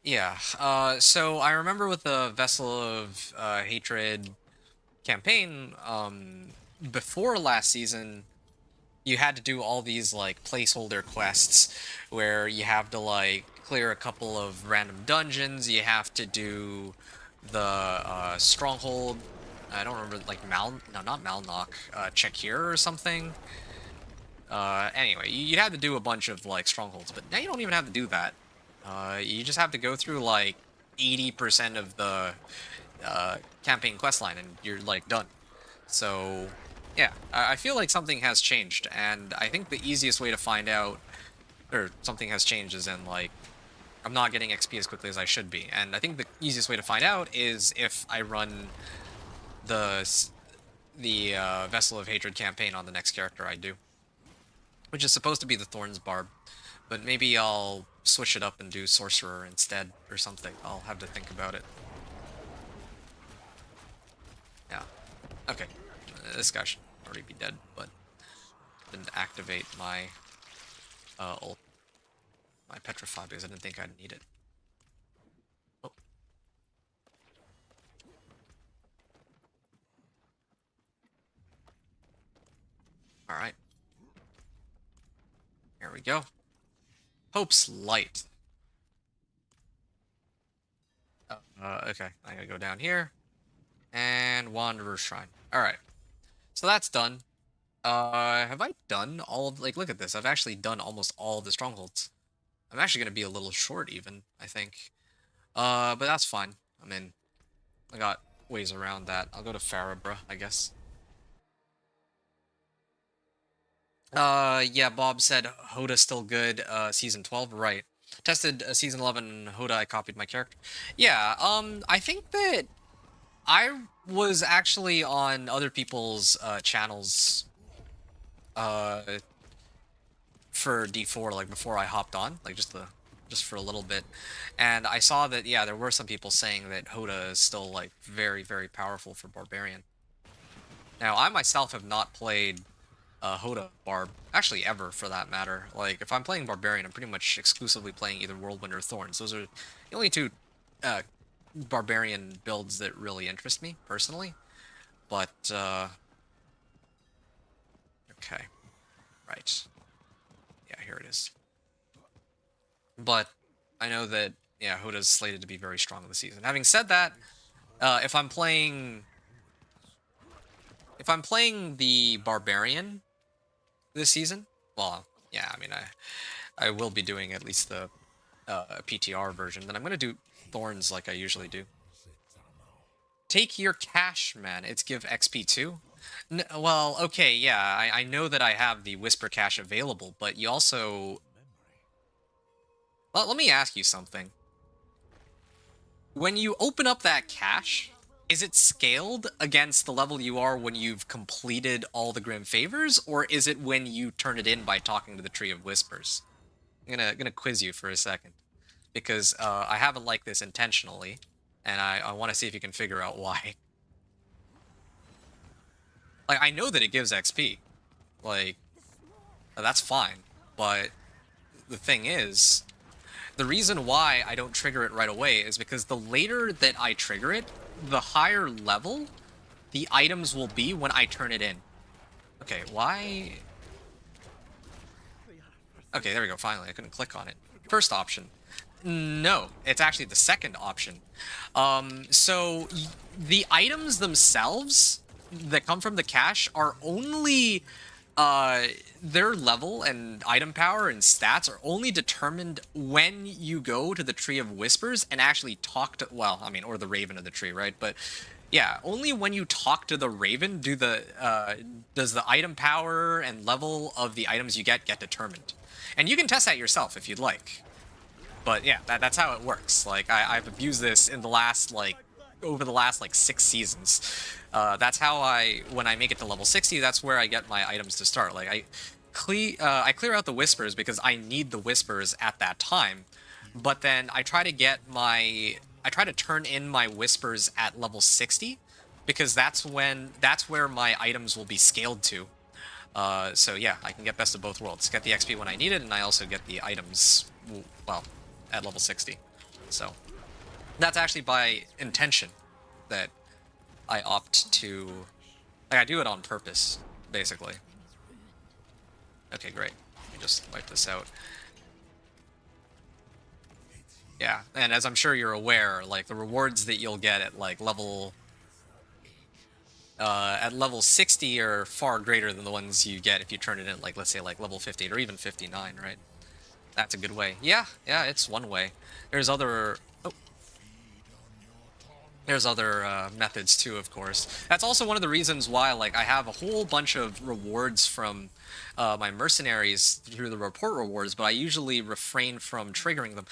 Yeah, so I remember with the Vessel of Hatred campaign, before last season, you had to do all these, like, placeholder quests where you have to, like, clear a couple of random dungeons, you have to do the stronghold, I don't remember, like, no, not Malnock, Chekir or something. Anyway, you had to do a bunch of, like, strongholds, but now you don't even have to do that. You just have to go through, like, 80% of the campaign questline, and you're, like, done. So, yeah, I feel like something has changed, and I think the easiest way to find out, or something has changed, is in, like, I'm not getting XP as quickly as I should be, and I think the easiest way to find out is if I run the Vessel of Hatred campaign on the next character I do, which is supposed to be the Thorns Barb, but maybe I'll switch it up and do Sorcerer instead, or something. I'll have to think about it. Yeah. Okay. This guy should already be dead, but didn't activate my ult. My Petrify, because I didn't think I'd need it. Oh. Alright. Here we go. Hope's Light. Okay, I gotta go down here. And Wanderer's Shrine. Alright. So that's done. Have I done all of, like, look at this. I've actually done almost all of the strongholds. I'm actually gonna be a little short even, I think. But that's fine. I mean, I got ways around that. I'll go to Farabra, I guess. Yeah, Bob said Hoda's still good, season 12, right. Tested season 11 Hoda, I copied my character. Yeah, I think that I was actually on other people's channels for D4, like, before I hopped on, like, just for a little bit, and I saw that, yeah, there were some people saying that Hoda is still, like, very, very powerful for Barbarian. Now, I myself have not played Hoda Barb, actually ever, for that matter. Like, if I'm playing Barbarian, I'm pretty much exclusively playing either Whirlwind or Thorns. Those are the only two Barbarian builds that really interest me, personally. But, okay. Right. Yeah, here it is. But I know that, yeah, Hoda's slated to be very strong this season. Having said that, if I'm playing the Barbarian this season, well, yeah, I mean, I will be doing at least the PTR version, then I'm going to do Thorns like I usually do. Take your cash, man. It's give XP too? Well, okay, yeah, I know that I have the Whisper Cache available, but you also... Well, let me ask you something. When you open up that cache, is it scaled against the level you are when you've completed all the Grim Favors, or is it when you turn it in by talking to the Tree of Whispers? I'm gonna quiz you for a second, because I have it like this intentionally, and I want to see if you can figure out why. Like, I know that it gives XP. Like, that's fine, but the thing is, the reason why I don't trigger it right away is because the later that I trigger it, the higher level the items will be when I turn it in. Okay, why? Okay, there we go, finally. I couldn't click on it. First option. No, it's actually the second option. The items themselves that come from the cache are only uh their level and item power and stats are only determined when you go to the Tree of Whispers and actually talk to, well, I mean, or the Raven of the tree, right? But yeah, only when you talk to the Raven does the item power and level of the items you get determined. And you can test that yourself if you'd like. But yeah, that's how it works. Like, I've abused this in the last, like, over the last, like, 6 seasons. That's how when I make it to level 60, that's where I get my items to start. Like, I clear out the Whispers because I need the Whispers at that time. But then I try to turn in my Whispers at level 60 because that's where my items will be scaled to. So yeah, I can get best of both worlds. Get the XP when I need it, and I also get the items, well, at level 60. So that's actually by intention that I opt to, like, I do it on purpose, basically. Okay, great. Let me just wipe this out. Yeah, and as I'm sure you're aware, like, the rewards that you'll get at, like, level 60 are far greater than the ones you get if you turn it in, like, let's say, like, level 58 or even 59, right? That's a good way. Yeah, it's one way. There's other... Oh. There's other methods, too, of course. That's also one of the reasons why, like, I have a whole bunch of rewards from my mercenaries through the report rewards, but I usually refrain from triggering them.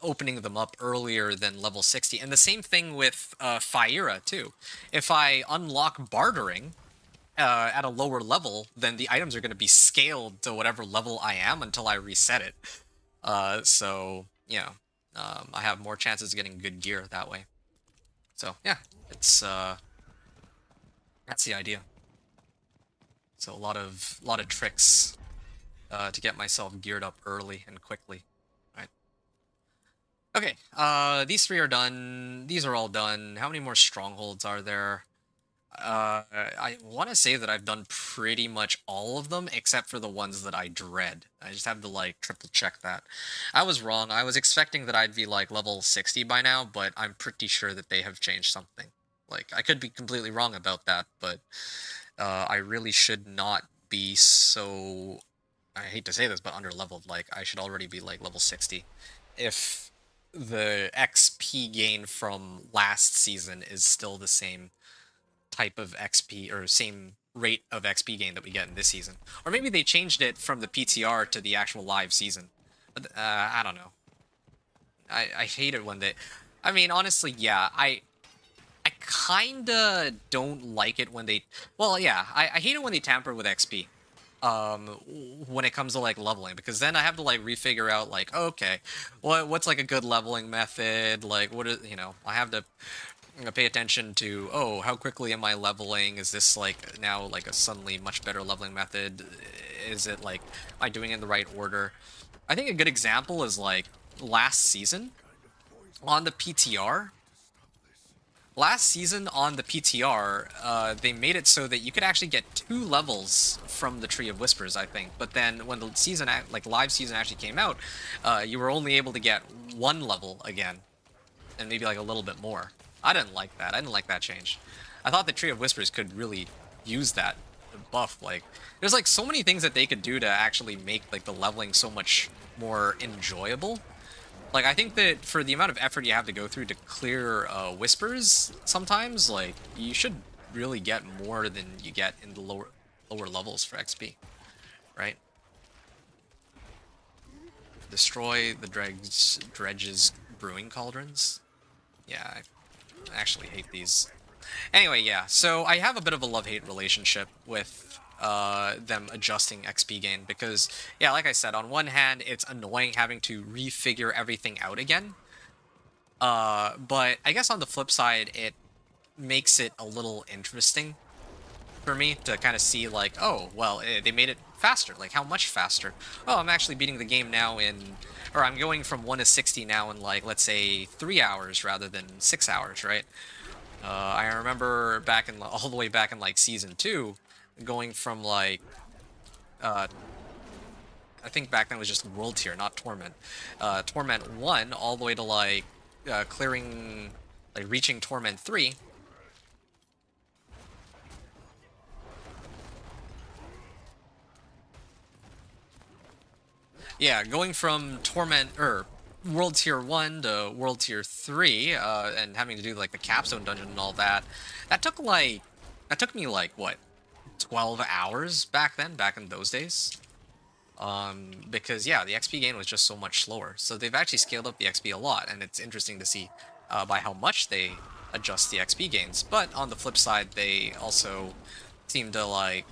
Opening them up earlier than level 60. And the same thing with Fire, too. If I unlock bartering at a lower level, then the items are going to be scaled to whatever level I am until I reset it. So, yeah, I have more chances of getting good gear that way. So, yeah, it's that's the idea. So a lot of tricks to get myself geared up early and quickly. Okay, these 3 are done. These are all done. How many more strongholds are there? I want to say that I've done pretty much all of them, except for the ones that I dread. I just have to, like, triple check that. I was wrong. I was expecting that I'd be, like, level 60 by now, but I'm pretty sure that they have changed something. Like, I could be completely wrong about that, but I really should not be so... I hate to say this, but under-leveled. Like, I should already be, like, level 60. If the XP gain from last season is still the same type of XP, or same rate of XP gain that we get in this season. Or maybe they changed it from the PTR to the actual live season. But, I don't know. I hate it when they... I mean, honestly, yeah, I kinda don't like it when they... Well, yeah, I hate it when they tamper with XP. When it comes to, like, leveling, because then I have to, like, refigure out, like, okay, what's, like, a good leveling method, like, what is, you know, I have to pay attention to, oh, how quickly am I leveling? Is this, like, now, like, a suddenly much better leveling method? Is it, like, am I doing it in the right order? I think a good example is, like, last season on the PTR. Last season on the PTR, they made it so that you could actually get 2 levels from the Tree of Whispers, I think. But then when the season, like, live season actually came out, you were only able to get 1 level again, and maybe, like, a little bit more. I didn't like that. I didn't like that change. I thought the Tree of Whispers could really use that buff. Like, there's, like, so many things that they could do to actually make, like, the leveling so much more enjoyable. Like, I think that for the amount of effort you have to go through to clear Whispers, sometimes, like, you should really get more than you get in the lower levels for XP, right? Destroy the dredge's brewing cauldrons. Yeah, I actually hate these. Anyway, yeah, so I have a bit of a love-hate relationship with them adjusting XP gain, because, yeah, like I said, on one hand, it's annoying having to refigure everything out again, but I guess on the flip side, it makes it a little interesting for me to kind of see, like, oh, well, they made it faster. Like, how much faster? Oh, I'm actually beating the game now in... Or I'm going from 1 to 60 now in, like, let's say 3 hours rather than 6 hours, right? I remember back in... all the way back in, like, Season 2, going from, like... I think back then it was just World Tier, not Torment. Torment 1 all the way to like clearing, like reaching Torment 3. Yeah, going from Torment or World Tier 1 to World Tier 3, and having to do like the Capstone Dungeon and all that, that took me like what, 12 hours back then, back in those days. Because yeah, the XP gain was just so much slower. So they've actually scaled up the XP a lot, and it's interesting to see by how much they adjust the XP gains. But on the flip side, they also seem to like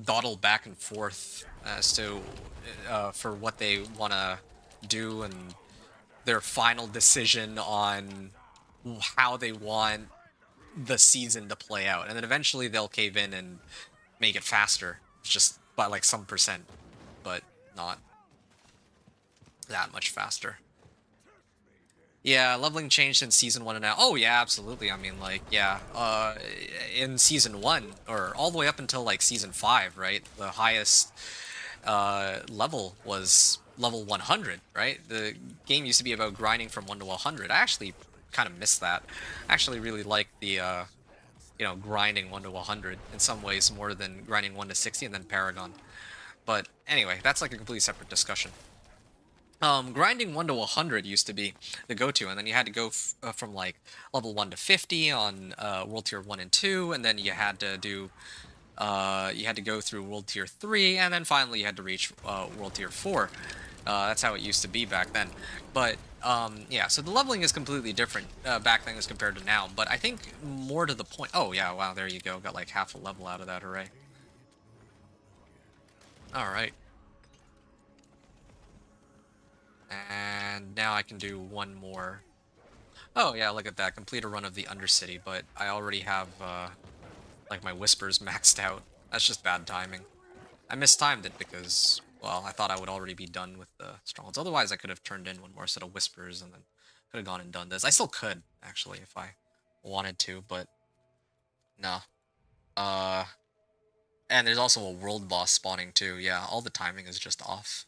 dawdle back and forth as to for what they want to do and their final decision on how they want the season to play out, and then eventually they'll cave in and make it faster, just by like some percent, but not that much faster. Yeah, leveling changed in season 1 and now. Oh yeah, absolutely. I mean, like, yeah, in season 1 or all the way up until like season 5, right? The highest level was level 100, right? The game used to be about grinding from 1 to 100. I actually kind of miss that. I actually really like the you know, grinding 1 to 100 in some ways more than grinding 1 to 60 and then Paragon. But anyway, that's like a completely separate discussion. Grinding 1 to 100 used to be the go-to, and then you had to go from like level 1 to 50 on World Tier 1 and 2, and then you had to do you had to go through World Tier 3, and then finally you had to reach World Tier 4. That's how it used to be back then. But yeah, so the leveling is completely different back then as compared to now. But I think more to the point. Oh yeah, wow, there you go. Got like half a level out of that. Hooray! All right. And now I can do one more. Oh yeah, look at that. Complete a run of the Undercity, but I already have like my Whispers maxed out. That's just bad timing. I mistimed it because, well, I thought I would already be done with the Strongholds. Otherwise, I could have turned in one more set of Whispers and then could have gone and done this. I still could, actually, if I wanted to, but no. And there's also a world boss spawning too. Yeah, all the timing is just off.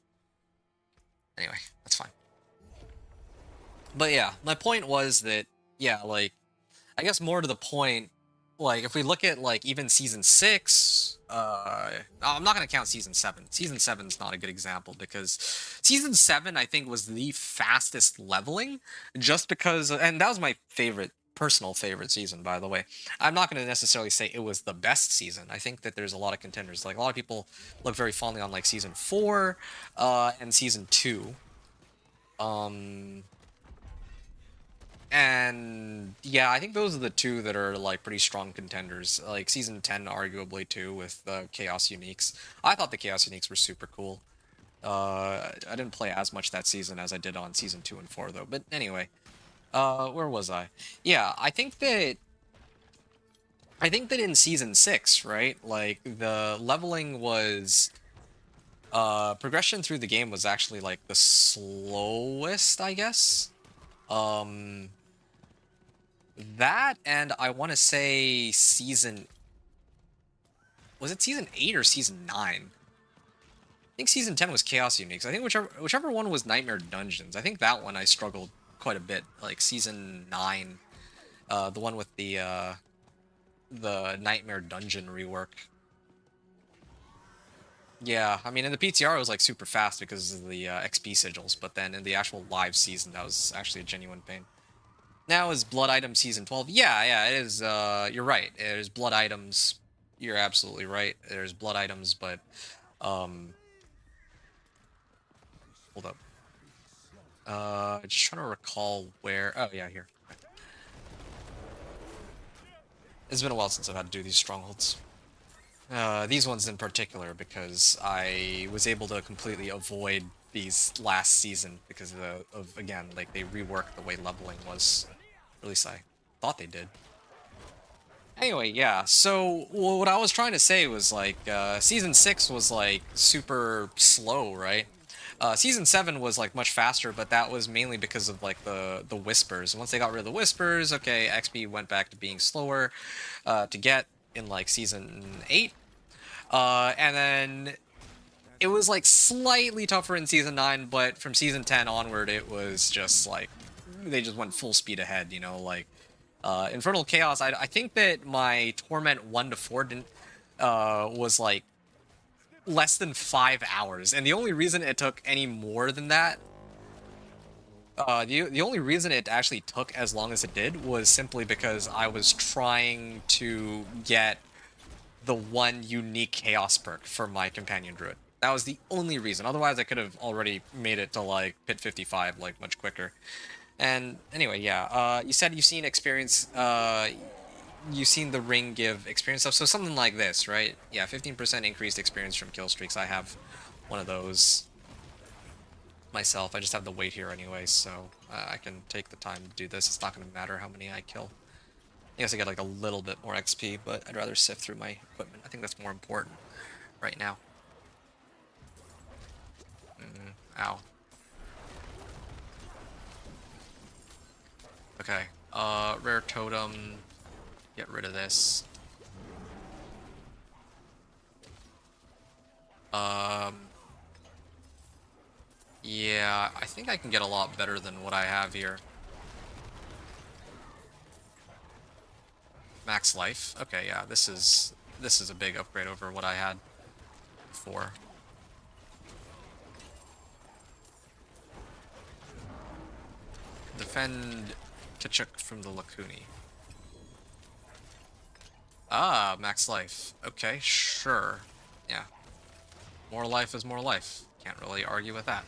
Anyway, that's fine. But yeah, my point was that, yeah, like, I guess more to the point, like, if we look at, like, even Season 6, I'm not going to count Season 7. Season 7's not a good example, because Season 7, I think, was the fastest leveling, just because, and that was my personal favorite season, by the way. I'm not going to necessarily say it was the best season. I think that there's a lot of contenders. Like, a lot of people look very fondly on, like, Season 4, and Season 2. And yeah, I think those are the two that are like pretty strong contenders. Like Season 10, arguably too, with the Chaos Uniques. I thought the Chaos Uniques were super cool. I didn't play as much that season as I did on Season 2 and 4 though. But anyway, where was I? Yeah, I think that in Season 6, right? Like the leveling was progression through the game was actually like the slowest, I guess. That, and I want to say Season... Was it Season 8 or Season 9? I think Season 10 was Chaos Uniques. I think whichever one was Nightmare Dungeons. I think that one I struggled quite a bit. Like Season 9, the one with the Nightmare Dungeon rework. Yeah, I mean, in the PTR it was like super fast because of the XP sigils, but then in the actual live season that was actually a genuine pain. Now is Blood Item Season 12. Yeah, it is, you're right. There's Blood Items. You're absolutely right. There's Blood Items, but, hold up. Just trying to recall where... Oh, yeah, here. It's been a while since I've had to do these strongholds. These ones in particular, because I was able to completely avoid these last season because of again, like, they reworked the way leveling was. At least I thought they did. Anyway, yeah, so what I was trying to say was, like, Season 6 was, like, super slow, right? Season 7 was, like, much faster, but that was mainly because of, like, the Whispers. Once they got rid of the Whispers, okay, XP went back to being slower to get in, like, Season 8. And then it was like slightly tougher in season 9, but from season 10 onward, it was just like they just went full speed ahead. You know, like Infernal Chaos. I think that my Torment 1 to 4 didn't was like less than 5 hours, and the only reason it took any more than that. The only reason it actually took as long as it did was simply because I was trying to get the one unique chaos perk for my companion druid. That was the only reason. Otherwise, I could have already made it to like pit 55 like much quicker. And anyway, yeah. You said you've seen experience. You've seen the ring give experience stuff. So something like this, right? Yeah, 15% increased experience from kill streaks. I have one of those myself. I just have the weight here anyway, so I can take the time to do this. It's not going to matter how many I kill. I guess I get like a little bit more XP, but I'd rather sift through my equipment. I think that's more important right now. Ow. Okay. Rare totem. Get rid of this. Yeah, I think I can get a lot better than what I have here. Max life. Okay, yeah, this is a big upgrade over what I had before. Defend Kachuk from the Lakuni. Ah, max life. Okay, sure. Yeah. More life is more life. Can't really argue with that.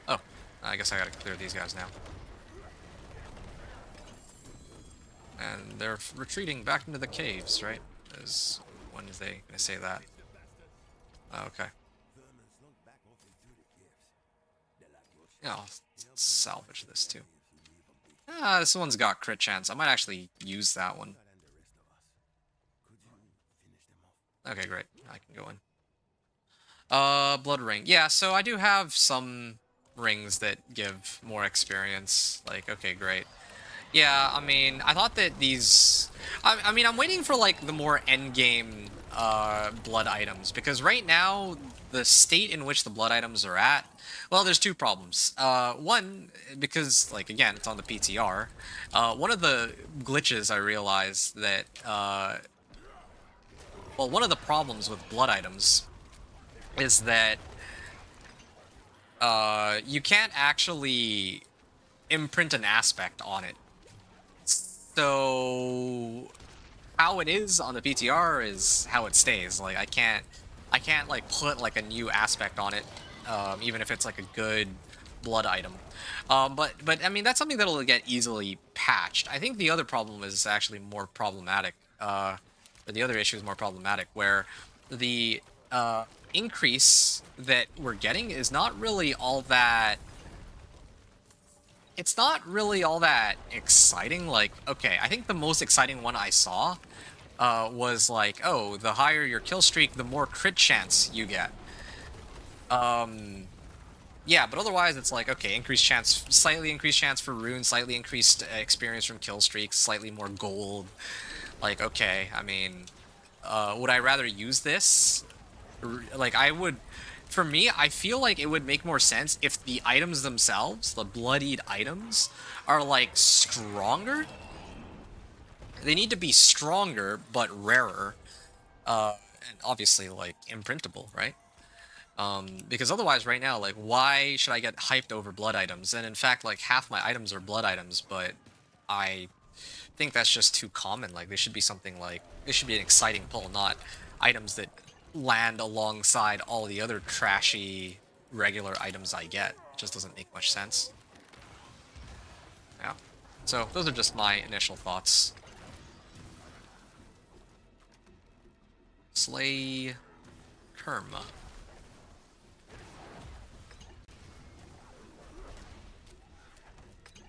Oh, I guess I gotta clear these guys now. And they're retreating back into the caves, right? When is they gonna say that? Oh, okay. Yeah, I'll salvage this too. Ah, this one's got crit chance. I might actually use that one. Okay, great. I can go in. Blood ring. Yeah, so I do have some rings that give more experience. Like, okay, great. Yeah, I mean, I thought that these... I mean, I'm waiting for, like, the more endgame blood items, because right now, the state in which the blood items are at, well, there's two problems. One, because, like, again, it's on the PTR, one of the glitches I realized that, well, one of the problems with blood items is that you can't actually imprint an aspect on it. So how it is on the PTR is how it stays. Like I can't like put like a new aspect on it, even if it's like a good blood item. But I mean that's something that'll get easily patched. I think the other problem is actually more problematic. Or the other issue is more problematic, where the increase that we're getting is not really all that. It's not really all that exciting. Like, okay, I think the most exciting one I saw was like, oh, the higher your kill streak, the more crit chance you get. Yeah, but otherwise it's like, okay, increased chance, slightly increased chance for runes, slightly increased experience from kill streaks, slightly more gold. Like, okay, I mean, would I rather use this? Like, I would... For me, I feel like it would make more sense if the items themselves, the bloodied items, are, like, stronger. They need to be stronger, but rarer. And obviously, like, imprintable, right? Because otherwise, right now, like, why should I get hyped over blood items? And in fact, like, half my items are blood items, but I think that's just too common. Like, they should be something like... They should be an exciting pull, not items that land alongside all the other trashy regular items I get. It just doesn't make much sense. Yeah. So those are just my initial thoughts. Slay Kerma.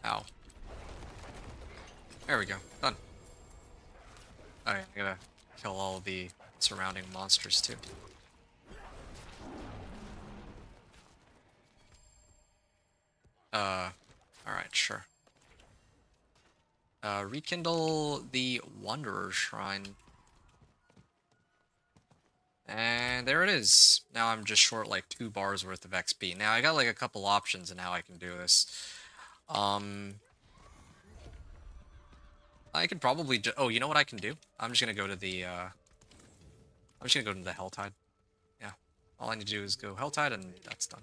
Ow. There we go. Done. Alright, I gotta kill all the surrounding monsters too. Alright, sure. Rekindle the Wanderer Shrine. And there it is. Now I'm just short like 2 bars worth of XP. Now I got like a couple options in how I can do this. I could probably oh, you know what I can do? I'm just gonna go to the I'm just gonna go to the Helltide. Yeah. All I need to do is go Helltide and that's done.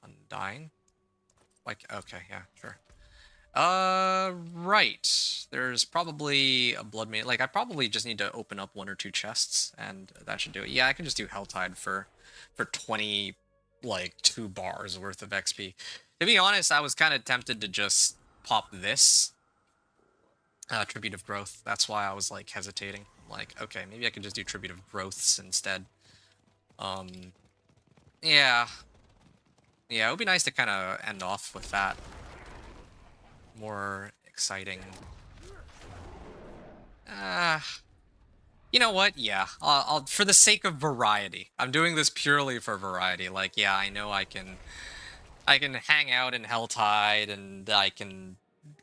Undying? Like, okay, yeah, sure. Right. There's probably a blood maid. Like, I probably just need to open up 1 or 2 chests, and that should do it. Yeah, I can just do Helltide for 20, like, 2 bars worth of XP. To be honest, I was kind of tempted to just pop this Tribute of Growth. That's why I was, like, hesitating. Like, okay, maybe I could just do Tribute of Growths instead. Yeah. Yeah, it would be nice to kind of end off with that. More exciting. You know what? Yeah, I'll for the sake of variety. I'm doing this purely for variety. Like, yeah, I know I can hang out in Helltide and I can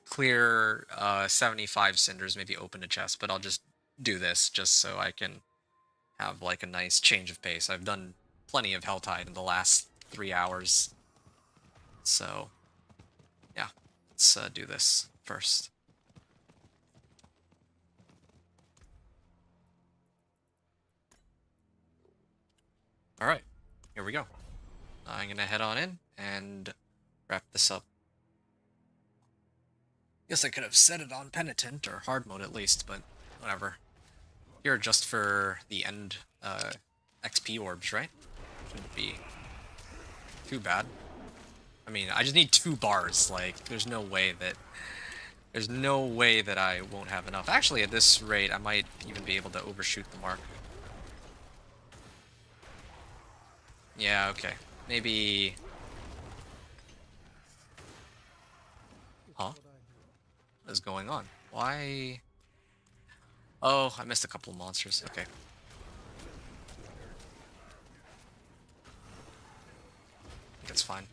clear 75 cinders, maybe open a chest, but I'll just do this just so I can have like a nice change of pace. I've done plenty of Helltide in the last 3 hours. So, yeah, let's do this first. Alright, here we go. I'm gonna head on in and wrap this up. Guess I could have set it on Penitent, or hard mode at least, but whatever. Here just for the end XP orbs, right? Shouldn't be too bad. I mean, I just need 2 bars, like, there's no way that I won't have enough. Actually, at this rate, I might even be able to overshoot the mark. Yeah, okay. Maybe... Huh? What is going on? Why... Oh, I missed a couple of monsters. Okay. That's fine.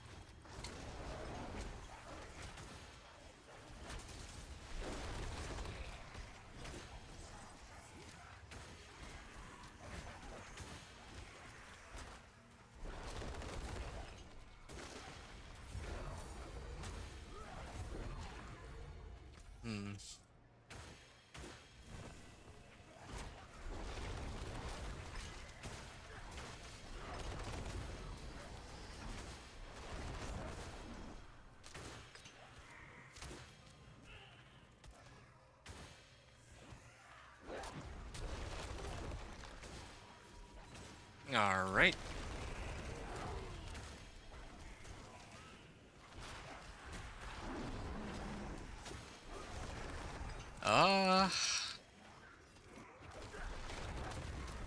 Alright.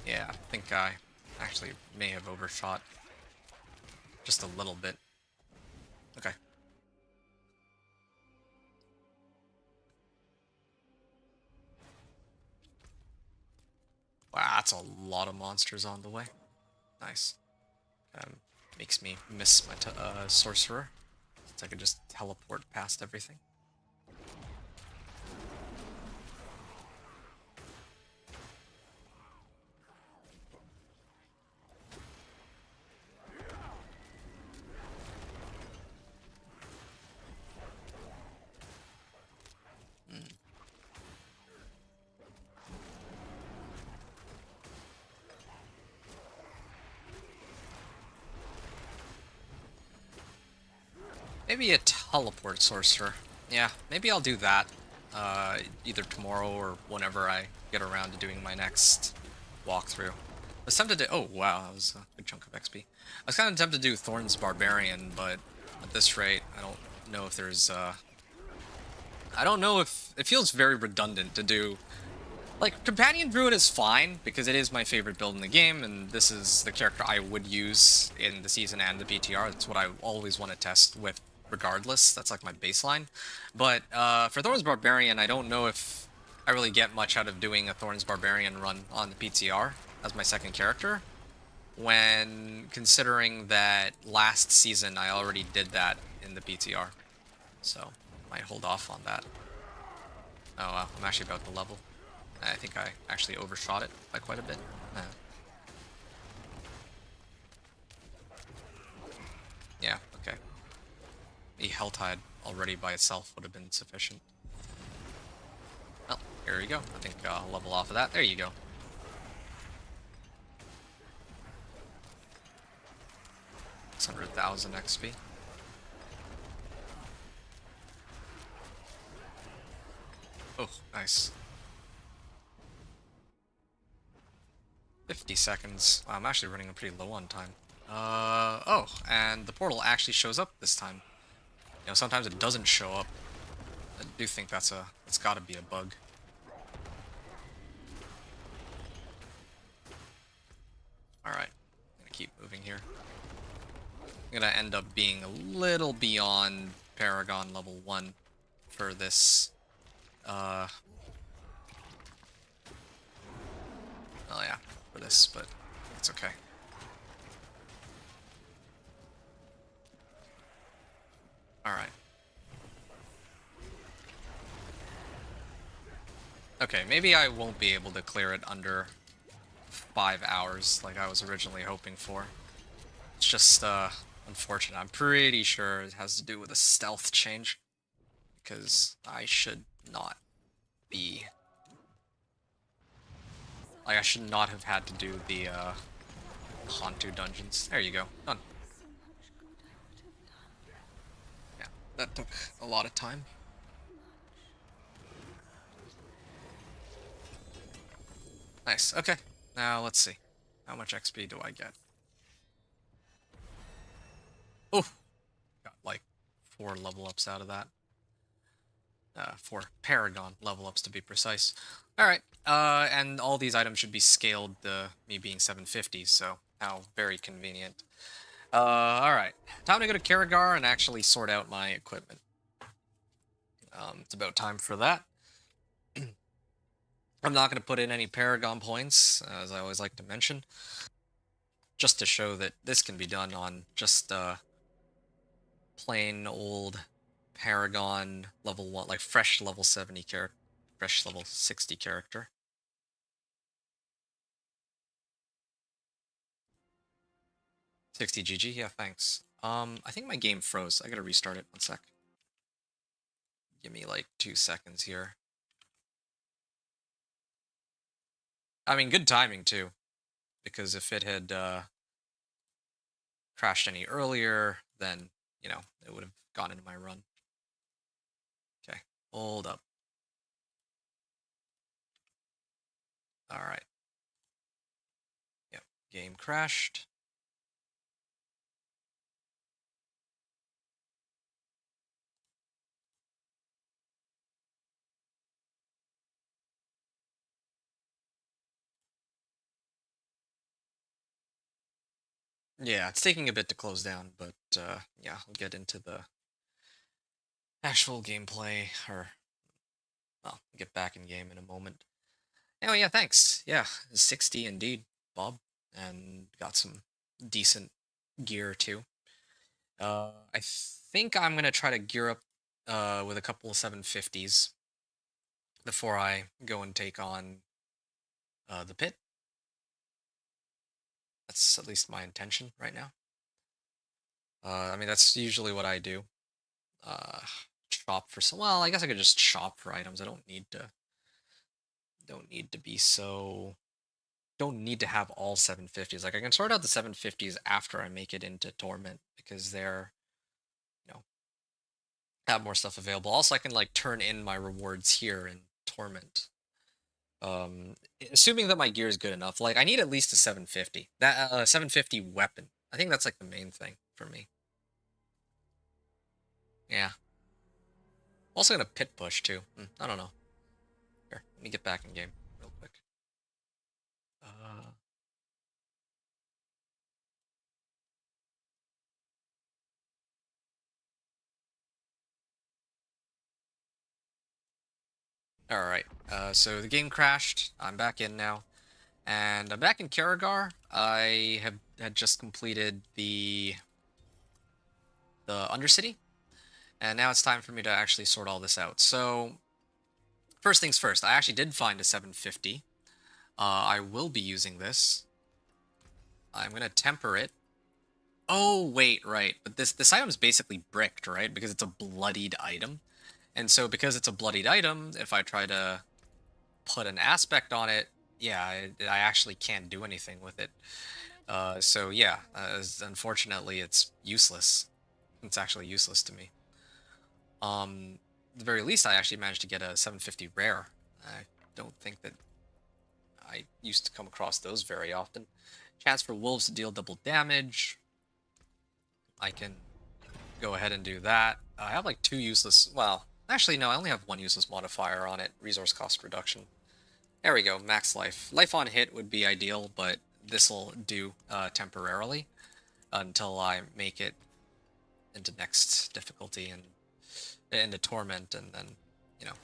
Yeah, I think I actually may have overshot just a little bit. Okay. Wow, that's a lot of monsters on the way. Nice. Makes me miss my sorcerer, since I could just teleport past everything. Maybe a teleport sorcerer. Yeah, maybe I'll do that. Either tomorrow or whenever I get around to doing my next walkthrough. I was tempted to... Oh, wow, that was a big chunk of XP. I was kind of tempted to do Thorn's Barbarian, but at this rate, I don't know if there's... I don't know if... It feels very redundant to do... Like, Companion Druid is fine, because it is my favorite build in the game, and this is the character I would use in the season and the PTR. That's what I always want to test with regardless. That's like my baseline. But for Thorn's Barbarian, I don't know if I really get much out of doing a Thorn's Barbarian run on the PTR as my second character, when considering that last season I already did that in the PTR. So, might hold off on that. Oh wow, I'm actually about to level. I think I actually overshot it by quite a bit. Yeah, okay. The Helltide already by itself would have been sufficient. Well, here we go. I think I'll level off of that. There you go. $600,000 XP. Oh, nice. 50 seconds. Wow, I'm actually running pretty low on time. Oh, and the portal actually shows up this time. You know, sometimes it doesn't show up. I do think it's gotta be a bug. Alright, I'm gonna keep moving here. I'm gonna end up being a little beyond Paragon level 1 for this, oh yeah, for this, but it's okay. Alright. Okay, maybe I won't be able to clear it under 5 hours like I was originally hoping for. It's just, unfortunate. I'm pretty sure it has to do with a stealth change. Because I should not be... Like, I should not have had to do the, Hantu dungeons. There you go. Done. Yeah, that took a lot of time. Nice, okay. Now, let's see. How much XP do I get? Oh! Got, like, 4 level ups out of that. 4 Paragon level ups to be precise. Alright, and all these items should be scaled, me being 750, so how very convenient. Alright. Time to go to Karagar and actually sort out my equipment. It's about time for that. I'm not going to put in any Paragon points, as I always like to mention, just to show that this can be done on just plain old Paragon level 1, like fresh level 70 character, fresh level 60 character. $60 GG, yeah, thanks. I think my game froze. I gotta restart it. 1 sec. Give me like 2 seconds here. I mean, good timing too, because if it had crashed any earlier, then, you know, it would have gone into my run. Okay, hold up. Alright. Yep, game crashed. Yeah, it's taking a bit to close down, but yeah, I'll get into the actual gameplay, or, well, get back in game in a moment. Oh yeah, thanks. Yeah, 60 indeed, Bob, and got some decent gear too. I think I'm gonna try to gear up with a couple of 750s before I go and take on the pit. That's at least my intention right now. I mean, that's usually what I do. Uh, shop for some. Well, I guess I could just shop for items. I don't need to. Don't need to be so. Don't need to have all 750s. Like I can sort out the 750s after I make it into Torment because they're, you know, have more stuff available. Also, I can like turn in my rewards here in Torment. Assuming that my gear is good enough. Like I need at least a 750. That 750 weapon. I think that's like the main thing for me. Yeah. Also gonna pit push too. I don't know. Here, let me get back in game real quick. Alright, so the game crashed. I'm back in now. And I'm back in Karagar. I had just completed the Undercity. And now it's time for me to actually sort all this out. So, First things first, I actually did find a 750. I will be using this. I'm going to temper it. Oh, wait, right. But this item is basically bricked, right? Because it's a bloodied item. And so because it's a bloodied item, if I try to put an aspect on it, yeah, I actually can't do anything with it. So yeah, unfortunately, it's useless. It's actually useless to me. At the very least, I actually managed to get a 750 rare. I don't think that I used to come across those very often. Chance for wolves to deal double damage. I can go ahead and do that. I have like 2 useless... Well, actually, no, I only have 1 useless modifier on it. Resource cost reduction. There we go, max life. Life on hit would be ideal, but this'll do temporarily until I make it into next difficulty and into Torment, and then, you know,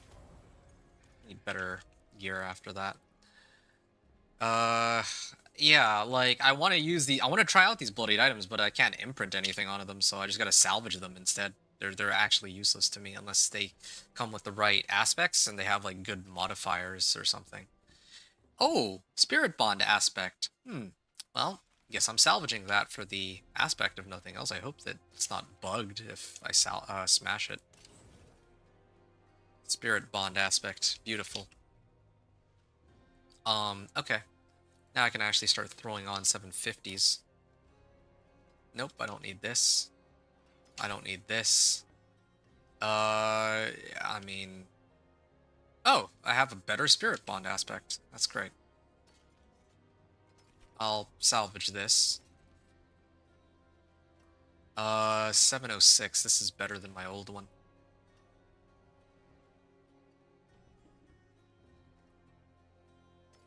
need better gear after that. Yeah, like, I want to try out these bloodied items, but I can't imprint anything onto them, so I just gotta salvage them instead. They're actually useless to me unless they come with the right aspects and they have, like, good modifiers or something. Oh, Spirit Bond aspect. Well, I guess I'm salvaging that for the aspect, if nothing else. I hope that it's not bugged if I smash it. Spirit Bond aspect. Beautiful. Okay. Now I can actually start throwing on 750s. Nope, I don't need this. I don't need this. I mean... Oh, I have a better Spirit Bond aspect. That's great. I'll salvage this. 706. This is better than my old one.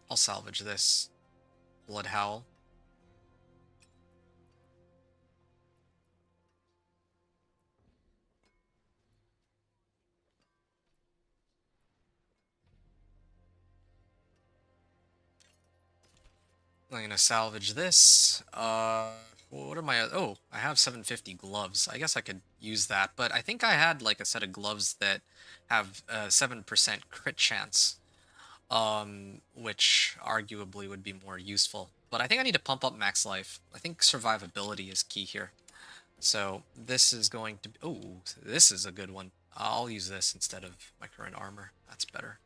I'll salvage this. Blood Howl. I'm gonna salvage this. What are my... Oh, I have 750 gloves. I guess I could use that, but I think I had like a set of gloves that have 7% crit chance, which arguably would be more useful. But I think I need to pump up max life. I think survivability is key here. So this is going to be... Oh, this is a good one. I'll use this instead of my current armor. That's better.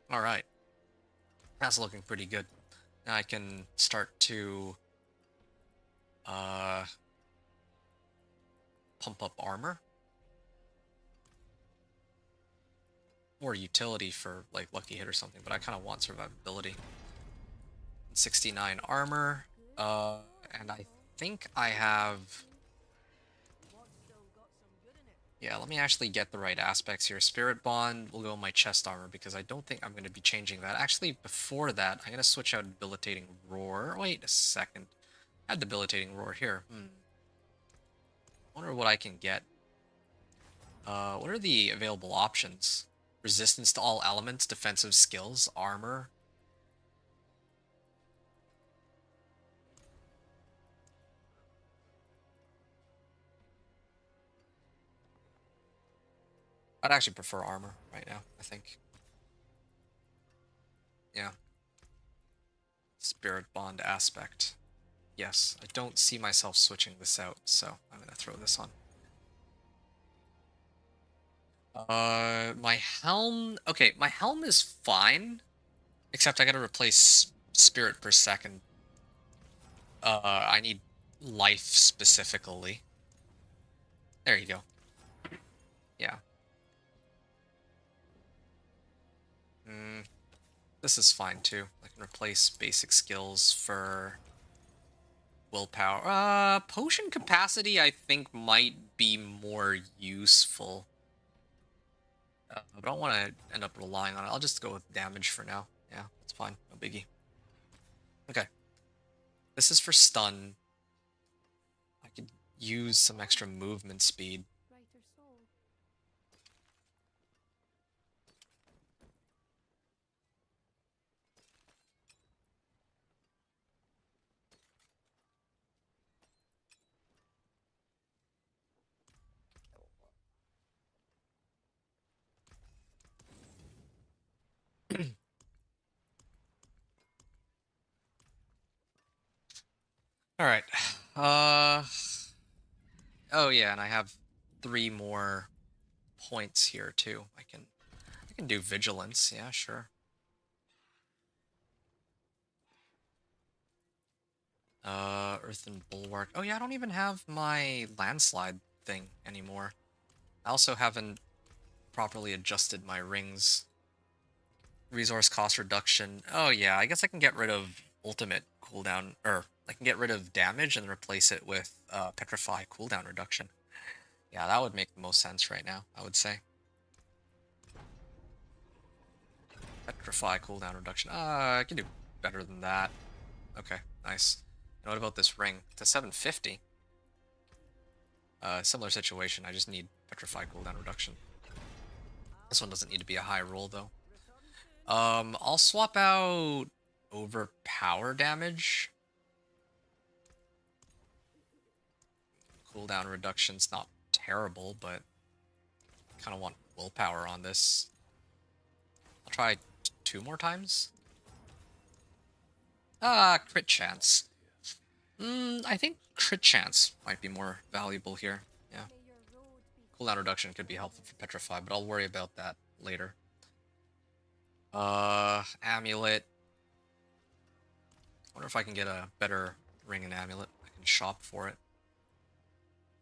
All right. That's looking pretty good. Now I can start to pump up armor. Or utility for like lucky hit or something, but I kind of want survivability. 69 armor. And I think I have... Yeah, let me actually get the right aspects here. Spirit Bond will go in my chest armor because I don't think I'm going to be changing that. Actually, before that, I'm going to switch out Debilitating Roar. Wait a second. I had Debilitating Roar here. I wonder what I can get. What are the available options? Resistance to all elements, defensive skills, armor. I'd actually prefer armor right now, I think. Yeah. Spirit Bond aspect. Yes, I don't see myself switching this out, so I'm going to throw this on. My helm... Okay, my helm is fine, except I gotta replace spirit per second. I need life specifically. There you go. Yeah. This is fine too. I can replace basic skills for willpower. Potion capacity I think might be more useful. But I don't want to end up relying on it. I'll just go with damage for now. Yeah, that's fine. No biggie. Okay. This is for stun. I could use some extra movement speed. Alright. Uh... Oh yeah, and I have 3 more points here too. I can do vigilance, yeah, sure. Earthen Bulwark. Oh yeah, I don't even have my landslide thing anymore. I also haven't properly adjusted my rings. Resource cost reduction. Oh yeah, I guess I can get rid of ultimate cooldown, or I can get rid of damage and replace it with petrify cooldown reduction. Yeah, that would make the most sense right now, I would say. Petrify cooldown reduction. I can do better than that. Okay, nice. And what about this ring? It's a 750. Similar situation, I just need petrify cooldown reduction. This one doesn't need to be a high roll though. I'll swap out overpower damage. Cooldown reduction's not terrible, but kind of want willpower on this. I'll try 2 more times. Crit chance. I think crit chance might be more valuable here. Yeah. Cooldown reduction could be helpful for petrify, but I'll worry about that later. Amulet. I wonder if I can get a better ring and amulet. I can shop for it.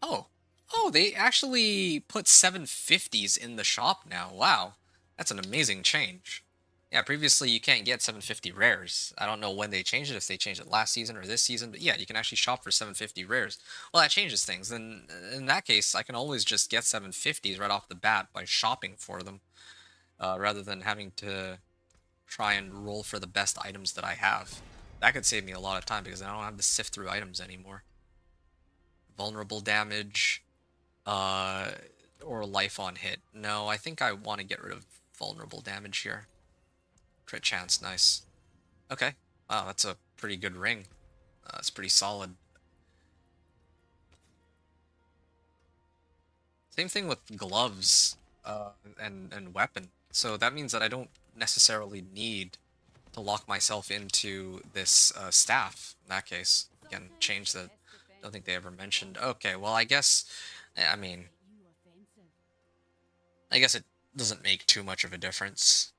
Oh. Oh, they actually put 750s in the shop now. Wow. That's an amazing change. Yeah, previously you can't get 750 rares. I don't know when they changed it, if they changed it last season or this season, but yeah, you can actually shop for 750 rares. Well, that changes things. Then in that case, I can always just get 750s right off the bat by shopping for them, rather than having to try and roll for the best items that I have. That could save me a lot of time because I don't have to sift through items anymore. Vulnerable damage, or life on hit. No, I think I want to get rid of vulnerable damage here. Crit chance, nice. Okay. Wow, that's a pretty good ring. It's pretty solid. Same thing with gloves, and weapon. So that means that I don't necessarily need to lock myself into this staff. In that case, again, change the. Don't think they ever mentioned. Okay, well, I guess. I mean, I guess it doesn't make too much of a difference.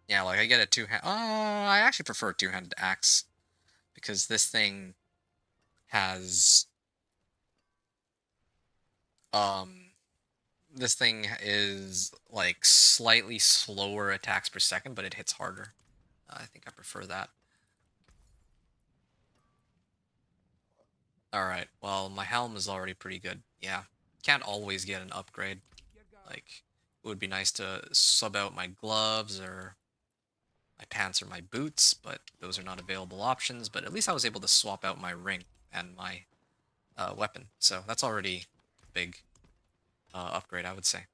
Yeah, like I get a two-hand. I actually prefer a two-handed axe because this thing has um this thing is like slightly slower attacks per second, but it hits harder. I think I prefer that. All right. Well, my helm is already pretty good. Yeah, can't always get an upgrade. Like, it would be nice to sub out my gloves or my pants or my boots, but those are not available options. But at least I was able to swap out my ring and my weapon, so that's already a big upgrade, I would say.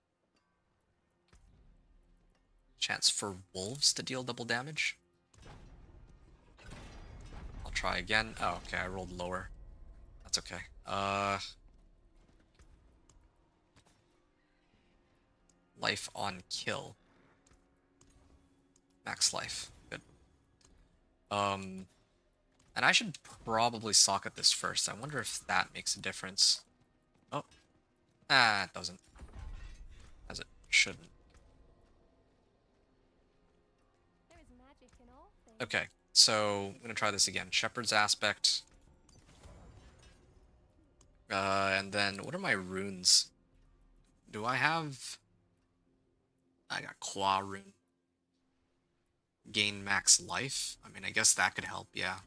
Chance for wolves to deal double damage. I'll try again. Oh, okay, I rolled lower. That's okay. Life on kill. Max life. Good. And I should probably socket this first. I wonder if that makes a difference. Oh. It doesn't. As it shouldn't. Okay, so I'm gonna try this again. Shepherd's Aspect. And then, what are my runes? Do I have... I got Claw Rune. Gain max life? I mean, I guess that could help, yeah.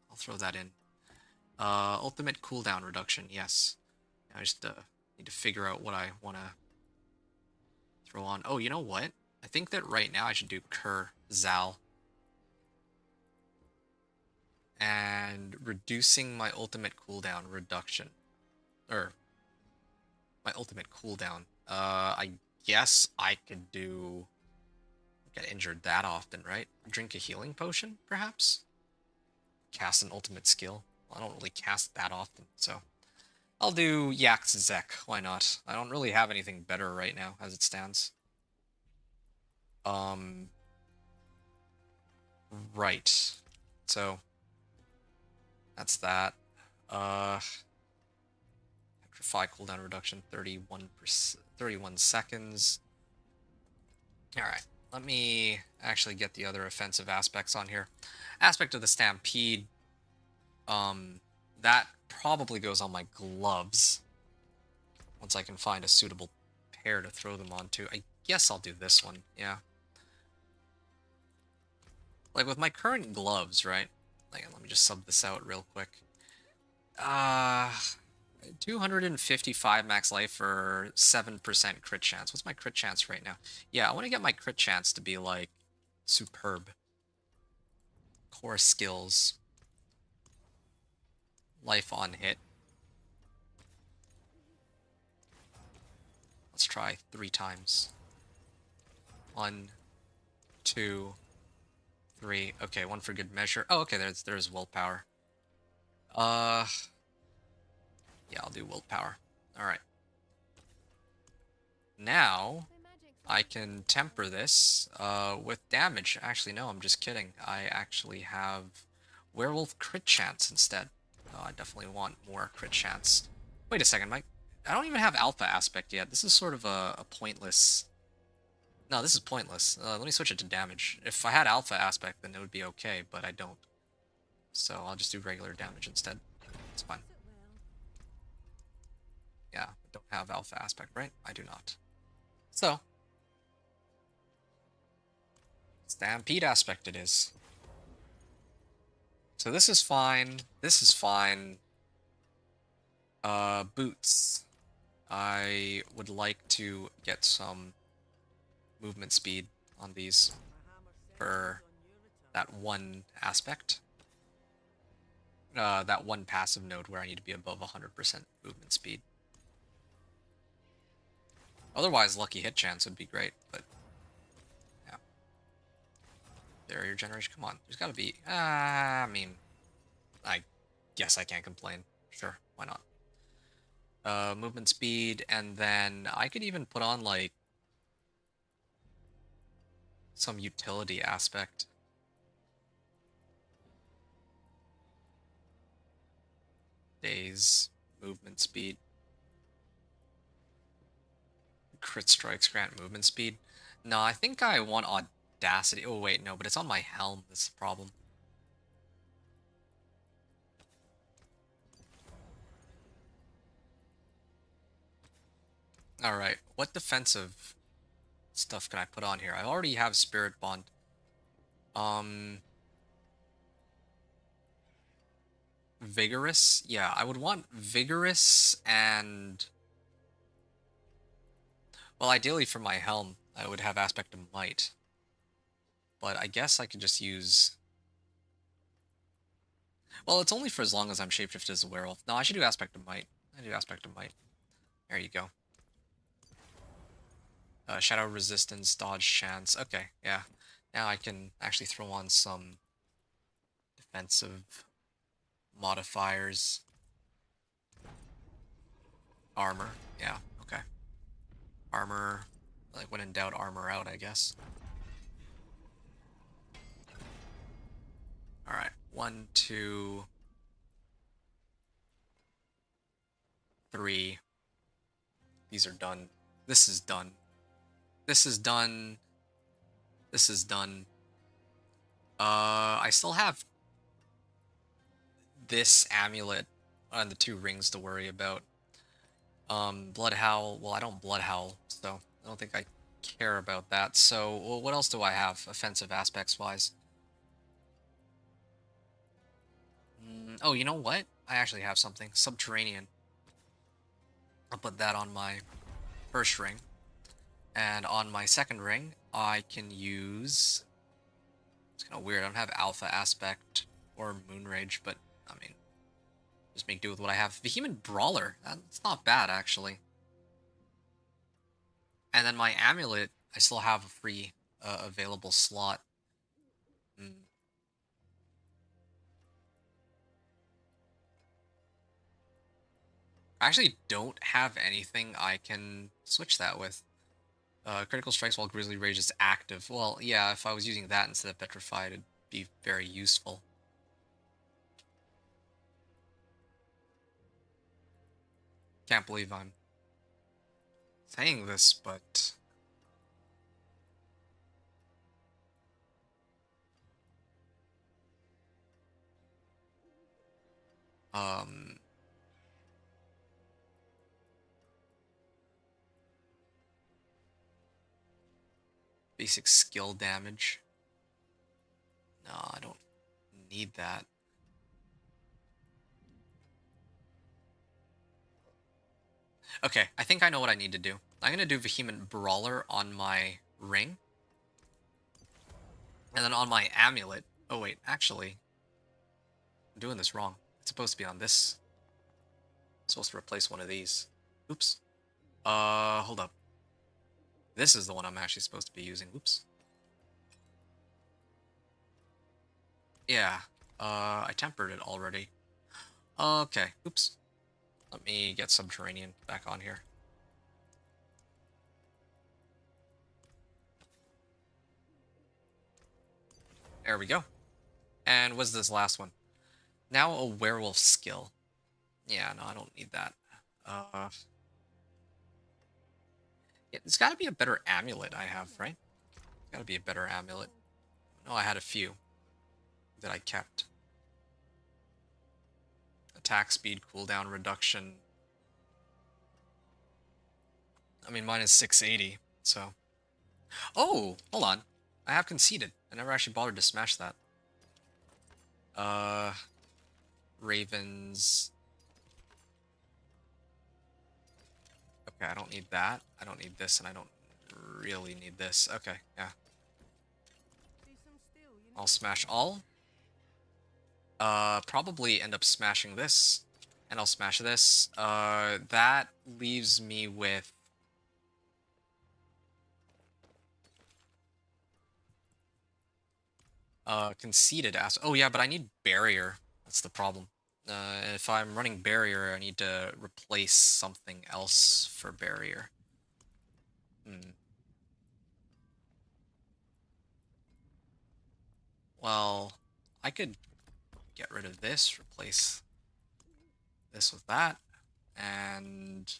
I'll throw that in. Ultimate cooldown reduction, yes. I just need to figure out what I want to throw on. Oh, you know what? I think that right now I should do Cur Zal. And reducing my ultimate cooldown reduction. Or, my ultimate cooldown. I guess I could do... Get injured that often, right? Drink a healing potion, perhaps? Cast an ultimate skill. Well, I don't really cast that often, so... I'll do Yak's Zek, why not? I don't really have anything better right now, as it stands. Right. So, that's that. Uh, Petrify cooldown reduction 31%, 31 seconds. Alright, let me actually get the other offensive aspects on here. Aspect of the Stampede, that probably goes on my gloves. Once I can find a suitable pair to throw them onto. I guess I'll do this one, yeah. Like, with my current gloves, right? Like, let me just sub this out real quick. 255 max life for 7% crit chance. What's my crit chance right now? Yeah, I want to get my crit chance to be, like, superb. Core skills. Life on hit. Let's try 3 times. 1, 2, 3. Okay, 1 for good measure. Oh, okay, there's willpower. Yeah, I'll do willpower. Alright. Now, I can temper this with damage. Actually, no, I'm just kidding. I actually have werewolf crit chance instead. Oh, I definitely want more crit chance. Wait a second, Mike. I don't even have alpha aspect yet. This is sort of a pointless... No, this is pointless. Let me switch it to damage. If I had alpha aspect, then it would be okay, but I don't. So I'll just do regular damage instead. It's fine. Yeah, I don't have alpha aspect, right? I do not. So, Stampede aspect it is. So this is fine. This is fine. Boots. I would like to get some movement speed on these for that one aspect. That one passive node where I need to be above 100% movement speed. Otherwise, lucky hit chance would be great, but yeah. Barrier generation, come on. There's gotta be... I mean, I guess I can't complain. Sure, why not? Movement speed, and then I could even put on, like, some utility aspect. Days, movement speed. Crit strikes grant movement speed. No, I think I want audacity. Oh, wait, no, but it's on my helm. That's the problem. Alright, what defensive stuff can I put on here? I already have Spirit Bond. Vigorous? Yeah, I would want Vigorous and... Well, ideally for my helm, I would have Aspect of Might. But I guess I could just use... Well, it's only for as long as I'm shapeshifted as a werewolf. No, I should do Aspect of Might. I do Aspect of Might. There you go. Shadow resistance, dodge chance. Okay, yeah. Now I can actually throw on some defensive modifiers. Armor. Yeah, okay. Armor. Like, when in doubt, armor out, I guess. Alright. 1, 2, 3. These are done. This is done. This is done. This is done. I still have this amulet and the 2 rings to worry about. Blood Howl. Well, I don't Blood Howl, so I don't think I care about that. So, well, what else do I have, offensive aspects-wise? Oh, you know what? I actually have something. Subterranean. I'll put that on my first ring. And on my second ring, I can use... It's kind of weird. I don't have Alpha Aspect or Moonrage, but, I mean, just make do with what I have. Vehement Brawler. That's not bad, actually. And then my Amulet, I still have a free available slot. I actually don't have anything I can switch that with. Critical strikes while Grizzly Rage is active. Well, yeah, if I was using that instead of Petrified, it'd be very useful. Can't believe I'm saying this, but basic skill damage. No, I don't need that. Okay, I think I know what I need to do. I'm going to do Vehement Brawler on my ring. And then on my amulet... Oh, wait, actually... I'm doing this wrong. It's supposed to be on this. I'm supposed to replace one of these. Oops. Hold up. This is the one I'm actually supposed to be using. Oops. Yeah. I tempered it already. Okay. Oops. Let me get Subterranean back on here. There we go. And what's this last one? Now a werewolf skill. Yeah, no, I don't need that. Yeah, there's got to be a better amulet I have, right? Got to be a better amulet. No, I had a few that I kept. Attack speed, cooldown reduction. I mean, mine is 680, so... Oh, hold on. I have conceded. I never actually bothered to smash that. Ravens... Okay, I don't need that. I don't need this, and I don't really need this. Okay, yeah. I'll smash all. Probably end up smashing this. And I'll smash this. That leaves me with... conceded ass. Oh yeah, but I need barrier. That's the problem. If I'm running barrier, I need to replace something else for barrier. Well, I could get rid of this, replace this with that, and...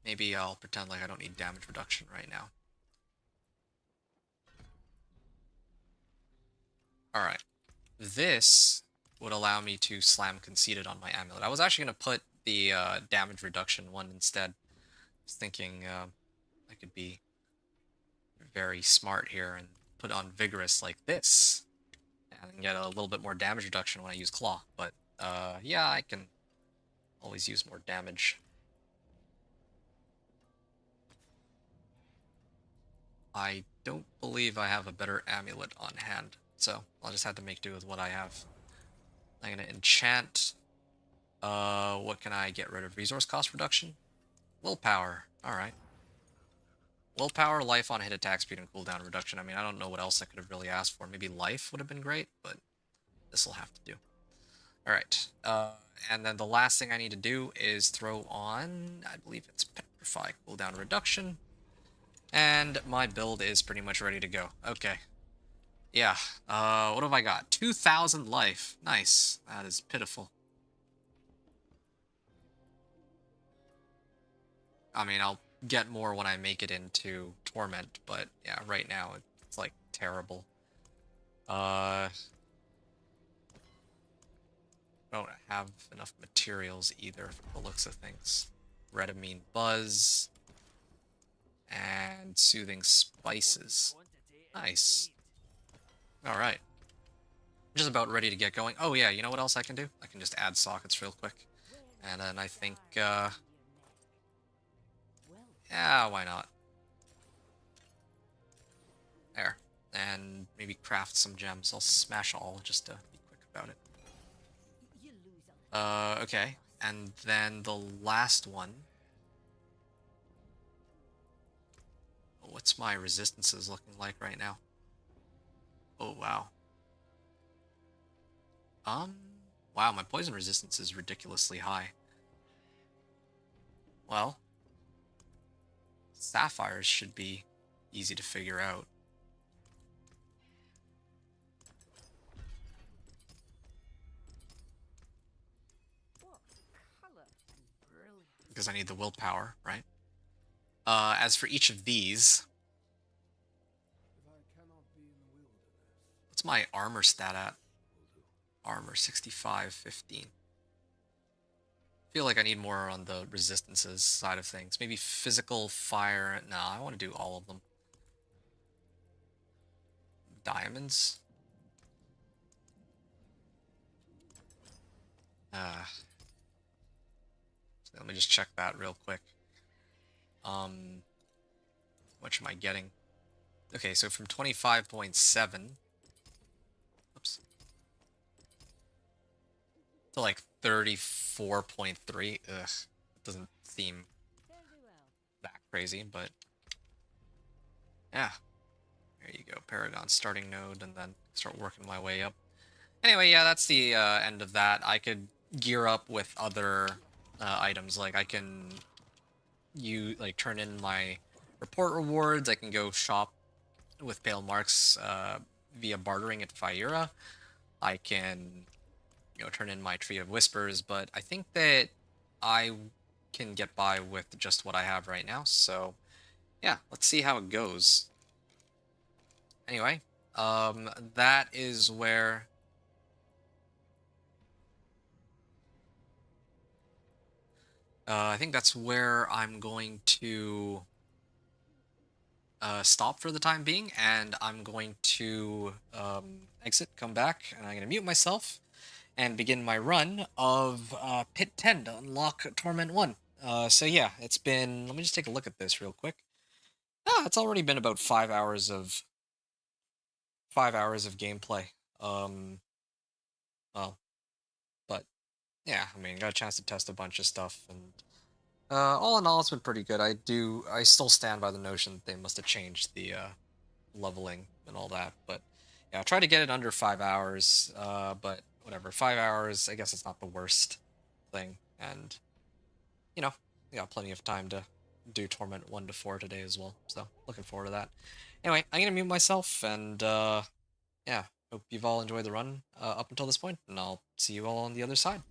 Maybe I'll pretend like I don't need damage reduction right now. Alright. This would allow me to slam conceded on my amulet. I was actually going to put the damage reduction one instead. I was thinking I could be very smart here and put on vigorous like this and get a little bit more damage reduction when I use claw. But yeah, I can always use more damage. I don't believe I have a better amulet on hand, so I'll just have to make do with what I have. I'm going to enchant. What can I get rid of? Resource cost reduction? Willpower. Alright. Willpower, life on hit, attack speed, and cooldown reduction. I mean, I don't know what else I could have really asked for. Maybe life would have been great, but this will have to do. Alright. And then the last thing I need to do is throw on, I believe it's Petrify, cooldown reduction. And my build is pretty much ready to go. Okay. Yeah. What have I got? 2,000 life. Nice. That is pitiful. I mean, I'll get more when I make it into Torment, but yeah, right now it's like terrible. Don't have enough materials either from the looks of things. Redamine Buzz. And Soothing Spices. Nice. Alright. Just about ready to get going. Oh yeah, you know what else I can do? I can just add sockets real quick. And then I think, yeah, why not? There. And maybe craft some gems. I'll smash all just to be quick about it. Okay. And then the last one. What's my resistances looking like right now? Oh, wow. Wow, my poison resistance is ridiculously high. Well, sapphires should be easy to figure out. because I need the willpower, right? As for each of these, what's my armor stat at? Armor 65, 15. Feel like I need more on the resistances side of things. Maybe physical, fire. No, I want to do all of them. Diamonds. So let me just check that real quick. What am I getting? Okay, so from 25.7, oops, to like 34.3. Ugh, it doesn't seem that crazy, but yeah. There you go, Paragon starting node, and then start working my way up. Anyway, yeah, that's the end of that. I could gear up with other items, like I can turn in my report rewards. I can go shop with Pale Marks via bartering at Fira. I can, turn in my Tree of Whispers, but I think that I can get by with just what I have right now. So, yeah, let's see how it goes. Anyway, that is where I think that's where I'm going to stop for the time being, and I'm going to exit, come back, and I'm going to mute myself and begin my run of Pit 10 to unlock Torment 1. So yeah, it's been, let me just take a look at this real quick. It's already been about 5 hours of gameplay. Well, but yeah, I mean, got a chance to test a bunch of stuff, and all in all, it's been pretty good. I still stand by the notion that they must have changed the leveling and all that, but yeah, I try to get it under 5 hours, but whatever, 5 hours, I guess it's not the worst thing, and, we got plenty of time to do Torment 1 to 4 today as well, so looking forward to that. Anyway, I'm gonna mute myself, and, yeah, hope you've all enjoyed the run up until this point, and I'll see you all on the other side.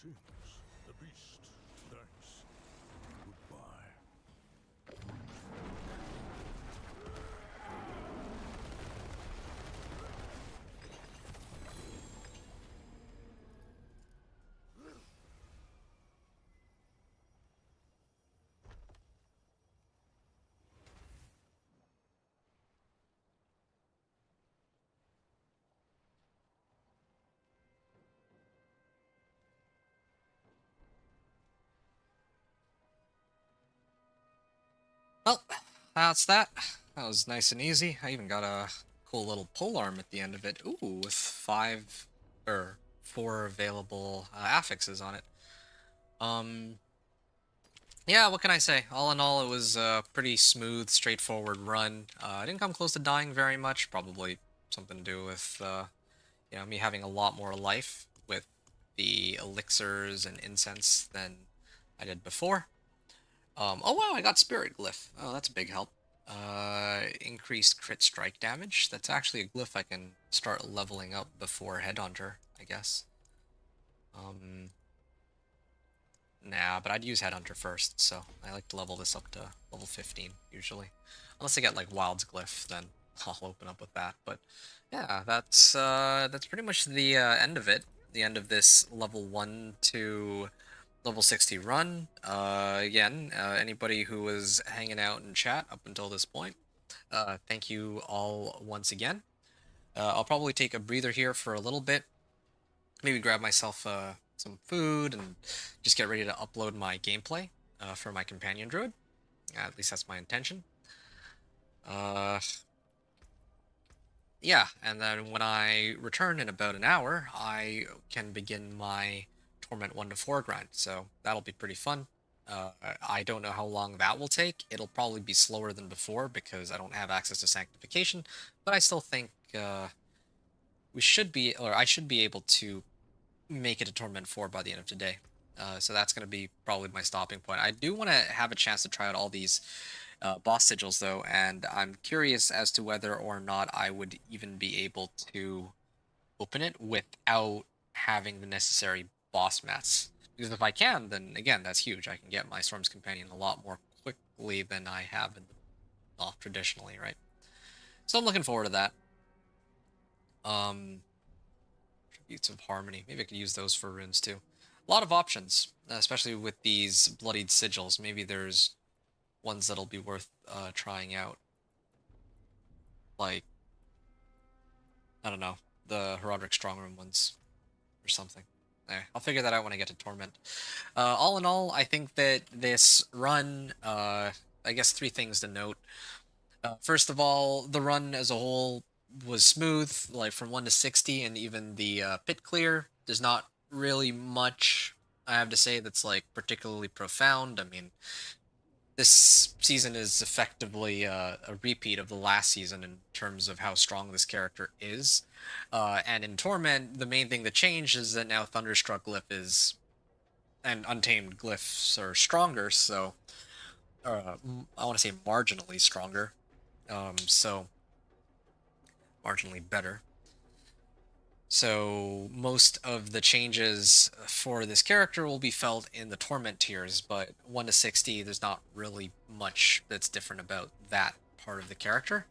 Greetings, the beast. Thanks. Goodbye. Well, that's that. That was nice and easy. I even got a cool little polearm at the end of it. Ooh, with 4 available affixes on it. Yeah, what can I say? All in all, it was a pretty smooth, straightforward run. I didn't come close to dying very much. Probably something to do with, me having a lot more life with the elixirs and incense than I did before. Oh wow, I got Spirit Glyph. Oh, that's a big help. Increased crit strike damage. That's actually a glyph I can start leveling up before Headhunter, I guess. Nah, but I'd use Headhunter first, so I like to level this up to level 15, usually. Unless I get, like, Wild's Glyph, then I'll open up with that. But, yeah, that's pretty much the end of it. The end of this level 1 to level 60 run. Again, anybody who was hanging out in chat up until this point, thank you all once again. I'll probably take a breather here for a little bit. Maybe grab myself some food and just get ready to upload my gameplay for my companion druid. At least that's my intention. Yeah, and then when I return in about an hour, I can begin my Torment 1 to 4 grind, so that'll be pretty fun. I don't know how long that will take. It'll probably be slower than before because I don't have access to Sanctification, but I still think we should be, or I should be able to make it to Torment 4 by the end of today. So that's going to be probably my stopping point. I do want to have a chance to try out all these boss sigils, though, and I'm curious as to whether or not I would even be able to open it without having the necessary boss mats. Because if I can, then again, that's huge. I can get my Storm's Companion a lot more quickly than I have traditionally, right? So I'm looking forward to that. Tributes of Harmony. Maybe I could use those for runes too. A lot of options, especially with these bloodied sigils. Maybe there's ones that'll be worth trying out. Like, I don't know, the Herodic Strongroom ones or something. I'll figure that out when I get to Torment. All in all, I think that this run, I guess 3 things to note. First of all, the run as a whole was smooth, like from 1 to 60, and even the pit clear. There's not really much I have to say that's like particularly profound. I mean, this season is effectively a repeat of the last season in terms of how strong this character is. And in Torment, the main thing that changed is that now Thunderstruck Glyph is, and Untamed Glyphs are stronger, so I want to say marginally stronger. So marginally better. So most of the changes for this character will be felt in the Torment tiers, but 1 to 60, there's not really much that's different about that part of the character.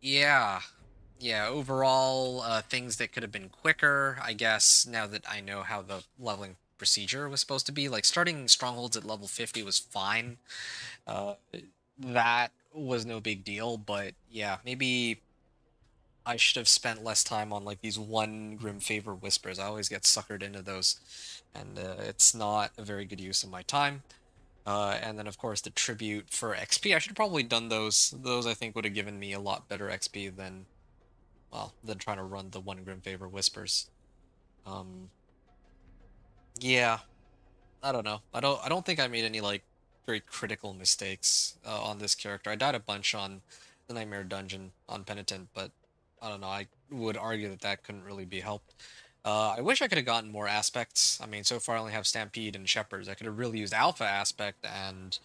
Yeah. Yeah, overall, things that could have been quicker, I guess, now that I know how the leveling procedure was supposed to be. Like, starting Strongholds at level 50 was fine. That was no big deal, but yeah, maybe I should have spent less time on like these one Grim Favor Whispers. I always get suckered into those, and it's not a very good use of my time. And then of course the tribute for XP. I should have probably done those. Those I think would have given me a lot better XP than, well, than trying to run the one Grim Favor Whispers. Yeah, I don't know. I don't think I made any like very critical mistakes on this character. I died a bunch on the Nightmare Dungeon on Penitent, but I don't know. I would argue that that couldn't really be helped. I wish I could have gotten more aspects. I mean, so far I only have Stampede and Shepherds. I could have really used Alpha aspect and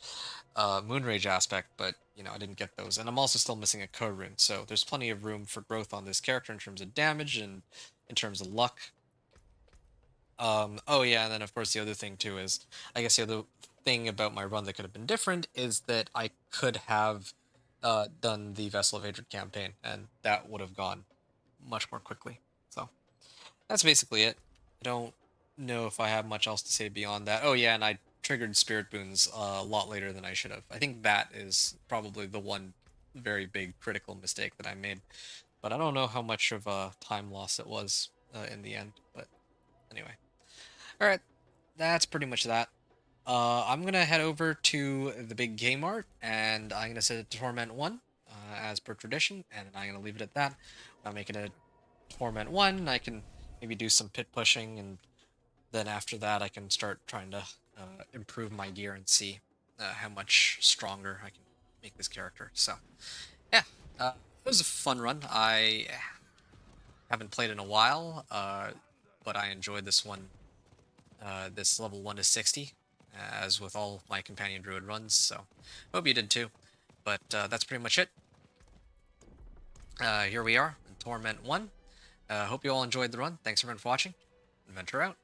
Moonrage aspect, but you know I didn't get those. And I'm also still missing a code rune, so there's plenty of room for growth on this character in terms of damage and in terms of luck. Oh yeah, and then of course the other thing too is, I guess the other thing about my run that could have been different is that I could have done the Vessel of Hatred campaign, and that would have gone much more quickly. So that's basically it. I don't know if I have much else to say beyond that. Oh yeah, and I triggered Spirit Boons a lot later than I should have. I think that is probably the one very big critical mistake that I made. But I don't know how much of a time loss it was in the end. But anyway. Alright, that's pretty much that. I'm gonna head over to the big game art, and I'm gonna set it to Torment 1, as per tradition, and I'm gonna leave it at that. I'm making it Torment 1, I can maybe do some pit pushing, and then after that I can start trying to improve my gear and see how much stronger I can make this character. So, yeah, it was a fun run. I haven't played in a while, but I enjoyed this one, this level 1 to 60, as with all my companion druid runs, so hope you did too. But that's pretty much it. Here we are, in Torment 1. Hope you all enjoyed the run. Thanks everyone for watching. Adventure out.